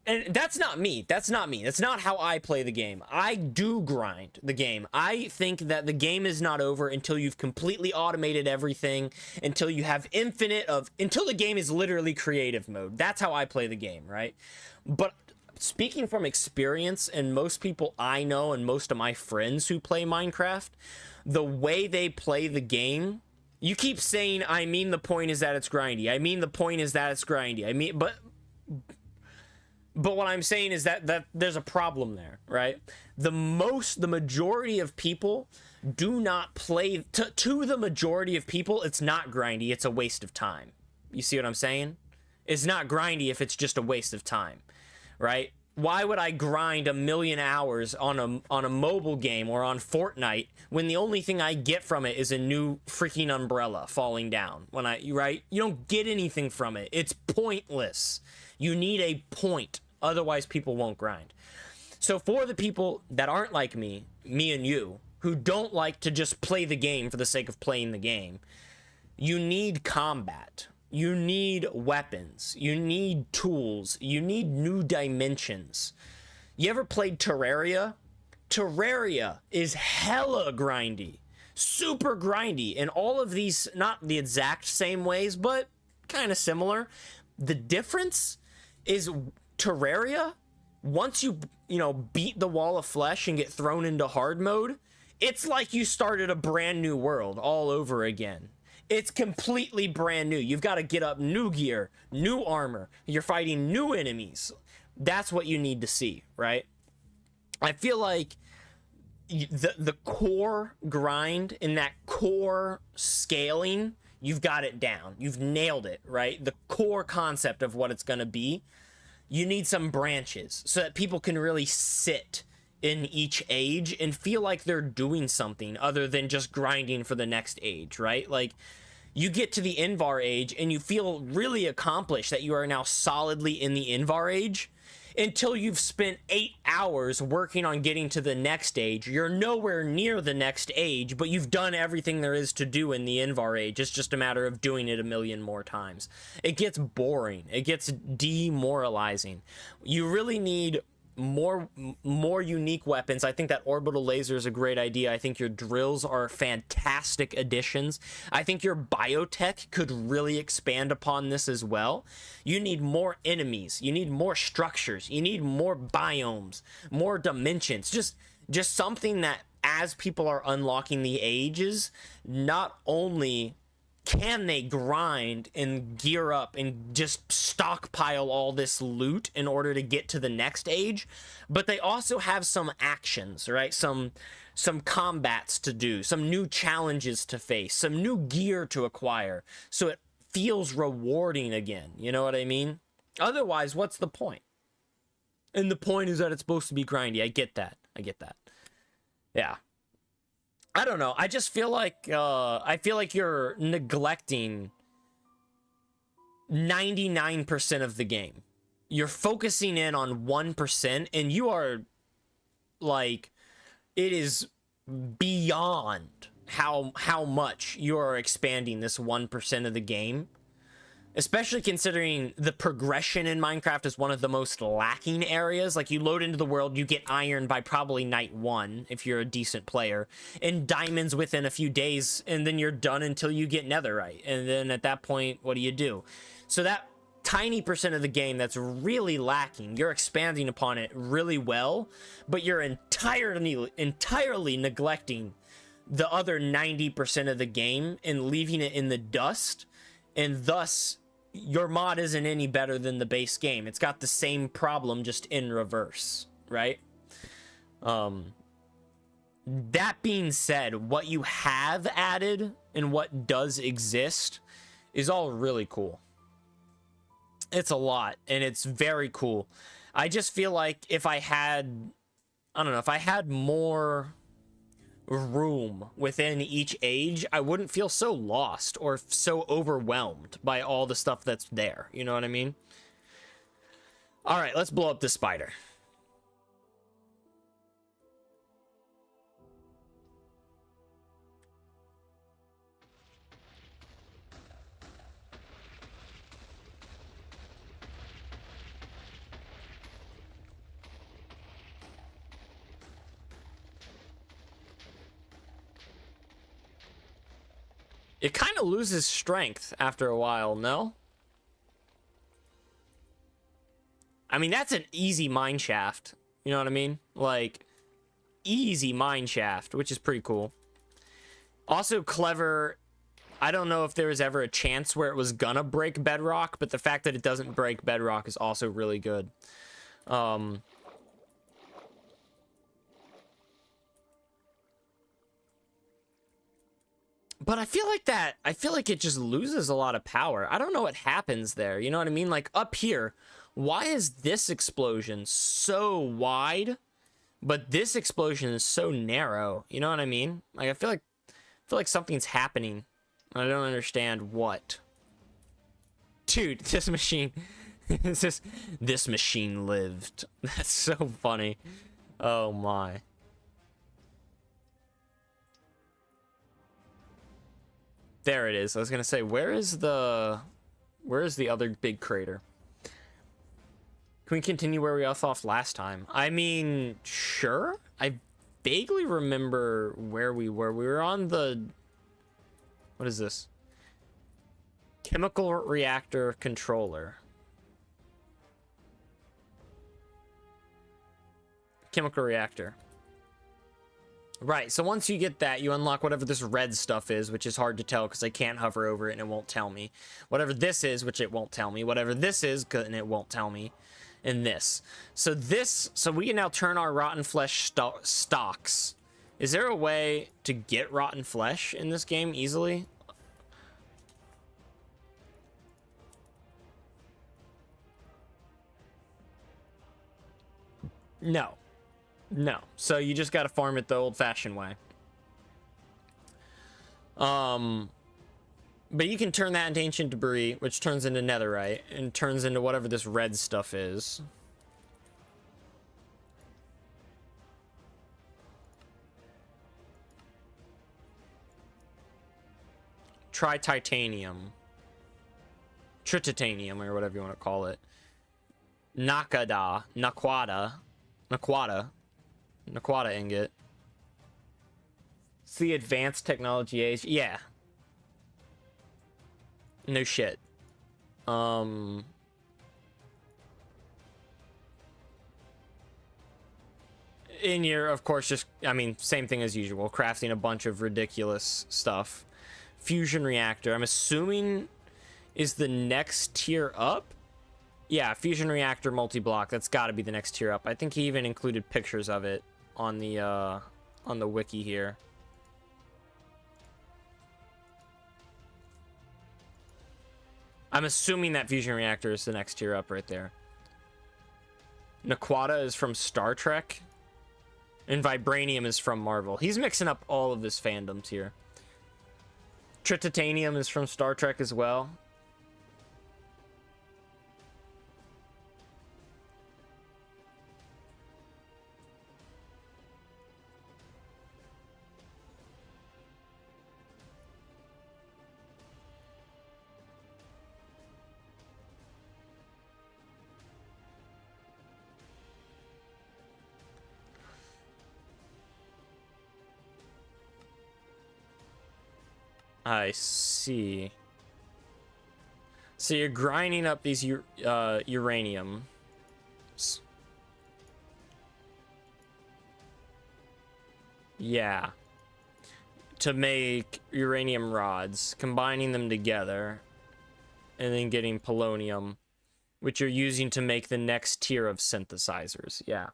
And that's not me. That's not me. That's not how I play the game. I do grind the game. I think that the game is not over until you've completely automated everything, until you have until the game is literally creative mode. That's how I play the game, right? But speaking from experience, and most people I know and most of my friends who play Minecraft, the way they play the game, you keep saying, I mean, the point is that it's grindy. I mean, the point is that it's grindy. I mean, but what I'm saying is that there's a problem there, right? The majority of people do not play, to the majority of people, it's not grindy, it's a waste of time. You see what I'm saying? It's not grindy if it's just a waste of time, right? Why would I grind 1,000,000 hours on a mobile game or on Fortnite when the only thing I get from it is a new freaking umbrella falling down? Right? You don't get anything from it. It's pointless. You need a point, otherwise people won't grind. So for the people that aren't like me and you, who don't like to just play the game for the sake of playing the game, you need combat. You need weapons. You need tools. You need new dimensions. You ever played Terraria? Terraria is hella grindy. Super grindy. And all of these, not the exact same ways, but kind of similar. The difference is Terraria, once you beat the wall of flesh and get thrown into hard mode, it's like you started a brand new world all over again. It's completely brand new. You've got to get up new gear, new armor. You're fighting new enemies. That's what you need to see, right? I feel like the core grind and that core scaling, you've got it down. You've nailed it, right? The core concept of what it's going to be. You need some branches so that people can really sit in each age and feel like they're doing something other than just grinding for the next age, right? Like, you get to the Invar age and you feel really accomplished that you are now solidly in the Invar age until you've spent 8 hours working on getting to the next age. You're nowhere near the next age, but you've done everything there is to do in the Invar age. It's just a matter of doing it a million more times. It gets boring. It gets demoralizing. You really need more unique weapons. I think that orbital laser is a great idea. I think your drills are fantastic additions. I think your biotech could really expand upon this as well. You need more enemies, you need more structures, you need more biomes, more dimensions, just something that as people are unlocking the ages, not only can they grind and gear up and just stockpile all this loot in order to get to the next age, but they also have some actions, right? Some combats to do, some new challenges to face, some new gear to acquire, so it feels rewarding again. You know what I mean? Otherwise, what's the point? And the point is that it's supposed to be grindy. I get that. Yeah. I don't know. I just feel like you're neglecting 99% of the game. You're focusing in on 1%, and you are like, it is beyond how much you are expanding this 1% of the game. Especially considering the progression in Minecraft is one of the most lacking areas. Like, you load into the world, you get iron by probably night 1 if you're a decent player, and diamonds within a few days, and then you're done until you get netherite. And then at that point, what do? So that tiny percent of the game that's really lacking, you're expanding upon it really well, but you're entirely neglecting the other 90% of the game and leaving it in the dust, and thus your mod isn't any better than the base game. It's got the same problem, just in reverse, right? That being said, what you have added and what does exist is all really cool. It's a lot, and it's very cool. I just feel like if I had more room within each age, I wouldn't feel so lost or so overwhelmed by all the stuff that's there. You know what I mean? All right, let's blow up this spider. It kind of loses strength after a while, no? I mean, that's an easy mine shaft. You know what I mean? Like, easy mine shaft, which is pretty cool. Also clever. I don't know if there was ever a chance where it was gonna break bedrock, but the fact that it doesn't break bedrock is also really good. But I feel like it just loses a lot of power. I don't know what happens there. You know what I mean? Like, up here, why is this explosion so wide, but this explosion is so narrow? You know what I mean? Like, I feel like something's happening. I don't understand what. Dude, this machine, this machine lived. That's so funny. Oh my. There it is. I was gonna say, where is the other big crater? Can we continue where we left off last time? I mean, sure. I vaguely remember where we were. We were on the... What is this? Chemical reactor controller. Chemical reactor. Right, so once you get that, you unlock whatever this red stuff is, which is hard to tell because I can't hover over it and it won't tell me. Whatever this is, which it won't tell me. Whatever this is, and it won't tell me. And this. So we can now turn our rotten flesh stocks. Is there a way to get rotten flesh in this game easily? No. No. So you just gotta farm it the old-fashioned way. But you can turn that into ancient debris, which turns into netherite, and turns into whatever this red stuff is. Try titanium. Tritanium, or whatever you want to call it. Naquada ingot. See advanced technology age. Yeah. No shit. And you're, of course, just, I mean, same thing as usual. Crafting a bunch of ridiculous stuff. Fusion reactor, I'm assuming, is the next tier up? Yeah, fusion reactor multi-block. That's got to be the next tier up. I think he even included pictures of it on the wiki here. I'm assuming that fusion reactor is the next tier up right there. Naquada is from Star Trek, and Vibranium is from Marvel. He's mixing up all of his fandoms here. Tritanium is from Star Trek as well. I see. So you're grinding up these uranium. Yeah. To make uranium rods, combining them together, and then getting polonium, which you're using to make the next tier of synthesizers. Yeah.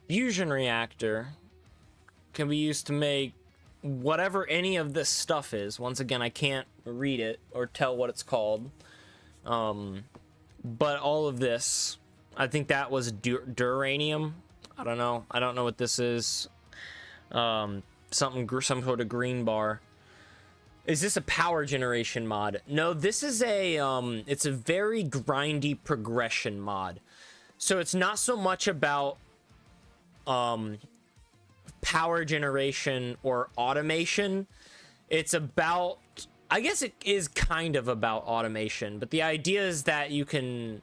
Fusion reactor can be used to make whatever any of this stuff is. Once again, I can't read it or tell what it's called. But all of this, I think that was duranium. I don't know. I don't know what this is. Some sort of green bar. Is this a power generation mod? No, this is a it's a very grindy progression mod. So it's not so much about power generation or automation. It's about, I guess it is kind of about automation, but the idea is that you can,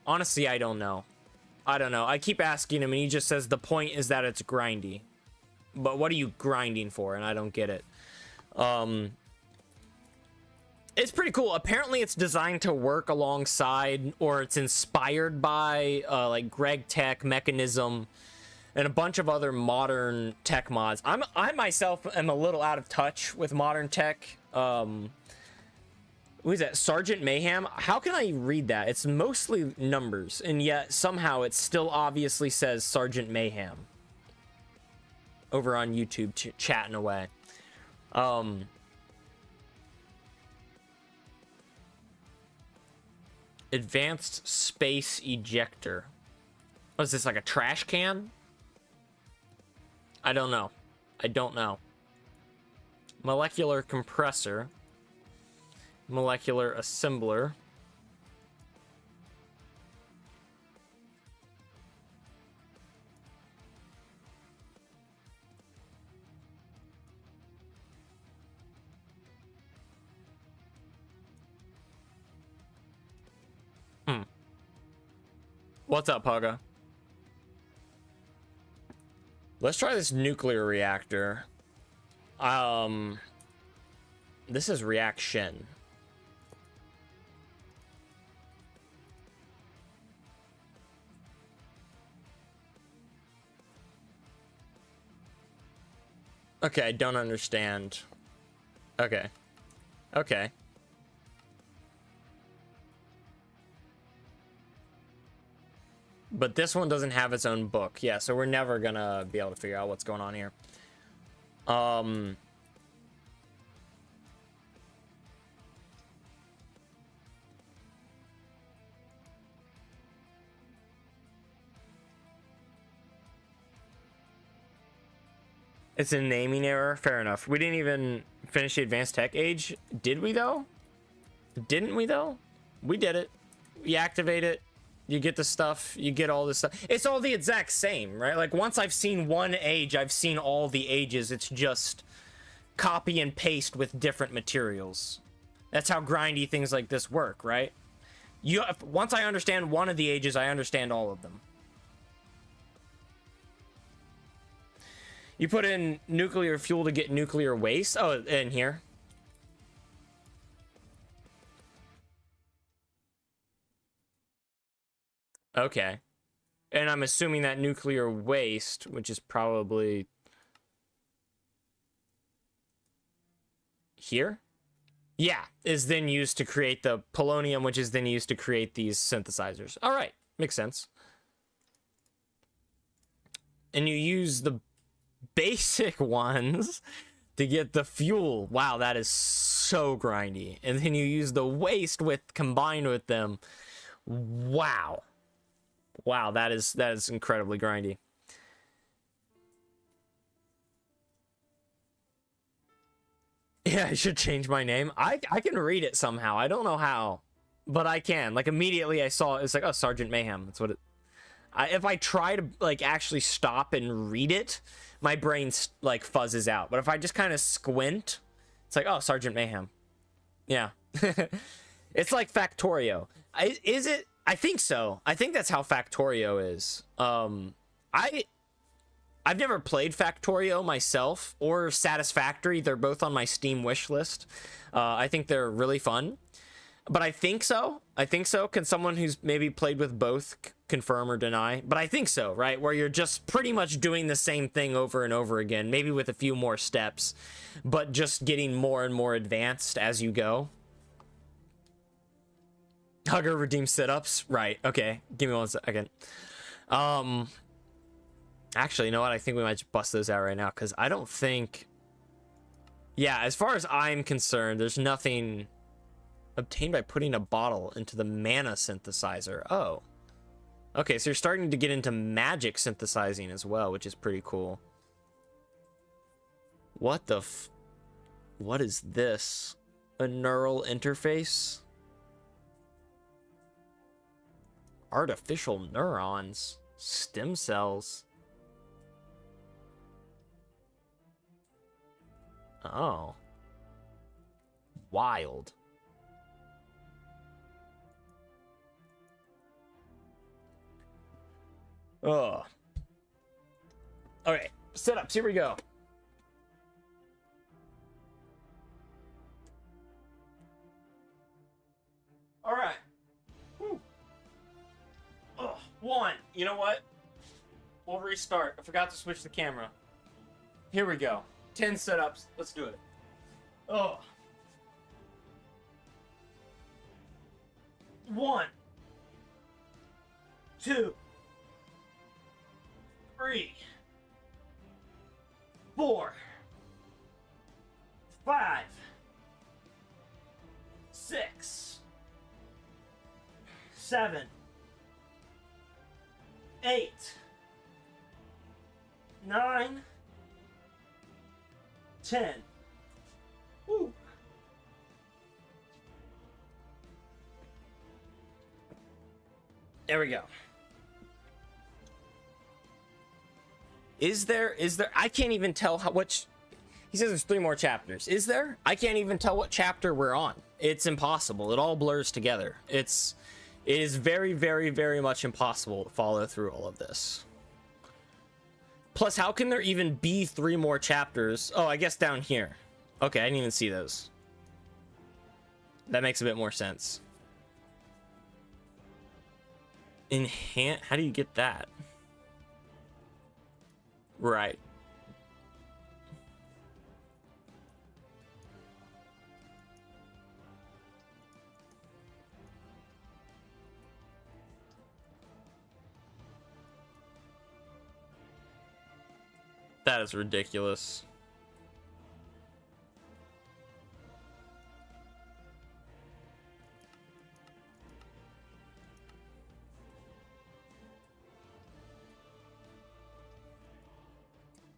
honestly, I don't know. I keep asking him and he just says the point is that it's grindy. But what are you grinding for? And I don't get it. It's pretty cool. Apparently it's designed to work alongside, or it's inspired by like Greg Tech, Mechanism, and a bunch of other modern tech mods. I myself am a little out of touch with modern tech. Who is that? Sergeant Mayhem? How can I read that? It's mostly numbers, and yet somehow it still obviously says Sergeant Mayhem over on YouTube chatting away. Advanced space ejector. What is this, like a trash can? I don't know. I don't know. Molecular compressor. Molecular assembler. What's up, Pugga? Let's try this nuclear reactor. This is reaction. Okay, I don't understand. Okay. Okay. But this one doesn't have its own book. Yeah, so we're never gonna be able to figure out what's going on here. It's a naming error. Fair enough. We didn't even finish the advanced tech age. Did we, though? Didn't we, though? We did it. You activate it. You get the stuff. You get all this stuff. It's all the exact same, right? Like, once I've seen one age, I've seen all the ages. It's just copy and paste with different materials. That's how grindy things like this work, right? Once I understand one of the ages, I understand all of them. You put in nuclear fuel to get nuclear waste. Oh, in here. Okay. And I'm assuming that nuclear waste, which is probably here? Yeah, is then used to create the polonium, which is then used to create these synthesizers. All right, makes sense. And you use the basic ones to get the fuel. Wow, that is so grindy. And then you use the waste combined with them. Wow. Wow, that is incredibly grindy. Yeah, I should change my name. I can read it somehow. I don't know how, but I can. Like, immediately I saw it. It's like, oh, Sergeant Mayhem. That's what it... if I try to, like, actually stop and read it, my brain, like, fuzzes out. But if I just kind of squint, it's like, oh, Sergeant Mayhem. Yeah. It's like Factorio. Is it? I think so. I think that's how Factorio is. I've never played Factorio myself or Satisfactory. They're both on my Steam wish list. I think they're really fun. But I think so. I think so. Can someone who's maybe played with both confirm or deny? But I think so, right? Where you're just pretty much doing the same thing over and over again, maybe with a few more steps, but just getting more and more advanced as you go. Hugger redeem sit-ups. Right. Okay. Give me 1 second. Actually, you know what? I think we might just bust those out right now, because I don't think... Yeah, as far as I'm concerned, there's nothing obtained by putting a bottle into the mana synthesizer. Oh. Okay, so you're starting to get into magic synthesizing as well, which is pretty cool. What the What is this? A neural interface? Artificial neurons? Stem cells? Oh. Wild. Oh. Okay, sit-ups, here we go. All right. Whew. Oh, 1. You know what? We'll restart. I forgot to switch the camera. Here we go. 10 sit-ups. Let's do it. Oh. 1, 2, 3, 4, 5, 6, 7, 8, 9, 10. Woo. There we go. Is there, I can't even tell which, he says there's 3 more chapters. Is there? I can't even tell what chapter we're on. It's impossible. It all blurs together. It is very, very, very much impossible to follow through all of this. Plus, how can there even be 3 more chapters? Oh, I guess down here. Okay, I didn't even see those. That makes a bit more sense. Enhance, how do you get that? Right. That is ridiculous.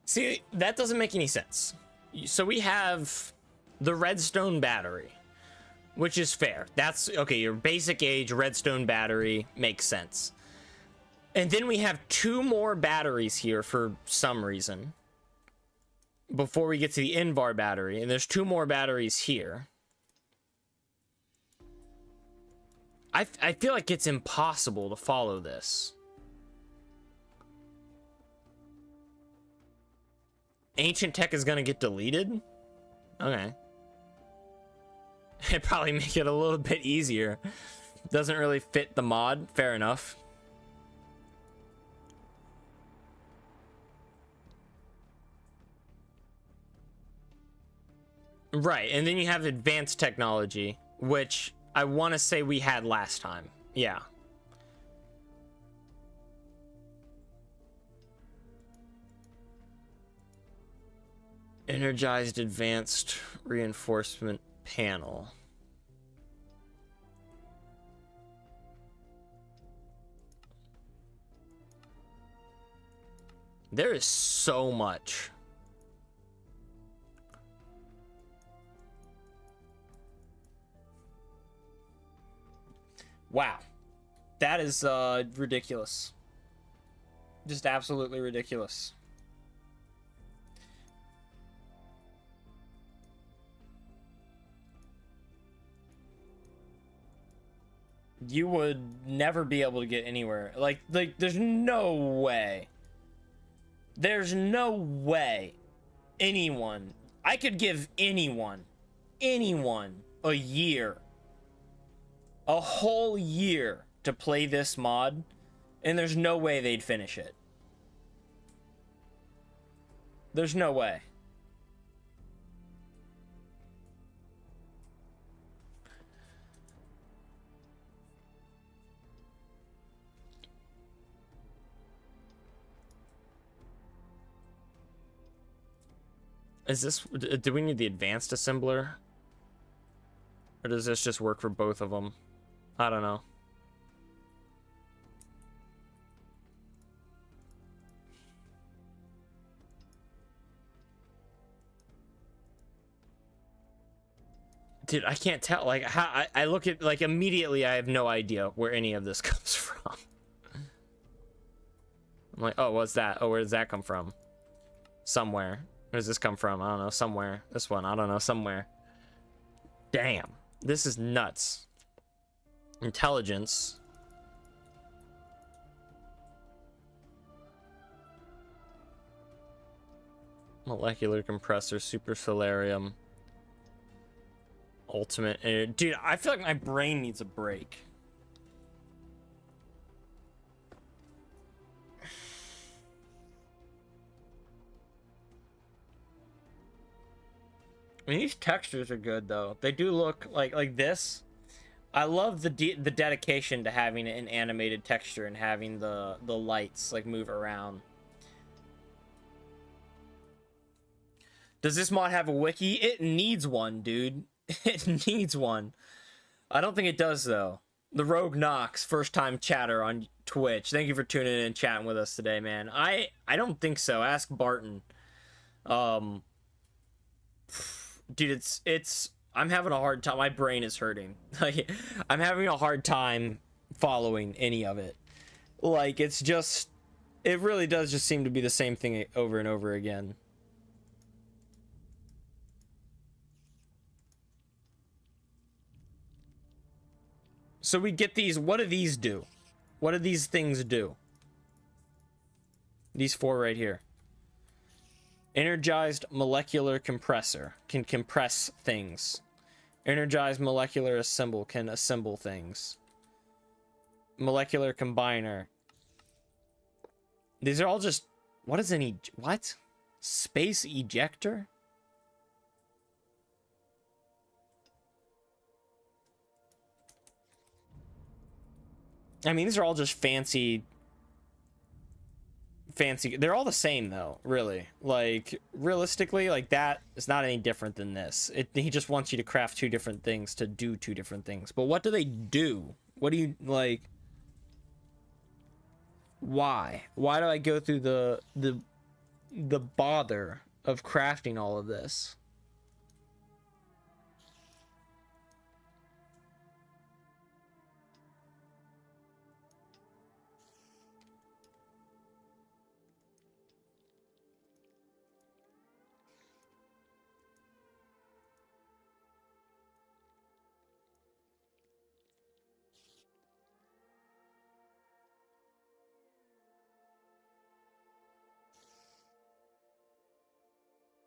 See, that doesn't make any sense. So we have the redstone battery, which is fair. That's okay. Your basic age redstone battery makes sense. And then we have 2 more batteries here for some reason before we get to the Invar battery. And there's 2 more batteries here. I feel like it's impossible to follow this. Ancient tech is gonna get deleted? Okay. It'd probably make it a little bit easier. Doesn't really fit the mod. Fair enough. Right, and then you have advanced technology, which I want to say we had last time. Yeah. Energized advanced reinforcement panel. There is so much. Wow. That is ridiculous. Just absolutely ridiculous. You would never be able to get anywhere. Like there's no way. There's no way anyone, I could give anyone a year, a whole year to play this mod, and there's no way they'd finish it. There's no way. Is this, do we need the advanced assembler? Or does this just work for both of them? I don't know. Dude, I can't tell. Like, how I look at, like, immediately I have no idea where any of this comes from. I'm like, oh, what's that? Oh, where does that come from? Somewhere. Where does this come from? I don't know. Somewhere. This one. I don't know. Somewhere. Damn. This is nuts. Intelligence. Molecular compressor. Super solarium. Ultimate. Dude, I feel like my brain needs a break. I mean, these textures are good though. They do look like this. I love the dedication to having an animated texture and having the lights like move around. Does this mod have a wiki? It needs one, dude. It needs one. I don't think it does though. The Rogue Knox, first time chatter on Twitch. Thank you for tuning in and chatting with us today, man. I don't think so. Ask Barton. dude, it's I'm having a hard time. My brain is hurting. Like, I'm having a hard time following any of it. Like, it's just, it really does just seem to be the same thing over and over again. So we get these, what do these do? What do these things do? These four right here. Energized molecular compressor can compress things. Energized molecular assemble can assemble things. Molecular combiner. These are all just, what is an what? Space ejector? I mean, these are all just fancy, they're all the same though, really. Like, realistically, like, that is not any different than this. He just wants you to craft two different things to do two different things. But what do they do? What do you, like, why do I go through the bother of crafting all of this?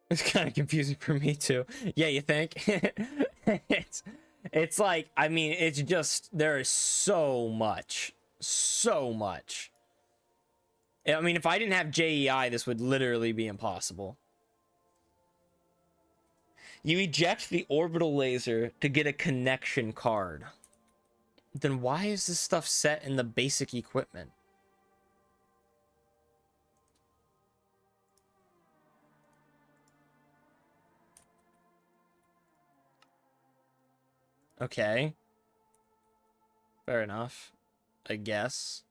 It's kind of confusing for me too. Yeah, you think? it's like, I mean, it's just, there is so much. I mean, if I didn't have JEI, this would literally be impossible. You eject the orbital laser to get a connection card. Then why is this stuff set in the basic equipment? Okay. Fair enough, I guess.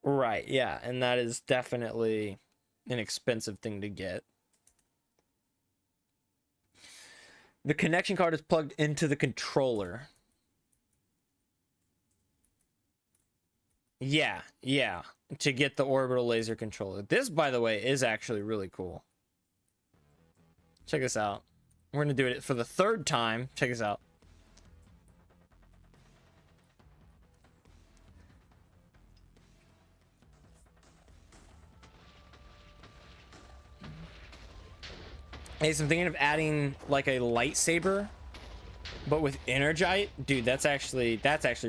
Right, yeah, and that is definitely an expensive thing to get. The connection card is plugged into the controller. Yeah, to get the orbital laser controller. This, by the way, is actually really cool. Check this out. We're gonna do it for the third time. Check this out. Hey, so I'm thinking of adding like a lightsaber, but with Energite. Dude, that's actually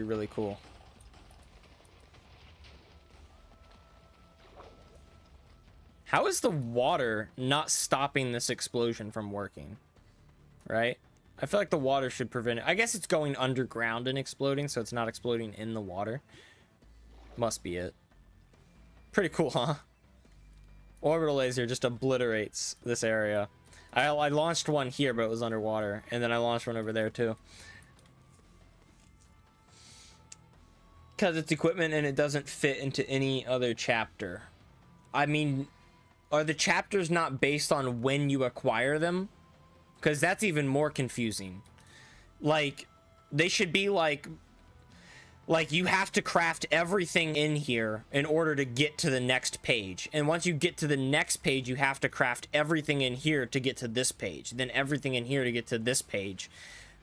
really cool. How is the water not stopping this explosion from working? Right? I feel like the water should prevent it. I guess it's going underground and exploding, so it's not exploding in the water. Must be it. Pretty cool, huh? Orbital laser just obliterates this area. I launched one here, but it was underwater. And then I launched one over there, too. Because it's equipment and it doesn't fit into any other chapter. I mean, are the chapters not based on when you acquire them? Because that's even more confusing. Like, they should be like you have to craft everything in here in order to get to the next page. And once you get to the next page, you have to craft everything in here to get to this page. Then everything in here to get to this page.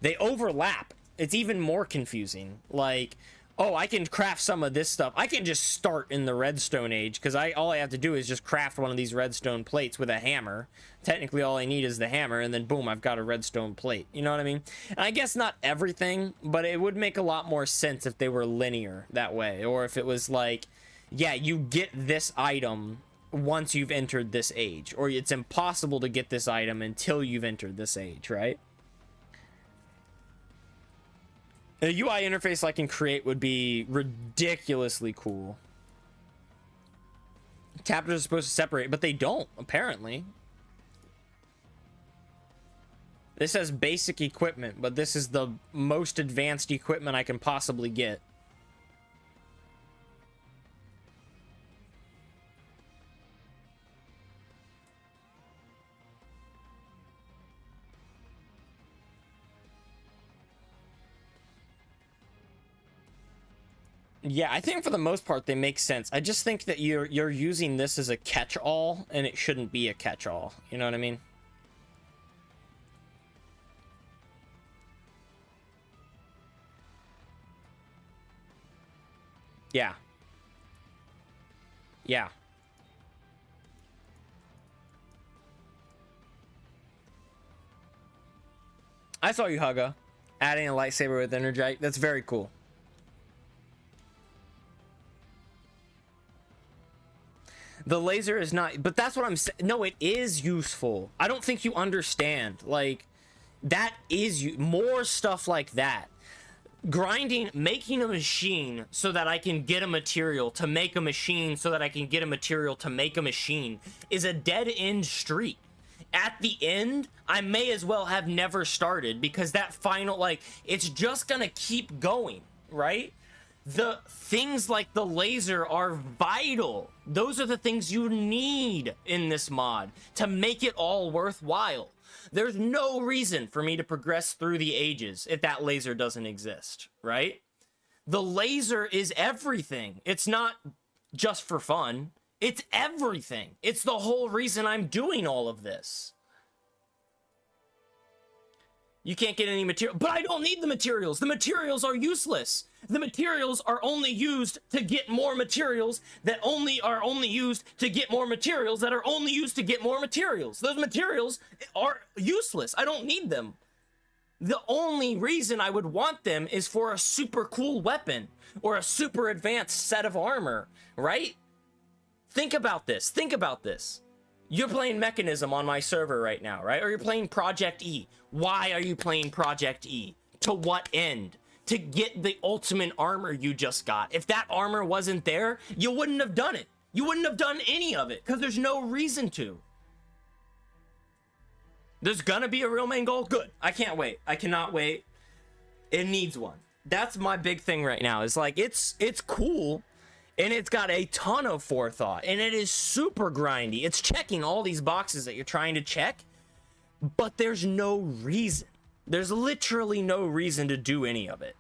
They overlap. It's even more confusing. Like, oh, I can craft some of this stuff. I can just start in the redstone age because all I have to do is just craft one of these redstone plates with a hammer. Technically, all I need is the hammer, and then boom, I've got a redstone plate. You know what I mean? And I guess not everything, but it would make a lot more sense if they were linear that way, or if it was like, yeah, you get this item once you've entered this age, or it's impossible to get this item until you've entered this age, right? A UI interface I can create would be ridiculously cool. Chapters are supposed to separate, but they don't, apparently. This says basic equipment, but this is the most advanced equipment I can possibly get. Yeah, I think for the most part they make sense. I just think that you're using this as a catch-all, and it shouldn't be a catch-all. You know what I mean? Yeah. Yeah. I saw you, Hugga. Adding a lightsaber with Energite. That's very cool. The laser is not, but that's what I'm saying. No, it is useful. I don't think you understand. Like, that is more stuff like that. Grinding, making a machine so that I can get a material to make a machine so that I can get a material to make a machine is a dead end street. At the end, I may as well have never started, because that final, like, it's just gonna keep going, right? The things like the laser are vital. Those are the things you need in this mod to make it all worthwhile. There's no reason for me to progress through the ages if that laser doesn't exist, right? The laser is everything. It's not just for fun. It's everything. It's the whole reason I'm doing all of this. You can't get any material, but I don't need the materials. The materials are useless. The materials are only used to get more materials that are only used to get more materials that are only used to get more materials. Those materials are useless. I don't need them. The only reason I would want them is for a super cool weapon or a super advanced set of armor, right? Think about this. Think about this. You're playing Mechanism on my server right now, right? Or you're playing Project E. Why are you playing Project E? To what end? To get the ultimate armor you just got. If that armor wasn't there, you wouldn't have done it. You wouldn't have done any of it, because there's no reason to. There's gonna be a real main goal? Good. I can't wait. I cannot wait. It needs one. That's my big thing right now. Is like, it's cool. And it's got a ton of forethought, and it is super grindy. It's checking all these boxes that you're trying to check, but there's no reason. There's literally no reason to do any of it.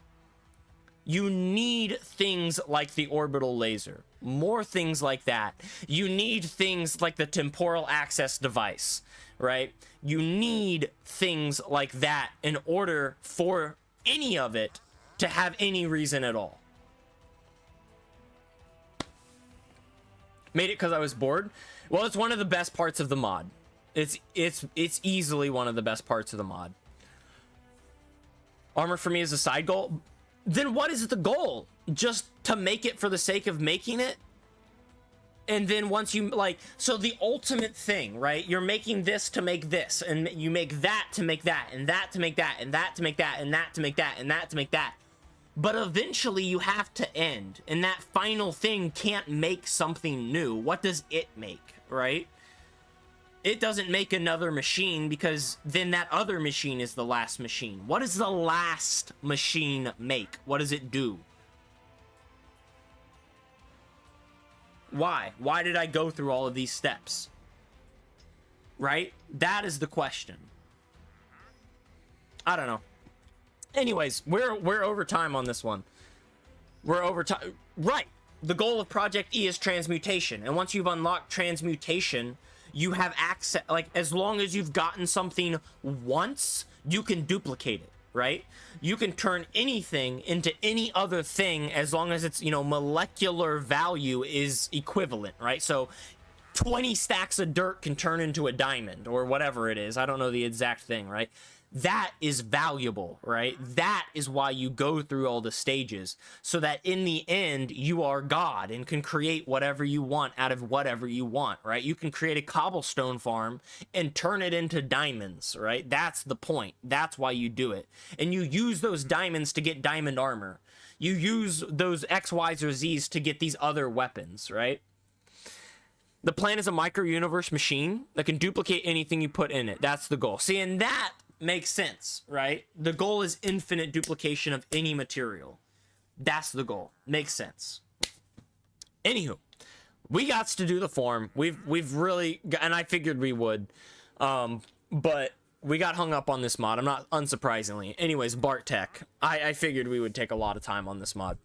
You need things like the orbital laser, more things like that. You need things like the temporal access device, right? You need things like that in order for any of it to have any reason at all. Made it because I was bored. Well, it's one of the best parts of the mod. It's easily one of the best parts of the mod. Armor for me is a side goal. Then what is the goal? Just to make it for the sake of making it? And then once you, like, so the ultimate thing, right? You're making this to make this, and you make that to make that, and that to make that, and that to make that, and that to make that, and that to make that. But eventually you have to end, and that final thing can't make something new. What does it make, right? It doesn't make another machine, because then that other machine is the last machine. What does the last machine make? What does it do? Why? Why did I go through all of these steps? Right? That is the question. I don't know. Anyways, we're over time on this one. We're over time. Right. The goal of Project E is transmutation. And once you've unlocked transmutation, you have access, like, as long as you've gotten something once, you can duplicate it, right? You can turn anything into any other thing as long as its, molecular value is equivalent, right? So 20 stacks of dirt can turn into a diamond or whatever it is. I don't know the exact thing, right? That is valuable, right? That is why you go through all the stages, so that in the end you are God and can create whatever you want out of whatever you want, right? You can create a cobblestone farm and turn it into diamonds, right? That's the point. That's why you do it. And you use those diamonds to get diamond armor. You use those X, Y's, or Z's to get these other weapons, right? The plan is a micro-universe machine that can duplicate anything you put in it. That's the goal. See, and that makes sense, right? The goal is infinite duplication of any material. That's the goal. Makes sense. Anywho, we got to do the form. We've really, and I figured we would, but we got hung up on this mod. I'm not, unsurprisingly. Anyways, Bart Tech. I figured we would take a lot of time on this mod.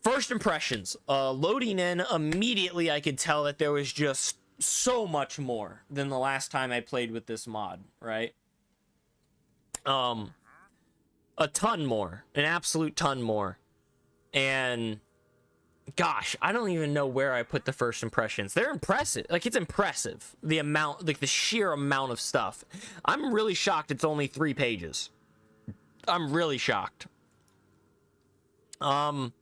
First impressions, loading in immediately, I could tell that there was just so much more than the last time I played with this mod, right? A ton more, an absolute ton more. And gosh, I don't even know where I put the first impressions. They're impressive. Like, it's impressive, the amount, like the sheer amount of stuff. I'm really shocked it's only 3 pages. I'm really shocked. I'm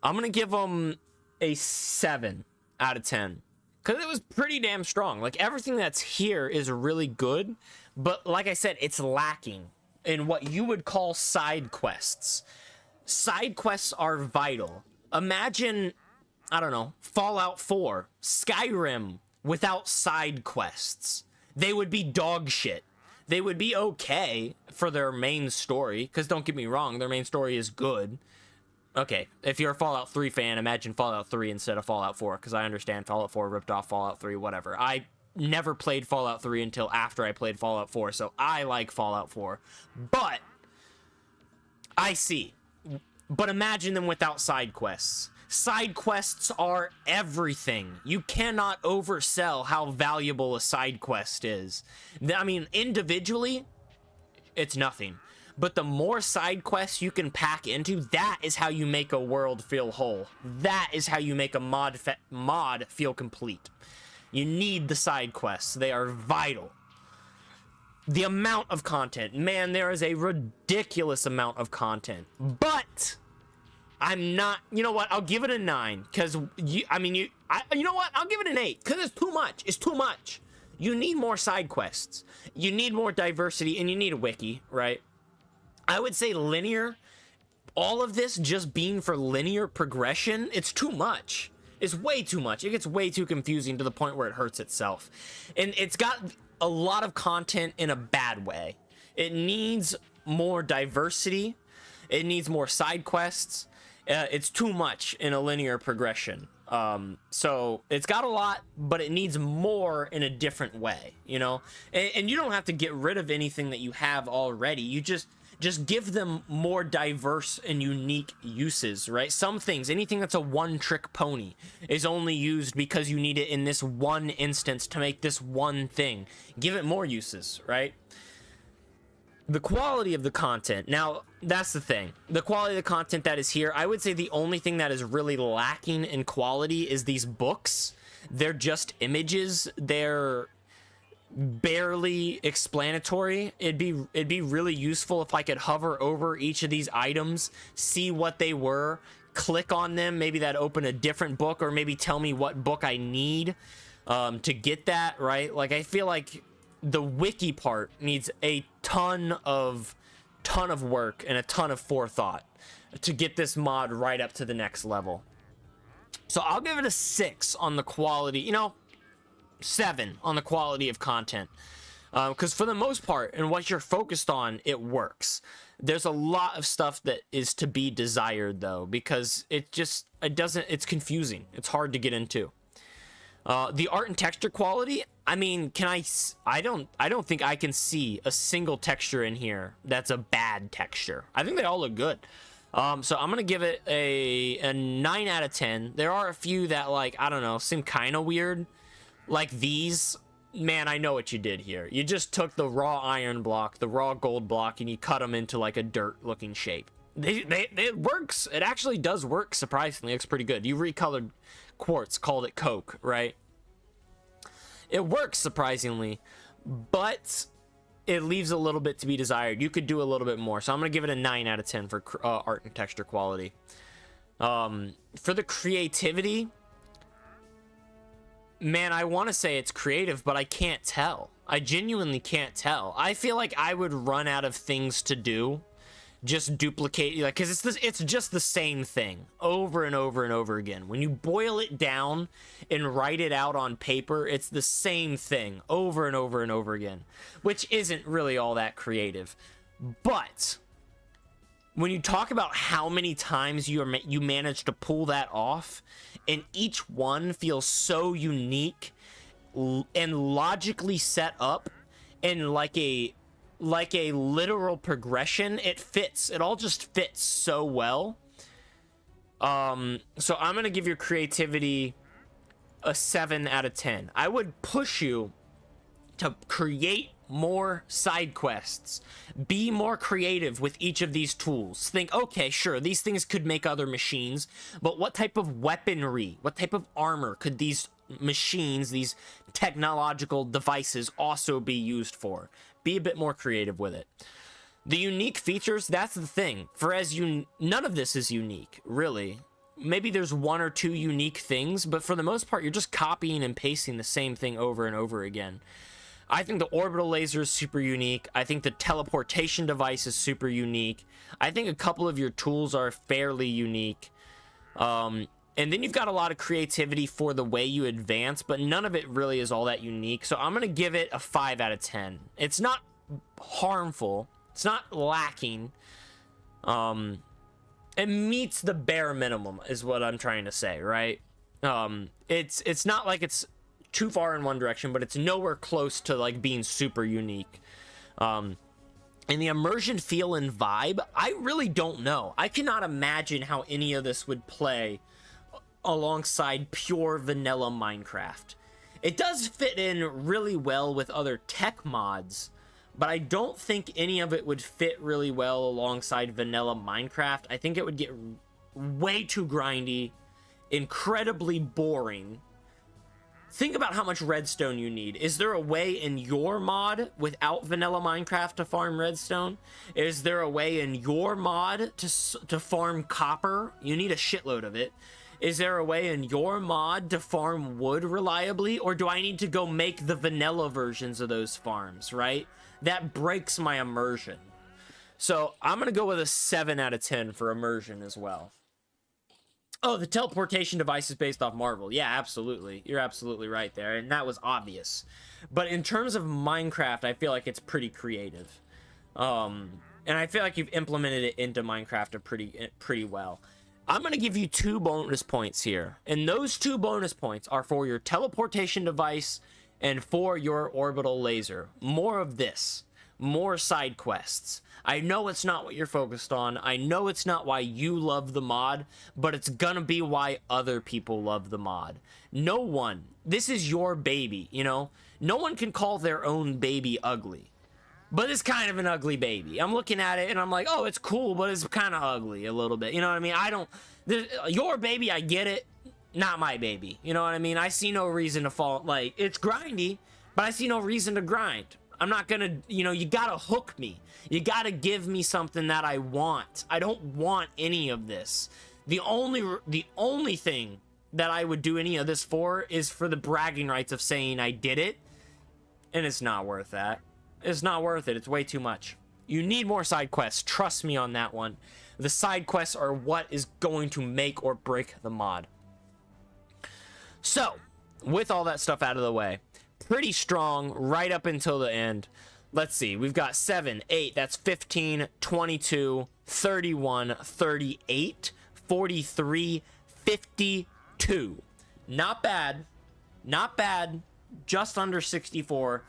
gonna give them a 7 out of 10 because it was pretty damn strong. Like, everything that's here is really good, but like I said, it's lacking in what you would call side quests. Side quests are vital. Imagine, I don't know, Fallout 4, Skyrim without side quests. They would be dog shit. They would be okay for their main story, because don't get me wrong, their main story is good. Okay, if you're a Fallout 3 fan, imagine Fallout 3 instead of Fallout 4, because I understand Fallout 4 ripped off Fallout 3, whatever. I never played Fallout 3 until after I played Fallout 4, so I like Fallout 4. But I see. But imagine them without side quests. Side quests are everything. You cannot oversell how valuable a side quest is. I mean, individually, it's nothing. But the more side quests you can pack into, that is how you make a world feel whole. That is how you make a mod feel complete. You need the side quests. They are vital. The amount of content. Man, there is a ridiculous amount of content. But I'm not, you know what? I'll give it a 9 because you know what? I'll give it an 8 because it's too much. It's too much. You need more side quests. You need more diversity, and you need a wiki, right? I would say linear. All of this just being for linear progression, it's too much. It's way too much. It gets way too confusing to the point where it hurts itself. And it's got a lot of content in a bad way. It needs more diversity. It needs more side quests. It's too much in a linear progression. So it's got a lot, but it needs more in a different way, you know? And you don't have to get rid of anything that you have already. You just give them more diverse and unique uses, right? Some things, anything that's a one-trick pony is only used because you need it in this one instance to make this one thing. Give it more uses, right? The quality of the content. Now, that's the thing. The quality of the content that is here, I would say the only thing that is really lacking in quality is these books. They're just images. They're barely explanatory. It'd be really useful if I could hover over each of these items, see what they were, click on them. Maybe that open a different book, or maybe tell me what book I need to get that, right? Like, I feel like the wiki part needs a ton of work and a ton of forethought to get this mod right up to the next level. So I'll give it a 6 on the quality, you know, 7 on the quality of content, because for the most part, and what you're focused on, it works. There's a lot of stuff that is to be desired, though, because it's confusing. It's hard to get into. The art and texture quality, I mean, I don't think I can see a single texture in here that's a bad texture. I think they all look good. So I'm gonna give it a 9 out of 10. There are a few that, like, I don't know, seem kind of weird. Like these, man, I know what you did here. You just took the raw iron block, the raw gold block, and you cut them into like a dirt-looking shape. It works. It actually does work, surprisingly. It looks pretty good. You recolored quartz, called it coke, right? It works, surprisingly, but it leaves a little bit to be desired. You could do a little bit more. So I'm going to give it a 9 out of 10 for art and texture quality. For the creativity, man, I want to say it's creative, but I can't tell. I genuinely can't tell. I feel like I would run out of things to do. Just duplicate, like, because it's just the same thing over and over and over again. When you boil it down and write it out on paper, it's the same thing over and over and over again, which isn't really all that creative. But when you talk about how many times you manage to pull that off, and each one feels so unique and logically set up, and like a literal progression, it all just fits so well. So I'm gonna give your creativity a 7 out of 10. I would push you to create more side quests. Be more creative with each of these tools. Think, okay, sure, these things could make other machines, but what type of weaponry, what type of armor could these machines, these technological devices also be used for? Be a bit more creative with it. The unique features, that's the thing. None of this is unique, really. Maybe there's one or two unique things, but for the most part, you're just copying and pasting the same thing over and over again. I think the orbital laser is super unique. I think the teleportation device is super unique. I think a couple of your tools are fairly unique. And then you've got a lot of creativity for the way you advance, but none of it really is all that unique. So I'm going to give it a 5 out of 10. It's not harmful. It's not lacking. It meets the bare minimum is what I'm trying to say, right? It's not like it's too far in one direction, but it's nowhere close to like being super unique. And the immersion feel and vibe, I really don't know. I cannot imagine how any of this would play alongside pure vanilla Minecraft. It does fit in really well with other tech mods, but I don't think any of it would fit really well alongside vanilla Minecraft. I think it would get way too grindy, incredibly boring. Think about how much redstone you need. Is there a way in your mod without vanilla Minecraft to farm redstone? Is there a way in your mod to farm copper? You need a shitload of it. Is there a way in your mod to farm wood reliably? Or do I need to go make the vanilla versions of those farms, right? That breaks my immersion. So I'm going to go with a 7 out of 10 for immersion as well. Oh, the teleportation device is based off Marvel. Yeah, absolutely. You're absolutely right there. And that was obvious. But in terms of Minecraft, I feel like it's pretty creative. And I feel like you've implemented it into Minecraft pretty well. I'm going to give you 2 bonus points here. And those 2 bonus points are for your teleportation device and for your orbital laser. More of this. More side quests. I know it's not what you're focused on. I know it's not why you love the mod, but it's gonna be why other people love the mod. No one, this is your baby, you know? No one can call their own baby ugly. But it's kind of an ugly baby. I'm looking at it and I'm like, oh, it's cool, but it's kind of ugly a little bit. You know what I mean? Your baby, I get it. Not my baby. You know what I mean? I see no reason to fall. Like, it's grindy, but I see no reason to grind. I'm not gonna, you gotta hook me. You gotta give me something that I want. I don't want any of this. The only thing that I would do any of this for is for the bragging rights of saying I did it. And it's not worth that. It's not worth it. It's way too much. You need more side quests. Trust me on that one. The side quests are what is going to make or break the mod. So, with all that stuff out of the way, pretty strong right up until the end. Let's see. We've got 7, 8, that's 15, 22, 31, 38, 43, 52. Not bad. Not bad. Just under 64.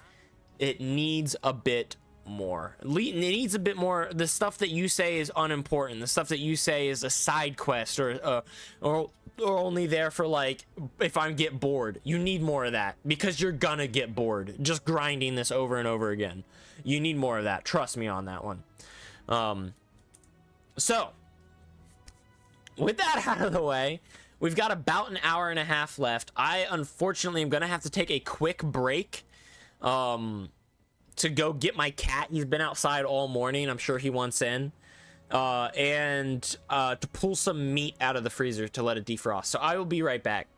It needs a bit more. It needs a bit more. The stuff that you say is unimportant. The stuff that you say is a side quest or only there for like if I get bored. You need more of that because you're gonna get bored just grinding this over and over again. You need more of that. Trust me on that one. So with that out of the way, we've got about an hour and a half left. I unfortunately am gonna have to take a quick break to go get my cat. He's been outside all morning. I'm sure he wants in. And to pull some meat out of the freezer to let it defrost. So I will be right back.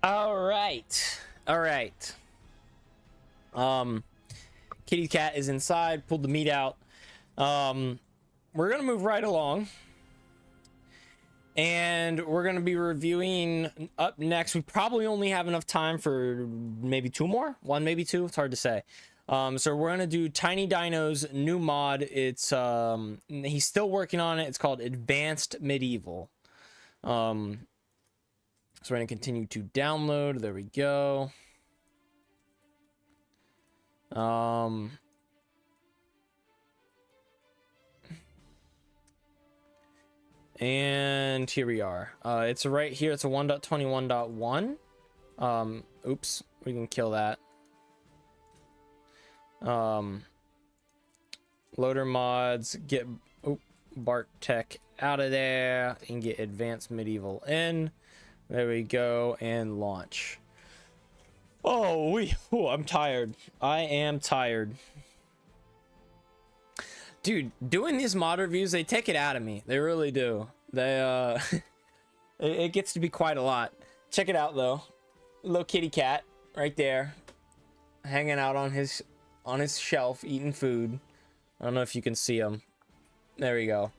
All right. All right. Kitty cat is inside, pulled the meat out. We're gonna move right along. And we're gonna be reviewing up next. We probably only have enough time for maybe two more. One, maybe two. It's hard to say. So we're gonna do Tiny Dino's new mod. It's he's still working on it. It's called Advanced Medieval. So we're gonna continue to download. There we go. And here we are. It's right here. It's a 1.21.1. Oops, we can kill that. Loader mods, get Bart Tech out of there and get Advanced Medieval in. There we go, and launch. Oh, I'm tired. I am tired. Dude, doing these mod reviews, they take it out of me. They really do. They it gets to be quite a lot. Check it out though. Little kitty cat right there, hanging out on his shelf, eating food. I don't know if you can see him. There we go.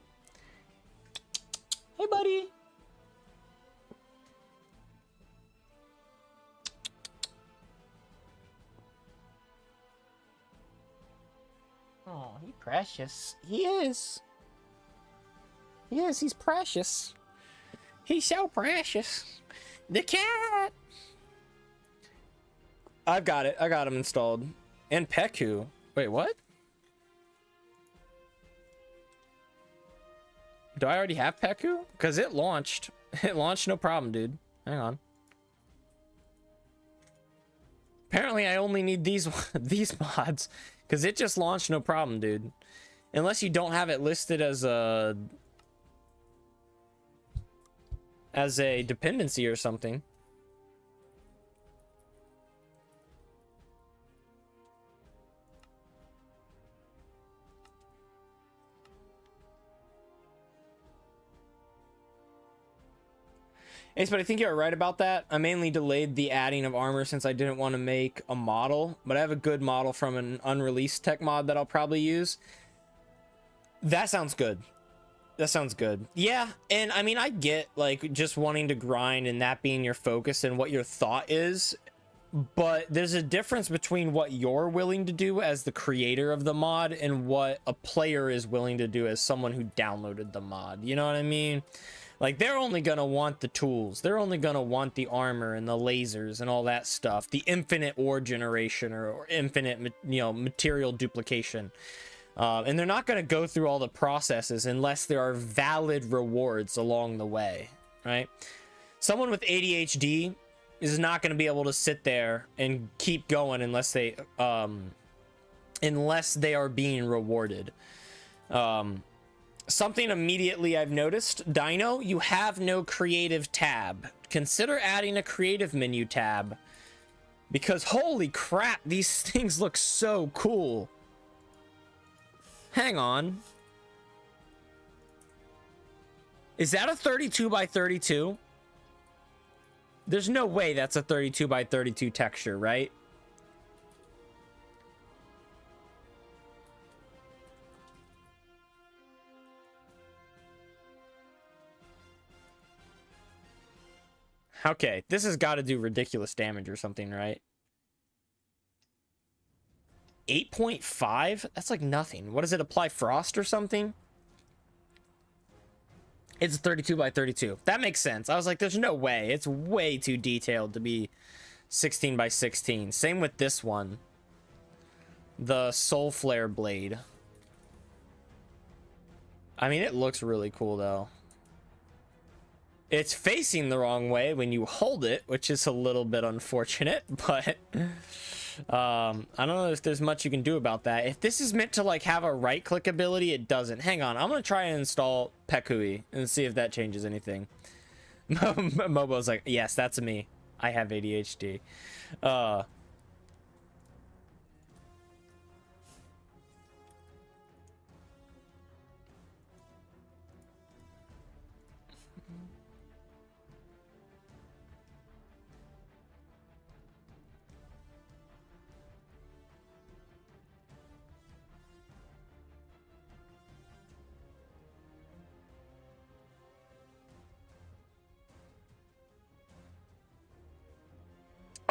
Hey, buddy. Oh, he's precious. He is. Yes, he's precious. He's so precious. The cat. I've got it. I got him installed. And Peku. Wait, what? Do I already have Peku? Because it launched. It launched no problem, dude. Hang on. Apparently, I only need these mods. Because it just launched no problem, dude. Unless you don't have it listed as a dependency or something. Ace, but I think you're right about that. I mainly delayed the adding of armor since I didn't want to make a model, but I have a good model from an unreleased tech mod that I'll probably use. That sounds good. That sounds good. Yeah, and I mean, I get like just wanting to grind and that being your focus and what your thought is, but there's a difference between what you're willing to do as the creator of the mod and what a player is willing to do as someone who downloaded the mod. You know what I mean? Like, they're only gonna want the tools. They're only gonna want the armor and the lasers and all that stuff. The infinite ore generation or infinite, material duplication. And they're not gonna go through all the processes unless there are valid rewards along the way, right? Someone with ADHD is not gonna be able to sit there and keep going unless they are being rewarded. Something immediately I've noticed, Dino, you have no creative tab. Consider adding a creative menu tab. Because holy crap, these things look so cool. Hang on. Is that a 32 by 32? There's no way that's a 32 by 32 texture, right? Okay, this has got to do ridiculous damage or something, right? 8.5? That's like nothing. What does it apply? Frost or something? It's 32 by 32. That makes sense. I was like, there's no way. It's way too detailed to be 16 by 16. Same with this one. The Soul Flare Blade. I mean, it looks really cool, though. It's facing the wrong way when you hold it, which is a little bit unfortunate, but I don't know if there's much you can do about that. If this is meant to like have a right click ability, it doesn't. Hang on, I'm gonna try and install Pekui and see if that changes anything. Mobo's like, yes, that's me. I have ADHD.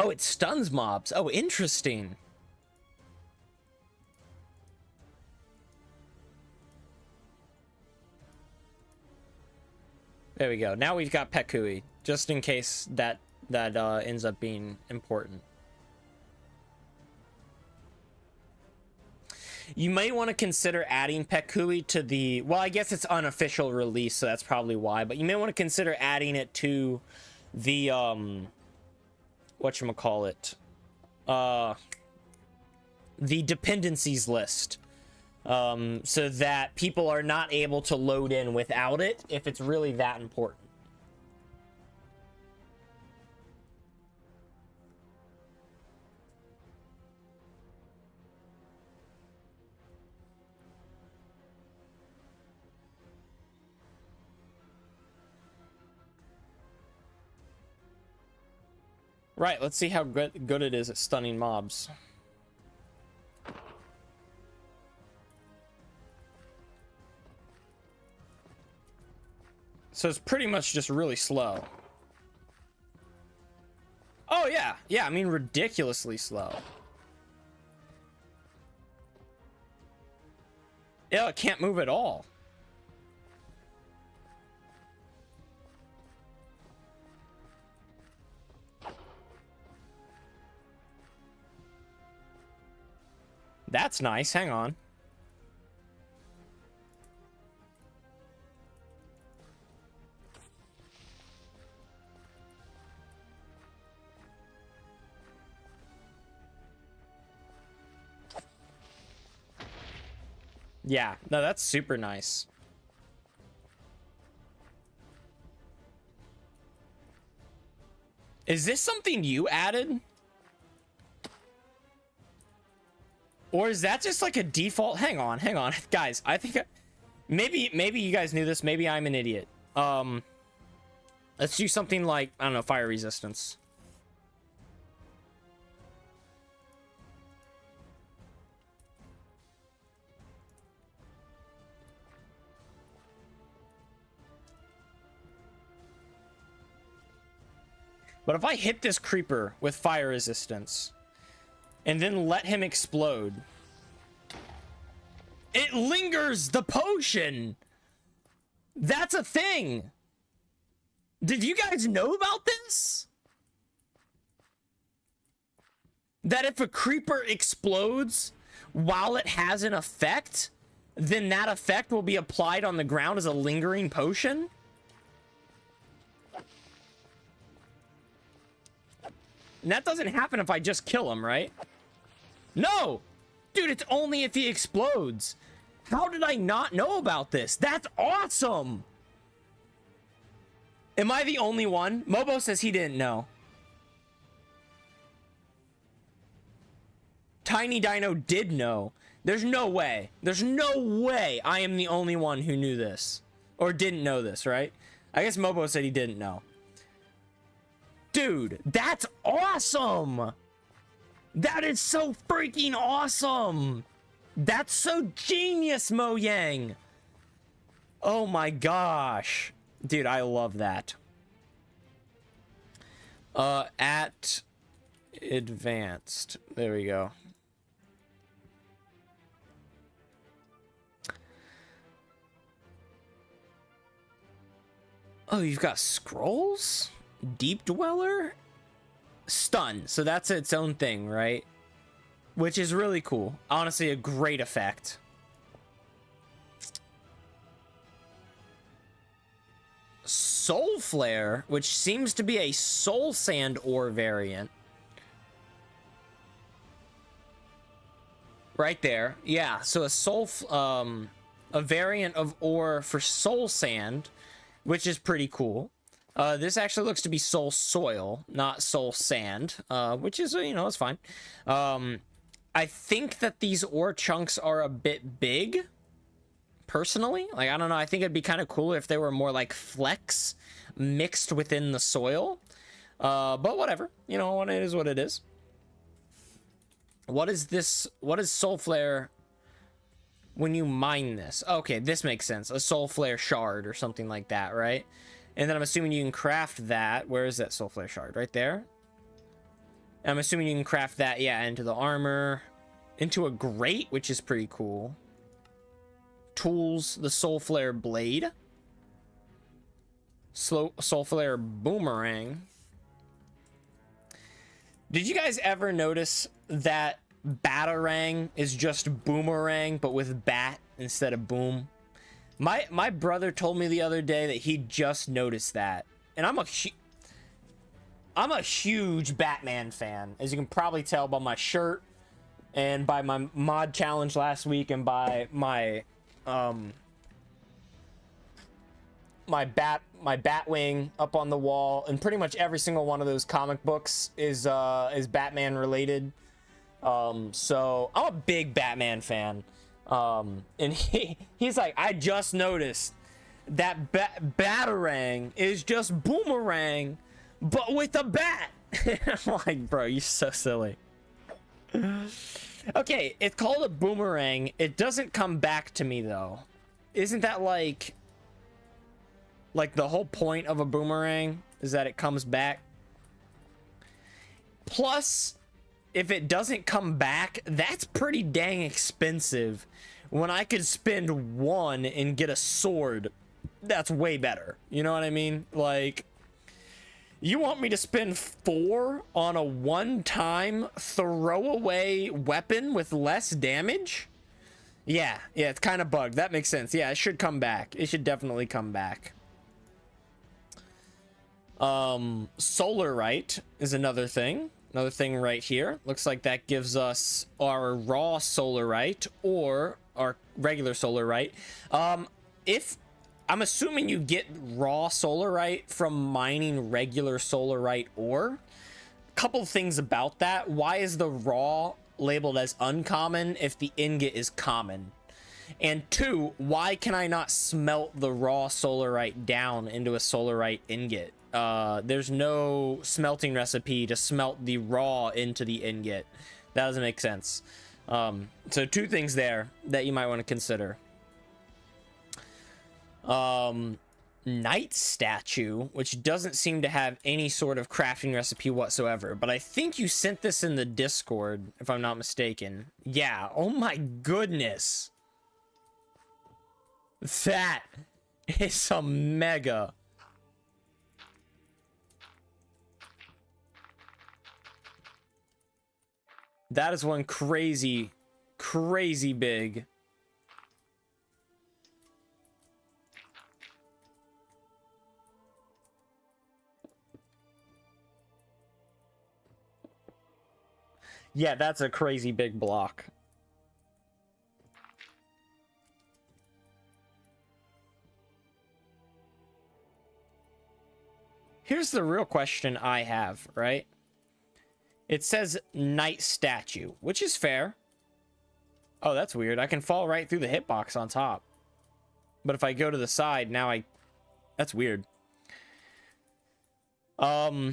Oh, it stuns mobs. Oh, interesting. There we go. Now we've got Pekui, just in case that ends up being important. You may want to consider adding Pekui to the... Well, I guess it's unofficial release, so that's probably why. But you may want to consider adding it to the... whatchamacallit? The dependencies list. So that people are not able to load in without it if it's really that important. Right, let's see how good it is at stunning mobs. So it's pretty much just really slow. Oh, yeah. Yeah, I mean, ridiculously slow. Yeah, it can't move at all. That's nice. Hang on. Yeah, no, that's super nice. Is this something you added? Or is that just like a default? Hang on, guys. I think maybe you guys knew this. Maybe I'm an idiot. Let's do something like, I don't know, fire resistance. But if I hit this creeper with fire resistance and then let him explode, it lingers the potion. That's a thing. Did you guys know about this? That if a creeper explodes while it has an effect, then that effect will be applied on the ground as a lingering potion? And that doesn't happen if I just kill him, right? No! Dude, it's only if he explodes. How did I not know about this? That's awesome! Am I the only one? Mobo says he didn't know. Tiny Dino did know. There's no way. There's no way I am the only one who knew this. Or didn't know this, right? I guess Mobo said he didn't know. Dude, that's awesome! That is so freaking awesome! That's so genius, Mojang! Oh my gosh. Dude, I love that. At advanced. There we go. Oh, you've got scrolls? Deep Dweller? Stun. So that's its own thing, right? Which is really cool. Honestly, a great effect. Soul Flare, which seems to be a Soul Sand ore variant. Right there. Yeah, so a variant of ore for Soul Sand, which is pretty cool. This actually looks to be Soul Soil, not Soul Sand, which is, you know, it's fine. I think that these ore chunks are a bit big, personally. Like, I don't know, I think it'd be kind of cool if they were more like flecks mixed within the soil. But whatever, you know, what it is what it is. What is this? What is Soul Flare when you mine this? Okay, this makes sense. A Soul Flare shard or something like that, right? And then I'm assuming you can craft that. Where is that Soul Flare shard? Right there? I'm assuming you can craft that, yeah, into the armor, into a grate, which is pretty cool. Tools, the Soul Flare blade, Soul Flare boomerang. Did you guys ever notice that Batarang is just boomerang, but with bat instead of boom? My brother told me the other day that he just noticed that, and I'm a huge Batman fan, as you can probably tell by my shirt and by my mod challenge last week and by my my Batwing up on the wall, and pretty much every single one of those comic books is Batman related. So I'm a big Batman fan. And he's like, I just noticed that Batarang is just boomerang, but with a bat. I'm like, bro, you're so silly. Okay, it's called a boomerang. It doesn't come back to me though. Isn't that like the whole point of a boomerang is that it comes back? Plus, if it doesn't come back, that's pretty dang expensive. When I could spend 1 and get a sword, that's way better. You know what I mean? Like, you want me to spend 4 on a one-time throwaway weapon with less damage? Yeah, it's kind of bugged. That makes sense. Yeah, it should come back. It should definitely come back. Solarite is another thing. Another thing right here. Looks like that gives us our raw solarite or our regular solarite. If I'm assuming you get raw solarite from mining regular solarite ore. Couple things about that. Why is the raw labeled as uncommon if the ingot is common? And 2, why can I not smelt the raw solarite down into a solarite ingot? There's no smelting recipe to smelt the raw into the ingot. That doesn't make sense. So 2 things there that you might want to consider. Knight statue, which doesn't seem to have any sort of crafting recipe whatsoever, but I think you sent this in the Discord, if I'm not mistaken. Yeah, oh my goodness. That is a mega. That is one crazy big. Yeah, that's a crazy big block. Here's the real question I have, right? It says knight statue, which is fair. Oh, that's weird. I can fall right through the hitbox on top. But if I go to the side, now that's weird. What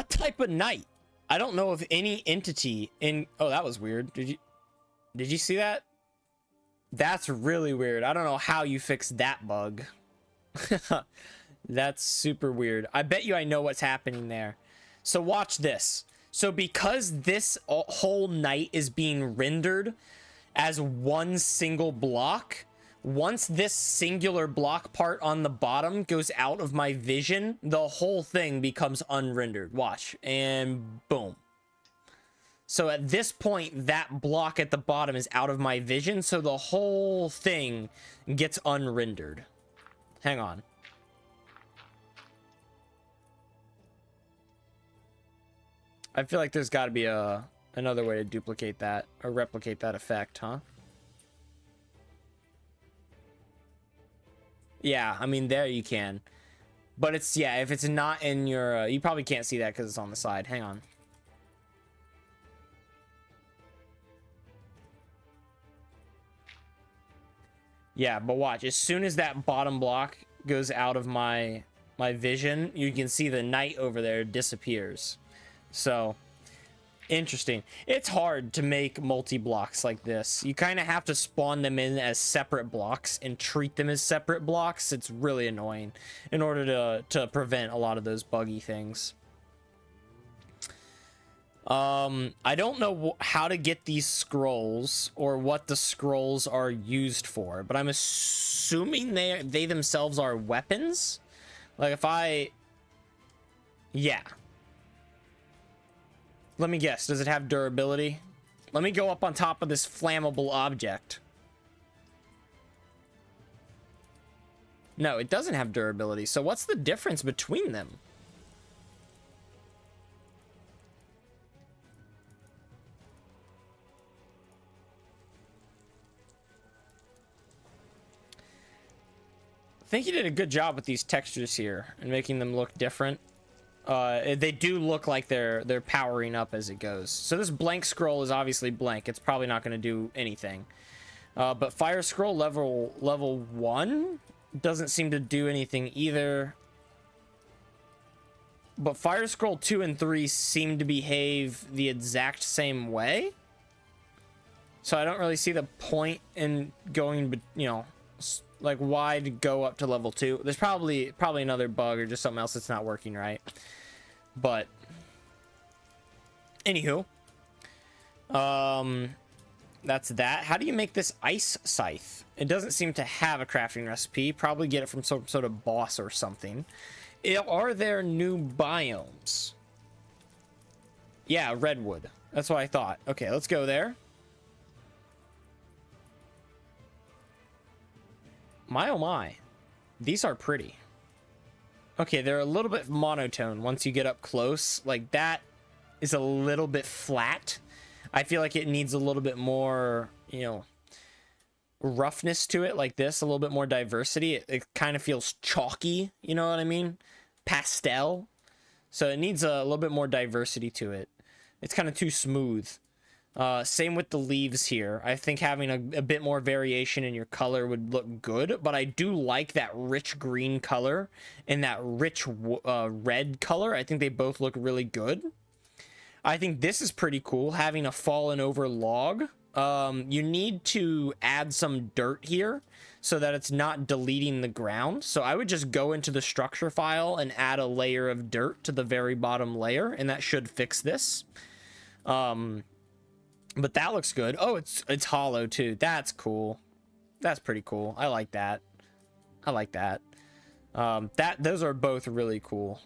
type of knight? I don't know of any entity in... Oh, that was weird. Did you see that? That's really weird. I don't know how you fixed that bug. That's super weird. I bet you I know what's happening there. So watch this. So because this whole knight is being rendered as one single block, once this singular block part on the bottom goes out of my vision, the whole thing becomes unrendered. Watch. And boom. So at this point, that block at the bottom is out of my vision, so the whole thing gets unrendered. Hang on. I feel like there's got to be another way to duplicate that or replicate that effect, huh? Yeah, I mean, there you can. But it's, yeah, if it's not in your... you probably can't see that because it's on the side. Hang on. Yeah, but watch. As soon as that bottom block goes out of my vision, you can see the knight over there disappears. So, interesting. It's hard to make multi-blocks like this. You kind of have to spawn them in as separate blocks and treat them as separate blocks. It's really annoying in order to prevent a lot of those buggy things. I don't know how to get these scrolls or what the scrolls are used for, but I'm assuming they themselves are weapons. Like if I... Yeah. Let me guess. Does it have durability? Let me go up on top of this flammable object. No, it doesn't have durability. So what's the difference between them? I think you did a good job with these textures here and making them look different. They do look like they're powering up as it goes. So this blank scroll is obviously blank. It's probably not going to do anything. But fire scroll level 1 doesn't seem to do anything either. But fire scroll 2 and 3 seem to behave the exact same way. So I don't really see the point in going, you know, like why to go up to level 2. There's probably another bug or just something else that's not working right. But anywho, that's that. How do you make this ice scythe? It doesn't seem to have a crafting recipe. Probably get it from some sort of boss or something. Are there new biomes? Yeah, redwood. That's what I thought. Okay, let's go there. My oh my, these are pretty. Okay, they're a little bit monotone once you get up close. Like that is a little bit flat. I feel like it needs a little bit more, you know, roughness to it, like this, a little bit more diversity. It kind of feels chalky, you know what I mean? Pastel. So it needs a little bit more diversity to it. It's kind of too smooth. Same with the leaves here. I think having a bit more variation in your color would look good, but I do like that rich green color and that rich red color. I think they both look really good. I think this is pretty cool, having a fallen over log. You need to add some dirt here so that it's not deleting the ground. So I would just go into the structure file and add a layer of dirt to the very bottom layer, and that should fix this. But that looks good. Oh, it's hollow too. That's cool. That's pretty cool. I like that. I like that. Those are both really cool.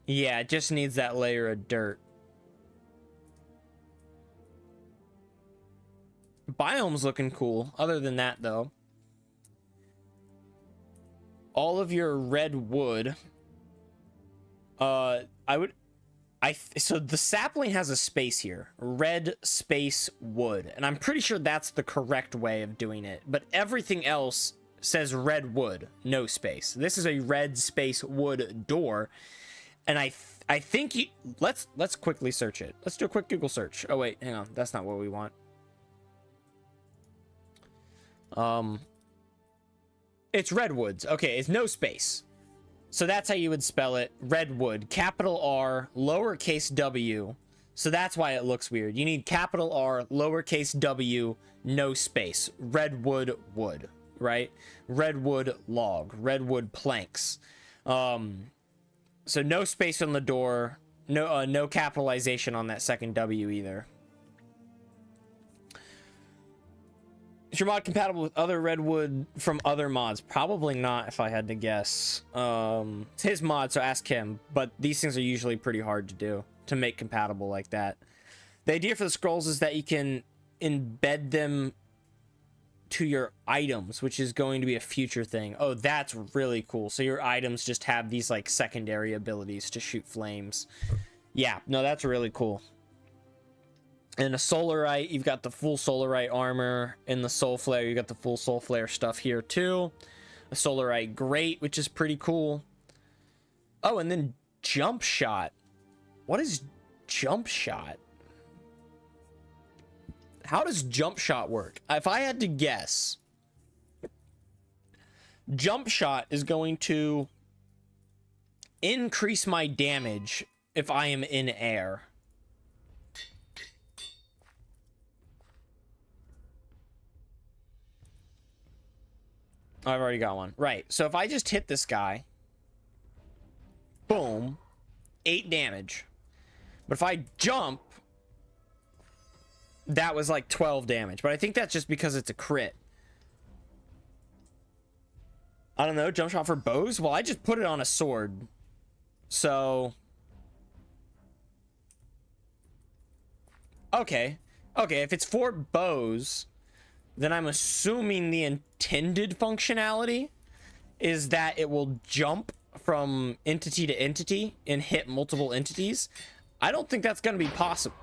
Yeah, it just needs that layer of dirt. Biome's looking cool. Other than that, though, all of your red wood. So the sapling has a space here, red space wood, and I'm pretty sure that's the correct way of doing it. But everything else says red wood, no space. This is a red space wood door, and I think you let's quickly search it. Let's do a quick Google search. Oh wait, hang on, that's not what we want. It's redwoods. Okay, it's no space. So that's how you would spell it. Redwood, capital R, lowercase w. So that's why it looks weird. You need capital R, lowercase w, no space. Redwood wood, right? Redwood log, redwood planks. So no space on the door. No capitalization on that second W either. Is your mod compatible with other redwood from other mods? Probably not, if I had to guess. It's his mod, so ask him. But these things are usually pretty hard to do, to make compatible like that. The idea for the scrolls is that you can embed them to your items, which is going to be a future thing. Oh, that's really cool. So your items just have these like secondary abilities to shoot flames. Yeah, no, that's really cool. And a Solarite, you've got the full Solarite armor. In the Soul Flare, you got the full Soul Flare stuff here too. A Solarite Grate, which is pretty cool. Oh, and then Jump Shot. What is Jump Shot? How does Jump Shot work? If I had to guess, Jump Shot is going to increase my damage if I am in air. I've already got one. Right. So if I just hit this guy, Boom. 8 damage. But if I jump, that was like 12 damage. But I think that's just because it's a crit. I don't know. Jump shot for bows? Well, I just put it on a sword. So... Okay. Okay, if it's for bows, then I'm assuming the intended functionality is that it will jump from entity to entity and hit multiple entities. I don't think that's going to be possible.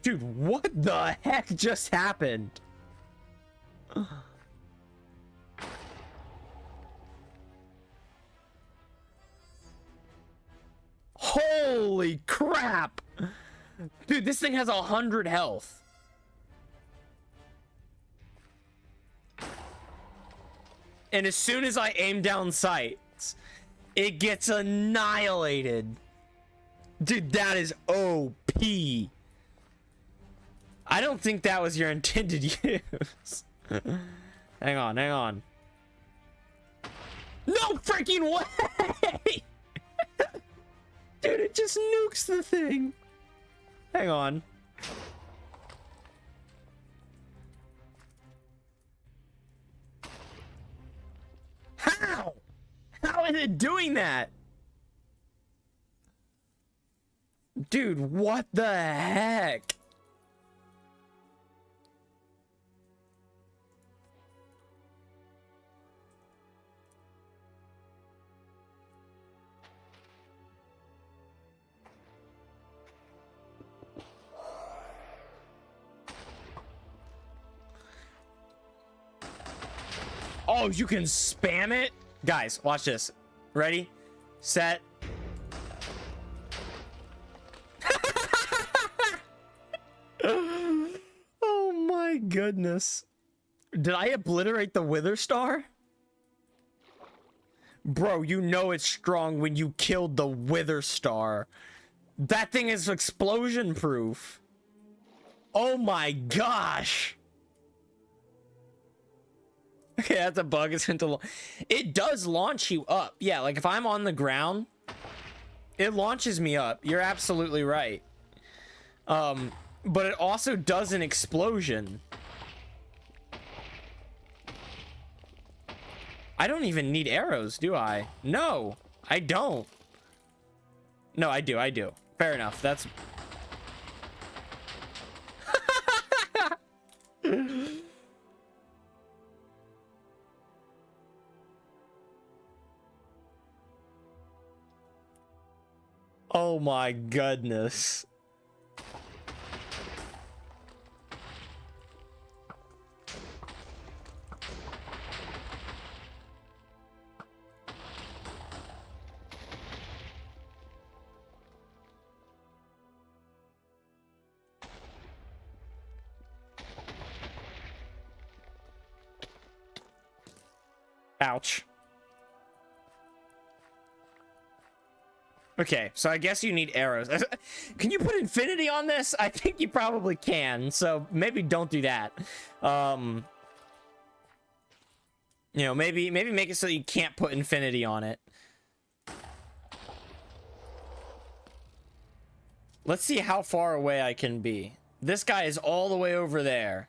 Dude, what the heck just happened? Holy crap! Dude, this thing has 100 health. And as soon as I aim down sights, it gets annihilated. Dude, that is OP. I don't think that was your intended use. Hang on, hang on. No freaking way! Dude, it just nukes the thing. Hang on. How? How is it doing that? Dude, what the heck? Oh, you can spam it? Guys, watch this. Ready? Set. Oh my goodness. Did I obliterate the Wither Star? Bro, you know it's strong when you killed the Wither Star. That thing is explosion proof. Oh my gosh. Okay, that's a bug. It's into it does launch you up. Yeah, like if I'm on the ground, it launches me up. You're absolutely right. But it also does an explosion. I don't even need arrows, do I? No, I don't. No, I do. Fair enough. That's oh my goodness. Ouch. Okay, so I guess you need arrows. Can you put infinity on this? I think you probably can, so maybe don't do that. You know, maybe make it so you can't put infinity on it. Let's see how far away I can be. This guy is all the way over there.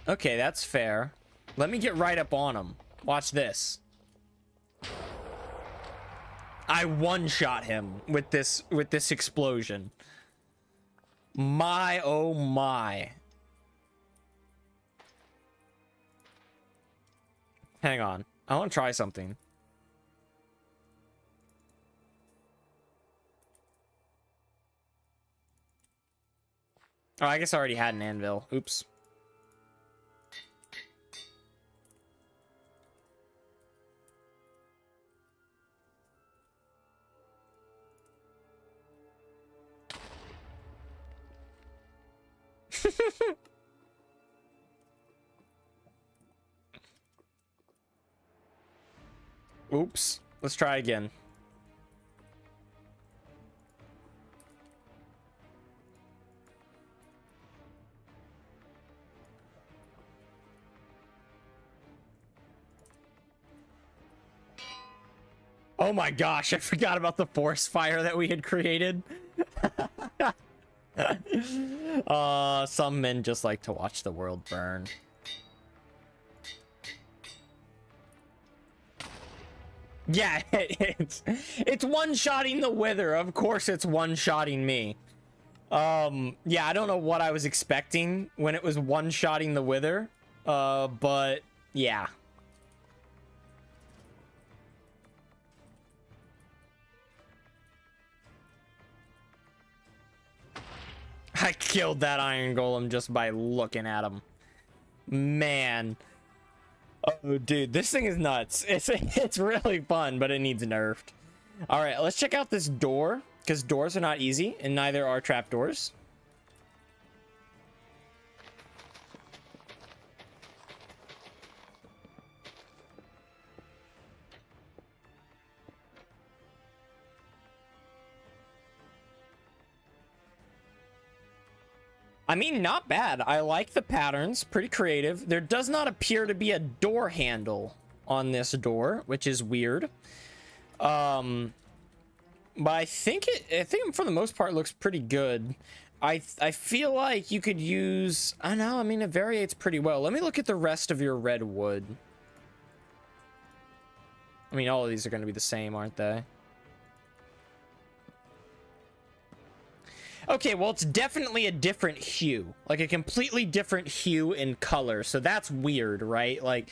Okay, that's fair. Let me get right up on him. Watch this. I one-shot him with this explosion. My oh my. Hang on. I want to try something. Oh, I guess I already had an anvil. Oops. Oops. Let's try again. Oh my gosh, I forgot about the forest fire that we had created. Some men just like to watch the world burn. Yeah, it's one-shotting the Wither. Of course it's one-shotting me. Yeah, I don't know what I was expecting when it was one-shotting the Wither. But yeah. I killed that iron golem just by looking at him. Man. Oh, dude, this thing is nuts. It's really fun, but it needs nerfed. All right, let's check out this door, because doors are not easy, and neither are trapdoors. I mean, not bad. I like the patterns, pretty creative. There does not appear to be a door handle on this door, which is weird. But I think for the most part looks pretty good. I feel like you could use, I don't know, I mean, it variates pretty well. Let me look at the rest of your red wood. I mean, all of these are going to be the same, aren't they? Okay, well, it's definitely a different hue, like a completely different hue in color. So that's weird, right? Like,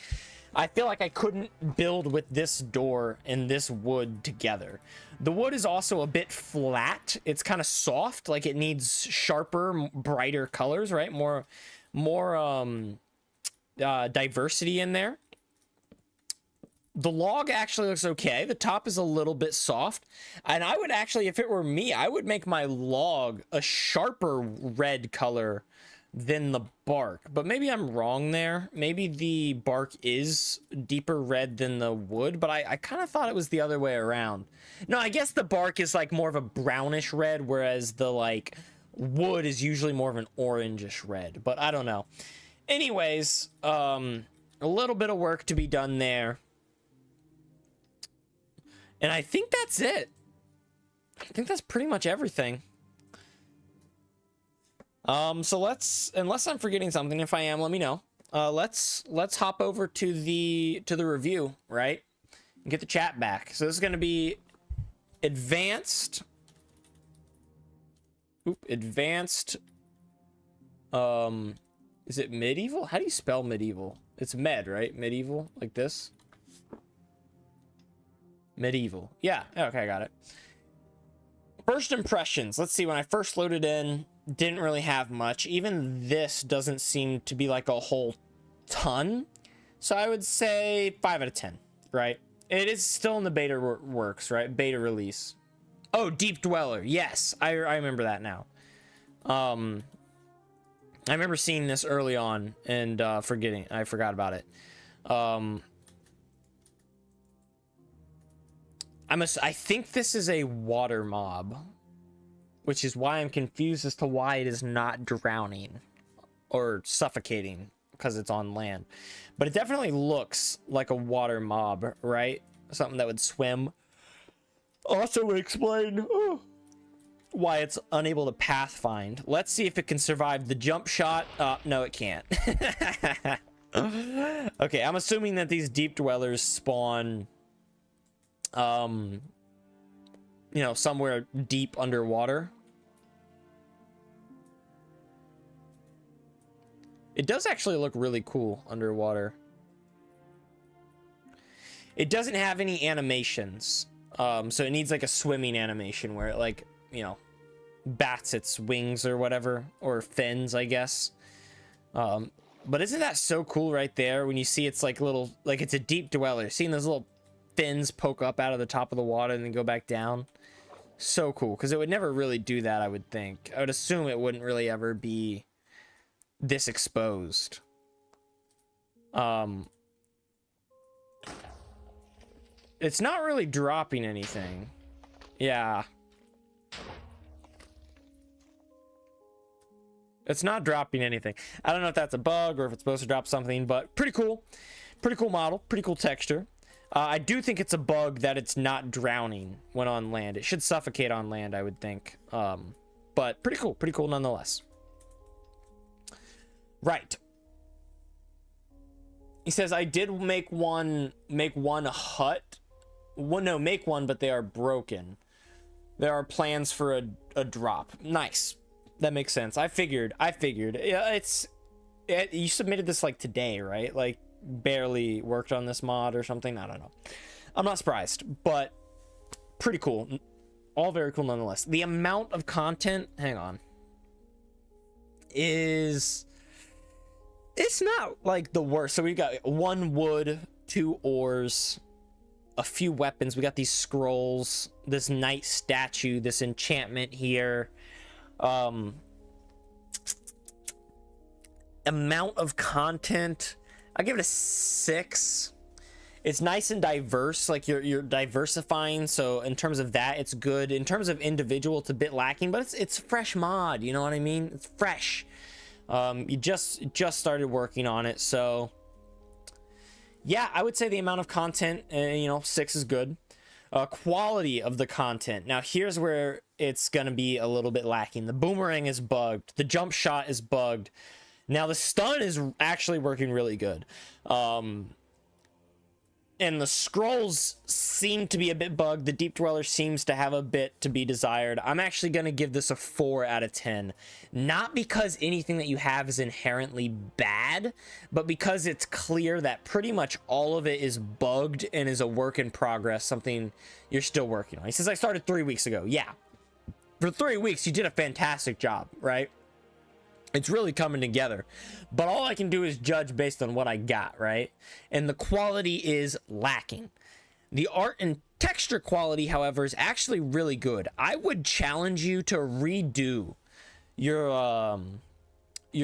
I feel like I couldn't build with this door and this wood together. The wood is also a bit flat. It's kind of soft, like it needs sharper, brighter colors, right? More diversity in there. The log actually looks okay. The top is a little bit soft. And I would actually, if it were me, I would make my log a sharper red color than the bark. But maybe I'm wrong there. Maybe the bark is deeper red than the wood, but I kind of thought it was the other way around. No, I guess the bark is like more of a brownish red, whereas the like wood is usually more of an orangish red. But I don't know. Anyways, a little bit of work to be done there. And I think that's it. I think that's pretty much everything. So let's, unless I'm forgetting something, if I am, let me know. Let's hop over to the review, right? And get the chat back. So this is going to be advanced. Advanced. Is it medieval? How do you spell medieval? It's med, right? Medieval, like this. Medieval. Yeah, okay, I got it. First impressions. Let's see, when I first loaded in, didn't really have much. Even this doesn't seem to be like a whole ton. So I would say 5 out of 10, right? It is still in the beta works, right? Beta release. Oh, Deep Dweller. Yes, I remember that now. I remember seeing this early on and I forgot about it. I think this is a water mob, which is why I'm confused as to why it is not drowning or suffocating because it's on land. But it definitely looks like a water mob, right? Something that would swim. Also would explain why it's unable to pathfind. Let's see if it can survive the jump shot. No, it can't. Okay, I'm assuming that these deep dwellers spawn you know, somewhere deep underwater. It does actually look really cool underwater. It doesn't have any animations, so it needs like a swimming animation where it, like, you know, bats its wings or whatever, or fins, I guess. But isn't that so cool right there when you see it's like little, like it's a deep dweller, seeing those little fins poke up out of the top of the water and then go back down? So cool, because it would never really do that, I would think. I would assume it wouldn't really ever be this exposed. It's not really dropping anything. Yeah. It's not dropping anything. I don't know if that's a bug or if it's supposed to drop something, but pretty cool. Pretty cool model, pretty cool texture. I do think it's a bug that it's not drowning when on land. It should suffocate on land, I would think. But pretty cool nonetheless. Right. He says, I did make one hut. Well, no, make one, but they are broken. There are plans for a drop. Nice. That makes sense. I figured. Yeah, you submitted this like today, right? Like barely worked on this mod or something. I don't know. I'm not surprised, but pretty cool. All very cool nonetheless. The amount of content, hang on, it's not like the worst. So we've got 1 wood, 2 ores, a few weapons. We got these scrolls, this knight statue, this enchantment here. Amount of content, I give it a 6. It's nice and diverse, like you're diversifying, so in terms of that it's good. In terms of individual, it's a bit lacking, but it's fresh mod, you know what I mean? It's fresh. You just started working on it, so yeah, I would say the amount of content, 6 is good. Quality of the content, now here's where it's gonna be a little bit lacking. The boomerang is bugged, the jump shot is bugged. Now the stun is actually working really good, and the scrolls seem to be a bit bugged. The deep dweller seems to have a bit to be desired. I'm actually going to give this a 4 out of 10, not because anything that you have is inherently bad, but because it's clear that pretty much all of it is bugged and is a work in progress, something you're still working on. He says, I started 3 weeks ago. Yeah, for 3 weeks you did a fantastic job, right? It's really coming together, but all I can do is judge based on what I got, right? And the quality is lacking. The art and texture quality, however, is actually really good. I would challenge you to redo your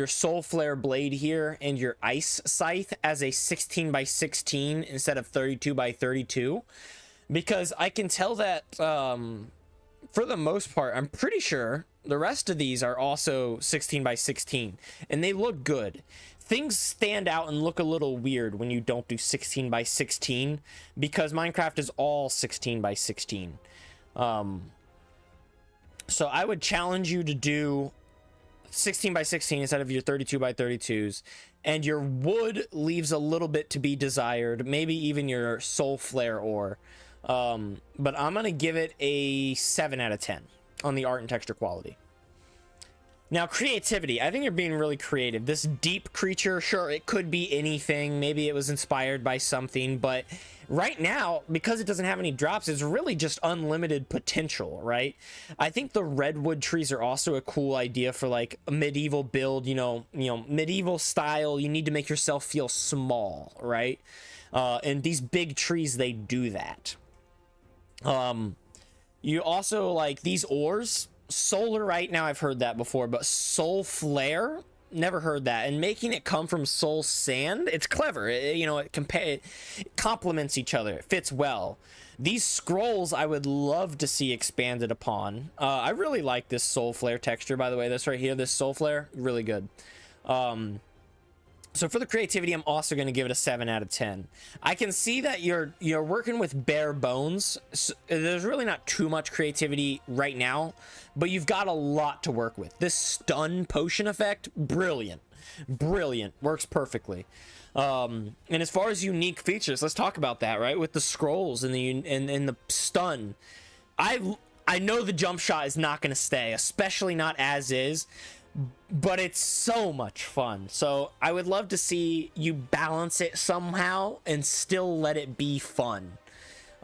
soul flare blade here and your ice scythe as a 16 by 16 instead of 32 by 32, because I can tell that for the most part, I'm pretty sure the rest of these are also 16 by 16 and they look good. Things stand out and look a little weird when you don't do 16 by 16 because Minecraft is all 16 by 16. So I would challenge you to do 16 by 16 instead of your 32 by 32s, and your wood leaves a little bit to be desired, maybe even your soul flare ore. But I'm gonna give it a 7 out of 10 on the art and texture quality. Now, creativity. I think you're being really creative. This deep creature, sure, it could be anything. Maybe it was inspired by something, but right now, because it doesn't have any drops, it's really just unlimited potential, right? I think the redwood trees are also a cool idea for like a medieval build, medieval style. You need to make yourself feel small, right? And these big trees, they do that. You also like these ores, solar right now, I've heard that before, but soul flare, never heard that. And making it come from soul sand, it's clever. It complements each other. It fits well. These scrolls I would love to see expanded upon. I really like this soul flare texture, by the way. This right here, this soul flare, really good. So for the creativity, I'm also going to give it a 7 out of 10. I can see that you're working with bare bones. So there's really not too much creativity right now, but you've got a lot to work with. This stun potion effect, brilliant, works perfectly. And as far as unique features, let's talk about that, right? With the scrolls and the stun, I know the jump shot is not going to stay, especially not as is. But it's so much fun. So I would love to see you balance it somehow and still let it be fun.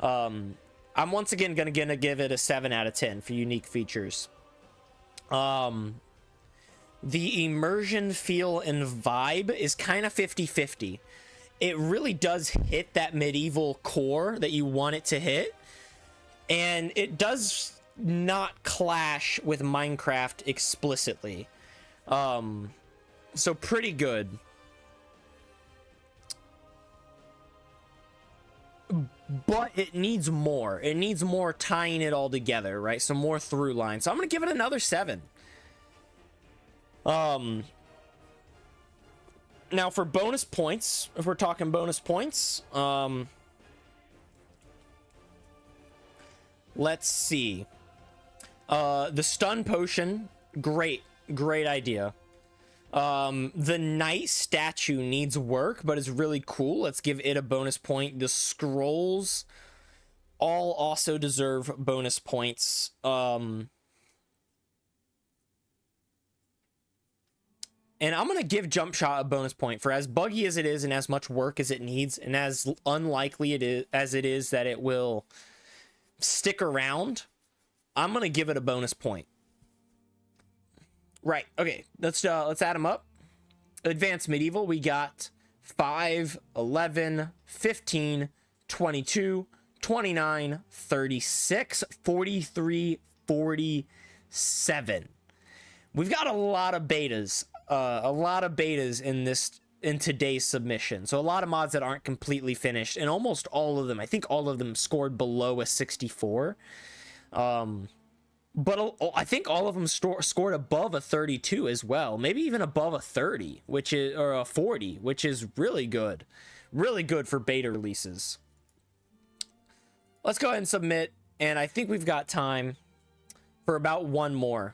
I'm once again gonna give it a 7 out of 10 for unique features. The immersion feel and vibe is kind of 50-50. It really does hit that medieval core that you want it to hit, and it does not clash with Minecraft explicitly. So pretty good. But it needs more. It needs more tying it all together, right? Some more through line. So I'm gonna give it another 7. Now for bonus points, if we're talking bonus points, Let's see. The stun potion, great idea. The knight statue needs work, but is really cool. Let's give it a bonus point. The scrolls all also deserve bonus points. And I'm going to give Jump Shot a bonus point for as buggy as it is and as much work as it needs and as unlikely it is that it will stick around. I'm going to give it a bonus point. Right. Okay. Let's add them up. Advanced Medieval, we got 5, 11, 15, 22, 29, 36, 43, 47. We've got a lot of betas. In today's submission, so a lot of mods that aren't completely finished, and almost all of them, I think all of them scored below a 64, but I think all of them scored above a 32 as well, maybe even above a 30, which is, or a 40, which is really good for beta releases. Let's go ahead and submit, and I think we've got time for about one more.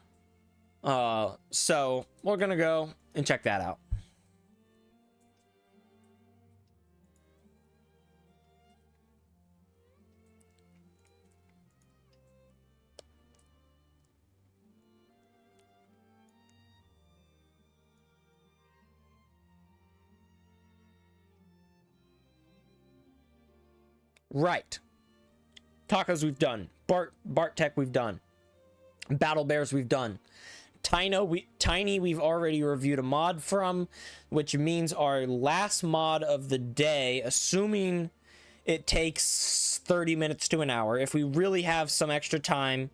So we're gonna go and check that out. Right. Tacos we've done. Bart Tech we've done. Battle Bears we've done. Tiny we've already reviewed a mod from, which means our last mod of the day, assuming it takes 30 minutes to an hour, if we really have some extra time.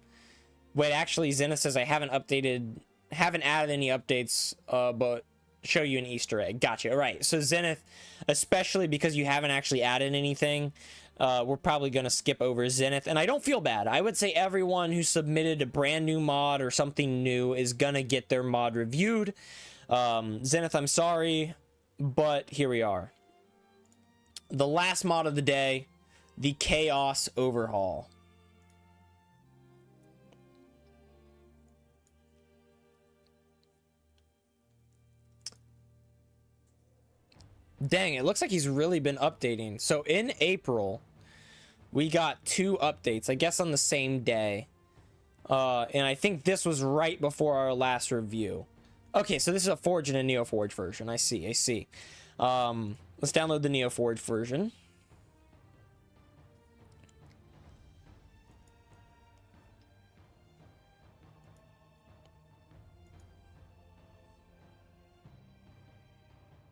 Wait, actually Zenith says I haven't added any updates, but show you an Easter egg. Gotcha. All right, so Zenith, especially because you haven't actually added anything, we're probably going to skip over Zenith, and I don't feel bad. I would say everyone who submitted a brand new mod or something new is going to get their mod reviewed. Zenith, I'm sorry, but here we are. The last mod of the day, the Chaos Overhaul. Dang, it looks like he's really been updating. So in April, we got 2 updates, I guess on the same day. And I think this was right before our last review. Okay, so this is a Forge and a NeoForge version. I see. Let's download the NeoForge version.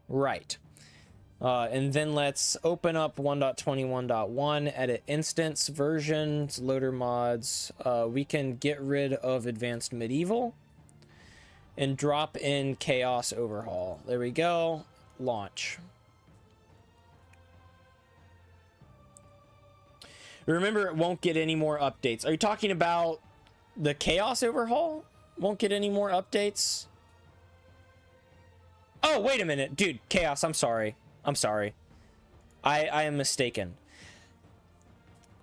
Right. And then let's open up 1.21.1, edit instance versions, loader mods. We can get rid of Advanced Medieval and drop in Chaos Overhaul. There we go. Launch. Remember, it won't get any more updates. Are you talking about the Chaos Overhaul? Won't get any more updates? Oh, wait a minute. Dude, Chaos, I'm sorry. I am mistaken.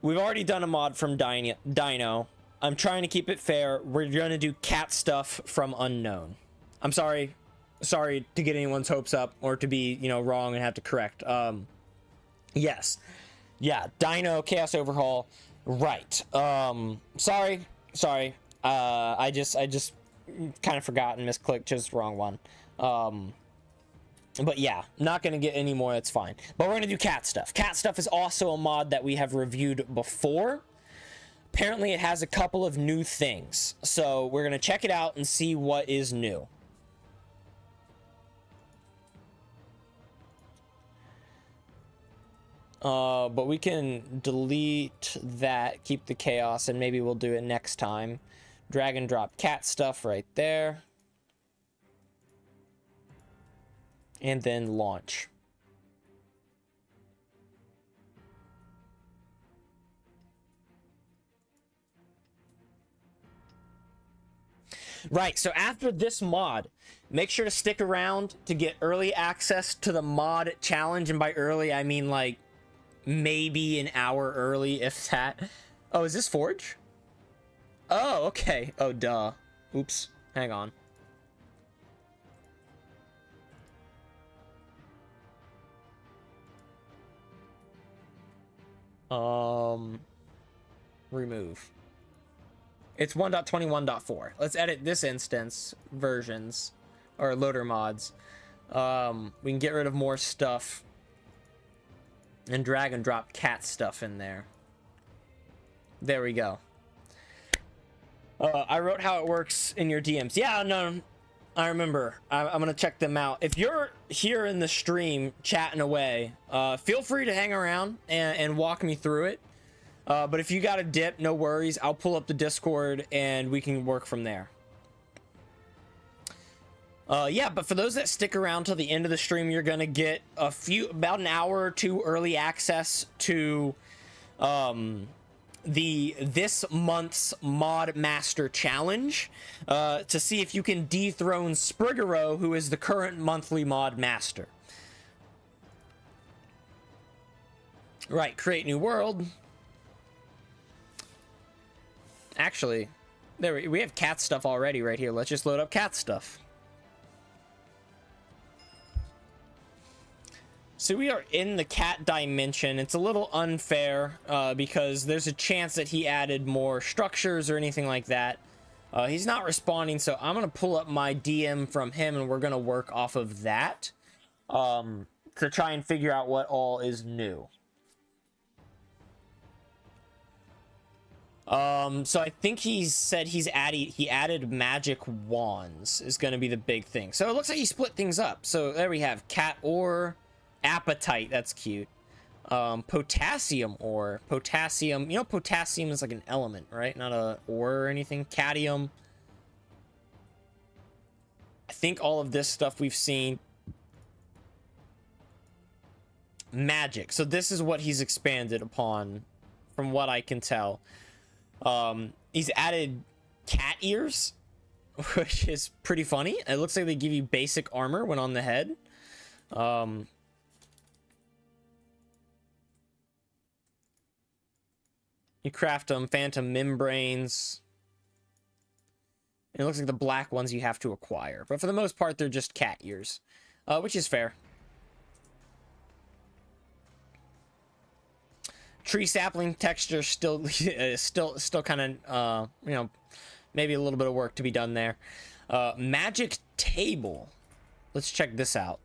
We've already done a mod from Dino. I'm trying to keep it fair. We're going to do cat stuff from Unknown. I'm sorry. Sorry to get anyone's hopes up or to be, wrong and have to correct. Yes. Yeah, Dino, Chaos Overhaul. Right. Sorry. I just kind of forgot and misclicked, just the wrong one. But yeah, not going to get any more, that's fine. But we're going to do cat stuff. Cat stuff is also a mod that we have reviewed before. Apparently it has a couple of new things. So we're going to check it out and see what is new. But we can delete that, keep the chaos, and maybe we'll do it next time. Drag and drop cat stuff right there. And then launch. Right, so after this mod, make sure to stick around to get early access to the mod challenge. And by early, I mean like maybe an hour early, if that. Oh, is this Forge? Oh, okay. Oh, duh. Oops. Hang on. Remove. It's 1.21.4. Let's edit this instance versions or loader mods. We can get rid of more stuff and drag and drop cat stuff in there. There we go. I wrote how it works in your DMs. Yeah, no, I remember. I'm gonna check them out. If you're here in the stream chatting away, feel free to hang around and walk me through it. But if you got a dip, no worries. I'll pull up the Discord and we can work from there. Yeah, but for those that stick around till the end of the stream, you're gonna get about an hour or two early access to this month's Mod Master Challenge to see if you can dethrone Spriggero, who is the current monthly Mod Master. Right, create new world. Actually, there we have cat stuff already right here. Let's just load up cat stuff. So we are in the cat dimension. It's a little unfair because there's a chance that he added more structures or anything like that. He's not responding, so I'm going to pull up my DM from him and we're going to work off of that to try and figure out what all is new. So I think he said he added magic wands is going to be the big thing. So it looks like he split things up. So there we have cat ore, appetite. That's cute. Potassium ore, potassium. You know, potassium is like an element, right? Not a ore or anything. Cadmium. I think all of this stuff we've seen. Magic. So this is what he's expanded upon from what I can tell. He's added cat ears, which is pretty funny. It looks like they give you basic armor when on the head. You craft them, phantom membranes. It looks like the black ones you have to acquire, but for the most part, they're just cat ears, which is fair. Tree sapling texture still kind of you know, maybe a little bit of work to be done there. Magic table. Let's check this out.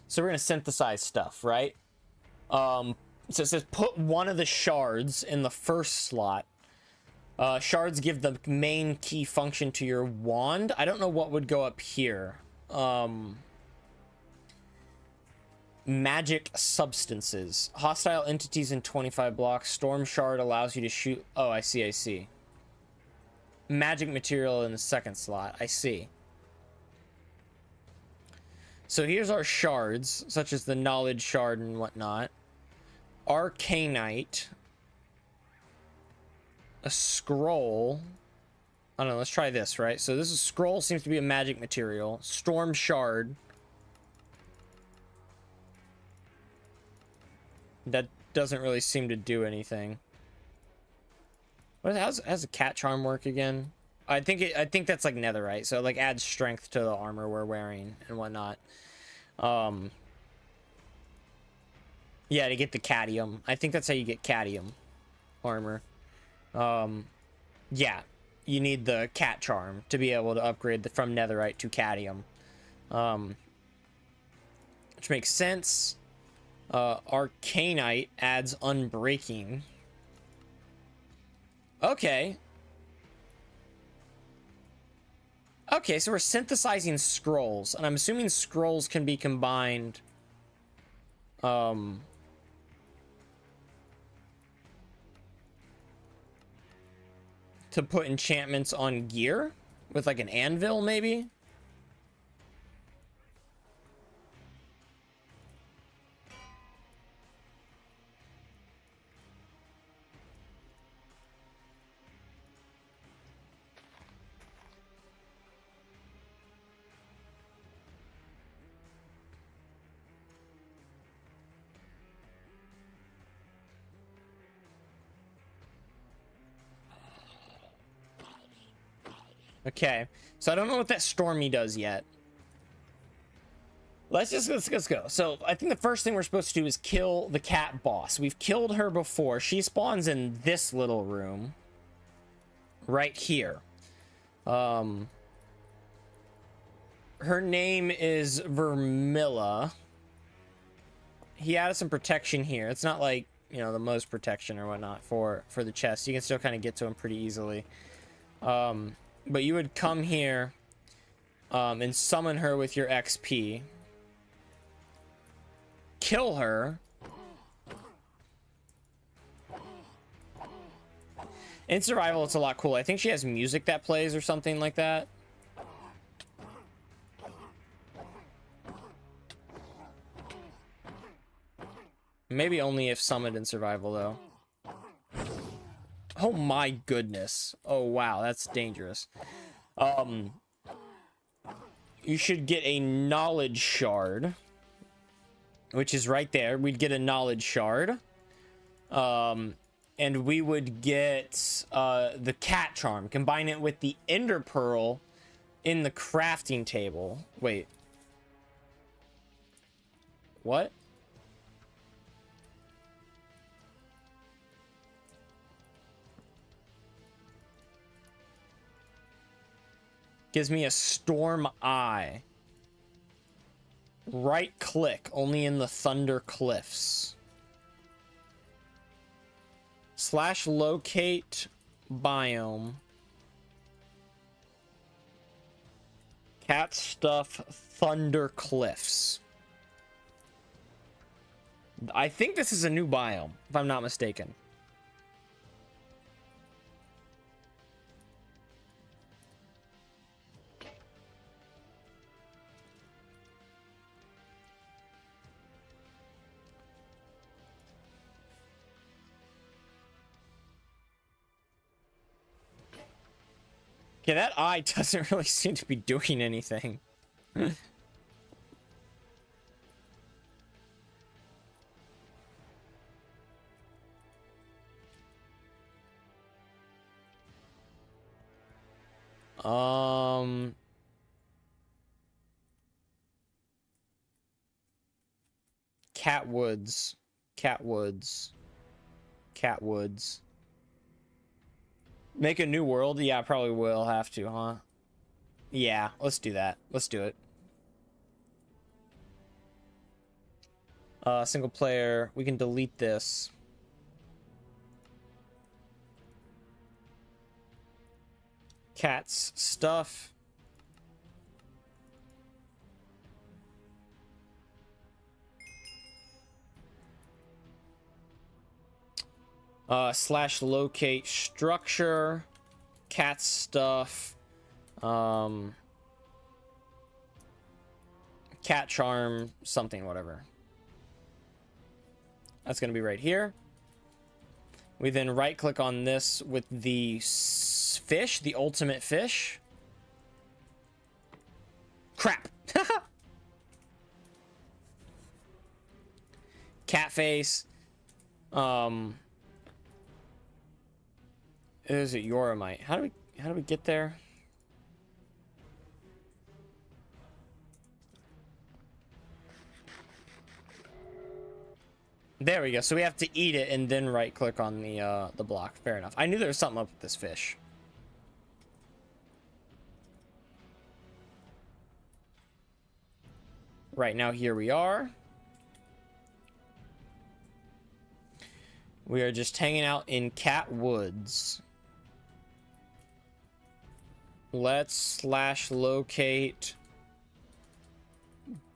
So we're gonna synthesize stuff, right? So it says put one of the shards in the first slot. Shards give the main key function to your wand. I don't know what would go up here. Magic substances. Hostile entities in 25 blocks. Storm shard allows you to shoot. Oh, I see. Magic material in the second slot. I see. So here's our shards, such as the knowledge shard and whatnot. Arcanite. A scroll. I don't know, let's try this, right? So this is scroll, seems to be a magic material. Storm shard. That doesn't really seem to do anything. How's the cat charm work again? I think that's like netherite, so it like adds strength to the armor we're wearing and whatnot. Yeah, to get the cadmium. I think that's how you get cadmium armor. Yeah, you need the cat charm to be able to upgrade from netherite to cadmium. Which makes sense. Arcanite adds unbreaking. Okay, so we're synthesizing scrolls, and I'm assuming scrolls can be combined to put enchantments on gear with like an anvil, maybe. Okay, so I don't know what that Stormy does yet. Let's go. So I think the first thing we're supposed to do is kill the cat boss. We've killed her before. She spawns in this little room right here. Her name is Vermilla. He added some protection here. It's not like, you know, the most protection or whatnot for the chest. You can still kind of get to him pretty easily. But you would come here and summon her with your XP. Kill her. In survival, it's a lot cooler. I think she has music that plays or something like that. Maybe only if summoned in survival, though. Oh my goodness. Oh wow, that's dangerous. You should get a knowledge shard, which is right there. We'd get a knowledge shard. And we would get the cat charm. Combine it with the ender pearl in the crafting table. Wait. What? Gives me a storm eye. Right click, only in the Thunder Cliffs. / locate biome. Cat stuff Thunder Cliffs. I think this is a new biome, if I'm not mistaken. Yeah, that eye doesn't really seem to be doing anything. Catwoods. Make a new world? Yeah, I probably will have to, huh? Yeah, let's do that. Let's do it. Single player. We can delete this. Cats stuff. / locate structure, cat stuff, cat charm, something, whatever. That's gonna be right here. We then right click on this with the fish, the ultimate fish. Crap. Cat face. Is it Yoramite? How do we get there? There we go. So we have to eat it and then right click on the block. Fair enough. I knew there was something up with this fish. Right now here we are. We are just hanging out in Cat Woods. Let's / locate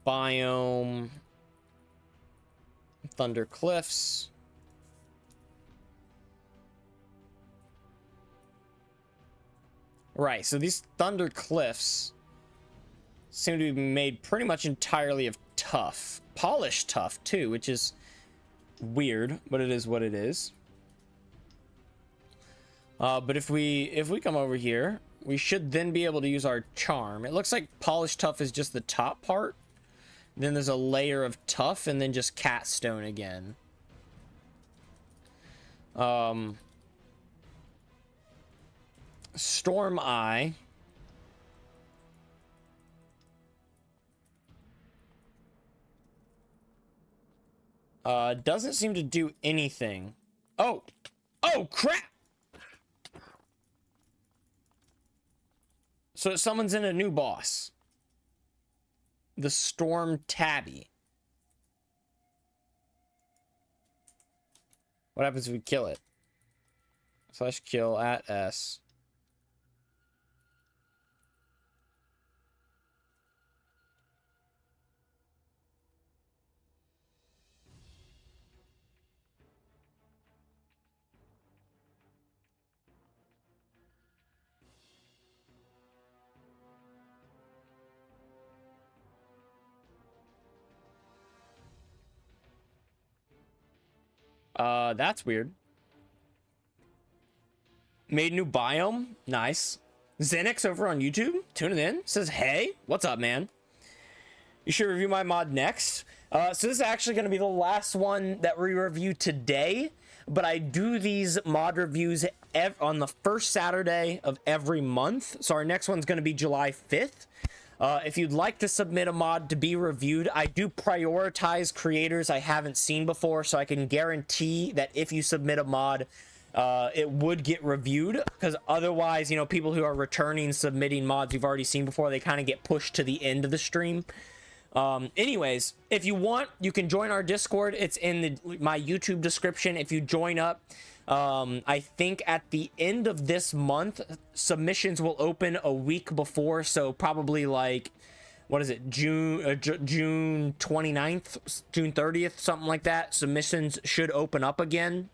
biome Thunder Cliffs. Right, so these Thunder Cliffs seem to be made pretty much entirely of tuff. Polished tuff too, which is weird, but it is what it is. But if we come over here, we should then be able to use our charm. It looks like polished tuff is just the top part. Then there's a layer of tuff and then just cat stone again. Storm Eye. Doesn't seem to do anything. Oh crap. So someone's in a new boss. The Storm Tabby. What happens if we kill it? Slash kill at S. That's weird. Made new biome. Nice. Xenix over on YouTube tuning in. Says, hey, what's up, man? You should review my mod next. So this is actually going to be the last one that we review today. But I do these mod reviews on the first Saturday of every month. So our next one's going to be July 5th. If you'd like to submit a mod to be reviewed, I do prioritize creators I haven't seen before, so I can guarantee that if you submit a mod, it would get reviewed, because otherwise, you know, people who are returning submitting mods you've already seen before, they kind of get pushed to the end of the stream. Anyways, if you want, you can join our Discord. It's in my YouTube description. If you join up, I think at the end of this month, submissions will open a week before, so probably like, what is it, June 29th, June 30th, something like that. Submissions should open up again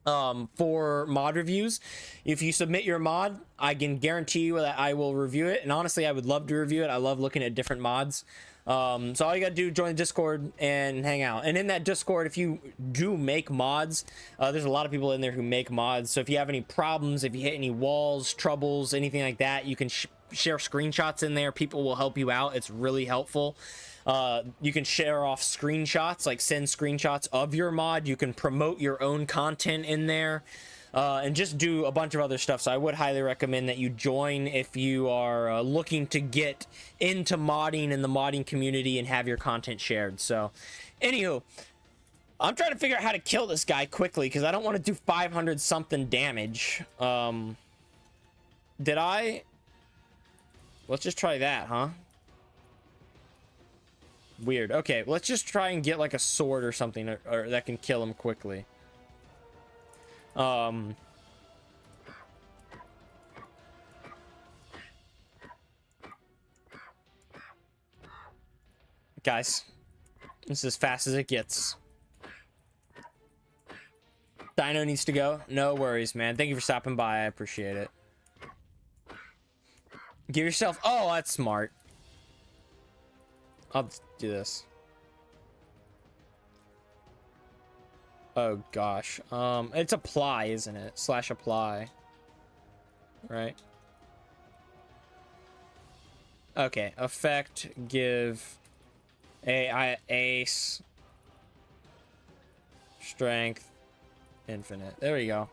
for mod reviews. If you submit your mod, I can guarantee you that I will review it, and honestly, I would love to review it. I love looking at different mods. So all you gotta do, join the Discord and hang out. And in that Discord, if you do make mods, there's a lot of people in there who make mods. So if you have any problems, if you hit any walls, troubles, anything like that, you can share screenshots in there. People will help you out. It's really helpful. You can share off screenshots, like send screenshots of your mod. You can promote your own content in there. And just do a bunch of other stuff. So I would highly recommend that you join if you are looking to get into modding in the modding community and have your content shared. So anywho, I'm trying to figure out how to kill this guy quickly, because I don't want to do 500 something damage. Did I? Let's just try that, huh? Weird. Okay, let's just try and get like a sword or something, or that can kill him quickly. Guys, this is as fast as it gets. Dino needs to go. No worries, man. Thank you for stopping by. I appreciate it. Give yourself... Oh, that's smart. I'll do this. Oh gosh. It's apply, isn't it? Slash apply. Right? Okay. Effect, give ace strength infinite. There we go.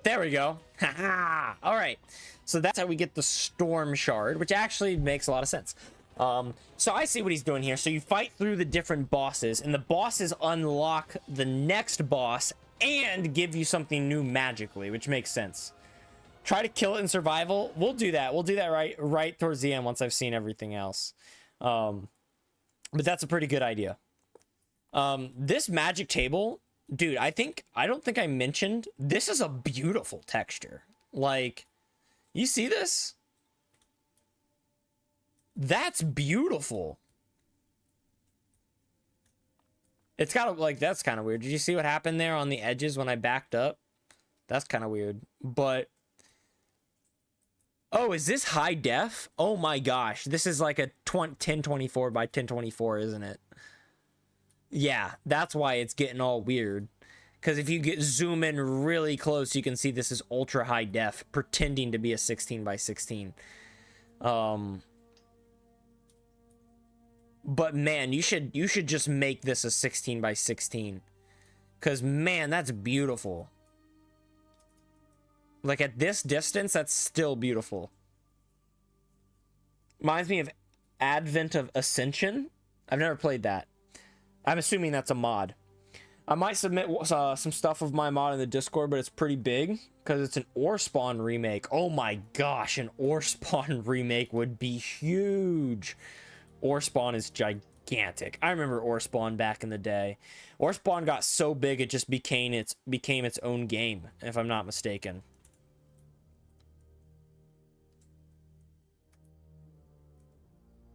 There we go. Haha. All right. So that's how we get the storm shard, which actually makes a lot of sense. So I see what he's doing here. So you fight through the different bosses, and the bosses unlock the next boss and give you something new magically, which makes sense. Try to kill it in survival. We'll do that. We'll do that right towards the end once I've seen everything else. But that's a pretty good idea. This magic table, dude, I don't think I mentioned, this is a beautiful texture. Like, you see this? That's beautiful. It's got like, that's kind of weird. Did you see what happened there on the edges when I backed up? That's kind of weird. But, oh, is this high def? Oh my gosh. This is like a 1024 by 1024, isn't it? Yeah, that's why it's getting all weird. Because if you zoom in really close, you can see this is ultra high def, pretending to be a 16 by 16. But man, you should just make this a 16 by 16. Because, man, that's beautiful. Like, at this distance, that's still beautiful. Reminds me of Advent of Ascension. I've never played that. I'm assuming that's a mod. I might submit some stuff of my mod in the Discord, but it's pretty big because it's an Ore Spawn remake. Oh my gosh, an Ore Spawn remake would be huge. Ore Spawn is gigantic. I remember Ore Spawn back in the day. Ore Spawn got so big it just became its own game, if I'm not mistaken.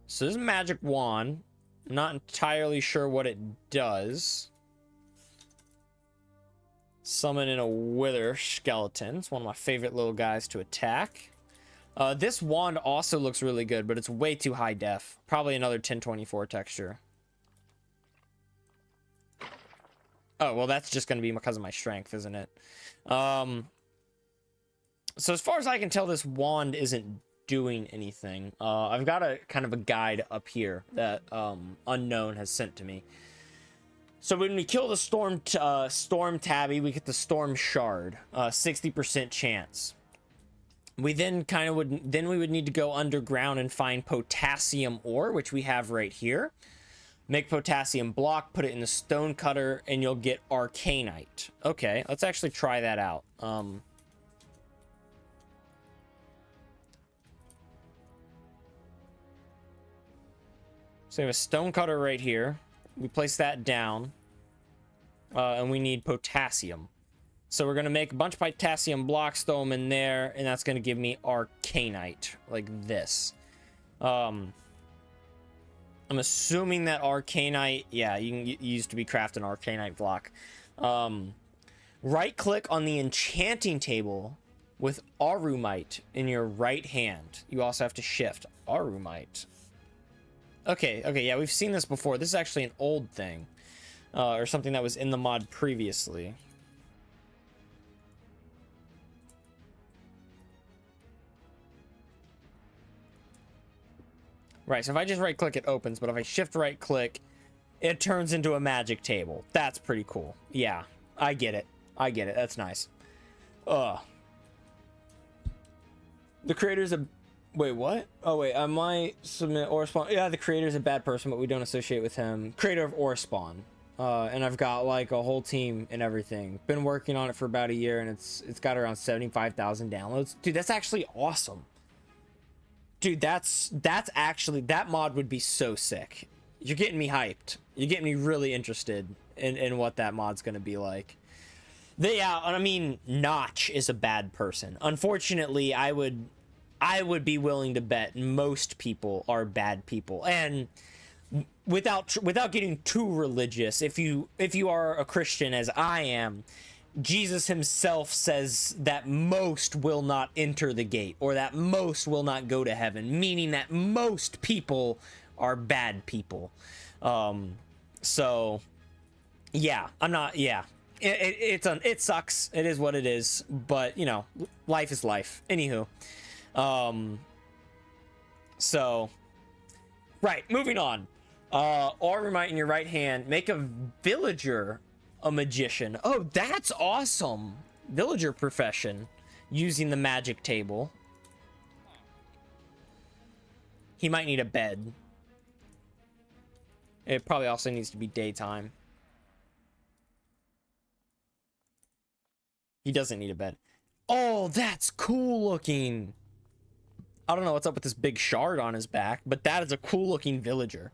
So this is a magic wand. I'm not entirely sure what it does. Summon in a wither skeleton. It's one of my favorite little guys to attack. This wand also looks really good, but it's way too high def. Probably another 1024 texture. Oh, well, that's just going to be because of my strength, isn't it? So as far as I can tell, this wand isn't doing anything. I've got a kind of a guide up here that Unknown has sent to me. So when we kill the storm tabby, we get the storm shard, 60% chance. We then we would need to go underground and find potassium ore, which we have right here. Make potassium block, put it in the stone cutter, and you'll get arcanite. Okay, let's actually try that out. So we have a stone cutter right here. We place that down, and we need potassium. So we're going to make a bunch of potassium blocks, throw them in there, and that's going to give me arcanite, like this. I'm assuming that arcanite, yeah, you can use to be crafted an arcanite block. Right-click on the enchanting table with Arumite in your right hand. You also have to shift Arumite. Okay, yeah, we've seen this before. This is actually an old thing, or something that was in the mod previously. Right, so if I just right-click, it opens, but if I shift right-click, it turns into a magic table. That's pretty cool. Yeah, I get it. That's nice. The creator's a... Wait, what? Oh, wait, I might submit Ore Spawn. Yeah, the creator's a bad person, but we don't associate with him. Creator of Ore Spawn. And I've got, like, a whole team and everything. Been working on it for about a year, and it's got around 75,000 downloads. Dude, that's actually awesome. Dude, that's actually... That mod would be so sick. You're getting me hyped. You're getting me really interested in what that mod's gonna be like. Yeah, I mean, Notch is a bad person. Unfortunately, I would be willing to bet most people are bad people. And without getting too religious, if you are a Christian as I am, Jesus himself says that most will not enter the gate, or that most will not go to heaven, meaning that most people are bad people. So yeah, I'm not, yeah. It sucks. It is what it is, but you know, life is life. Anywho. So, right, moving on. Arumite in your right hand. Make a villager a magician. Oh, that's awesome. Villager profession using the magic table. He might need a bed. It probably also needs to be daytime. He doesn't need a bed. Oh, that's cool looking. I don't know what's up with this big shard on his back, but that is a cool looking villager.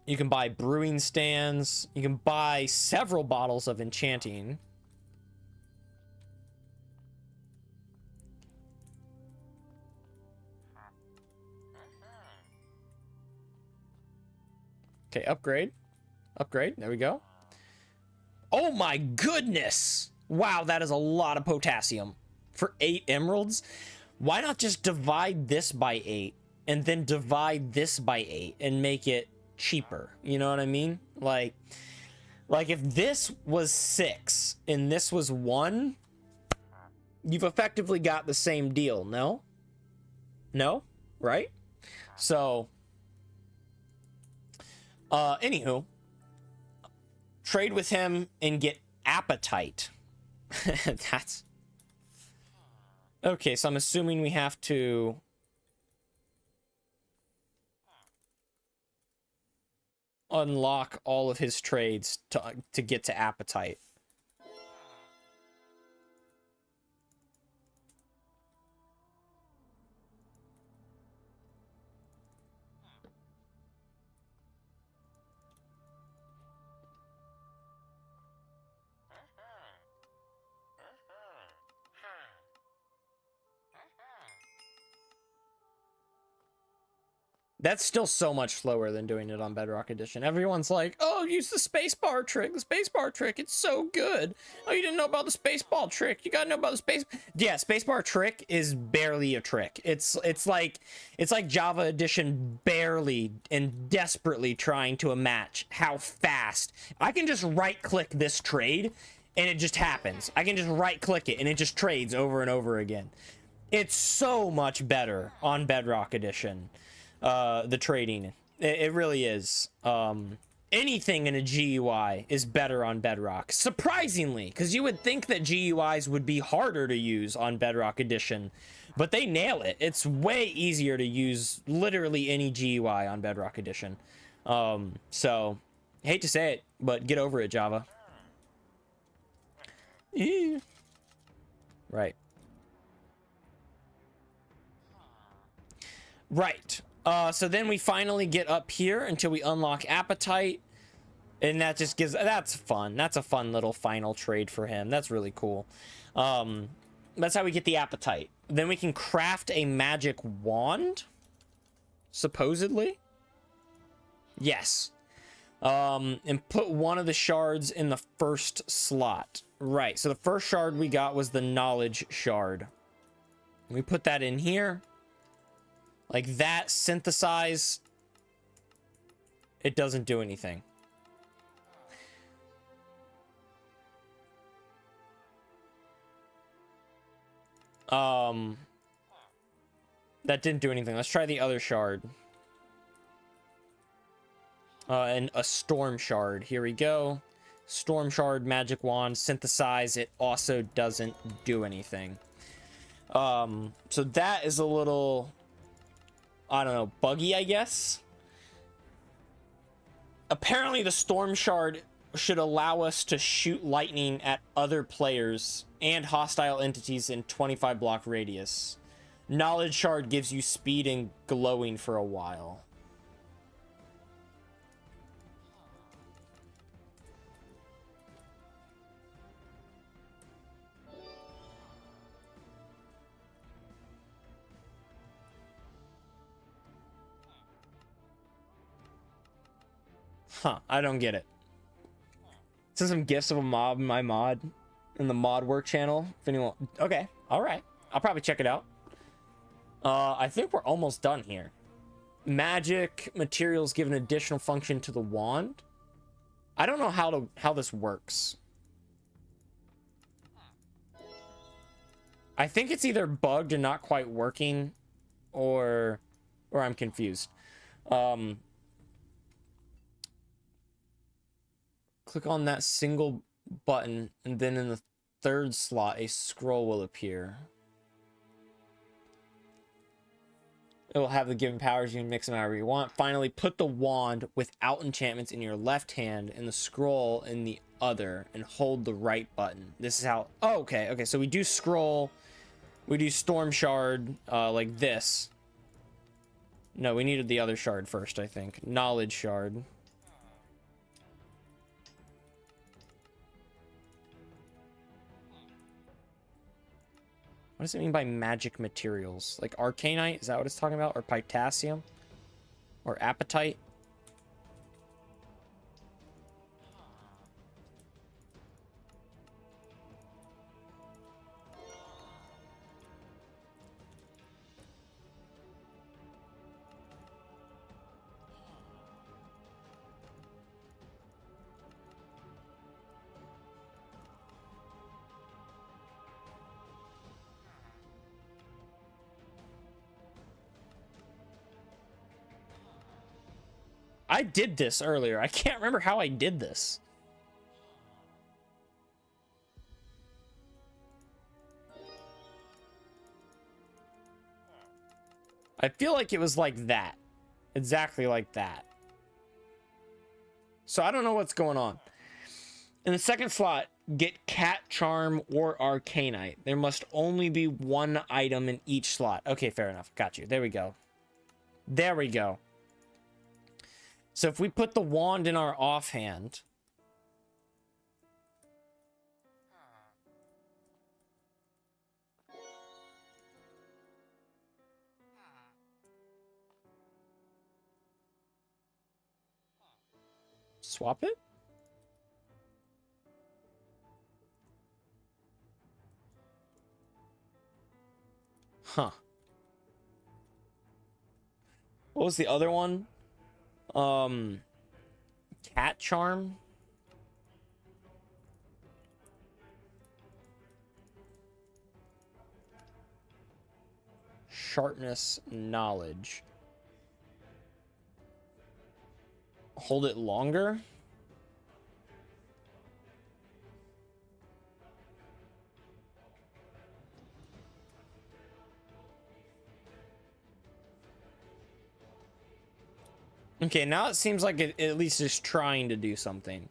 You can buy brewing stands. You can buy several bottles of enchanting. Okay, upgrade. Upgrade. There we go. Oh my goodness! Wow, that is a lot of potassium. For 8 emeralds? Why not just divide this by 8 and then divide this by 8 and make it cheaper? You know what I mean? Like if this was 6 and this was 1, you've effectively got the same deal, no? No? Right? So Anywho, trade with him and get appetite. That's okay. So I'm assuming we have to unlock all of his trades to get to appetite. That's still so much slower than doing it on Bedrock Edition. Everyone's like, oh, use the spacebar trick. The spacebar trick, it's so good. Oh, you didn't know about the spaceball trick. You gotta know about the space. Yeah, spacebar trick is barely a trick. It's like Java Edition barely and desperately trying to match how fast. I can just right-click this trade, and it just happens. I can just right-click it, and it just trades over and over again. It's so much better on Bedrock Edition. The trading, it really is. Anything in a GUI is better on Bedrock, surprisingly, because you would think that GUIs would be harder to use on Bedrock Edition, but they nail it. It's way easier to use literally any GUI on Bedrock Edition. So hate to say it, but get over it, Java. Right. So then we finally get up here until we unlock appetite, and that just gives, that's fun. That's a fun little final trade for him. That's really cool. That's how we get the appetite. Then we can craft a magic wand, supposedly. Yes. And put one of the shards in the first slot. Right, so the first shard we got was the knowledge shard. We put that in here. Like that, synthesize, it doesn't do anything. That didn't do anything. Let's try the other shard. And a storm shard. Here we go. Storm shard, magic wand, synthesize. It also doesn't do anything. So that is a little, I don't know, buggy, I guess. Apparently the storm shard should allow us to shoot lightning at other players and hostile entities in 25 block radius. Knowledge shard gives you speed and glowing for a while. Huh, I don't get it. Send some gifs of a mob in my mod in the mod work channel. If anyone, okay, all right, I'll probably check it out. I think we're almost done here. Magic materials give an additional function to the wand. I don't know how this works. I think it's either bugged and not quite working, or I'm confused. Click on that single button, and then in the third slot, a scroll will appear. It will have the given powers. You can mix them however you want. Finally, put the wand without enchantments in your left hand and the scroll in the other, and hold the right button. This is how... Oh, okay, okay. So we do scroll. We do storm shard like this. No, we needed the other shard first, I think. Knowledge shard. What does it mean by magic materials? Like arcanite? Is that what it's talking about? Or potassium? Or appetite? I did this earlier. I can't remember how I did this. I feel like it was like that. Exactly like that. So I don't know what's going on. In the second slot, get Cat Charm or Arcanite. There must only be one item in each slot. Okay, fair enough. Got you. There we go. There we go. So if we put the wand in our offhand... Swap it? Huh. What was the other one? Cat Charm? Sharpness, knowledge. Hold it longer? Okay, now it seems like it at least is trying to do something.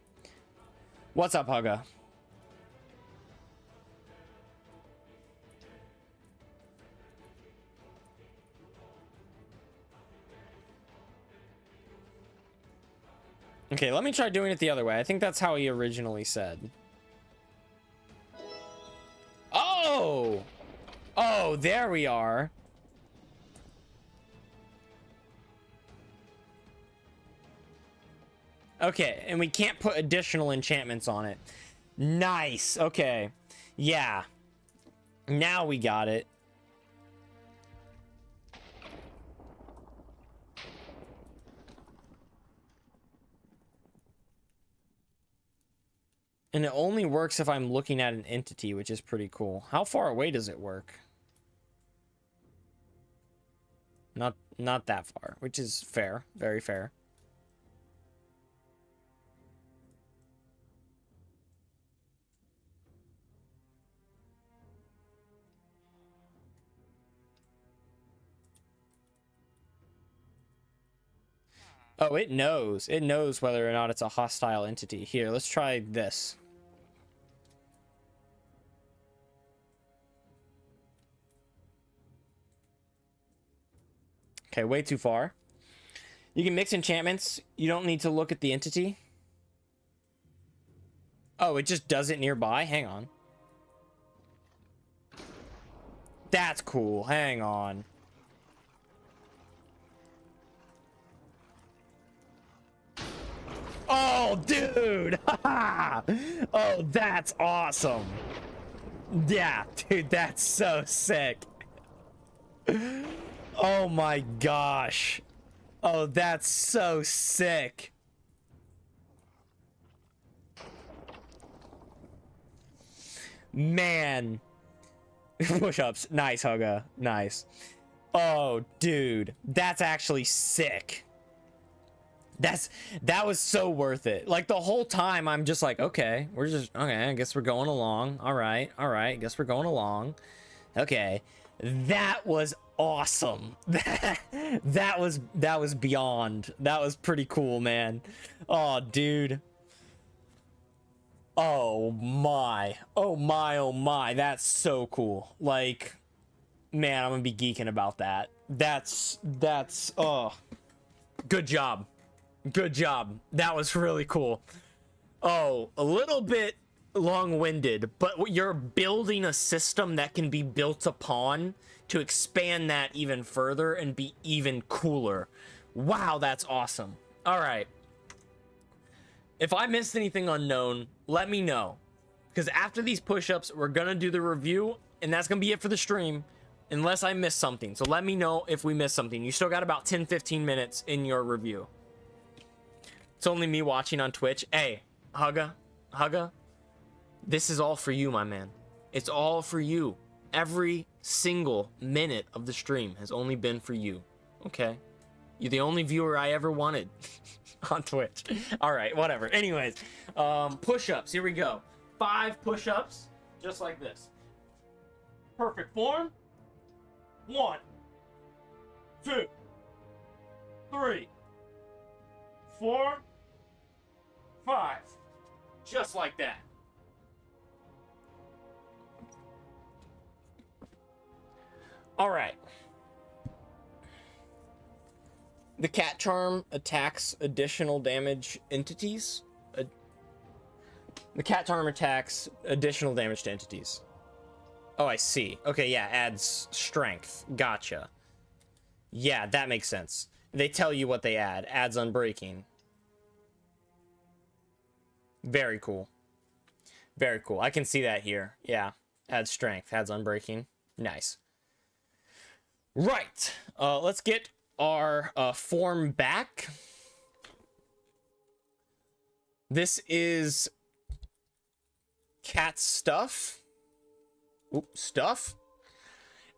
What's up, Hugga? Okay, let me try doing it the other way. I think that's how he originally said. Oh! Oh, there we are. Okay, and we can't put additional enchantments on it. Nice. Okay. Yeah. Now we got it. And it only works if I'm looking at an entity, which is pretty cool. How far away does it work? Not that far, which is fair. Very fair. Oh, it knows. It knows whether or not it's a hostile entity. Here, let's try this. Okay, way too far. You can mix enchantments. You don't need to look at the entity. Oh, it just does it nearby? Hang on. That's cool. Hang on. Oh, dude! Oh, that's awesome. Yeah, dude, that's so sick. Oh my gosh. Oh, that's so sick. Man. Push-ups. Nice, Hugga. Nice. Oh, dude. That's actually sick. That was so worth it. Like, the whole time, I'm just like, okay, I guess we're going along. All right, I guess we're going along. Okay. That was awesome. That was beyond. That was pretty cool, man. Oh, dude. Oh my. Oh my, oh my. That's so cool. Like, man, I'm gonna be geeking about that. That's oh. Good job. Good job. That was really cool. Oh, a little bit long-winded, but you're building a system that can be built upon to expand that even further and be even cooler. Wow, that's awesome. All right. If I missed anything unknown, let me know. Because after these push-ups, we're going to do the review, and that's going to be it for the stream, unless I miss something. So let me know if we missed something. You still got about 10-15 minutes in your review. It's only me watching on Twitch. Hey, Hugga, this is all for you, my man. It's all for you. Every single minute of the stream has only been for you. Okay? You're the only viewer I ever wanted. on Twitch. All right, whatever. Anyways, push-ups. Here we go. 5 push-ups, just like this. Perfect form. 1, 2, 3, 4, 5. Just like that. All right. The cat charm attacks additional damage entities. The cat charm attacks additional damage to entities. Oh, I see. Okay, yeah, adds strength. Gotcha. Yeah, that makes sense. They tell you what they add. Adds unbreaking. Very cool. Very cool. I can see that here. Yeah. Adds strength. Adds unbreaking. Nice. Right. Let's get our form back. This is cat stuff. Stuff.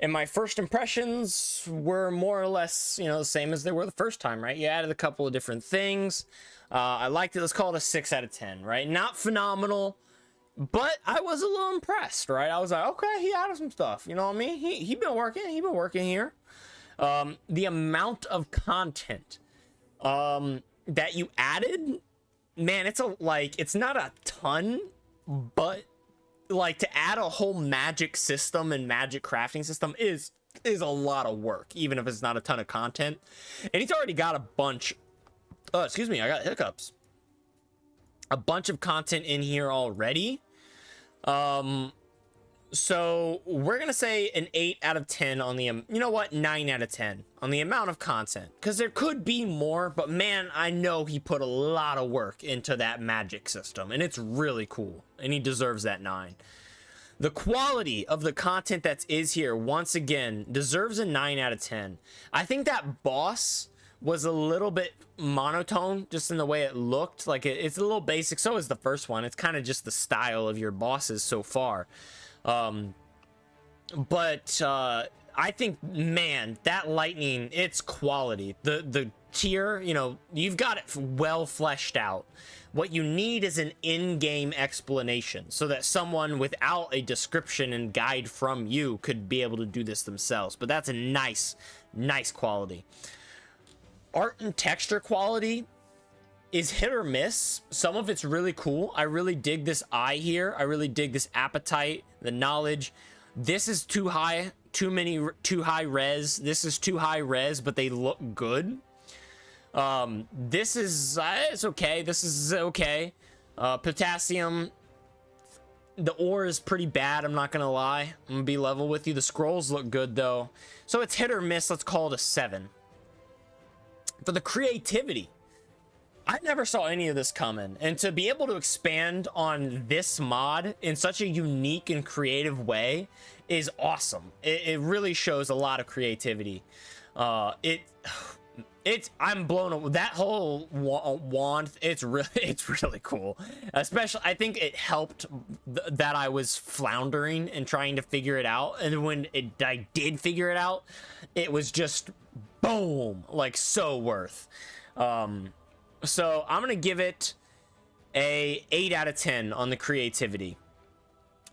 And my first impressions were more or less, you know, the same as they were the first time, right? You added a couple of different things. I liked it. Let's call it a 6 out of 10, right? Not phenomenal, but I was a little impressed, right? I was like, okay, he added some stuff. You know what I mean? He been working. He been working here. The amount of content that you added, man, it's not a ton, but like to add a whole magic system and magic crafting system is a lot of work, even if it's not a ton of content. And he's already got a bunch. Excuse me, I got hiccups. A bunch of content in here already. So we're gonna say an 8 out of 10 on the, you know what, 9 out of 10 on the amount of content, because there could be more, but man, I know he put a lot of work into that magic system, and it's really cool, and he deserves that 9. The quality of the content that is here, once again, deserves a 9 out of 10. I think that boss was a little bit monotone, just in the way it looked. Like it's a little basic. So is the first one. It's kind of just the style of your bosses so far. But I think, man, that lightning, it's quality. The tier, you know, you've got it well fleshed out. What you need is an in-game explanation so that someone without a description and guide from you could be able to do this themselves. But that's a nice quality. Art and texture quality is hit or miss. Some of it's really cool. I really dig this eye here. I really dig this appetite, the knowledge. This is too high, too high res. This is too high res, but they look good. This is, it's okay. This is okay. Potassium, the ore is pretty bad. I'm not gonna lie. I'm gonna be level with you. The scrolls look good though. So it's hit or miss. Let's call it a 7. For the creativity, I never saw any of this coming, and to be able to expand on this mod in such a unique and creative way is awesome. It really shows a lot of creativity. I'm blown away. That whole wand, it's really cool. Especially, I think it helped that I was floundering and trying to figure it out, and when I did figure it out, it was just boom, like so worth. So I'm gonna give it a 8 out of 10 on the creativity.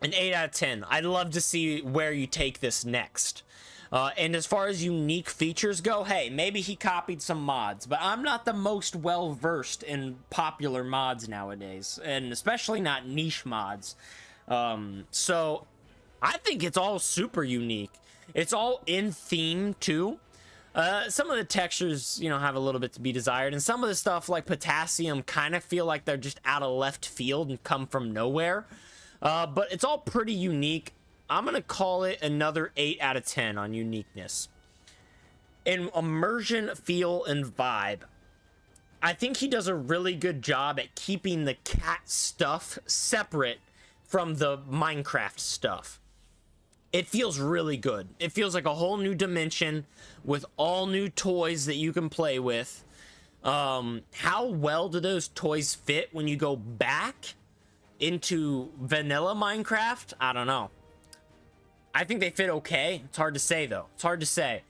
An 8 out of 10. I'd love to see where you take this next. And as far as unique features go, hey, maybe he copied some mods, but I'm not the most well-versed in popular mods nowadays, and especially not niche mods. So I think it's all super unique. It's all in theme too. Some of the textures, you know, have a little bit to be desired, and some of the stuff like potassium kind of feel like they're just out of left field and come from nowhere. But it's all pretty unique. I'm gonna call it another 8 out of 10 on uniqueness. In immersion, feel, and vibe, I think he does a really good job at keeping the cat stuff separate from the Minecraft stuff. It feels really good. It feels like a whole new dimension with all new toys that you can play with. How well do those toys fit when you go back into vanilla Minecraft? I don't know. I think they fit okay. It's hard to say though. It's hard to say.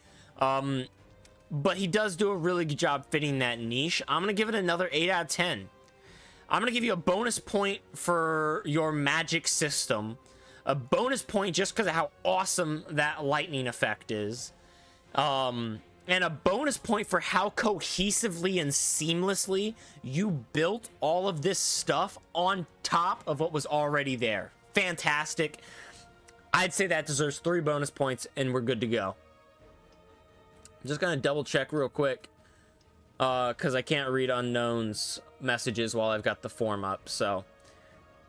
but he does do a really good job fitting that niche. I'm gonna give it another 8 out of 10. I'm gonna give you a bonus point for your magic system, a bonus point just because of how awesome that lightning effect is, and a bonus point for how cohesively and seamlessly you built all of this stuff on top of what was already there. Fantastic. I'd say that deserves 3 bonus points, and we're good to go. I'm just gonna double check real quick, because I can't read unknown's messages while I've got the form up. So,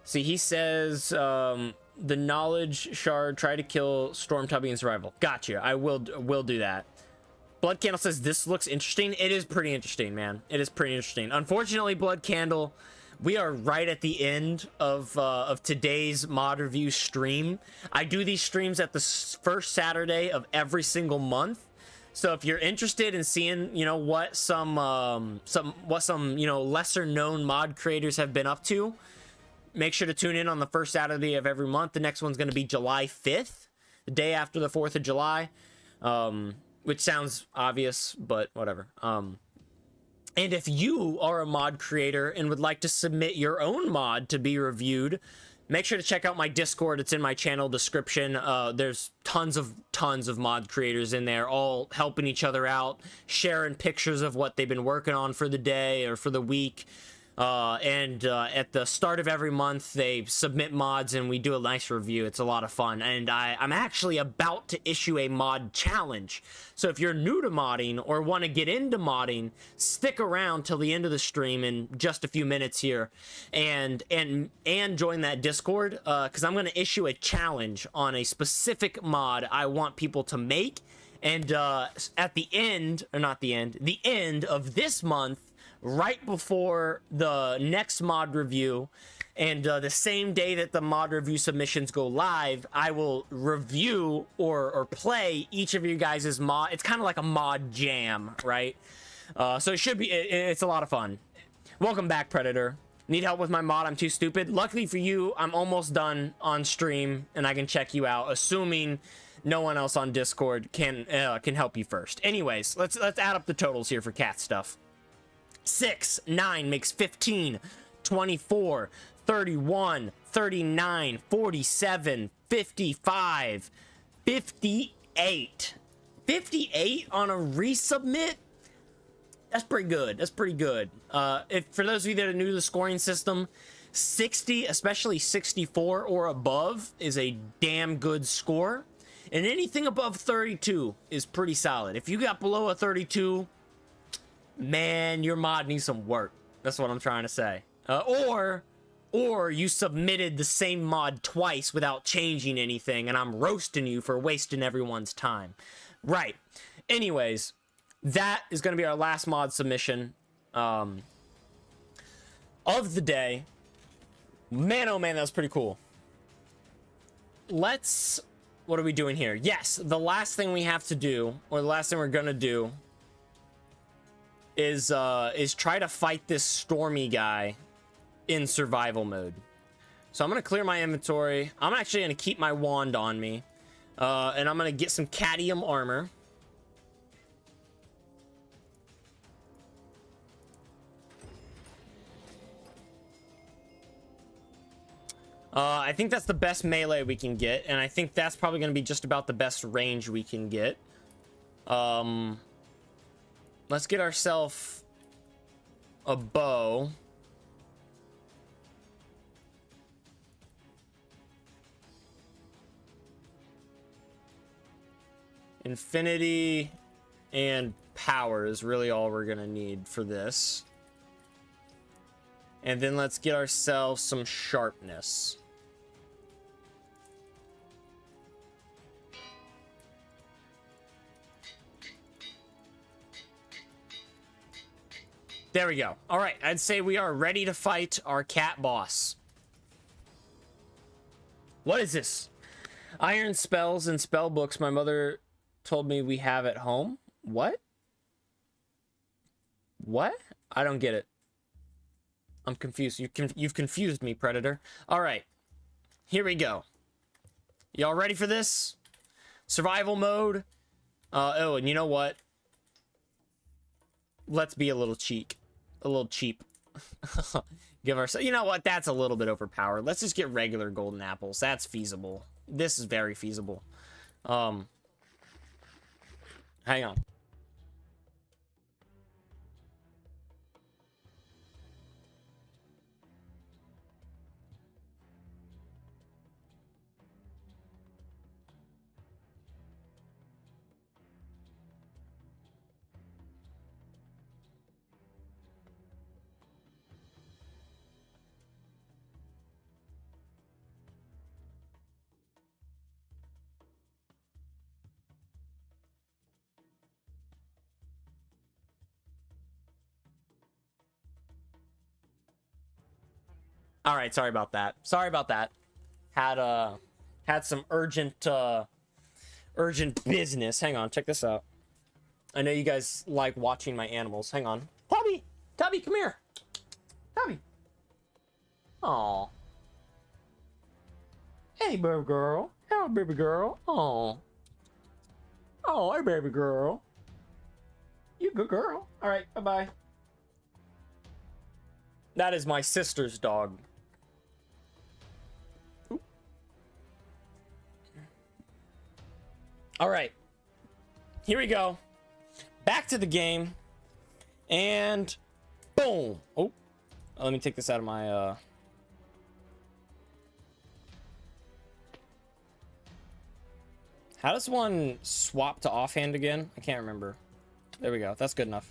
see, he says, the knowledge shard, try to kill Storm Tubby in survival. Gotcha. I will do that. Blood Candle says this looks interesting. It is pretty interesting, man. It is pretty interesting. Unfortunately, Blood Candle, we are right at the end of today's mod review stream. I do these streams at the first Saturday of every single month. So if you're interested in seeing, you know, what some you know, lesser known mod creators have been up to, make sure to tune in on the first Saturday of every month. The next one's going to be July 5th, the day after the 4th of July. Which sounds obvious, but whatever. And if you are a mod creator and would like to submit your own mod to be reviewed, make sure to check out my Discord. It's in my channel description. There's tons of mod creators in there, all helping each other out, sharing pictures of what they've been working on for the day or for the week. And at the start of every month, they submit mods and we do a nice review. It's a lot of fun. And I'm actually about to issue a mod challenge. So if you're new to modding or want to get into modding, stick around till the end of the stream in just a few minutes here and join that Discord, because I'm going to issue a challenge on a specific mod I want people to make. And at the end, or not the end, the end of this month, right before the next mod review, and the same day that the mod review submissions go live, I will review or play each of you guys' mod. It's kind of like a mod jam, right? So it should be, it's a lot of fun. Welcome back, Predator. Need help with my mod? I'm too stupid. Luckily for you, I'm almost done on stream, and I can check you out, assuming no one else on Discord can help you first. Anyways, let's add up the totals here for cat stuff. 6, 9 makes 15, 24, 31, 39, 47, 55, 58. 58 on a resubmit? That's pretty good. That's pretty good. If for those of you that are new to the scoring system, 60, especially 64 or above, is a damn good score. And anything above 32 is pretty solid. If you got below a 32, man, your mod needs some work. That's what I'm trying to say. Or you submitted the same mod twice without changing anything, and I'm roasting you for wasting everyone's time. Right. Anyways, that is going to be our last mod submission of the day. Man, oh man, that was pretty cool. What are we doing here? Yes, the last thing we have to do, or the last thing we're going to do, is try to fight this Stormy guy in survival mode. So I'm gonna clear my inventory. I'm actually gonna keep my wand on me, and I'm gonna get some cadmium armor. I think that's the best melee we can get, and I think that's probably gonna be just about the best range we can get. Let's get ourselves a bow. Infinity and power is really all we're gonna need for this. And then let's get ourselves some sharpness. There we go. All right, I'd say we are ready to fight our cat boss. What is this? Iron spells and spell books my mother told me we have at home. What? What? I don't get it. I'm confused. You've confused me, Predator. All right, here we go. Y'all ready for this? Survival mode. Oh, and you know what? let's be a little cheap. Give ourselves, you know what? That's a little bit overpowered. Let's just get regular golden apples. That's feasible. This is very feasible. Hang on. All right, sorry about that. Had some urgent business. Hang on, check this out. I know you guys like watching my animals. Hang on. Tubby, come here. Tubby. Aw. Hey, baby girl. Hello, baby girl. Aw. Oh, hey, baby girl. You good girl. All right, bye-bye. That is my sister's dog. Oop. All right. Here we go. Back to the game. And boom. Oh, let me take this out of my How does one swap to offhand again? I can't remember. There we go. That's good enough.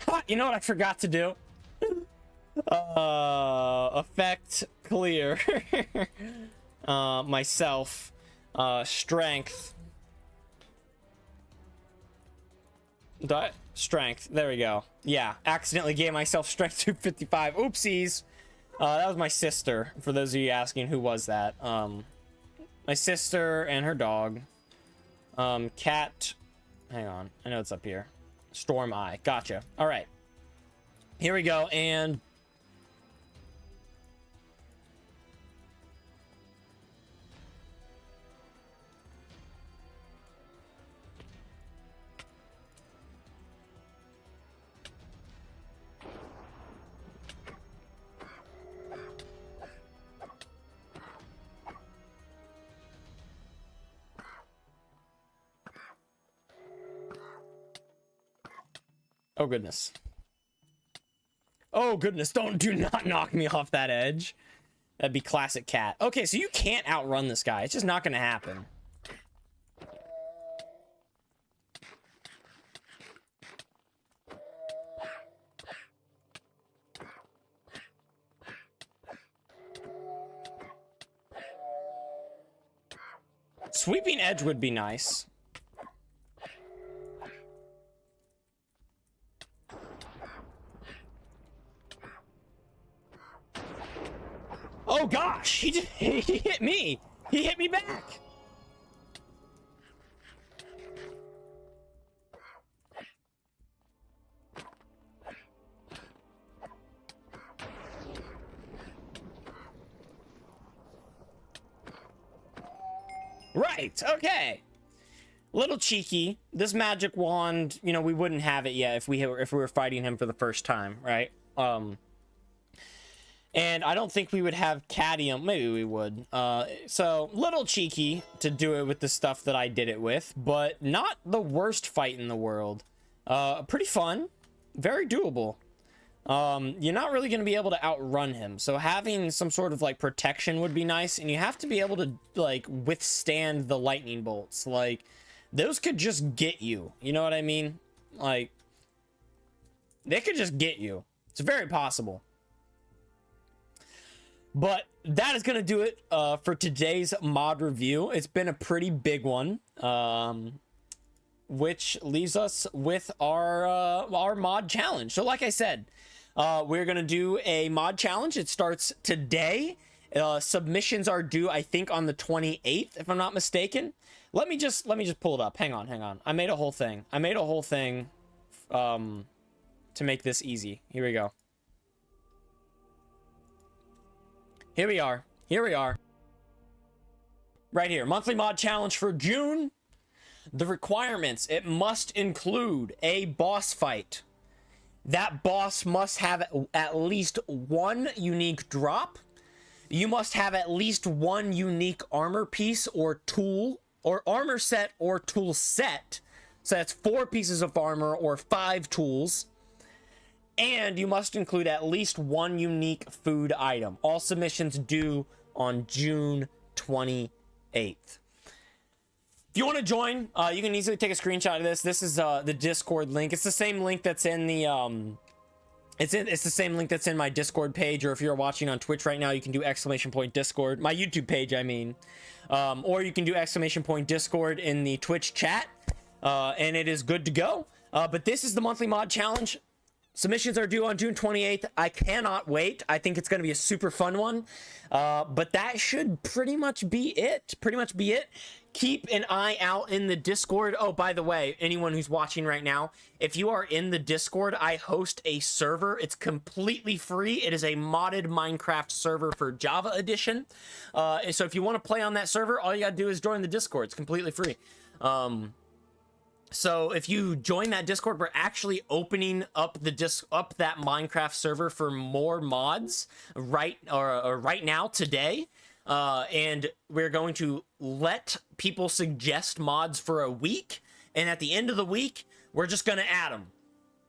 Ha, you know what I forgot to do? Effect clear. Myself. Strength. Strength. There we go. Yeah, accidentally gave myself strength 255. Oopsies. That was my sister. For those of you asking, who was that? My sister and her dog. Cat. Hang on. I know it's up here. Storm Eye. Gotcha. All right. Here we go. And oh goodness. Oh goodness, do not knock me off that edge. That'd be classic cat. Okay, so you can't outrun this guy. It's just not gonna happen. Sweeping edge would be nice. Oh gosh, he hit me. He hit me back. Right, okay. Little cheeky. This magic wand, you know, we wouldn't have it yet if we were fighting him for the first time, right? And I don't think we would have cadmium. Maybe we would. So, little cheeky to do it with the stuff that I did it with, but not the worst fight in the world. Pretty fun. Very doable. You're not really going to be able to outrun him. So having some sort of, like, protection would be nice. And you have to be able to, like, withstand the lightning bolts. Like, those could just get you. You know what I mean? Like, they could just get you. It's very possible. But that is going to do it for today's mod review. It's been a pretty big one, which leaves us with our mod challenge. So like I said, we're going to do a mod challenge. It starts today. Submissions are due, I think, on the 28th, if I'm not mistaken. Let me just pull it up. Hang on. I made a whole thing to make this easy. Here we go. Here we are. Right here. Monthly mod challenge for June. The requirements, it must include a boss fight. That boss must have at least one unique drop. You must have at least one unique armor piece or tool, or armor set or tool set. So that's 4 pieces of armor or 5 tools. And you must include at least one unique food item. All submissions due on June 28th. If you want to join, you can easily take a screenshot of this. This is the Discord link. It's the same link that's in the it's the same link that's in my Discord page, or if you're watching on Twitch right now, you can do !Discord, my YouTube page, I mean. Or you can do !Discord in the Twitch chat, and it is good to go. But this is the monthly mod challenge. Submissions are due on June 28th. I cannot wait. I think it's going to be a super fun one. But that should pretty much be it. Keep an eye out in the Discord. Oh, by the way, anyone who's watching right now, if you are in the Discord, I host a server. It's completely free. It is a modded Minecraft server for Java Edition. So if you want to play on that server, all you got to do is join the Discord. It's completely free. So if you join that Discord, we're actually opening up that Minecraft server for more mods right now today. And we're going to let people suggest mods for a week, and at the end of the week, we're just going to add them.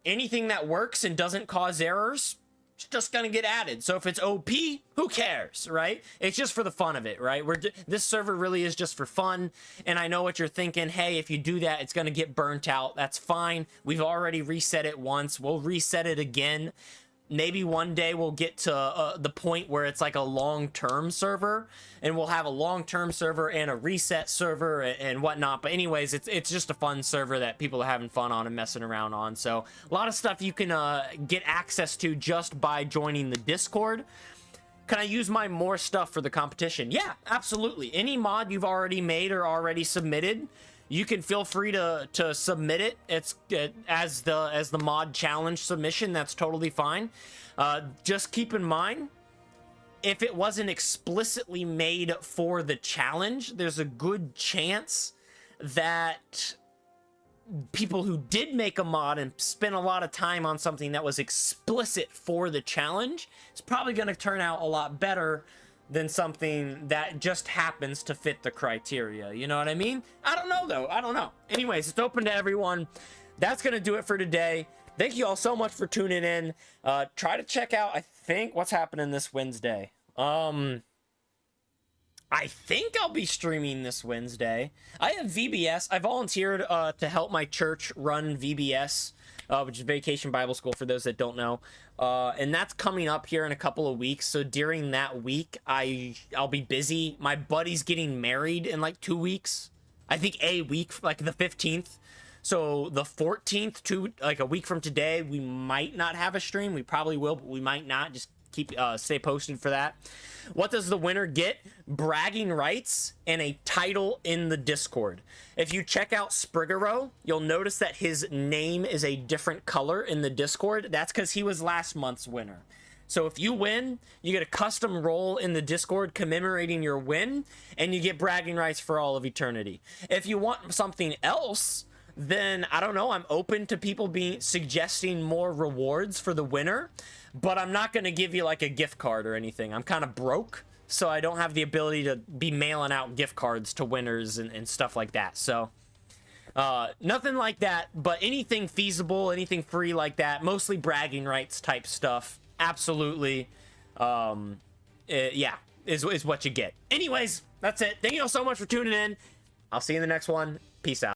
Anything that works and doesn't cause errors, it's just going to get added. So if it's OP, who cares, right? It's just for the fun of it, right? This server really is just for fun, and I know what you're thinking. Hey, if you do that, it's going to get burnt out. That's fine. We've already reset it once. We'll reset it again. Maybe one day we'll get to the point where it's like a long-term server, and we'll have a long-term server and a reset server and whatnot. But anyways, it's just a fun server that people are having fun on and messing around on. So a lot of stuff you can get access to just by joining the Discord. Can I use my more stuff for the competition? Yeah, absolutely. Any mod you've already made or already submitted, you can feel free to submit it. It's as the mod challenge submission. That's totally fine. Just keep in mind, if it wasn't explicitly made for the challenge, there's a good chance that people who did make a mod and spent a lot of time on something that was explicit for the challenge, it's probably going to turn out a lot better than something that just happens to fit the criteria. You know what I mean? I don't know, though. I don't know. Anyways, it's open to everyone. That's going to do it for today. Thank you all so much for tuning in. Try to check out, I think, what's happening this Wednesday. I think I'll be streaming this Wednesday. I have VBS. I volunteered to help my church run VBS, which is Vacation Bible School for those that don't know. And that's coming up here in a couple of weeks. So during that week, I'll be busy. My buddy's getting married in like 2 weeks. I think a week, like the 15th. So the 14th, like a week from today, we might not have a stream. We probably will, but we might not. Just stay posted for that. What does the winner get? Bragging rights and a title in the Discord. If you check out Spriggero, you'll notice that his name is a different color in the Discord. That's because he was last month's winner. So if you win, you get a custom role in the Discord commemorating your win, and you get bragging rights for all of eternity. If you want something else, then I don't know, I'm open to people suggesting more rewards for the winner, but I'm not going to give you like a gift card or anything. I'm kind of broke, so I don't have the ability to be mailing out gift cards to winners and stuff like that. So nothing like that, but anything feasible, anything free like that, mostly bragging rights type stuff, absolutely, yeah, is what you get. Anyways, that's it. Thank you all so much for tuning in. I'll see you in the next one. Peace out.